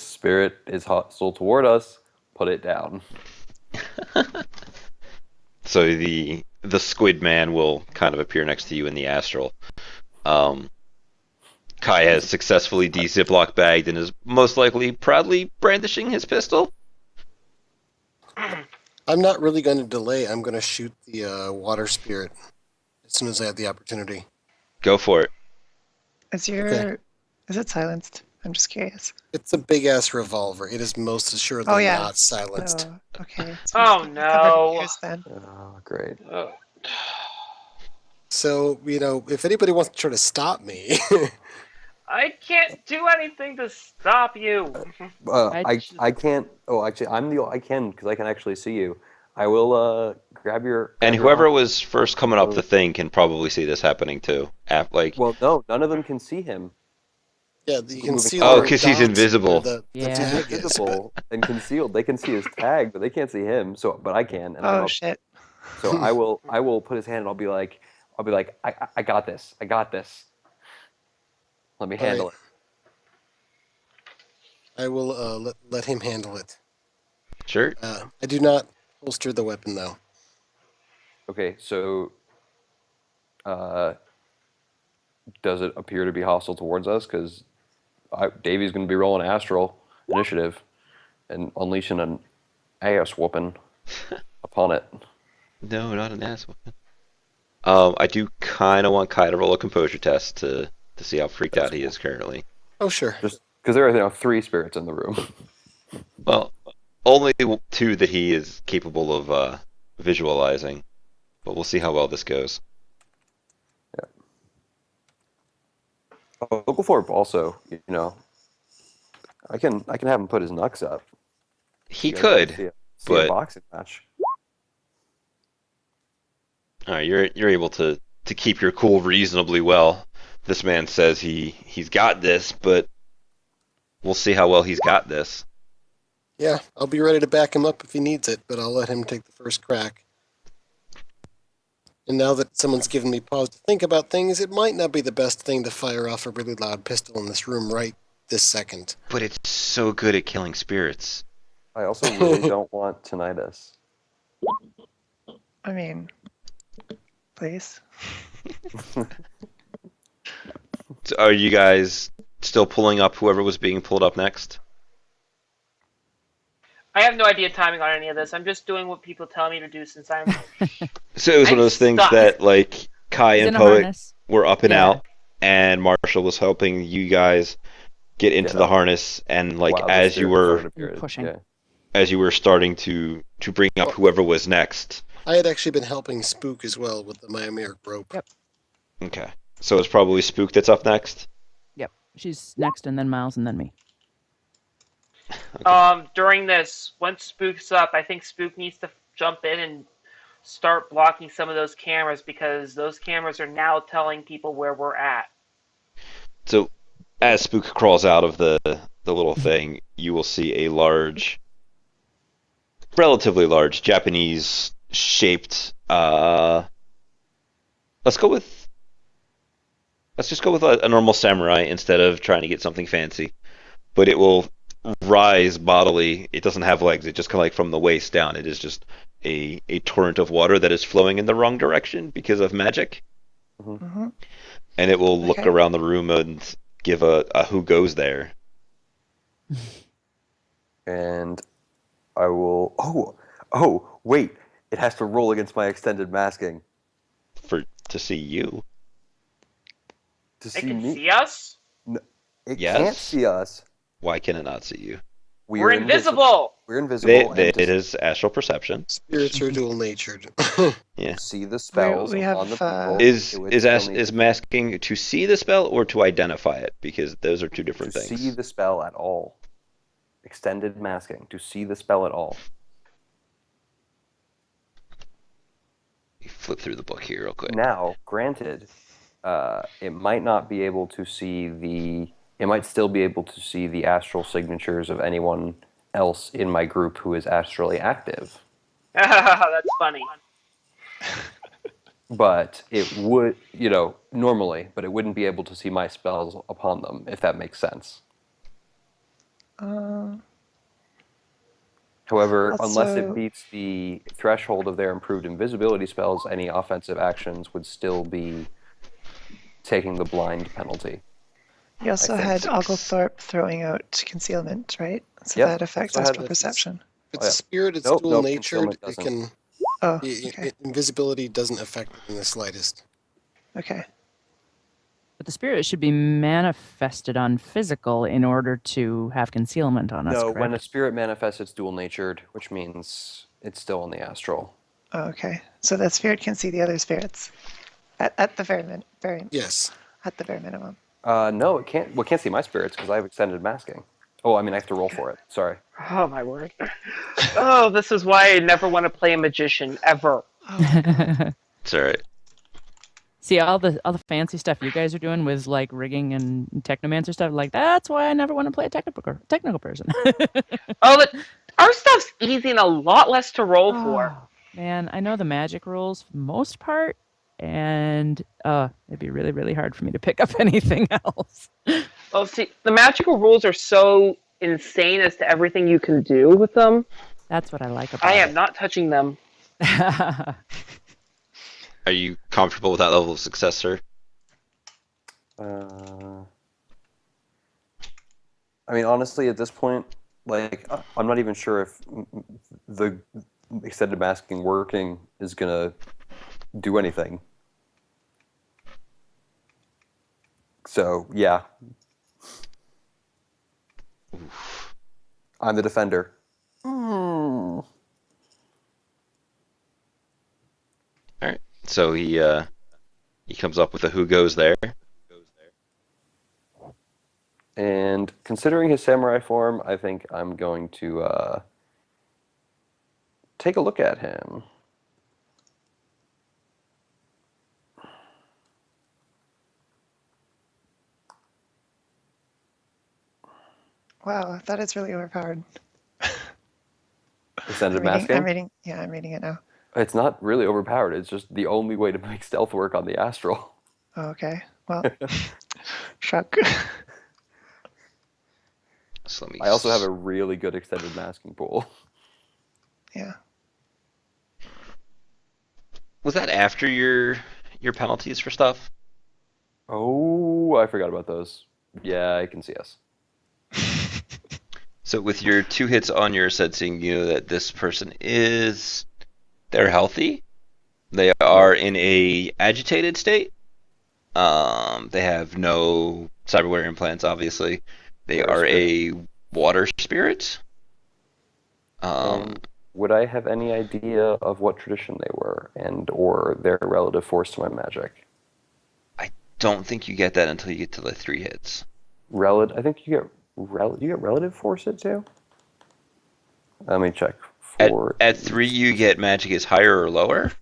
spirit is hostile toward us, put it down. So the squid man will kind of appear next to you in the astral. Um, Kai has successfully de-ziploc bagged and is most likely proudly brandishing his pistol. I'm not really going to delay. I'm going to shoot the water spirit as soon as I have the opportunity. Go for it. Is Okay. it silenced? I'm just curious. It's a big ass revolver. It is most assuredly Oh yeah. not silenced. Oh, okay. So Oh it's covered in no. ears then. Oh, great. Ugh. So, if anybody wants to try to stop me, I can't do anything to stop you. I can't. Oh, actually, I can because I can actually see you. I will And grab your whoever arm. was first coming up the thing can probably see this happening too. Well, no, none of them can see him. yeah, you can Moving see Oh, little forward. because he's dots where invisible. the Yeah. He's tag is. But invisible and concealed. They can see his tag, but they can't see him. So, but I can, and I'm Oh up. shit. So I will put his hand, and I'll be like, I got this. I got this. Let me all right, handle it. I will let him handle it. Sure. I do not holster the weapon though. Okay, so uh, does it appear to be hostile towards us? Because Davy's going to be rolling Astral initiative and unleashing an ass whooping upon it. No, not an asshole. I do kind of want Kai to roll a composure test to see how freaked That's out he cool. is currently. Oh sure. Just because there are 3 spirits in the room. Well, only two that he is capable of visualizing, but we'll see how well this goes. Local Forb also, I can have him put his knucks up. He You guys want to could, see a but boxing match. you're able to keep your cool reasonably well. This man says he's got this, but we'll see how well he's got this. Yeah, I'll be ready to back him up if he needs it, but I'll let him take the first crack. And now that someone's given me pause to think about things, it might not be the best thing to fire off a really loud pistol in this room right this second. But it's so good at killing spirits. I also really don't want tinnitus. I mean, please. So are you guys still pulling up whoever was being pulled up next? I have no idea timing on any of this. I'm just doing what people tell me to do since I'm. So it was one of I'm those things stuck. that like Kai He's and in a Poet harness. were up and Yeah. out, and Marshall was helping you guys get into Get the up. harness, and like Wow, the as you spirit were started appearing. Pushing. Yeah. as you were starting to bring up whoever was next. I had actually been helping Spook as well with the Myomeric rope. Yep. Okay, so it's probably Spook that's up next. Yep. She's next, and then Miles, and then me. During this, once Spook's up, I think Spook needs to jump in and start blocking some of those cameras because those cameras are now telling people where we're at. So as Spook crawls out of the little thing, you will see a relatively large Japanese shaped. Let's just go with a normal samurai instead of trying to get something fancy. But it will rise bodily. It doesn't have legs. It just kind of like from the waist down. It is just a torrent of water that is flowing in the wrong direction because of magic. Mm-hmm. And it will look Okay. around the room and give a who goes there. And I will. Oh, wait! It has to roll against my extended masking. To see you. To They see can me? see us? It Yes? can't see us. Why can it not see you? We're invisible! We're invisible. And It is astral perception. Spirits are dual-natured. Yeah. to see the spells we upon the have, people. Is it would still need is masking to see the spell or to identify it? Because those are two different to things. see the spell at all. Extended masking. To see the spell at all. You flip through the book here real quick. Now, granted, it might not be able to see the. It might still be able to see the astral signatures of anyone else in my group who is astrally active. That's funny. But it would, normally, but it wouldn't be able to see my spells upon them, if that makes sense. However, unless it Also- beats the threshold of their improved invisibility spells, any offensive actions would still be taking the blind penalty. You also think had 6. Oglethorpe throwing out concealment, right? So Yep, that affects also had astral this- perception. If it's Oh, yeah. a spirit, it's Nope, dual-natured. concealment It can Oh, okay. invisibility doesn't affect it in the slightest. Okay. But the spirit should be manifested on physical in order to have concealment on us, No, correct? when a spirit manifests, it's dual-natured, which means it's still in the astral. Oh, okay. So that spirit can see the other spirits at the Yes. at the bare minimum. No, it can't. Well, it can't see my spirits because I have extended masking. Oh, I mean, I have to roll for it. Sorry. Oh, my word. Oh, this is why I never want to play a magician, ever. It's alright. See all the fancy stuff you guys are doing with like rigging and technomancer stuff. Like that's why I never want to play a technical person. Oh, but our stuff's easy and a lot less to roll for. Oh, man, I know the magic rules for the most part, and it'd be really, really hard for me to pick up anything else. Oh, see, the magical rules are so insane as to everything you can do with them. That's what I like about I it. am not touching them. Are you comfortable with that level of success, sir? I mean, honestly, at this point, like, I'm not even sure if the extended masking working is gonna do anything. So, yeah. I'm the defender. Alright. So he comes up with a who goes there. And considering his samurai form, I think I'm going to take a look at him. Wow, that is really overpowered. Extended I'm masking? reading it now. It's not really overpowered. It's just the only way to make stealth work on the astral. Oh, okay. Well, shrug. So let me I also have a really good extended masking pool. Yeah. Was that after your penalties for stuff? Oh, I forgot about those. Yeah, I can see us. So with your 2 hits on your sensing, you know that this person they're healthy. They are in a agitated state. They have no cyberware implants, obviously. They Water are spirit. a water spirit. Would I have any idea of what tradition they were and or their relative force to my magic? I don't think you get that until you get to the 3 hits. I think you get relative force it too? Let me check. At 3, you get magic is higher or lower.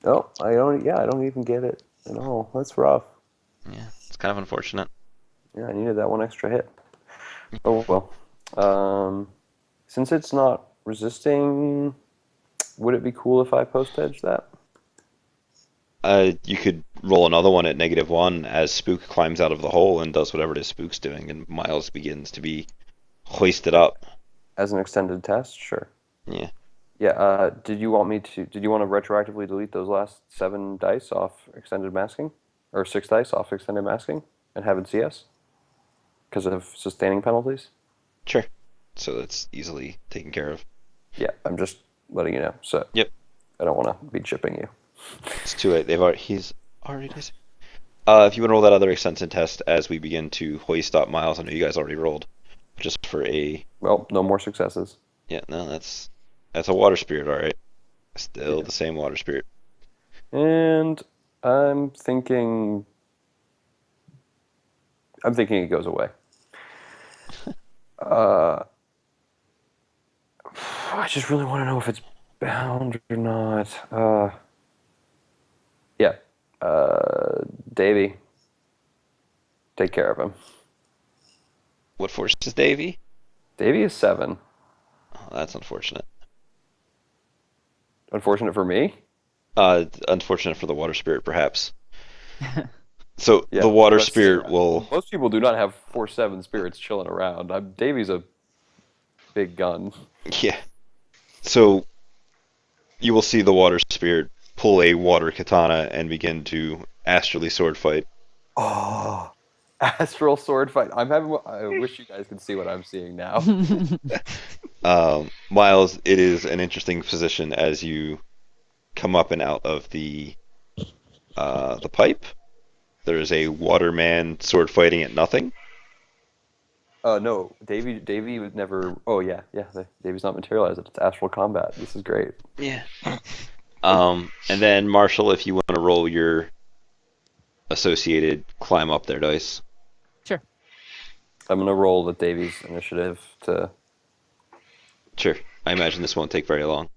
Oh, I don't even get it at all. That's rough. Yeah, it's kind of unfortunate. Yeah, I needed that one extra hit. Oh well. Since it's not resisting, would it be cool if I post edge that? You could roll another one at -1 as Spook climbs out of the hole and does whatever it is Spook's doing, and Miles begins to be hoisted up. As an extended test? Sure. Yeah. Yeah, did you want to retroactively delete those last 7 dice off extended masking? Or 6 dice off extended masking and have it CS? Because of sustaining penalties? Sure. So that's easily taken care of. Yeah, I'm just letting you know. So Yep. I don't want to be chipping you. It's too late. He's already. If you want to roll that other extension test as we begin to hoist up Miles, I know you guys already rolled, just for a Well, no more successes. yeah. No, that's a water spirit, all right. Still Yeah. the same water spirit. And I'm thinking it goes away. I just really want to know if it's bound or not. Yeah. Davy, take care of him. What force is Davy? Davy is 7. Oh, that's unfortunate. Unfortunate for me. Unfortunate for the water spirit, perhaps. So Yeah, the water let's- spirit will. Most people do not have 4/7 spirits chilling around. Davy's a big gun. Yeah. So you will see the water spirit pull a water katana and begin to astrally sword fight. Oh, astral sword fight. I wish you guys could see what I'm seeing now. Miles, it is an interesting position as you come up and out of the pipe. There is a waterman sword fighting at nothing. No, Davy was never. Oh yeah. Davy's not materialized. It's astral combat. This is great. Yeah. And then Marshall, if you want to roll your associated climb up there dice. Sure. I'm gonna roll the Davy's initiative to. Sure. I imagine this won't take very long.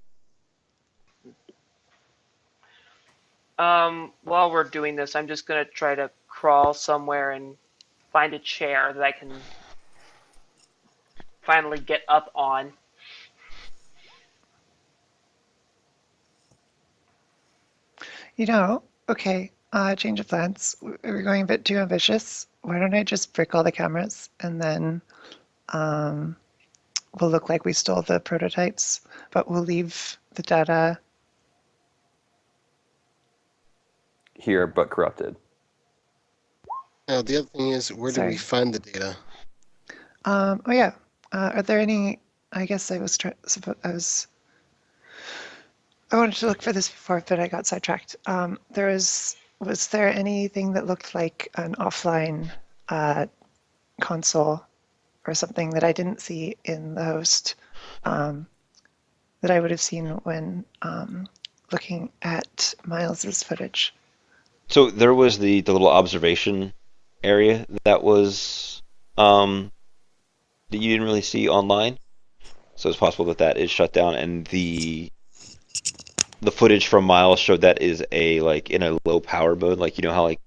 While we're doing this, I'm just gonna try to crawl somewhere and find a chair that I can finally get up on. Okay, change of plans. We're going a bit too ambitious. Why don't I just brick all the cameras and then we'll look like we stole the prototypes, but we'll leave the data. Here, but corrupted. Now, the other thing is, where do we Sorry. find the data? Oh yeah. Are there any? I guess I wanted to look for this before, but I got sidetracked. Was there anything that looked like an offline console or something that I didn't see in the host that I would have seen when looking at Miles's footage? So there was the little observation area that was that you didn't really see online. So it's possible that that is shut down, and the footage from Miles showed that is a like in a low power mode, like you know how like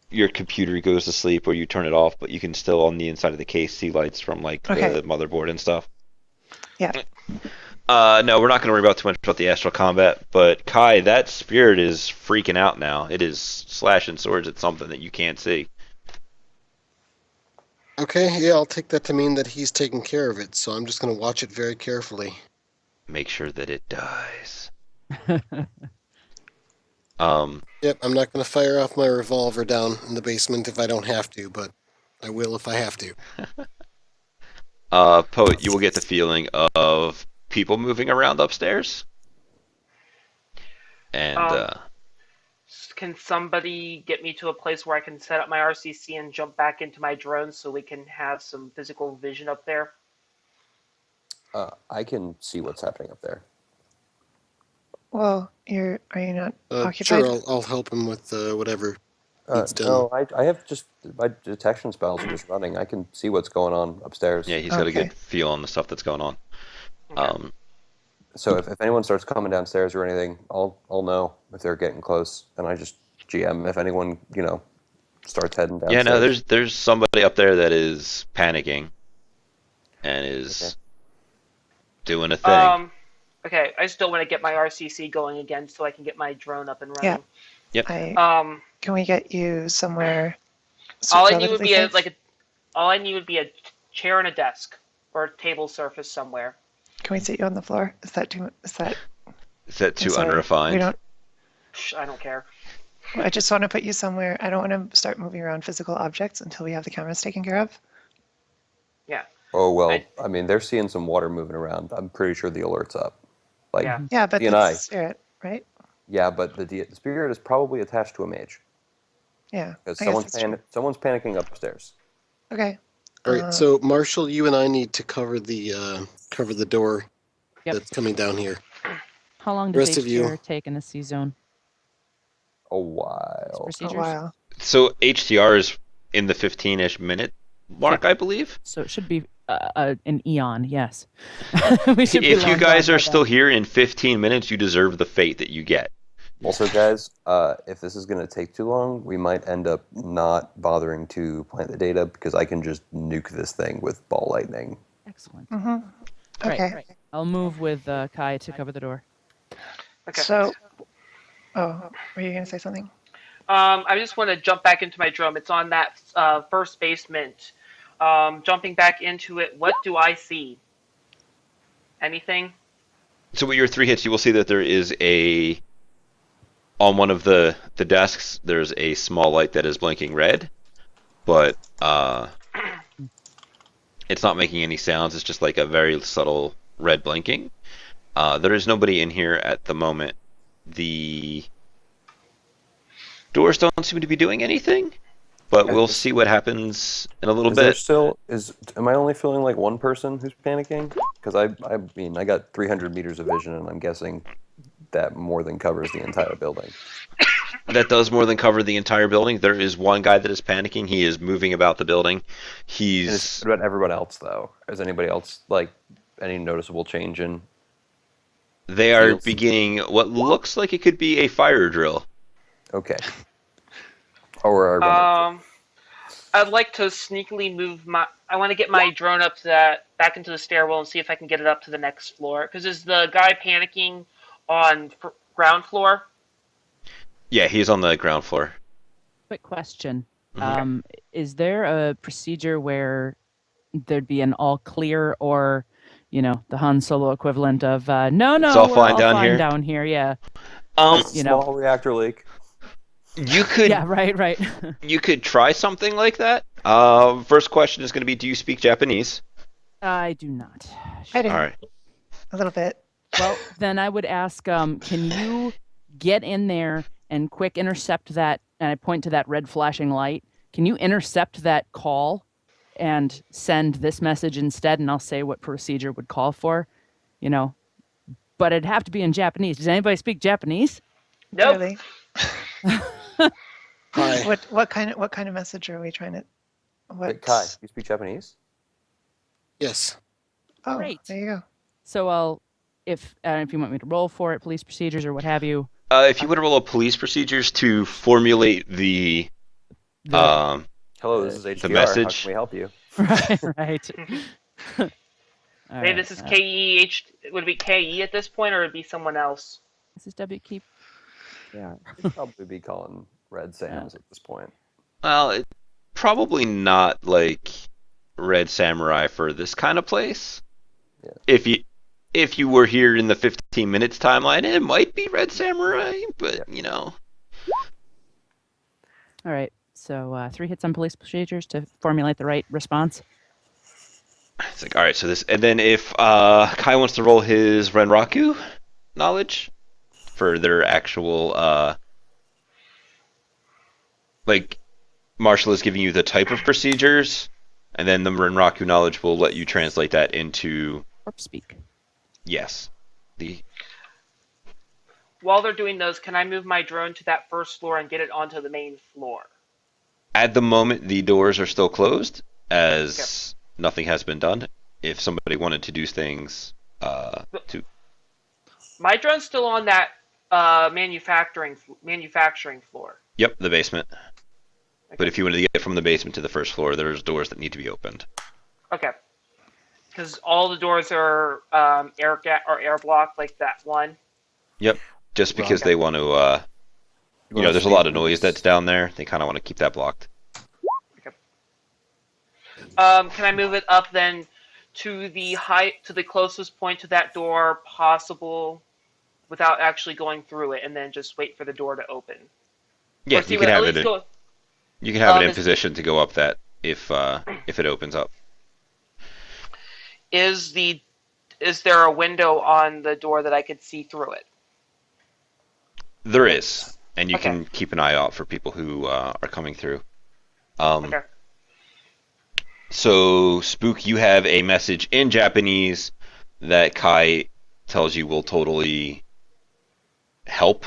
your computer goes to sleep or you turn it off, but you can still on the inside of the case see lights from like Okay. the motherboard and stuff. Yeah. No, we're not going to worry about too much about the astral combat, but Kai, that spirit is freaking out now. It is slashing swords at something that you can't see. Okay, yeah, I'll take that to mean that he's taking care of it, so I'm just going to watch it very carefully. Make sure that it dies. Yep, I'm not going to fire off my revolver down in the basement if I don't have to, but I will if I have to. Poet, you will get the feeling of people moving around upstairs. And Can somebody get me to a place where I can set up my RCC and jump back into my drone so we can have some physical vision up there? I can see what's happening up there. Well, are you not occupied? Sure, I'll help him with whatever needs done. No, I have just my detection spells are just running. I can see what's going on upstairs. yeah, he's got a Okay. good feel on the stuff that's going on. Okay. So if anyone starts coming downstairs or anything, I'll know if they're getting close, and I just GM if anyone starts heading downstairs. Yeah, no, there's somebody up there that is panicking and is doing a thing. Okay, I still want to get my RCC going again so I can get my drone up and running. Yep. Can we get you somewhere? All I need would relatively be safe? all I need would be a chair and a desk or a table surface somewhere. Can we sit you on the floor? Is that too? Is that too I'm sorry. unrefined? We don't. I don't care. I just want to put you somewhere. I don't want to start moving around physical objects until we have the cameras taken care of. Yeah. Oh well, I mean they're seeing some water moving around. I'm pretty sure the alert's up. Like Yeah. Yeah, but DNI. that's the spirit, right? Yeah, but the spirit is probably attached to a mage. Yeah. Because I guess that's true. someone's panicking upstairs. Okay. All right, so Marshall, you and I need to cover the door Yep. that's coming down here. How long The does rest of you, HDR take in a C zone? A These while. a procedures? while. So HDR is in the 15-ish minute mark, I believe. So it should be an eon, yes. We should be If you long guys gone are by still then. here in 15 minutes, you deserve the fate that you get. Also, guys, if this is going to take too long, we might end up not bothering to plant the data because I can just nuke this thing with ball lightning. Excellent. Mm-hmm. Right, Okay. right. I'll move with Kai to cover the door. Okay. So, were you going to say something? I just want to jump back into my drum. It's on that first basement. Jumping back into it, what do I see? Anything? So with your 3 hits, you will see that there is on one of the desks, there's a small light that is blinking red, but it's not making any sounds. It's just like a very subtle red blinking. There is nobody in here at the moment. The doors don't seem to be doing anything, but we'll see what happens in a little bit. Am I only feeling like one person who's panicking? Because I mean, I got 300 meters of vision, and I'm guessing that more than covers the entire building. That does more than cover the entire building. There is one guy that is panicking. He is moving about the building. What about everyone else, though? Is anybody else, like, any noticeable change in... They are Feels. beginning what looks like it could be a fire drill. Okay. Or I I'd like to sneakily move my. I want to get my drone up to back into the stairwell and see if I can get it up to the next floor. Because is the guy panicking on ground floor? Yeah, he's on the ground floor. Quick question. Mhm. Is there a procedure where there'd be an all clear or, the Han Solo equivalent of, no, It's no, all we're fine all down fine here. down here, yeah. you know, small reactor leak. You could Yeah, right. you could try something like that. First question is going to be, do you speak Japanese? I do not. I do. All right. A little bit. Well, then I would ask, can you get in there and quick intercept that, and I point to that red flashing light, can you intercept that call and send this message instead, and I'll say what procedure would call for, but it'd have to be in Japanese. Does anybody speak Japanese? Nope. Really? hi. What kind of message are we trying to? Wait, Kai, you speak Japanese? Yes. Oh, Great. there you go. So if you want me to roll for it, police procedures or what have you. If you would roll a police procedures to formulate the Hello, this is HDR. message. How can we help you? Right. Maybe this is KEH. Would it be KE at this point, or would it be someone else? This is W. Keep. Yeah. You'd probably be calling Red Sams at this point. Well, probably not like Red Samurai for this kind of place. Yeah. If you were here in the 15 minutes timeline, it might be Red Samurai, but All right. So 3 hits on police procedures to formulate the right response. It's like, all right, so this, and then if Kai wants to roll his Renraku knowledge for their actual, like, Marshall is giving you the type of procedures, and then the Renraku knowledge will let you translate that into... Corp speak. Yes. While they're doing those, can I move my drone to that first floor and get it onto the main floor? At the moment, the doors are still closed, as nothing has been done. If somebody wanted to do things, My drone's still on that manufacturing floor. Yep, the basement. Okay. But if you wanted to get from the basement to the first floor, there's doors that need to be opened. Okay. Because all the doors are air blocked, like that one. Yep. Just because they want to, there's a lot of noise that's down there. They kind of want to keep that blocked. Okay. Can I move it up then to the closest point to that door possible, without actually going through it, and then just wait for the door to open? Yeah, you can have it. You can have it in position to go up that if it opens up. Is there a window on the door that I could see through it? There is, and you Okay. can keep an eye out for people who are coming through. Okay. So, Spook, you have a message in Japanese that Kai tells you will totally help.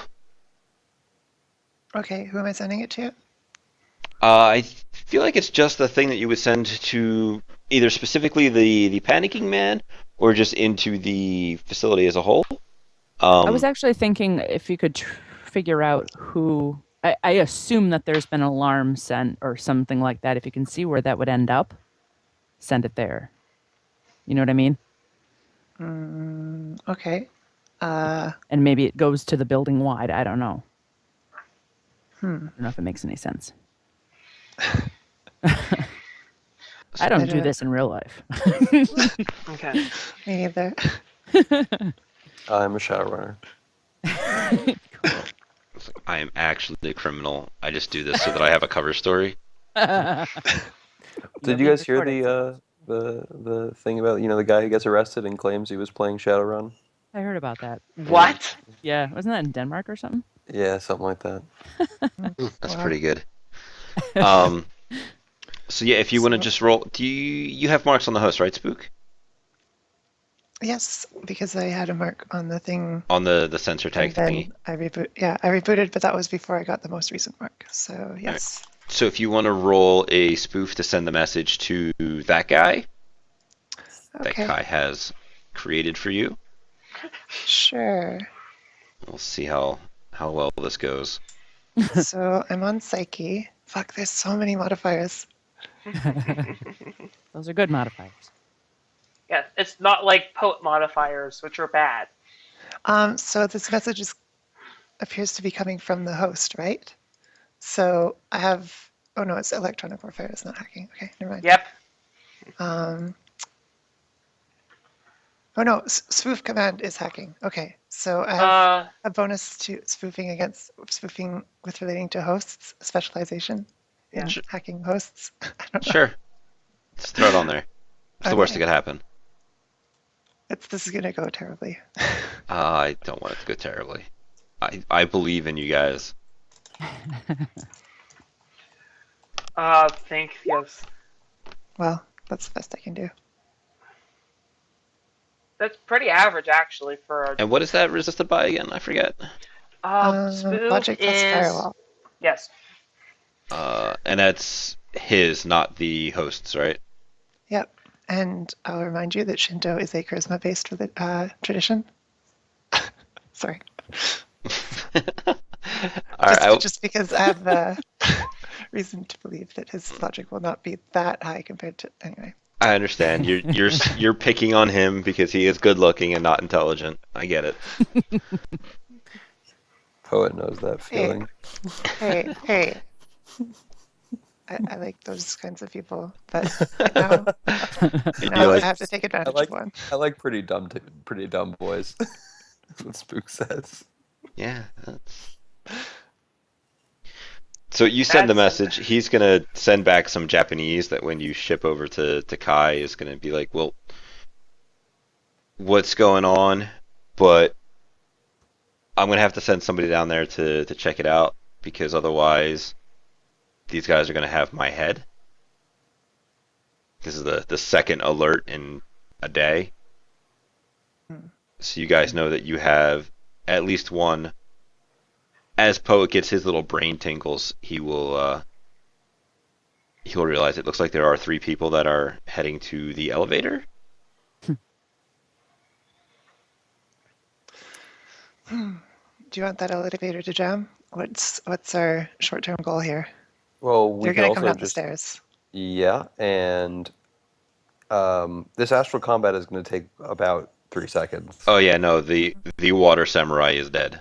Okay, who am I sending it to? I feel like it's just the thing that you would send to either specifically the panicking man or just into the facility as a whole. I was actually thinking if you could figure out who. I assume that there's been an alarm sent or something like that. If you can see where that would end up, send it there. You know what I mean? Okay. And maybe it goes to the building wide. I don't know. I don't know if it makes any sense. I don't do this in real life. Okay. Me either. I'm a Shadowrunner. Cool. I am actually a criminal. I just do this so that I have a cover story. Did you guys hear the thing about the guy who gets arrested and claims he was playing Shadowrun? I heard about that. What? Yeah, wasn't that in Denmark or something? Yeah, something like that. That's Wow. pretty good. So yeah, if you want to just roll, do you have marks on the host, right, Spook? Yes, because I had a mark on the thing. On the sensor tag And then thingy. I rebooted, but that was before I got the most recent mark. So yes. So if you want to roll a spoof to send the message to that guy that Okay. Kai has created for you, Sure. we'll see how well this goes. So I'm on Psyche. Fuck, there's so many modifiers. Those are good modifiers. Yeah, it's not like poet modifiers, which are bad. So this message appears to be coming from the host, right? So I have. Oh no, it's electronic warfare. It's not hacking. Okay, never mind. Yep. Oh no, spoof command is hacking. Okay, so I have a bonus to spoofing with relating to hosts, specialization in Sure. hacking hosts. I don't know. Sure. Let's throw it on there. It's the worst that Okay. could happen. This is gonna go terribly. I don't want it to go terribly. I believe in you guys. Think yes. Well, that's the best I can do. That's pretty average actually for a And what is that resisted by again? I forget. spoof Logic plus is firewall. yes. And that's his, not the host's, right? Yep. And I'll remind you that Shinto is a charisma-based tradition. Sorry. All right, Just because I have the reason to believe that his logic will not be that high compared to anyway. I understand. You're picking on him because he is good looking and not intelligent. I get it. Poet knows that feeling. Hey. I like those kinds of people, but now I have to take advantage of one. I like pretty dumb boys. That's what Spook says. Yeah. So you send the That's- message. He's gonna send back some Japanese that when you ship over to Kai is gonna be like, well, what's going on? But I'm gonna have to send somebody down there to check it out because otherwise these guys are gonna have my head. This is the second alert in a day. So you guys know that you have at least one. As Poet gets his little brain tingles, he'll realize it looks like there are 3 people that are heading to the elevator. Do you want that elevator to jam? What's our short-term goal here? Well, we They're can gonna come also down the just stairs. yeah, and this astral combat is going to take about 3 seconds. Oh yeah, no, the water samurai is dead.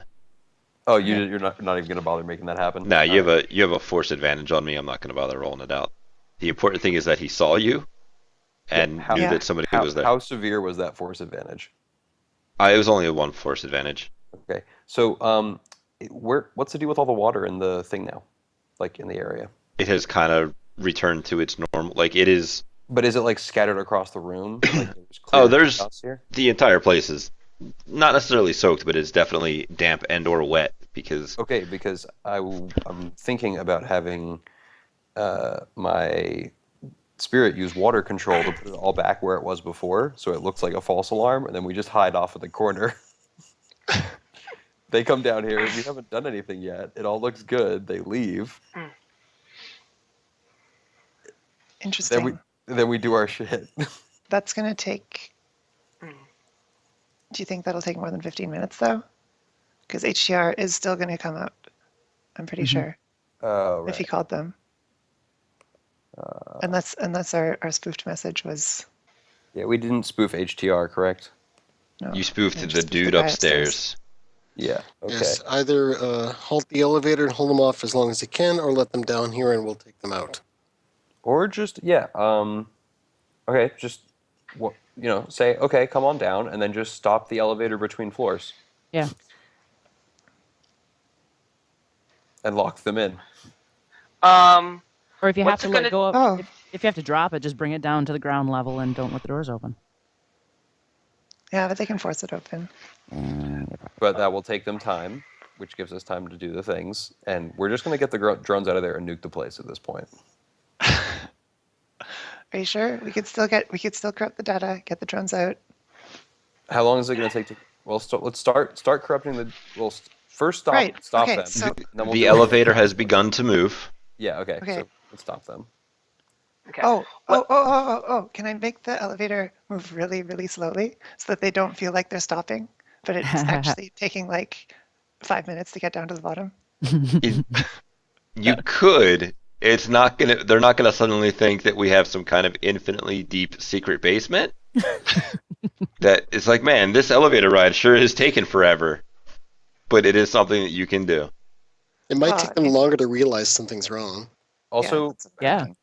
Oh, you're not even going to bother making that happen? Now you have a force advantage on me. I'm not going to bother rolling it out. The important thing is that he saw you and knew that somebody was there. How severe was that force advantage? It was only a 1 force advantage. Okay, so what's the deal with all the water in the thing now, like in the area? It has kind of returned to its normal. Like it is. But is it like scattered across the room? Like, There's here? the entire place is not necessarily soaked, but it's definitely damp and or wet because Okay, because I'm thinking about having my spirit use water control to put it all back where it was before, so it looks like a false alarm, and then we just hide off in the corner. They come down here. We haven't done anything yet. It all looks good. They leave. Interesting. Then we do our shit. That's going to take. Do you think that'll take more than 15 minutes, though? Because HTR is still going to come out, I'm pretty sure, Oh, if he right. called them. Unless our spoofed message was. Yeah, we didn't spoof HTR, correct? No, you spoofed we the just spoofed dude guy upstairs. Yeah. Okay. Yes, either halt the elevator and hold them off as long as you can, or let them down here and we'll take them out. Or just okay, just say okay, come on down, and then just stop the elevator between floors Yeah. and lock them in. Or if you have What's to it let gonna- it go up, Oh. if you have to drop it, just bring it down to the ground level and don't let the doors open. Yeah, but they can force it open. But that will take them time, which gives us time to do the things, and we're just going to get the drones out of there and nuke the place at this point. Are you sure? We could still corrupt the data, get the drones out. How long is it going to take to? Well, let's start corrupting the. Well, first stop Right, okay, them. so- And then we'll The do elevator has begun to move. Yeah. Okay. Okay. So let's stop them. Okay. Oh, can I make the elevator move really, really slowly so that they don't feel like they're stopping, but it's actually taking like 5 minutes to get down to the bottom? You could. It's not gonna. They're not gonna suddenly think that we have some kind of infinitely deep secret basement. That it's like, man, this elevator ride sure is taking forever, but it is something that you can do. It might Ah, take them longer to realize something's wrong. Also, that's what I'm thinking.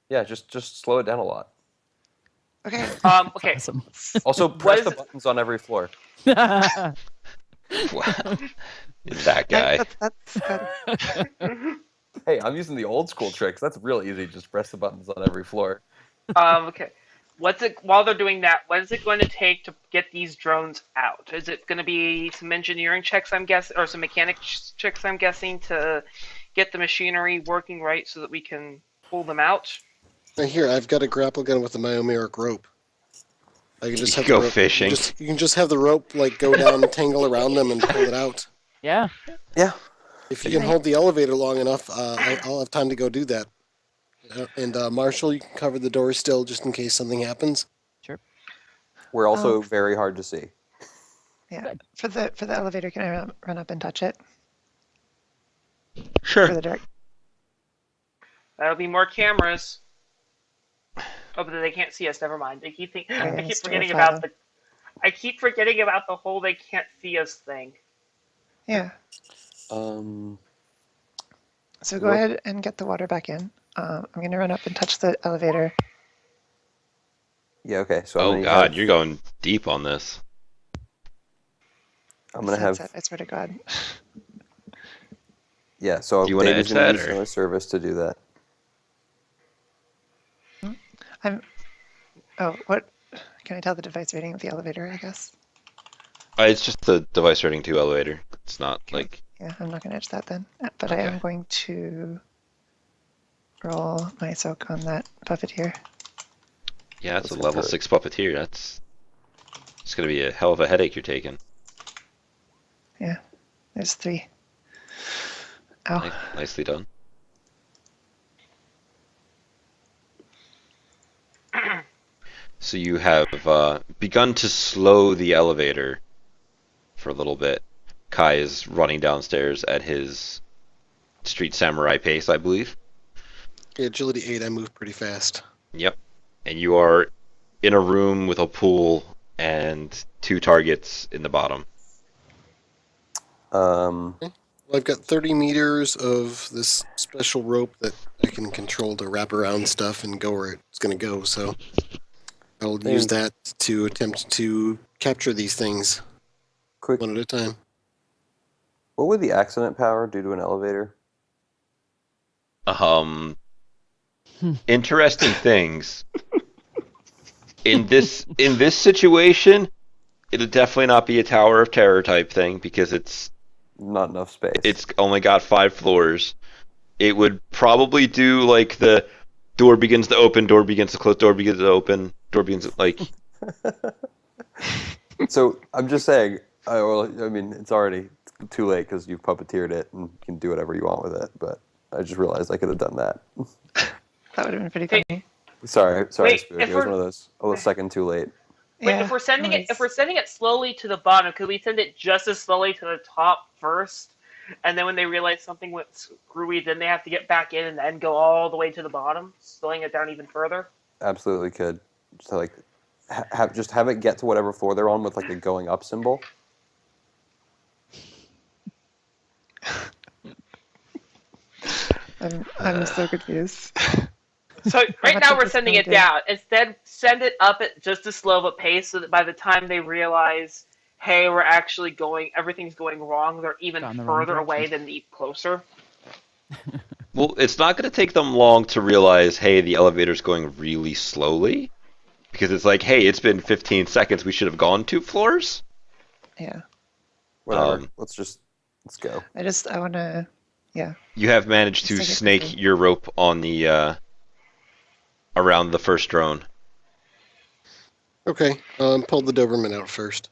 yeah, just slow it down a lot. Okay. Okay. Awesome. Also, press the is- buttons on every floor. Wow. It's that guy. That's good. Hey, I'm using the old school tricks. That's real easy. Just press the buttons on every floor. Okay. While they're doing that, what is it going to take to get these drones out? Is it going to be some engineering checks, I'm guessing, or some mechanics checks, I'm guessing, to get the machinery working right so that we can pull them out? Now here, I've got a grapple gun with a myomeric rope. I can just have Go the rope, fishing. You can just have the rope like go down and tangle around them and pull it out. Yeah. Yeah. If you can hold the elevator long enough, I'll have time to go do that. And Marshall, you can cover the door still just in case something happens. Sure. We're also very hard to see. Yeah. For the elevator, can I run up and touch it? Sure. For the dark. That'll be more cameras. Oh, but they can't see us. Never mind. I keep it's forgetting terrifying. about I keep forgetting about the whole they can't see us thing. Yeah. Um. So go ahead and get the water back in. I'm going to run up and touch the elevator. Yeah. Okay. So Oh God, you're going deep on this. I'm gonna have. I swear to God. Yeah. So Do you wanna David's edge gonna that, use or- another service to do that. What? Can I tell the device rating of the elevator, I guess? It's just the device rating 2 elevator. It's not like Yeah, I'm not going to edge that then. But I am Okay. going to roll my soak on that puppeteer. yeah, it's a That's level hurt. 6 puppeteer. That's it's gonna be a hell of a headache you're taking. Yeah, there's 3. Ow. Nicely done. So you have begun to slow the elevator for a little bit. Kai is running downstairs at his street samurai pace, I believe. Yeah, agility 8, I move pretty fast. Yep. And you are in a room with a pool and 2 targets in the bottom. Um. Well, I've got 30 meters of this special rope that I can control to wrap around stuff and go where it's going to go, so I'll use that to attempt to capture these things Quick. one at a time. What would the accident power do to an elevator? Interesting things. In this situation, it'll definitely not be a Tower of Terror type thing because it's Not enough space. It's only got 5 floors. It would probably do like the door begins to open, door begins to close, door begins to open, door begins to, like. So I'm just saying. I mean, it's already too late because you've puppeteered it and you can do whatever you want with it. But I just realized I could have done that. That would have been pretty Okay. funny. Sorry, Wait, Spook. if It was we're- one of those. A second too late. Wait, Yeah, if we're sending no it, if worries. we're sending it slowly to the bottom, could we send it just as slowly to the top first, and then when they realize something went screwy, then they have to get back in and then go all the way to the bottom, slowing it down even further? Absolutely could. Just like have it get to whatever floor they're on with like a going up symbol. I'm so confused. So right much now of we're this sending can it we do? down. Instead, send it up at just as slow of a pace, so that by the time they realize, hey, we're actually going, everything's going wrong, they're even Gone the wrong further away direction. than the closer. Well, it's not going to take them long to realize, hey, the elevator's going really slowly. Because it's like, hey, it's been 15 seconds, we should have gone 2 floors. Yeah. Whatever. Um, Let's go. I want to, yeah. You have managed to Let's take it snake quickly. your rope on the, around the first drone. Okay, pull the Doberman out first.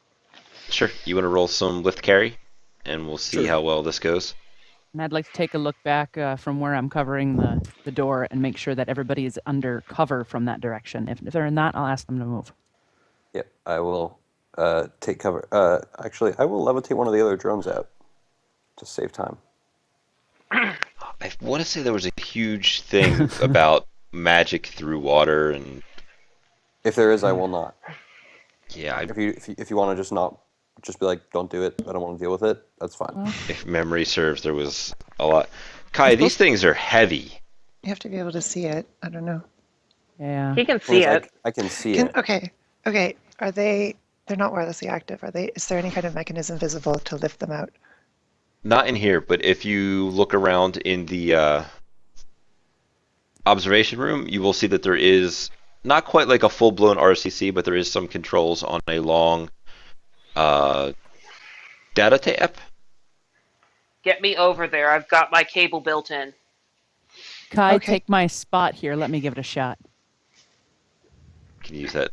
Sure. You want to roll some lift carry? And we'll see Sure. how well this goes. And I'd like to take a look back from where I'm covering the door and make sure that everybody is under cover from that direction. If they're not, I'll ask them to move. Yep. I will take cover. Actually, I will levitate one of the other drones out to save time. I want to say there was a huge thing about magic through water, and If there is, I will not. yeah, If you want to just be like, don't do it. I don't want to deal with it. That's fine. Well, if memory serves, there was a lot. Kai, these things are heavy. you have to be able to see it. I don't know. Yeah. He can see it. I can see it. Okay. Are they? They're not wirelessly active, are they? Is there any kind of mechanism visible to lift them out? Not in here, but if you look around in the observation room, you will see that there is not quite like a full-blown RCC, but there is some controls on a long data tape. Get me over there. I've got my cable built in. Kai, Okay. take my spot here. Let me give it a shot. You can use that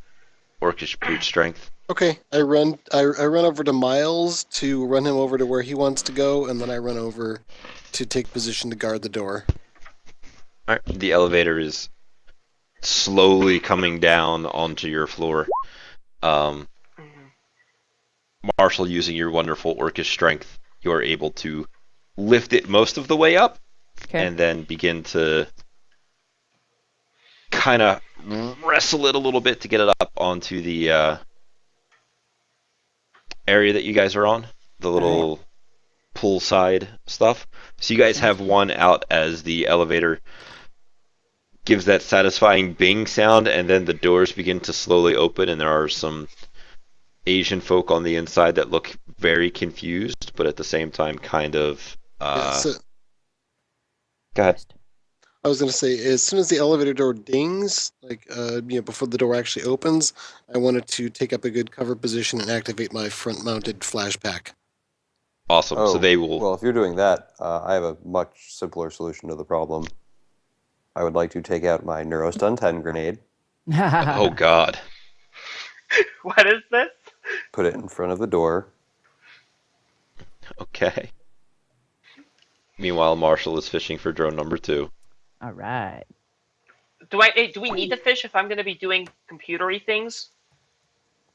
orcish brute strength. Okay, I run over to Miles to run him over to where he wants to go, and then I run over to take position to guard the door. All right. The elevator is slowly coming down onto your floor. Marshall, using your wonderful orcish strength, you are able to lift it most of the way up, Okay. and then begin to kind of wrestle it a little bit to get it up onto the area that you guys are on, the little poolside stuff. So you guys have one out as the elevator gives that satisfying bing sound, and then the doors begin to slowly open, and there are some Asian folk on the inside that look very confused, but at the same time kind of So, go ahead. I was going to say, as soon as the elevator door dings, before the door actually opens, I wanted to take up a good cover position and activate my front-mounted flashback. Awesome. Oh, So they will. Well, if you're doing that, I have a much simpler solution to the problem. I would like to take out my neurostun 10 grenade, Oh God. What is this? put it in front of the door. Okay. Meanwhile, Marshall is fishing for drone number 2. All right. Do we need to fish if I'm going to be doing computery things?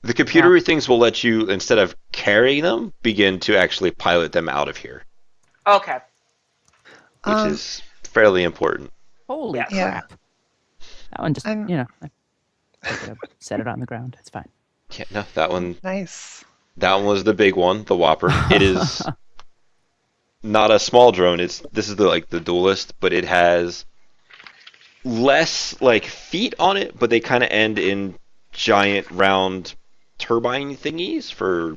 The computery things will let you, instead of carrying them, begin to actually pilot them out of here, Okay. which is fairly important. Holy Yeah. crap. That one just, I'm- I set it on the ground. It's fine. Yeah, no, that one Nice. was the big one, the Whopper. It is not a small drone. This is the duelist, but it has less feet on it, but they kind of end in giant round turbine thingies for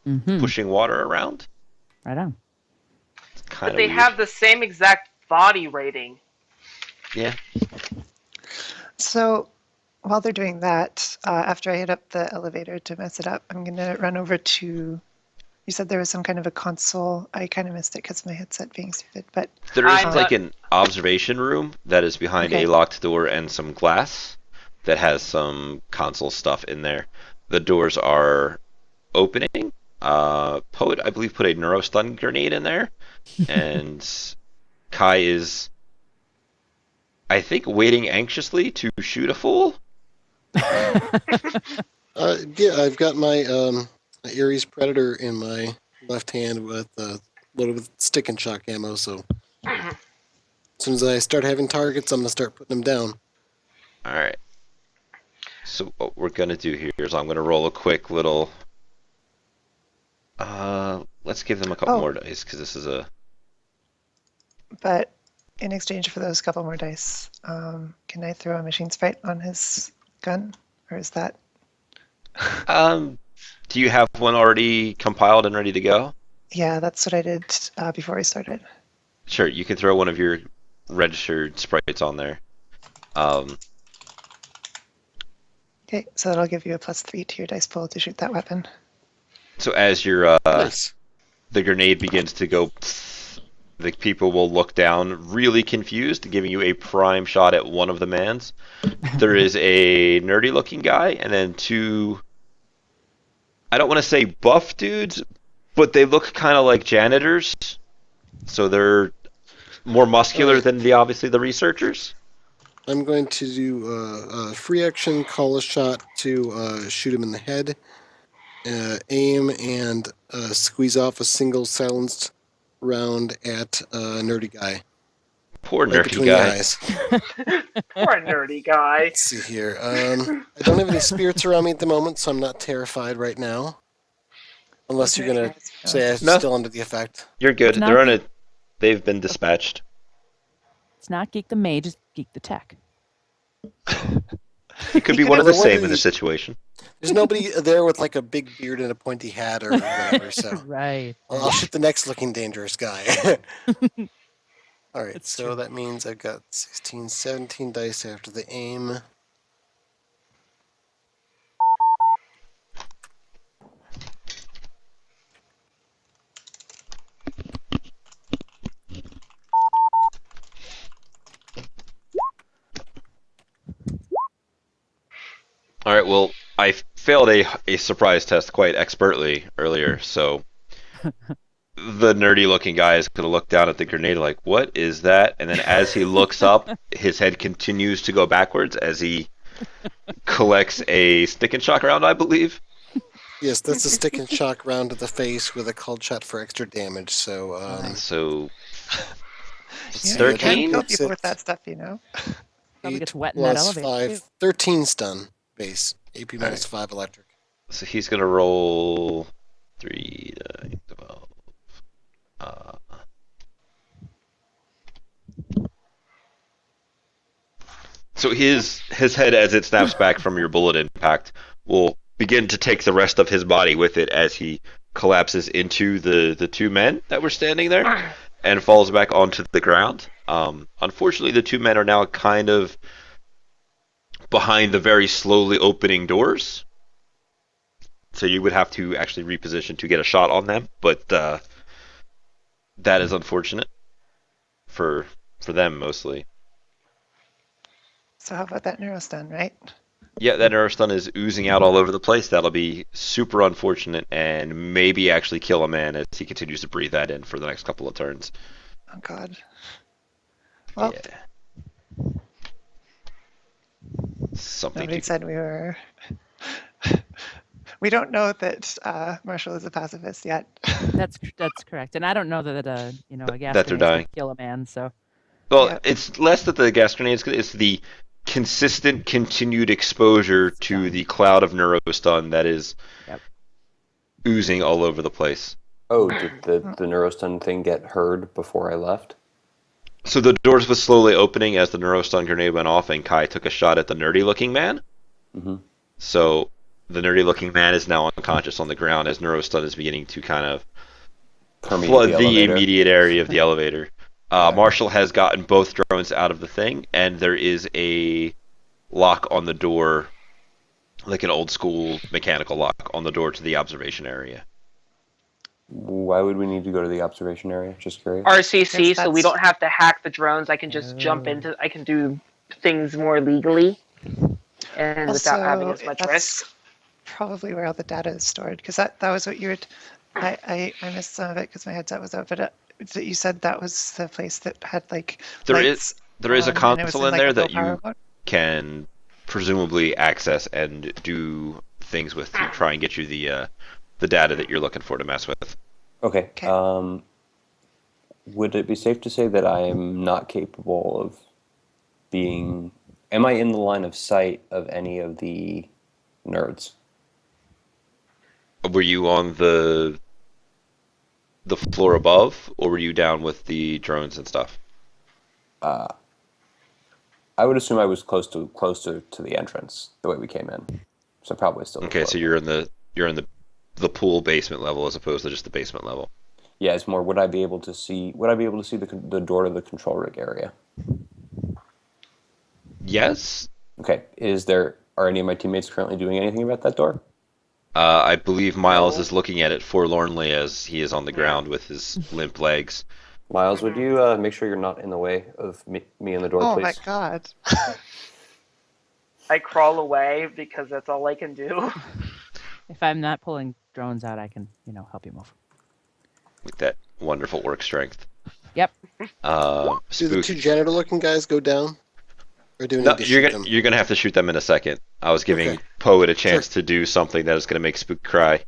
Mm-hmm. pushing water around. Right on. It's kind But of they weird. have the same exact body rating. Yeah. So while they're doing that, after I hit up the elevator to mess it up, I'm going to run over to You said there was some kind of a console. I kind of missed it because of my headset being stupid. But There is I'm like not- an observation room that is behind Okay. a locked door and some glass that has some console stuff in there. The doors are opening. Poet, I believe, put a neurostun grenade in there, and Kai is, I think, waiting anxiously to shoot a fool. Yeah, I've got my Ares Predator in my left hand with loaded with stick and shock ammo. So as soon as I start having targets, I'm gonna start putting them down. All right. So what we're gonna do here is I'm gonna roll a quick little. Let's give them a couple Oh. more dice because this is a. but in exchange for those couple more dice, can I throw a machine sprite on his gun, or is that? Do you have one already compiled and ready to go? Yeah, that's what I did before we started. Sure, you can throw one of your registered sprites on there. Okay, so that'll give you a +3 to your dice pool to shoot that weapon. So as your Nice. the grenade begins to go, the people will look down, really confused, giving you a prime shot at one of the mans. There is a nerdy-looking guy, and then two. I don't want to say buff dudes, but they look kind of like janitors, so they're more muscular than obviously the researchers. I'm going to do a free action, call a shot to shoot him in the head, aim and squeeze off a single silenced round at a nerdy guy. Poor Right nerdy between guy. the eyes. Poor nerdy guy. Let's see here. I don't have any spirits around me at the moment, so I'm not terrified right now. Unless you're going to say I'm No. still under the effect. You're good. It's not They're on a. They've been dispatched. It's not Geek the Mage, it's Geek the Tech. It could be could one of the have- same in this situation. There's nobody there with like a big beard and a pointy hat or whatever, so Right. I'll shoot the next looking dangerous guy. All right, That's so true. that means I've got 16, 17 dice after the aim. All right. Well, I failed a surprise test quite expertly earlier, so the nerdy-looking guy is going to look down at the grenade like, "What is that?" And then as he looks up, his head continues to go backwards as he collects a stick and shock round, I believe. Yes, that's a stick and shock round to the face with a cold shot for extra damage. So, So Yeah, you 13? can't kill Makes people it- with that stuff, you know. Probably 8 gets wet in that plus elevator, 5, too. 13 stun base. AP minus 5 electric. So he's going to roll 3 to 12. So his head, as it snaps back from your bullet impact, will begin to take the rest of his body with it as he collapses into the two men that were standing there and falls back onto the ground. Unfortunately, the two men are now kind of behind the very slowly opening doors. So you would have to actually reposition to get a shot on them, but that is unfortunate for them mostly. So how about that neurostun, right? Yeah, that neurostun is oozing out all over the place. That'll be super unfortunate and maybe actually kill a man as he continues to breathe that in for the next couple of turns. Oh God. Well, Yeah. Something nobody to said we were. We don't know that Marshall is a pacifist yet. That's correct. And I don't know that a gas That they're grenade's gonna dying. kill a man. So Well, Yeah. it's less that the gas grenades, it's the consistent continued exposure to the cloud of neurostun that is Yep. oozing all over the place. Oh, did the neurostun thing get heard before I left? So the doors was slowly opening as the neurostun grenade went off, and Kai took a shot at the nerdy-looking man. Mm-hmm. So the nerdy-looking man is now unconscious on the ground as neurostun is beginning to kind of flood the elevator. immediate area of the elevator. Marshall has gotten both drones out of the thing, and there is a lock on the door, like an old school mechanical lock on the door to the observation area. Why would we need to go to the observation area? Just curious. RCC, Yes, so we that's- don't have to hack the drones. I can just jump into. I can do things more legally and without having Also, as much that's risk. probably where all the data is stored, because that was what you were. I missed some of it because my headset was out, but you said that was the place that had like There is lights there is a on, and it was console in in like there a low that power you mode. can presumably access and do things with to try and get you the data that you're looking for to mess with. Okay. Okay. Would it be safe to say that I am not capable of being? Am I in the line of sight of any of the nerds? Were you on the floor above, or were you down with the drones and stuff? I would assume I was closer to the entrance the way we came in, so probably still. The Okay, floor so above. you're in the pool basement level as opposed to just the basement level. Yeah, it's more. Would I be able to see? Would I be able to see the door to the control rig area? Yes, Okay. Are any of my teammates currently doing anything about that door? I believe Miles No. is looking at it forlornly as he is on the ground with his limp legs. Miles, would you make sure you're not in the way of me and the door, Oh my please? God. I crawl away because that's all I can do. If I'm not pulling drones out, I can, help you move. With that wonderful work strength. Yep. Do the two Spook. janitor-looking guys go down, or do we No, need to shoot them? you're gonna have to shoot them in a second. I was giving Okay. Poet a chance to do something that is gonna make Spook cry.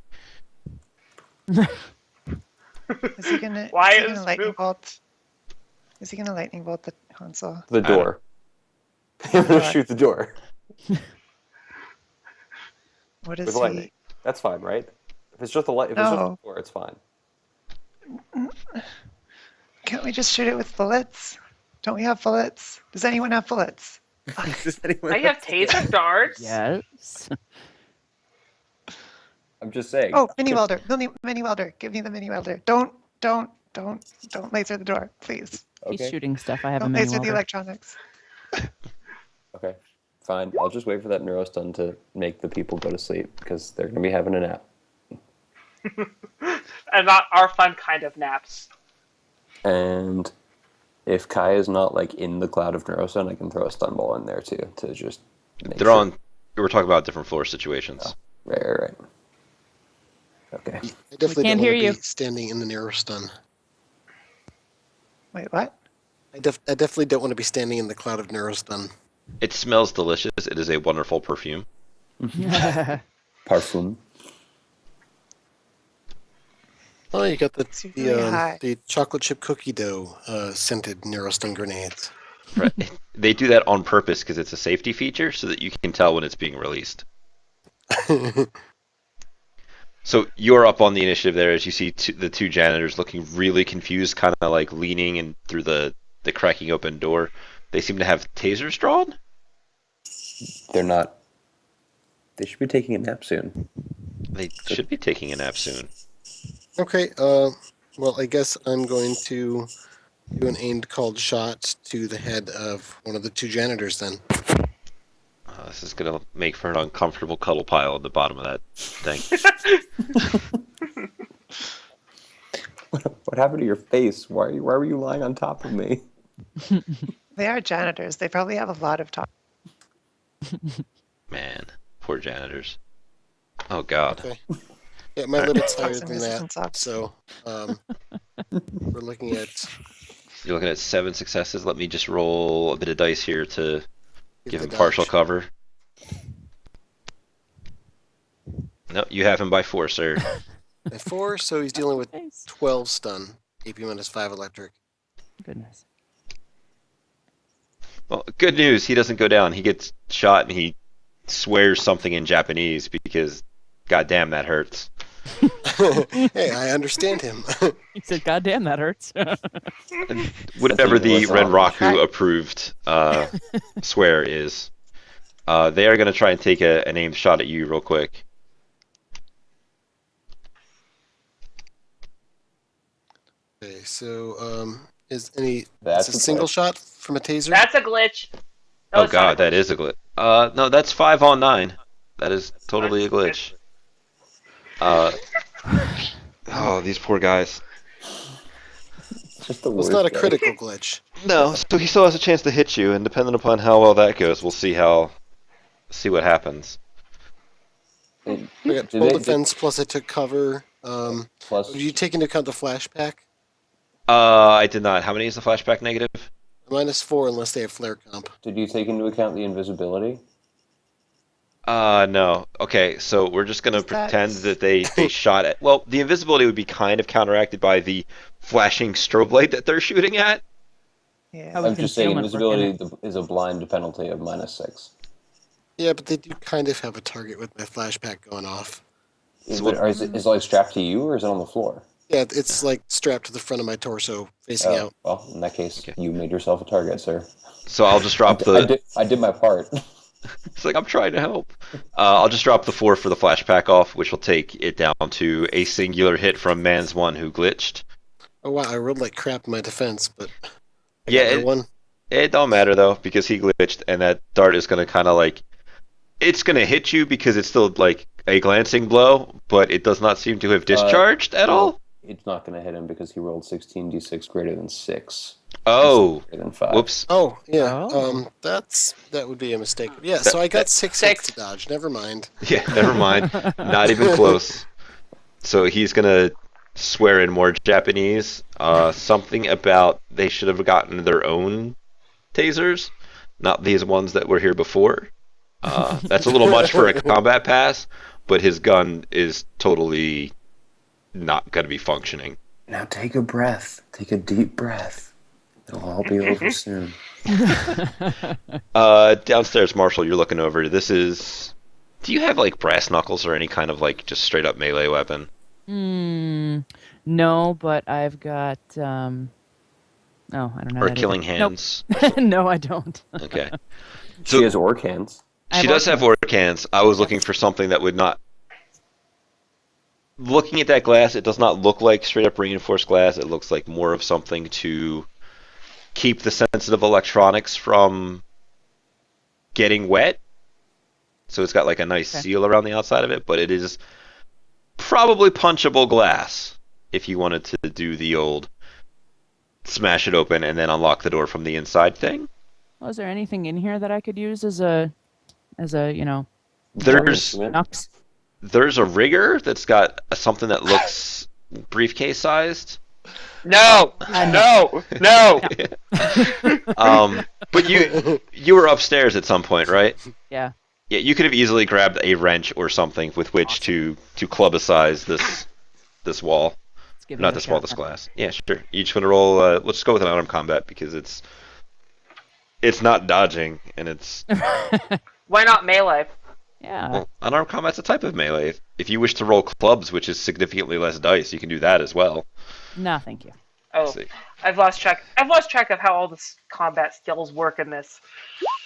Is he gonna? Why is he is gonna lightning Spook- bolt? Is he gonna lightning bolt the console? The door. I'm Door. gonna shoot the door What with is lightning. he? That's fine, right? If it's just a light, if it's just No. a door, it's fine. Can't we just shoot it with bullets? Don't we have bullets? Does anyone have bullets? Does anyone I have taser darts. Yes. I'm just saying. Oh, mini welder. Mini welder. Give me the mini welder. Don't laser the door, please. He's Okay. shooting stuff. I have a Don't mini laser the welder. electronics. Okay. Fine. I'll just wait for that neurostun to make the people go to sleep because they're gonna be having a nap. And not our fun kind of naps. And if Kai is not like in the cloud of neurostun, I can throw a stun ball in there too to just make They're sure. on. We're talking about different floor situations. Right. Okay. I definitely can't don't hear want to you. be standing in the narrow stun. Wait, what? I definitely don't want to be standing in the cloud of neurostun. It smells delicious. It is a wonderful perfume. Parfum. Oh, you got It's really high. the chocolate chip cookie dough scented neurostun grenades. Right. They do that on purpose because it's a safety feature so that you can tell when it's being released. So you're up on the initiative there as you see the two janitors looking really confused, kind of like leaning in through the cracking open door. They seem to have tasers drawn. They're not. They should be taking a nap soon. They should be taking a nap soon. Okay, well, I guess I'm going to do an aimed called shot to the head of one of the two janitors then. This is gonna make for an uncomfortable cuddle pile at the bottom of that thing. What happened to your face? Why were you lying on top of me? They are janitors. They probably have a lot of talk. Man, poor janitors. Oh God. Okay. Yeah, my limit's higher Toxin than resistance that, up. so we're looking at You're looking at 7 successes. Let me just roll a bit of dice here to give the him partial dodge. cover. No, you have him by 4, sir. At 4, so he's dealing with Nice. 12 stun, AP minus 5 electric. Goodness. Well, good news. He doesn't go down. He gets shot and he swears something in Japanese because, goddamn, that hurts. Hey, I understand him. He said, "God damn, that hurts." Whatever the That's Ren awesome. Raku approved swear is. They are going to try and take an aimed shot at you real quick. Okay, so it's That's a single shot from a taser? That's a glitch. Oh it's not God, that is a glitch. No, that's 5 on 9. That is totally a glitch. Oh Oh, these poor guys. Just the Well, it's worst. not a guy. critical glitch. No, so he still has a chance to hit you, and depending upon how well that goes, we'll see what happens. It- I got do full they- defense, plus I took cover. plus, Did you take into account the flashback? I did not. How many is the flashback negative? -4 unless they have flare comp. did you take into account the invisibility? No. Okay, so we're just gonna Is that- pretend that they shot at. Well, the invisibility would be kind of counteracted by the flashing strobe light that they're shooting at. Yeah. Oh, with I'm just saying concealment work in invisibility is a blind penalty of -6. Yeah, but they do kind of have a target with my flashback going off. Is it like strapped to you or is it on the floor? Yeah, it's like strapped to the front of my torso, facing out. Well, in that case, Okay. you made yourself a target, sir. So I'll just drop the. I did my part. It's like I'm trying to help. I'll just drop the 4 for the flashback off, which will take it down to a singular hit from Man's One who glitched. Oh wow, I rolled like crap in my defense, but I Yeah, got no one. It don't matter though because he glitched, and that dart is gonna kind of like. It's gonna hit you because it's still like a glancing blow, but it does not seem to have discharged at all. It's not going to hit him because he rolled 16d6 greater than 6. Oh, Greater than 5. whoops. Oh yeah, Oh. that would be a mistake. Yeah, so I got 6 hits to dodge. Never mind. Yeah, never mind. Not even close. So he's gonna swear in more Japanese. Something about they should have gotten their own tasers, not these ones that were here before. That's a little much for a combat pass, but his gun is totally not going to be functioning. Now take a breath. Take a deep breath. It'll all be over soon. Downstairs, Marshall, you're looking over. This is. Do you have like brass knuckles or any kind of like just straight up melee weapon? No, but I've got. No, I don't know. Or that killing either. hands? Nope. No, I don't. Okay. She has orc hands. She does have orc hands. I was looking for something that would not. Looking at that glass, it does not look like straight up reinforced glass. It looks like more of something to keep the sensitive electronics from getting wet. So it's got like a nice seal around the outside of it, but it is probably punchable glass if you wanted to do the old smash it open and then unlock the door from the inside thing. Well, is there anything in here that I could use as a There's a rigger that's got something that looks briefcase sized. No, no, no. But you were upstairs at some point, right? Yeah. Yeah, you could have easily grabbed a wrench or something with which to clubicize this wall. Let's give it Not a this wall, shot. this glass. Yeah, sure. You just want to roll. Let's just go with an unarmed combat because it's not dodging and it's. Why not melee? Yeah. Well, unarmed combat's a type of melee. If you wish to roll clubs, which is significantly less dice, you can do that as well. No, thank you. Oh, See. I've lost track. I've lost track of how all the combat skills work in this.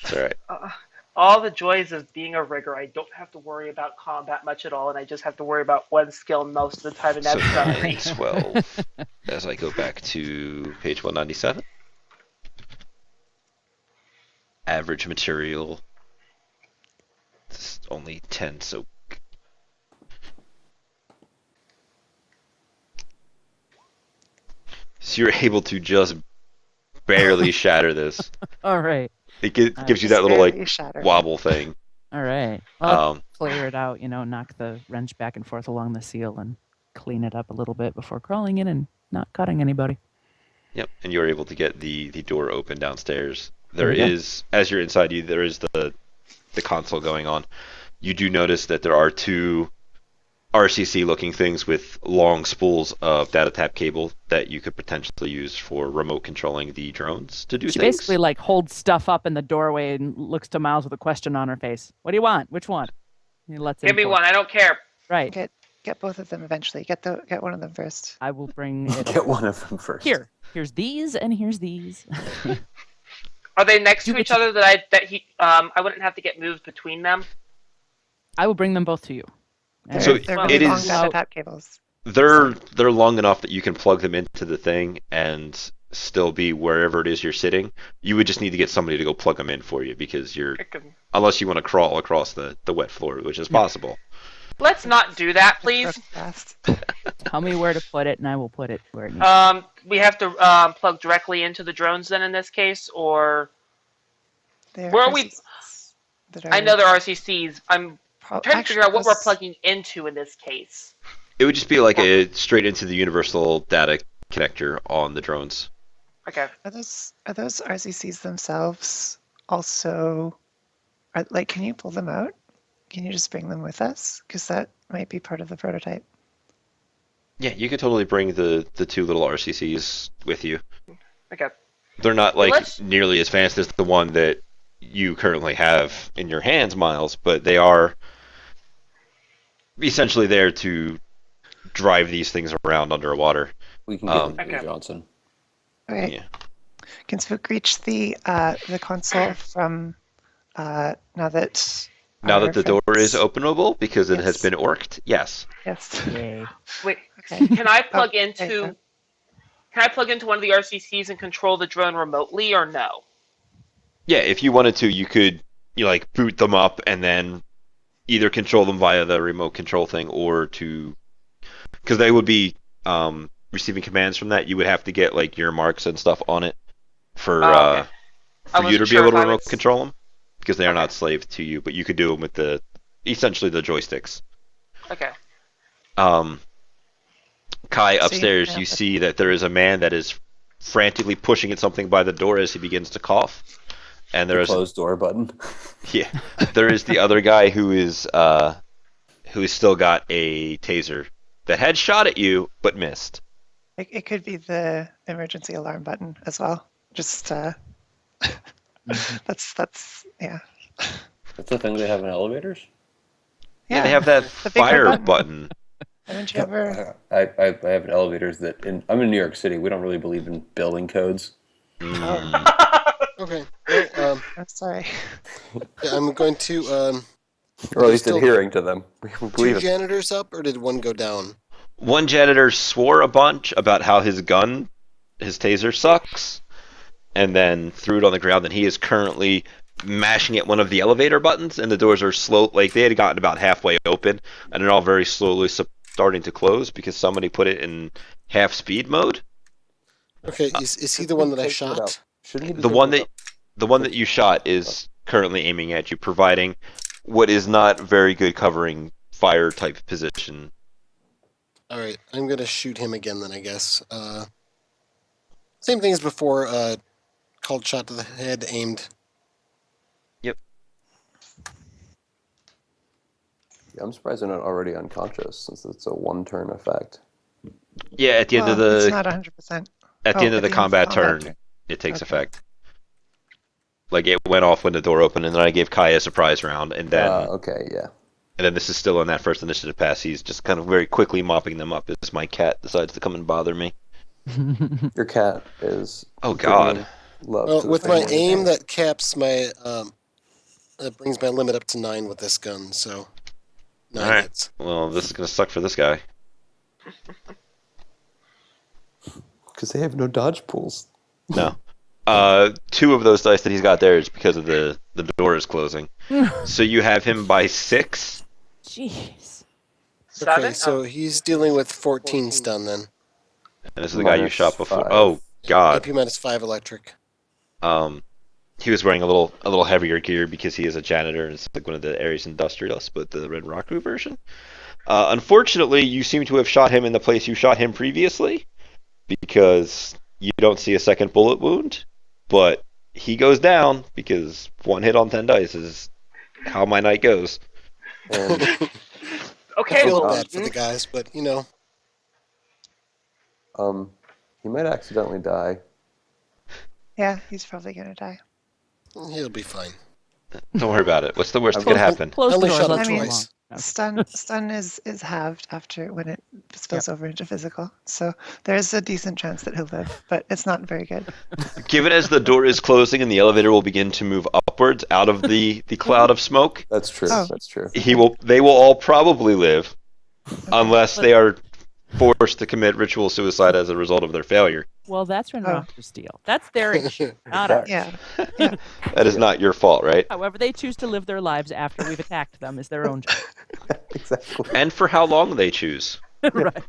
It's alright. All the joys of being a rigger. I don't have to worry about combat much at all, and I just have to worry about one skill most of the time, and So that's 9, nothing. 12. As I go back to page 197. Average material. It's only 10 soak. So you're able to just barely shatter this. All right. It gives you that little Barely like shattered. wobble thing. All right. I'll Um, clear it out, knock the wrench back and forth along the seal and clean it up a little bit before crawling in and not cutting anybody. Yep, and you're able to get the door open downstairs. There we go. is, as you're inside you, there is the console going on. You do notice that there are 2 RCC-looking things with long spools of data tap cable that you could potentially use for remote controlling the drones to do She things. basically like holds stuff up in the doorway and looks to Miles with a question on her face. What do you want? Which one? He lets Give him me pull. one. I don't care. Right. Get both of them eventually. Get one of them first. I will bring it. Get one of them first. Here. Here's these and here's these. Are they next You to get each to- other I wouldn't have to get moved between them? I will bring them both to you. So They're Well, really it long is- data tap cables. They're long enough that you can plug them into the thing and still be wherever it is you're sitting. You would just need to get somebody to go plug them in for you because unless you want to crawl across the wet floor, which is possible. Let's not do that, please. Fast. Tell me where to put it, and I will put it where it needs. We have to plug directly into the drones then in this case, or There where are are we? RCCs that I are know there are RCCs. I'm trying to actually, figure out what we're those- plugging into in this case. It would just be like a straight into the universal data connector on the drones. Okay. Are those RCCs themselves also like? Can you pull them out? Can you just bring them with us? Because that might be part of the prototype. Yeah, you could totally bring the two little RCCs with you. Okay. They're not Well, like let's- nearly as fast as the one that you currently have in your hands, Miles, but they are essentially there to drive these things around underwater. We can get into Okay. Johnson. Okay. Yeah. Can Spook reach the console from now that Now our that the door is friends- openable because it has Yes. been orked, yes. Yes. Yay. Wait. Okay. Can I plug there you into? go. Can I plug into one of the RCCs and control the drone remotely, or no? Yeah, if you wanted to, you could like boot them up and then either control them via the remote control thing or because they would be receiving commands from that. You would have to get like your marks and stuff on it for Oh, okay. I for you wasn't to be sure able if to I remote was- control them because they are Okay. not slave to you. But you could do them with essentially the joysticks. Okay. Kai, So upstairs, yeah. you see that there is a man that is frantically pushing at something by the door as he begins to cough. And there The is closed door button. yeah, there is the other guy who's still got a taser that had shot at you but missed. It could be the emergency alarm button as well. Just that's yeah. That's the thing they have in elevators. Yeah, they have that the big red fire button. button. Haven't you ever? I have elevators I'm in New York City. We don't really believe in building codes. Okay. Well, I'm sorry. yeah, I'm going to Or at least still adhering to them. We two believe it. janitors up, or did one go down? One janitor swore a bunch about how his taser sucks, and then threw it on the ground. And he is currently mashing at one of the elevator buttons, and the doors are slow. Like they had gotten about halfway open, and they're all very slowly starting to close because somebody put it in half speed mode. Okay, is he the one that I Taking it out. shot? Shouldn't he be The one taking it that the one that you shot is currently aiming at you, providing what is not very good covering fire type position. All right, I'm gonna shoot him again then, I guess. Same thing as before. Called shot to the head, aimed. Yeah, I'm surprised they're not already unconscious since it's a one-turn effect. Yeah, at the end of Well, it's the not 100%. at the end of the combat turn, turn. it takes Okay. effect. Like it went off when the door opened, and then I gave Kai a surprise round, and then Okay, yeah. this is still on that first initiative pass. He's just kind of very quickly mopping them up as my cat decides to come and bother me. Your cat is. Oh God! bringing Love Well, to the with my family. aim, that caps my that brings my limit up to 9 with this gun. So 9 All right. hits. Well, this is gonna suck for this guy. Because they have no dodge pools. No. Two of those dice that he's got there is because of the door is closing. So you have him by 6. Jeez. Seven? Okay, so he's dealing with 14 stun then. And this is the guy you Minus shot before. 5. Oh God. AP minus 5 electric. He was wearing a little heavier gear because he is a janitor and it's like one of the Ares Industrialists, but the Red Rock Crew version. Unfortunately, you seem to have shot him in the place you shot him previously because you don't see a second bullet wound, but he goes down because 1 hit on 10 dice is how my night goes. And I Okay, feel well, bad for the guys, but you know, he might accidentally die. Yeah, he's probably gonna die. he'll be fine. Don't worry about it. What's the worst that Okay. could happen? Close I the only door. shot Let's him move twice. along. Stun is halved after when it spills over into physical. So there's a decent chance that he'll live, but it's not very good. Given as the door is closing and the elevator will begin to move upwards out of the cloud of smoke, That's true. Oh. That's true. they will all probably live unless they are forced to commit ritual suicide as a result of their failure. Well, that's when Oh. rockers steal. That's their issue, not ours. Yeah. That is not your fault, right? However, they choose to live their lives after we've attacked them is their own job. Exactly. And for how long they choose. Right.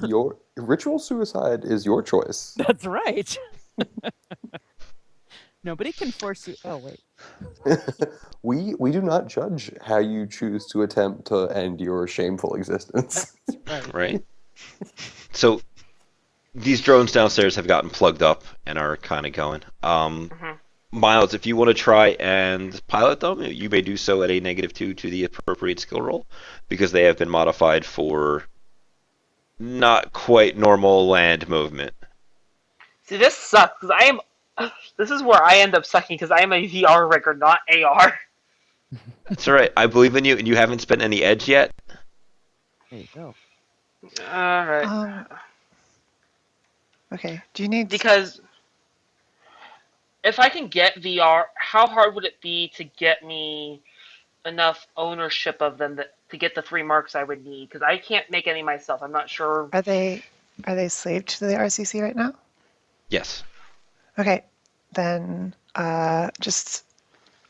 Your ritual suicide is your choice. That's right. Nobody can force you. Oh wait. We do not judge how you choose to attempt to end your shameful existence. Right. Right. So these drones downstairs have gotten plugged up and are kind of going. Mhm. Miles, if you want to try and pilot them, you may do so at a -2 to the appropriate skill roll, because they have been modified for not quite normal land movement. See, this sucks because I am. This is where I end up sucking because I am a VR rigger, not AR. That's all right. I believe in you, and you haven't spent any edge yet. There you go. All right. Okay. Do you need? Because if I can get VR, how hard would it be to get me enough ownership of them to get the 3 marks I would need? Because I can't make any myself. I'm not sure. Are they slaved to the RCC right now? Yes. Okay, then just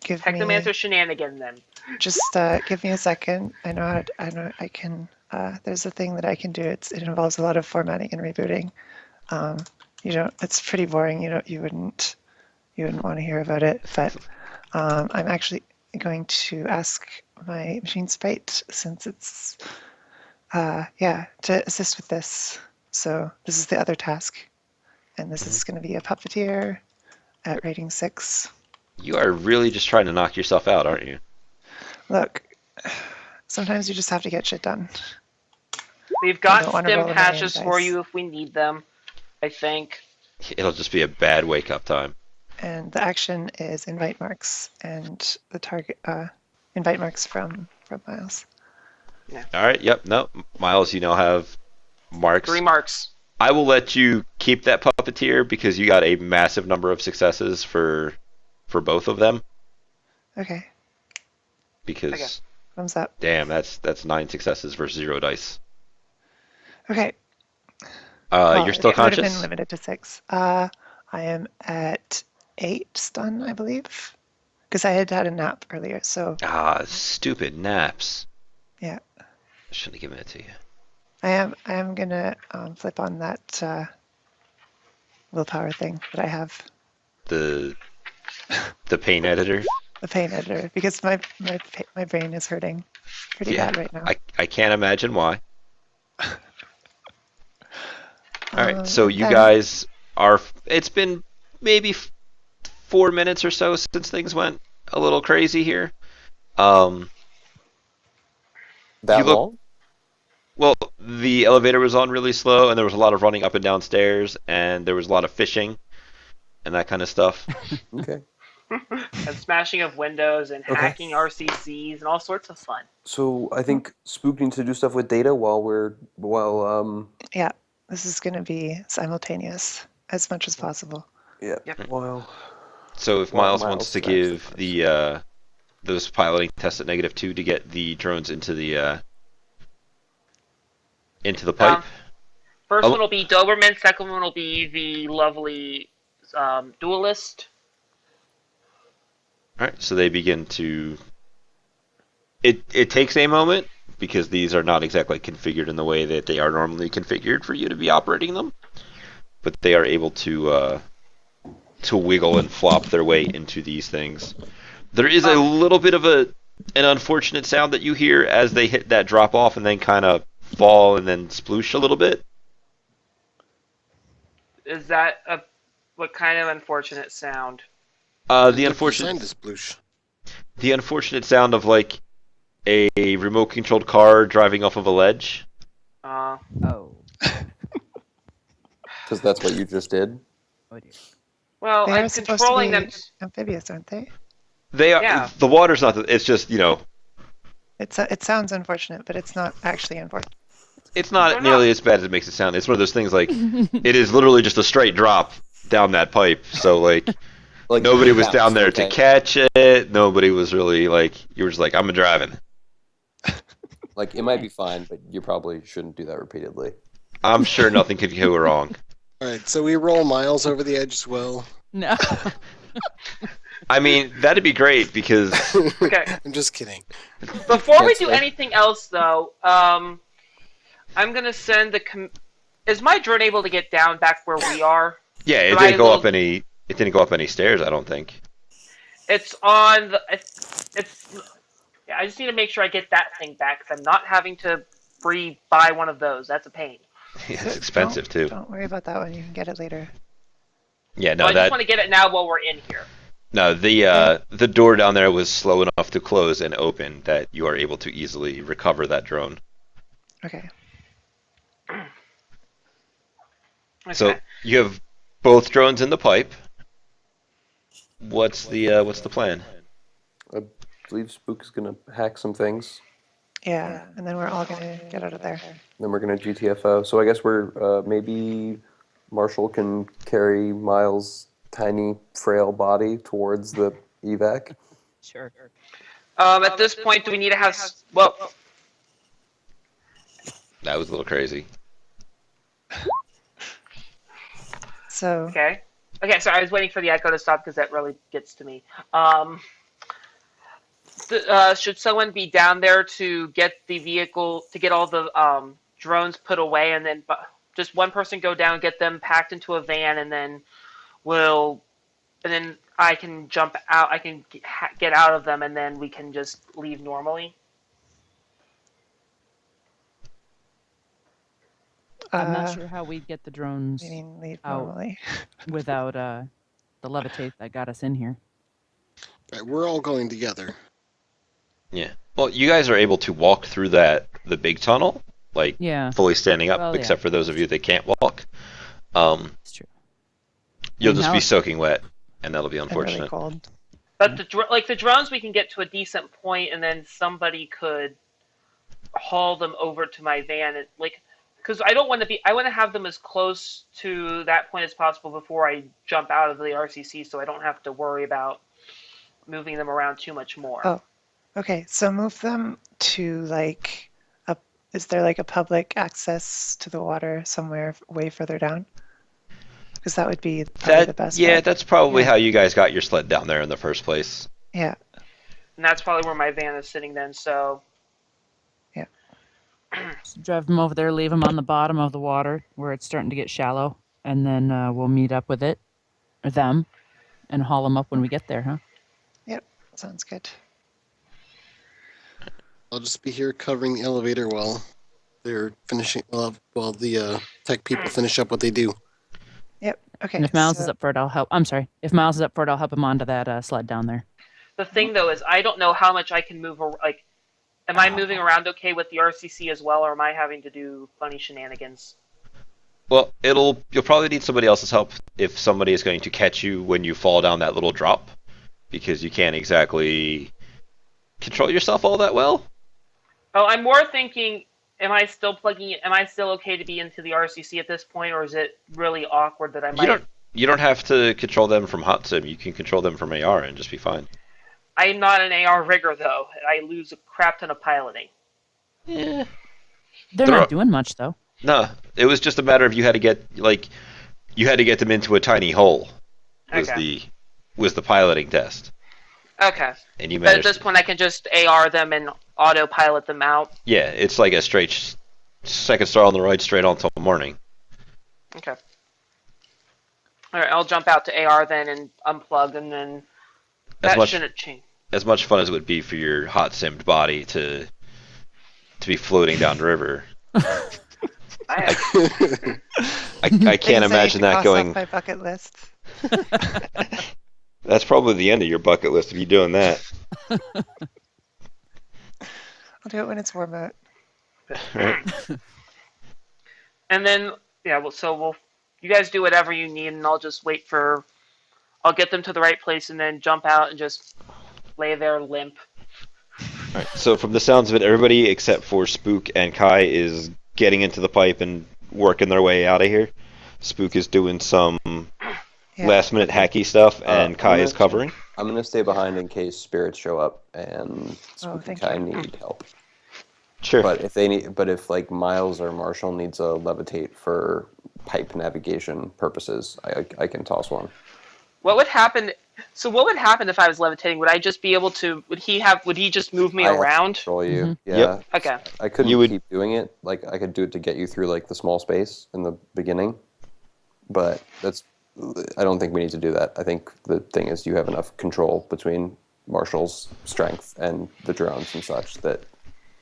give me Technomancer shenanigan then. just give me a second. I know I can. There's a thing that I can do. It involves a lot of formatting and rebooting. It's pretty boring. You wouldn't want to hear about it. But I'm actually going to ask my machine sprite, since it's to assist with this. So this is the other task, and this is going to be a puppeteer at rating 6. You are really just trying to knock yourself out, aren't you? Look, sometimes you just have to get shit done. We've got don't wanna stim roll a million patches for dice. you if we need them, I think. It'll just be a bad wake-up time. And the action is invite marks, and the target invite marks from Miles. All right. Yep. No, Miles, you now have marks. 3 marks. I will let you keep that puppeteer because you got a massive number of successes for both of them. Okay, Because Okay. thumbs up. damn, that's 9 successes versus 0 dice. Okay. Well, You're still it would have conscious. been limited to 6. I am at 8 stun, I believe, because I had a nap earlier. So Stupid naps. yeah, I shouldn't have given it to you. I am gonna flip on that willpower thing that I have, The pain editor. the pain editor, because my brain is hurting pretty bad right now. I can't imagine why. All right, so you then- guys are. It's been maybe 4 minutes or so since things went a little crazy here. That You look- long? Well, the elevator was on really slow, and there was a lot of running up and down stairs, and there was a lot of fishing, and that kind of stuff. Okay. And smashing of windows and Okay. hacking RCCs and all sorts of fun. So I think Spook needs to do stuff with data Yeah, this is gonna be simultaneous as much as possible. Yep. while So if Well, Miles Miles wants to actually give first. the those piloting tests at -2 to get the drones into the pipe. First Oh. one will be Doberman. Second one will be the lovely duelist. All right, so they begin to. It takes a moment because these are not exactly configured in the way that they are normally configured for you to be operating them, but they are able to wiggle and flop their way into these things. There is a little bit of an unfortunate sound that you hear as they hit that drop off and then kind of fall and then sploosh a little bit. Is that what kind of unfortunate sound? The unfortunate Sploosh. the unfortunate sound of like a remote controlled car driving off of a ledge. Uh, Oh. because that's what you just did. Oh dear. well, They I'm are supposed to controlling be them. amphibious, aren't they? They are. Yeah. The water's not. It's just It sounds unfortunate, but it's not actually unfortunate. it's They're not not. nearly as bad as it makes it sound. It's one of those things like it is literally just a straight drop down that pipe. So like Like nobody was yeah, down there okay. to catch it. Nobody was really like you were just like I'm driving. Like it might be fine, but you probably shouldn't do that repeatedly. I'm sure nothing could go wrong. All right, so we roll Miles over the edge as well. No. I mean that'd be great because Okay. I'm just kidding. Before we Can't do say. anything else, though, I'm gonna send Is my drone able to get down back where we are? Yeah, it Am I didn't go up able- any. It didn't go up any stairs. I don't think. It's on the. It's. Yeah, I just need to make sure I get that thing back because I'm not having to buy one of those. That's a pain. It's expensive too. Don't worry about that one. You can get it later. Yeah, Well, no, I just want to get it now while we're in here. no, the door down there was slow enough to close and open that you are able to easily recover that drone. Okay. Okay. So you have both drones in the pipe. What's the plan? I believe Spook is gonna hack some things. Yeah, and then we're all gonna get out of there. Then we're gonna GTFO. So I guess we're maybe Marshall can carry Miles' tiny, frail body towards the evac. Sure. At this point, do we need to have? Well, That was a little crazy. So okay. Okay, so I was waiting for the echo to stop because that really gets to me. Should someone be down there to get the vehicle, to get all the drones put away, and then just one person go down, get them packed into a van, and then I can jump out. I can get out of them, and then we can just leave normally. I'm not sure how we'd get the drones I mean, leave out. normally. without the levitate that got us in here. Right, we're all going together. Yeah. Well, you guys are able to walk through the big tunnel, like Yeah, fully standing up, Well, yeah. except for those of you that can't walk. it's true. You'll And just how- be soaking wet, and that'll be And really unfortunate. cold. But the drones, we can get to a decent point, and then somebody could haul them over to my van, and because I don't want to be. I want to have them as close to that point as possible before I jump out of the RCC, so I don't have to worry about moving them around too much more. Oh. Okay, so move them to like a. Is there like a public access to the water somewhere way further down? Because that would be probably the best. Yeah, bet. that's probably Yeah. how you guys got your sled down there in the first place. Yeah. And that's probably where my van is sitting then. So Just drive them over there, leave them on the bottom of the water where it's starting to get shallow, and then we'll meet up with it, or them, and haul them up when we get there, huh? Yep. Sounds good. I'll just be here covering the elevator while they're finishing. While the tech people finish up what they do. Yep. Okay. And if Miles so- is up for it, I'll help. I'm sorry. If Miles is up for it, I'll help him onto that sled down there. the thing though is I don't know how much I can move. Like, am I moving around okay with the RCC as well, or am I having to do funny shenanigans? Well, you'll probably need somebody else's help if somebody is going to catch you when you fall down that little drop, because you can't exactly control yourself all that well. Oh, I'm more thinking, am I still okay to be into the RCC at this point, or is it really awkward that I might... You don't have to control them from hot sim. You can control them from AR and just be fine. I'm not an AR rigger, though. I lose a crap ton of piloting. Yeah. They're There not are- doing much though. No, it was just a matter of you had to get them into a tiny hole. Was the piloting test, Okay. and you But at managed. this point, I can just AR them and autopilot them out. Yeah, it's like a straight second star on the right, straight on till morning. Okay. Alright, I'll jump out to AR then and unplug, and then that shouldn't change. As much fun as it would be for your hot simmed body to be floating down the river. I can't Things imagine I that cross going. off my bucket list. That's probably the end of your bucket list if you're doing that. I'll do it when it's warm out. Right? And then, yeah, you guys do whatever you need, and I'll just I'll get them to the right place, and then jump out and just lay there limp. Right. So from the sounds of it, everybody except for Spook and Kai is getting into the pipe and working their way out of here. Spook is doing some Yeah. last minute hacky stuff, and Kai is covering. I'm gonna stay behind in case spirits show up and Spook and thank Kai you. need help. Sure. But if like Miles or Marshall needs a levitate for pipe navigation purposes, I can toss one. What would happen? So what would happen if I was levitating? Would I just be able to? Would he just move me I have to around? control you. Mhm. Yeah. Yep. Okay. I couldn't You would- keep doing it. Like I could do it to get you through like the small space in the beginning, but I don't think we need to do that. I think the thing is you have enough control between Marshall's strength and the drones and such that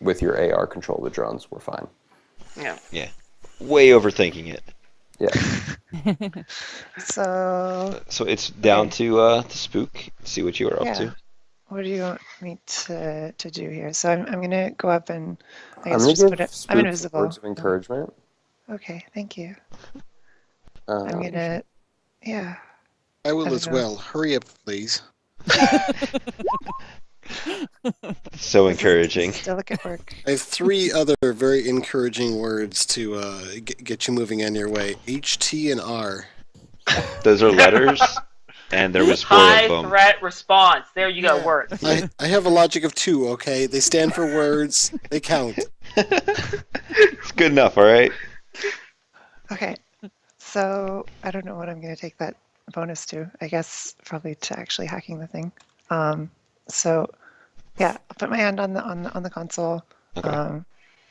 with your AR control of the drones, we're fine. Yeah. Way overthinking it. Yeah. So So it's down Okay. to Spook. See what you are up yeah, to. what do you want me to do here? So I'm gonna go up and I I'm guess gonna just give put it. Spook I'm some invisible. words of encouragement. Okay, thank you. Um, I'm gonna. Yeah. I I will don't as know. well. Hurry up, please. So This is encouraging. still at work. I have 3 other very encouraging words to get you moving on your way. H, T, and R. Those are letters, and there was 4 of High them. threat response. There you go. Yeah. Works. I have a logic of 2, okay? They stand for words. They count. It's good enough, all right? Okay. So I don't know what I'm gonna take that bonus to. I guess probably to actually hacking the thing. So yeah, I'll put my hand on the console. Okay.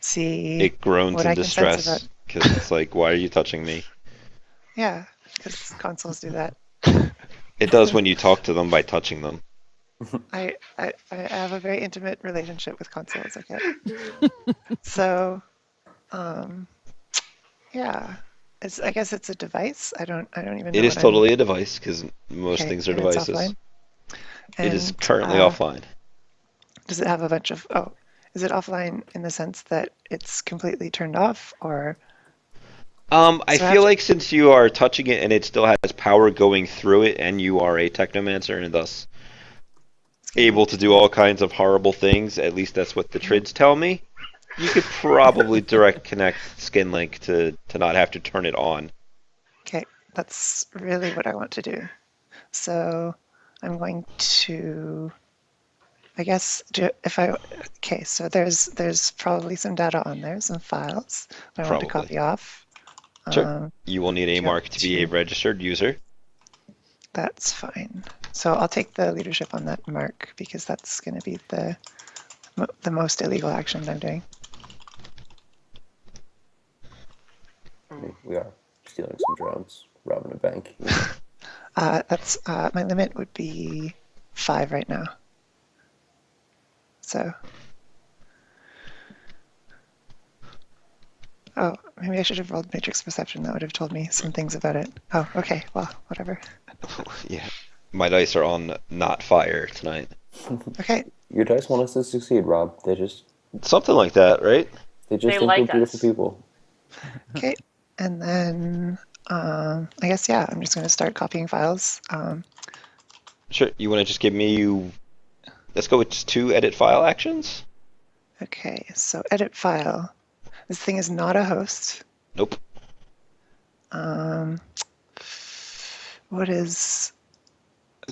See It groans what in I can sense about. distress because it's like, why are you touching me? Yeah, because consoles do that. It does when you talk to them by touching them. I have a very intimate relationship with consoles. Okay. So, yeah, I guess it's a device. I don't even know It is what totally a device because most Okay, things are and it's devices. offline. It is And, currently offline. Does it have a bunch of? Oh, is it offline in the sense that it's completely turned off, or I so I have feel to- like since you are touching it and it still has power going through it, and you are a technomancer and thus it's getting- able to do all kinds of horrible things, at least that's what the trids tell me, you could probably direct connect SkinLink to not have to turn it on. Okay, that's really what I want to do. So I'm going to, I guess, okay, so there's probably some data on there, some files that I want to Probably. copy off. Sure. You will need a jump mark to be a to- registered user. That's fine. So I'll take the leadership on that mark because that's going to be the most illegal action I'm doing. we are stealing some drones, robbing a bank. That's my limit would be 5 right now. So, oh, maybe I should have rolled matrix perception. That would have told me some things about it. Oh, okay. Well, whatever. Yeah. My dice are on not fire tonight. Okay. Your dice want us to succeed, Rob. Something like that, right? They just They think like we're beautiful us. people. Okay. And then I guess yeah, I'm just going to start copying files. Sure. You want to just give me. Let's go with just 2 edit file actions? Okay. So edit file. This thing is not a host. Nope. What is?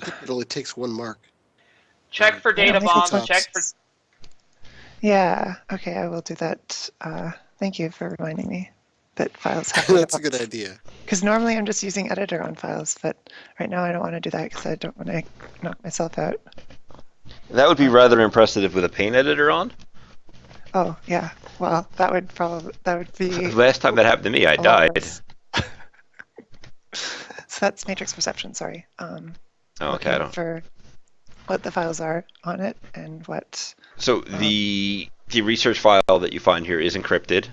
I think it only takes 1 mark. Check for I don't data think bombs. it's Check for. Yeah. Okay. I will do that. Thank you for reminding me that files have data That's a good bombs. idea. Because normally I'm just using editor on files, but right now I don't want to do that because I don't want to knock myself out. That would be rather impressive with a paint editor on. Oh yeah. Well, that would be. Last time that happened to me, I a lot died. worse. So that's matrix perception. Sorry. Oh, okay, Looking I don't. for what the files are on it and what. So the research file that you find here is encrypted.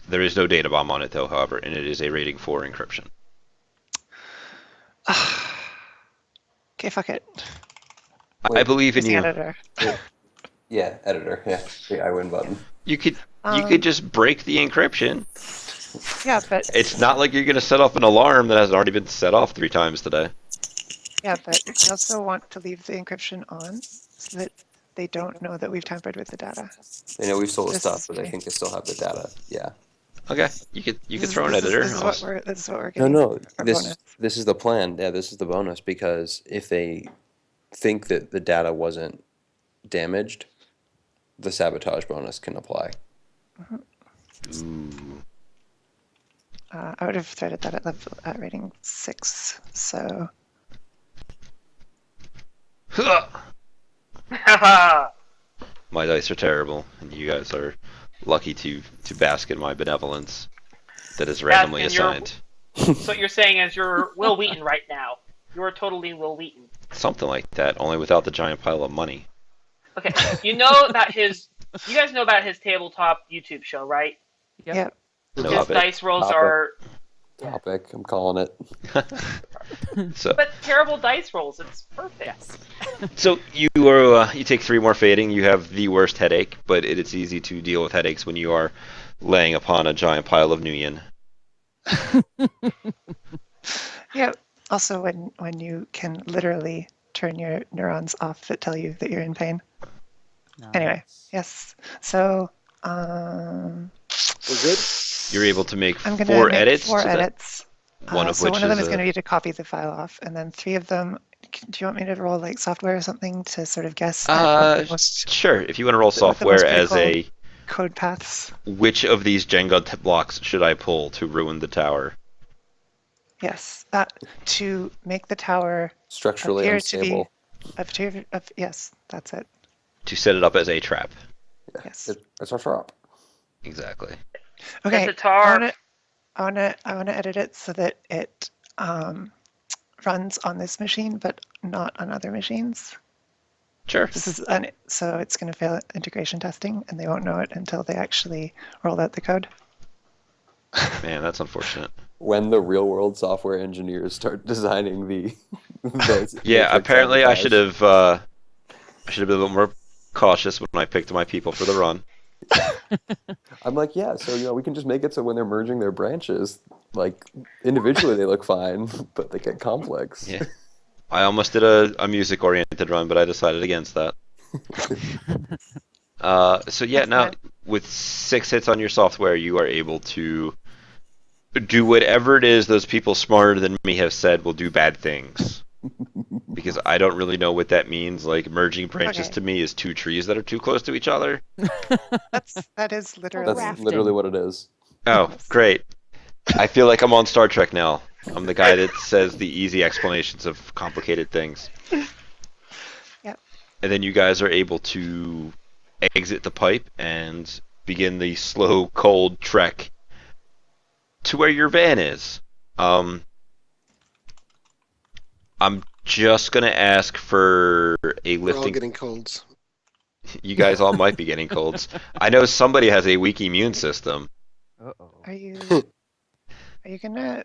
There is no data bomb on it though, however, and it is a rating 4 encryption. Okay, fuck it. I believe in Using you. editor. Yeah, editor. Yeah, the I win button. You could just break the encryption. Yeah, but It's not like you're gonna set off an alarm that has already been set off 3 times today. I also want to leave the encryption on so that they don't know that we've tampered with the data. They know we've stole the This stuff, is but they me. think they still have the data. Yeah. Okay, you could throw an editor. This is what we're No, getting. no. our This bonus. this is the plan. Yeah, this is the bonus because if they think that the data wasn't damaged, the sabotage bonus can apply. Ooh. I would have threaded that at rating 6. So My dice are terrible, and you guys are lucky to bask in my benevolence that is randomly and you're- assigned. So what you're saying is you're Will Wheaton right now. You're totally Will Wheaton. Something like that, only without the giant pile of money. Okay, you know that you guys know about his tabletop YouTube show, right? Yep. No His of it. dice rolls Topic. are, Topic. I'm calling it. So, but terrible dice rolls. It's perfect. Yes. so you take 3 more fading. You have the worst headache, but it's easy to deal with headaches when you are laying upon a giant pile of Nuyen. Yep. Also, when you can literally turn your neurons off that tell you that you're in pain. Anyway, Nice. yes. So, We're good. You're able to make I'm going 4 to make edits. 4 to that, edits. one of So which one of them is is going to be to copy the file off, and then 3 of them. Do you want me to roll like software or something to sort of guess at what the most sure. If you want to roll what the most software as critical code paths? which of these Jenga blocks should I pull to ruin the tower? Yes, to make the tower Structurally appear to be unstable. yes, that's it. To set it up as a trap. Yes. It's a trap. Exactly. Okay. It's a tar. I wanna edit it so that it runs on this machine, but not on other machines. Sure. So it's going to fail integration testing, and they won't know it until they actually roll out the code. Man, that's unfortunate. When the real world software engineers start designing the Yeah, matrix apparently I sabotage. should have been a little more cautious when I picked my people for the run. I'm like, yeah, so we can just make it so when they're merging their branches, like individually they look fine, but they get complex. Yeah. I almost did a music oriented run, but I decided against that. So yeah, That's now fine. with 6 hits on your software, you are able to do whatever it is those people smarter than me have said will do bad things. Because I don't really know what that means. Like merging branches Okay. to me is 2 trees that are too close to each other. That is literally. That's Rafting. literally what it is. Oh, great. I feel like I'm on Star Trek now. I'm the guy that says the easy explanations of complicated things. Yep. And then you guys are able to exit the pipe and begin the slow, cold trek to where your van is. I'm just gonna ask for a We're all lifting. getting colds. You guys all might be getting colds. I know somebody has a weak immune system. Uh-oh. Are you gonna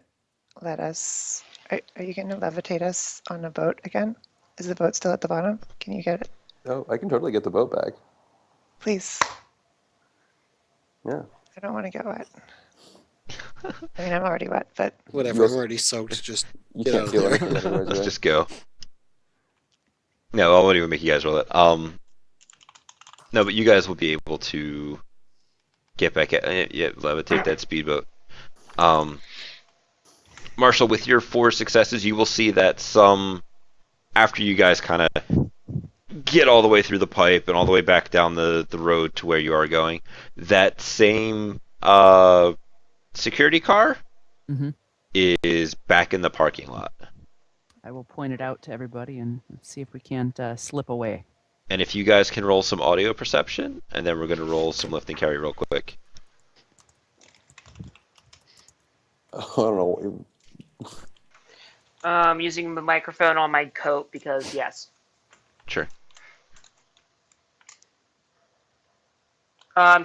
let us? Are you gonna levitate us on a boat again? Is the boat still at the bottom? Can you get it, Oh, I can totally get the boat back. please? Yeah. I don't want to get wet. I mean, I'm already wet, but Whatever. You I'm also- already soaked. Just You Get can't out of feel there. anything anyways, Let's right? just go. No, I won't even make you guys roll it. No, but you guys will be able to get back at levitate that speedboat. Marshall, with your 4 successes, you will see that after you guys kind of get all the way through the pipe and all the way back down the road to where you are going, that same security car Mhm. is back in the parking lot. I will point it out to everybody and see if we can't slip away. And if you guys can roll some audio perception, and then we're going to roll some lift and carry real quick. I don't know. Using the microphone on my coat because yes. Sure.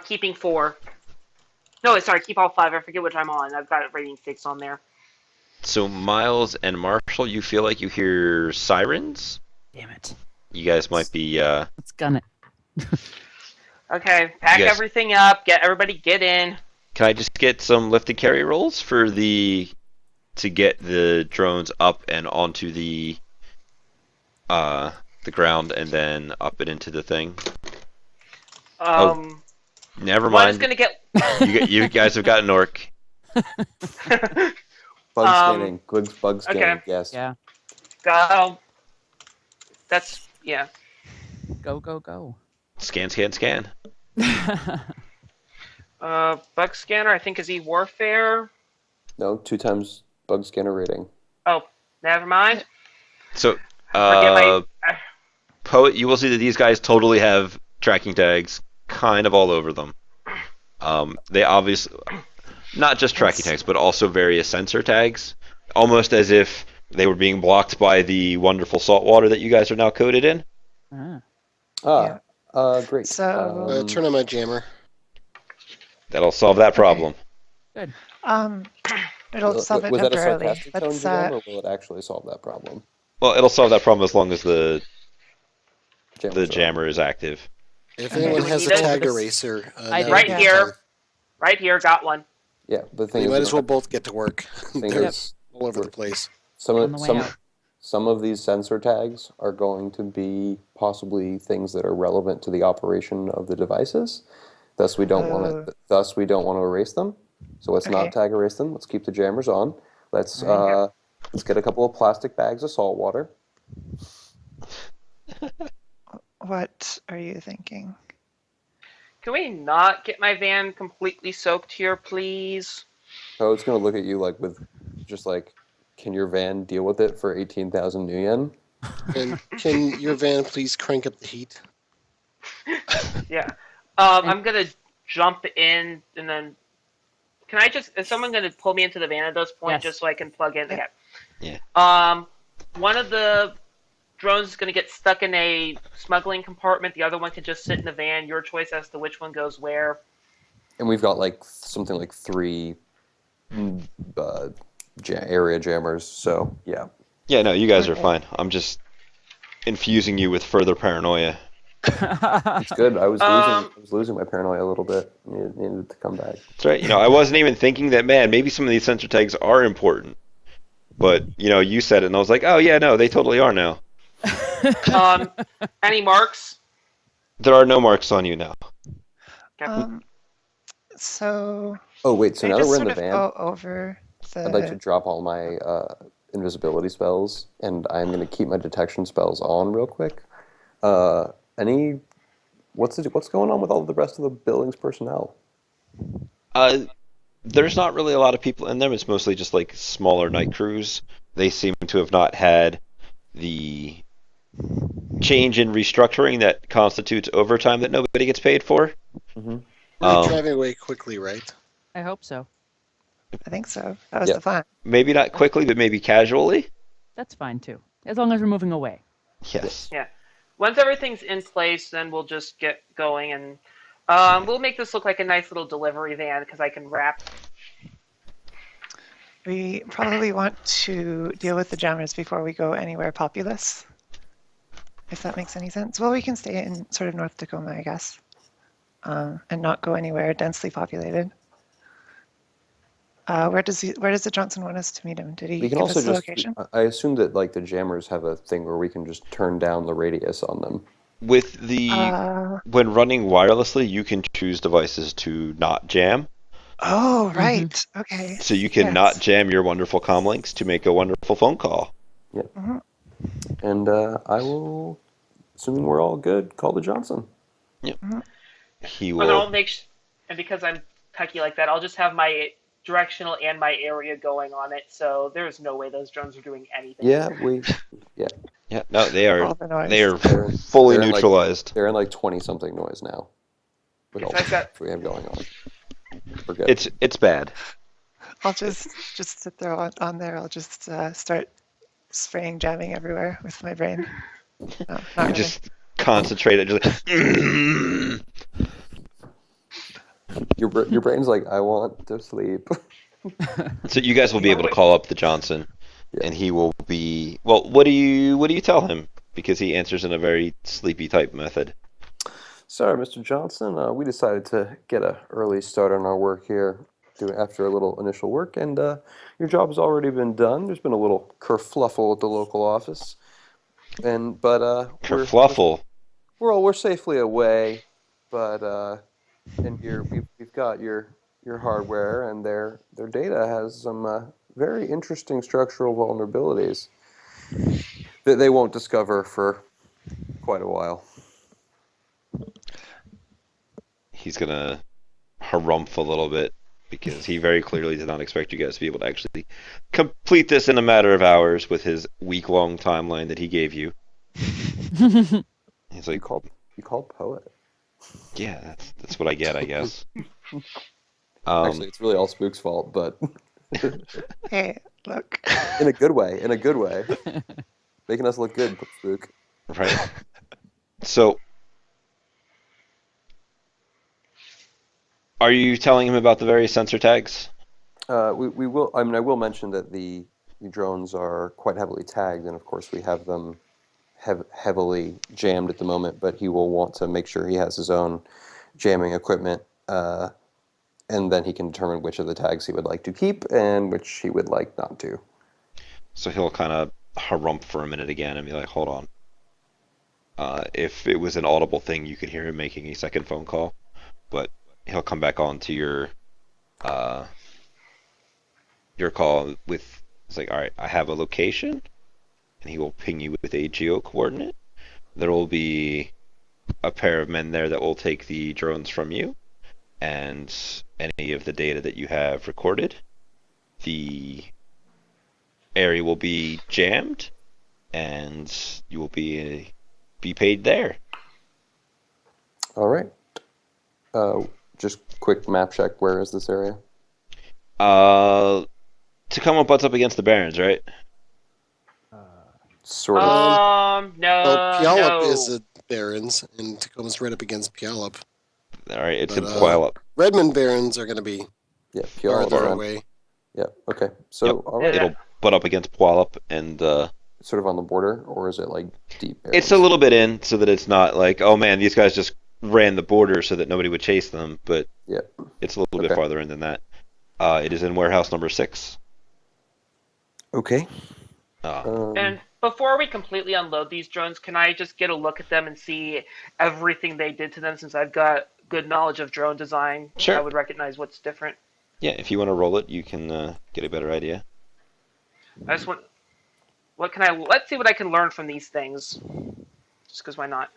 Keeping 4. No, sorry, keep all 5. I forget which I'm on. I've got it rating 6 on there. So Miles and Marshall, you feel like you hear sirens? Damn it. You guys might be Let's gun it. Okay, pack Yes. everything up. Everybody get in. Can I just get some lift and carry rolls to get the drones up and onto the ground and then up and into the thing? Never One is mind. gonna get. You guys have got an orc. Bug scanning. Bug scanning. okay. Yes. Yeah. That's yeah. Go, go, go. Scan, scan, scan. Bug scanner. I think is warfare. No, 2 times bug scanner rating. Oh, never mind. So Forget my. Poet, you will see that these guys totally have tracking tags kind of all over them. They obviously, not just tracking tags, but also various sensor tags, almost as if they were being blocked by the wonderful salt water that you guys are now coated in. Ah. Great. So- Turn on my jammer. That'll solve that problem. Good. It'll solve it was that a temporarily. sarcastic tone, Let's, GM, or will it actually solve that problem? Well, it'll solve that problem as long as the Jammers are on. jammer is active. If Okay. anyone Do we has a need it? tag eraser, I now do. Right is the here. time. Right here, got one. Yeah, the thing We is, might as well both get to work. thing They're is, all over the place. some On the of way some out. some of these sensor tags are going to be possibly things that are relevant to the operation of the devices. Thus, we don't want to. Thus, we don't want to erase them. So let's Okay. not tag erase them. Let's keep the jammers on. Let's Right. let's get a couple of plastic bags of salt water. what are you thinking? Can we not get my van completely soaked here, please? Code's gonna look at you like with, just like, can your van deal with it for 18,000 new yen? And can your van please crank up the heat? Yeah. I'm gonna jump in and then. Can I just? Is someone gonna pull me into the van at this point, Yes. just so I can plug in? Yeah. Okay. Yeah. One of the drones is gonna get stuck in a smuggling compartment. The other one can just sit in the van. Your choice as to which one goes where. And we've got like something like 3 area jammers. So yeah. Yeah, no, you guys are Okay. fine. I'm just infusing you with further paranoia. It's good. I was losing my paranoia a little bit. Needed it to come back. That's right. I wasn't even thinking that, man, maybe some of these sensor tags are important. But, you said it, and I was like, oh, yeah, no, they totally are now. Any marks? There are no marks on you now. So Oh wait, so I now that just we're in sort the of van, go over the. I'd like to drop all my invisibility spells, and I'm going to keep my detection spells on real quick. What's going on with all the rest of the building's personnel? There's not really a lot of people in them. It's mostly just like smaller night crews. They seem to have not had the change in restructuring that constitutes overtime that nobody gets paid for. Mm-hmm. We're driving away quickly, right? I hope so. I think so. That was Yeah. the plan. Maybe not quickly, but maybe casually. That's fine too, as long as we're moving away. Yes. Yeah. Once everything's in place, then we'll just get going, and we'll make this look like a nice little delivery van because I can wrap. We probably want to deal with the jammers before we go anywhere populous. If that makes any sense. Well, we can stay in sort of North Tacoma, I guess, and not go anywhere densely populated. Where does the Johnson want us to meet him? Did he We can give also us the just. location? I assume that like the jammers have a thing where we can just turn down the radius on them. With the when running wirelessly, you can choose devices to not jam. Oh, right. Okay. So you can Yes. not jam your wonderful comm links to make a wonderful phone call. And I will, assuming we're all good, call the Johnson. He And I'll will. and because I'm techie like that, I'll just have my directional and my area going on it. So there's no way those drones are doing anything. Yeah, Yeah, no, they All are. the noise. They are They're- fully they're in, like- neutralized. they're in like 20-something noise now. With all the Besides that- stuff we have going on. We're good. It's bad. I'll just sit there on there. I'll just start spraying jamming everywhere with my brain. No, not You really. just concentrate it. Just Your brain's like, I want to sleep. so you guys will be able to call up the Johnson, and he will be. Well, what do you tell him? Because he answers in a very sleepy type method. Sorry, Mr. Johnson. We decided to get an early start on our work here after a little initial work, and your job has already been done. There's been a little kerfluffle at the local office, but Kerfluffle. we're safely away. But and we've got your hardware, and their data has some very interesting structural vulnerabilities that they won't discover for quite a while. He's gonna harumph a little bit because he very clearly did not expect you guys to be able to actually complete this in a matter of hours with his week-long timeline that he gave you. He's You like, called poet. yeah, that's what I get, I guess. Actually, it's really all Spook's fault, but Hey, look. in a good way. In a good way, making us look good, Spook. Right. So, are you telling him about the various sensor tags? We will. I mean, I will mention that the drones are quite heavily tagged, and of course we have them heavily jammed at the moment. But he will want to make sure he has his own jamming equipment, and then he can determine which of the tags he would like to keep and which he would like not to. So he'll kind of harump for a minute again and be like, hold on. If it was an audible thing, you could hear him making a second phone call, but he'll come back on to your call with, it's like, all right, I have a location, and he will ping you with a geo coordinate. There will be a pair of men there that will take the drones from you, and any of the data that you have recorded. The area will be jammed, and you will be paid there. All right. Just quick map check. Where is this area? Tacoma butts up against the Barrens, right? Sort of. Well, Puyallup No. is at Barrens, and Tacoma's right up against Puyallup. All right, it's But, in Puyallup. Redmond Barrens are going to be Yeah, Puyallup. farther Far away. Yeah. Okay. So, Yep. all right. Yeah. It'll butt up against Puyallup, and Sort of on the border, or is it like deep? it's a little bit in, so that it's not like, oh man, these guys just ran the border so that nobody would chase them, but Yeah. it's a little bit Okay. farther in than that. It is in warehouse number 6. Okay. And before we completely unload these drones, can I just get a look at them and see everything they did to them? Since I've got good knowledge of drone design, Sure. I would recognize what's different. Yeah, if you want to roll it, you can get a better idea. I just want. What can I? Let's see what I can learn from these things. Just because why not?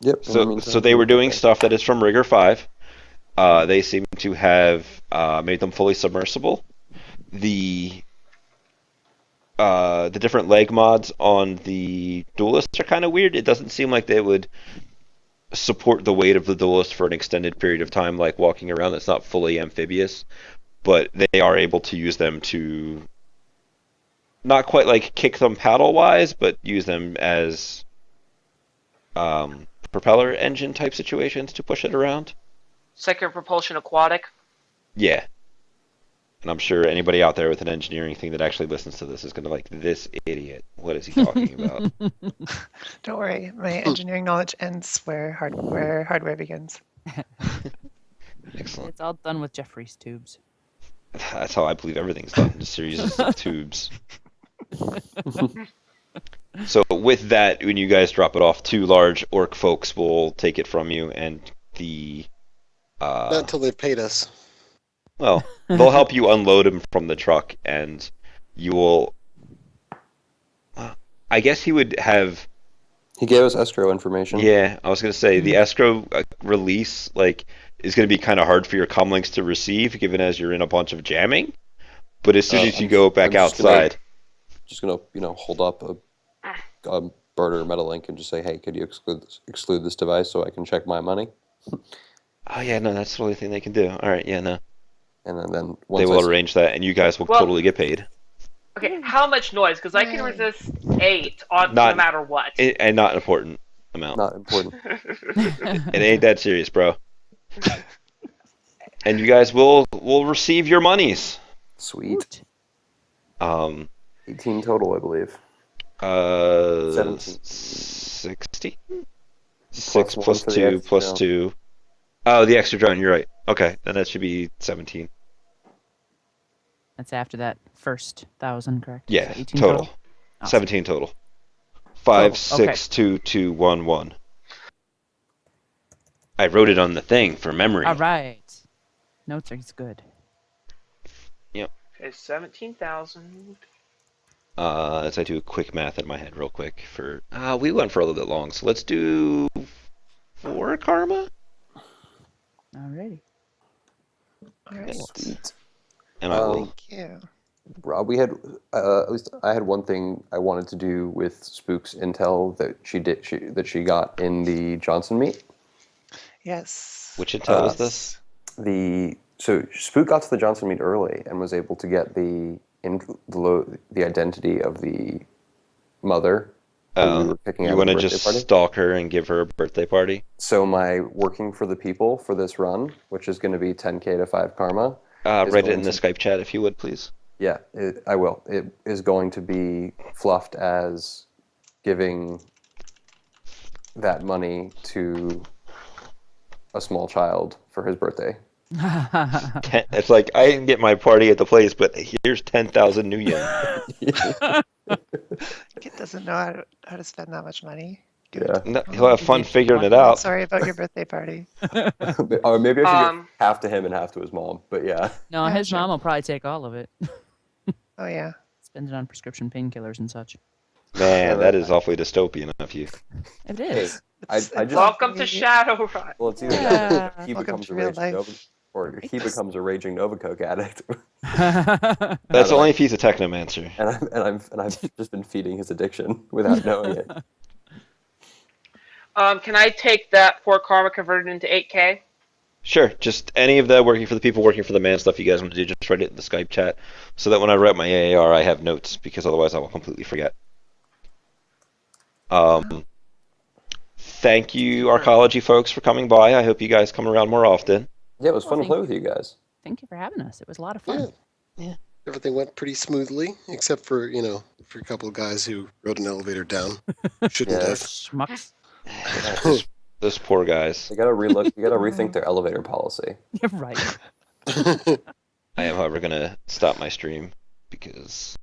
Yep. In the So meantime, they were doing okay. stuff that is from Rigor 5. They seem to have made them fully submersible. The different leg mods on the duelists are kind of weird. It doesn't seem like they would support the weight of the duelist for an extended period of time, like walking around. That's not fully amphibious, but they are able to use them to not quite like kick them paddle wise, but use them as propeller engine type situations to push it around. Second propulsion aquatic. Yeah. And I'm sure anybody out there with an engineering thing that actually listens to this is going to like, this idiot. What is he talking about? Don't worry, my engineering knowledge ends where hardware begins. Excellent. It's all done with Jeffrey's tubes. That's how I believe everything's done. Just series of tubes. So with that, when you guys drop it off, 2 large orc folks will take it from you, and the Not until they've paid us. well, they'll help you unload him from the truck, and you will. I guess he would have. He gave us escrow information. Yeah, I was gonna say the escrow release is gonna be kind of hard for your comlinks to receive, given as you're in a bunch of jamming. But as soon as you go back I'm outside, just gonna hold up a bird or metal link and just say, hey, could you exclude this device so I can check my money? oh yeah, no, that's the only thing they can do. All right, yeah, no, And then they once will arrange that, and you guys will totally get paid. Okay, how much noise? Because I can resist 8 on Not- no matter what. And not an important amount. Not important. It ain't that serious, bro. And you guys will receive your monies. Sweet. 18 18 total, I believe. 17. 16? Plus 6 one plus for the 2 extra plus drone. 2. Oh, the extra drone, you're right. Okay, then that should be 17. That's after that first 1,000, correct? Yeah, So 18 total. Awesome. 17 total. 5, Total, 6, 2, 2, 1, 1. I wrote it on the thing for memory. All right. Notes are good. Okay, 17,000. As I do a quick math in my head real quick for we went for a little bit long, so let's do 4 karma. Alrighty. All right. Sweet. And I will Thank you. We had at least I had one thing I wanted to do with Spook's intel that she got in the Johnson meet. Yes. Which intel was this? So Spook got to the Johnson meet early and was able to get the identity of the mother who we were picking You out want at to the birthday just party. stalk her and give her a birthday party? So my working for the people for this run, which is going to be 10k to 5 karma, is Write it going in the to Skype chat if you would, please. yeah, I will. It is going to be fluffed as giving that money to a small child for his birthday. It's like, I didn't get my party at the place, but here's 10,000 new yen. Kid doesn't know how to spend that much money. Give it Yeah. to No, people. he'll have fun figuring it I'm out. sorry about your birthday party. Or maybe I should give Um, half to him and half to his mom. But yeah. No, Yeah, his sure. mom will probably take all of it. Oh yeah. Spend it on prescription painkillers and such. Man, Yeah, that is awfully dystopian of you. It is. I just welcome to Shadowrun. well, it's either that Yeah. or he Welcome becomes to a real raging Nova, life. or he becomes a raging Nova Coke addict. That's only if he's a technomancer. and I've just been feeding his addiction without knowing it. Can I take that 4 karma converted into 8k? Sure, just any of the working for the people, working for the man stuff you guys want to do, just write it in the Skype chat so that when I write my AAR, I have notes, because otherwise I will completely forget. Thank you, Arcology folks, for coming by. I hope you guys come around more often. Yeah, it was fun to thank play with you guys. Thank you for having us. It was a lot of fun. Yeah. Everything went pretty smoothly, except for, for a couple of guys who rode an elevator down. Shouldn't Yeah. have. Schmucks. Those poor guys. You gotta relook. You gotta rethink their elevator policy. You're right. I am, however, going to stop my stream because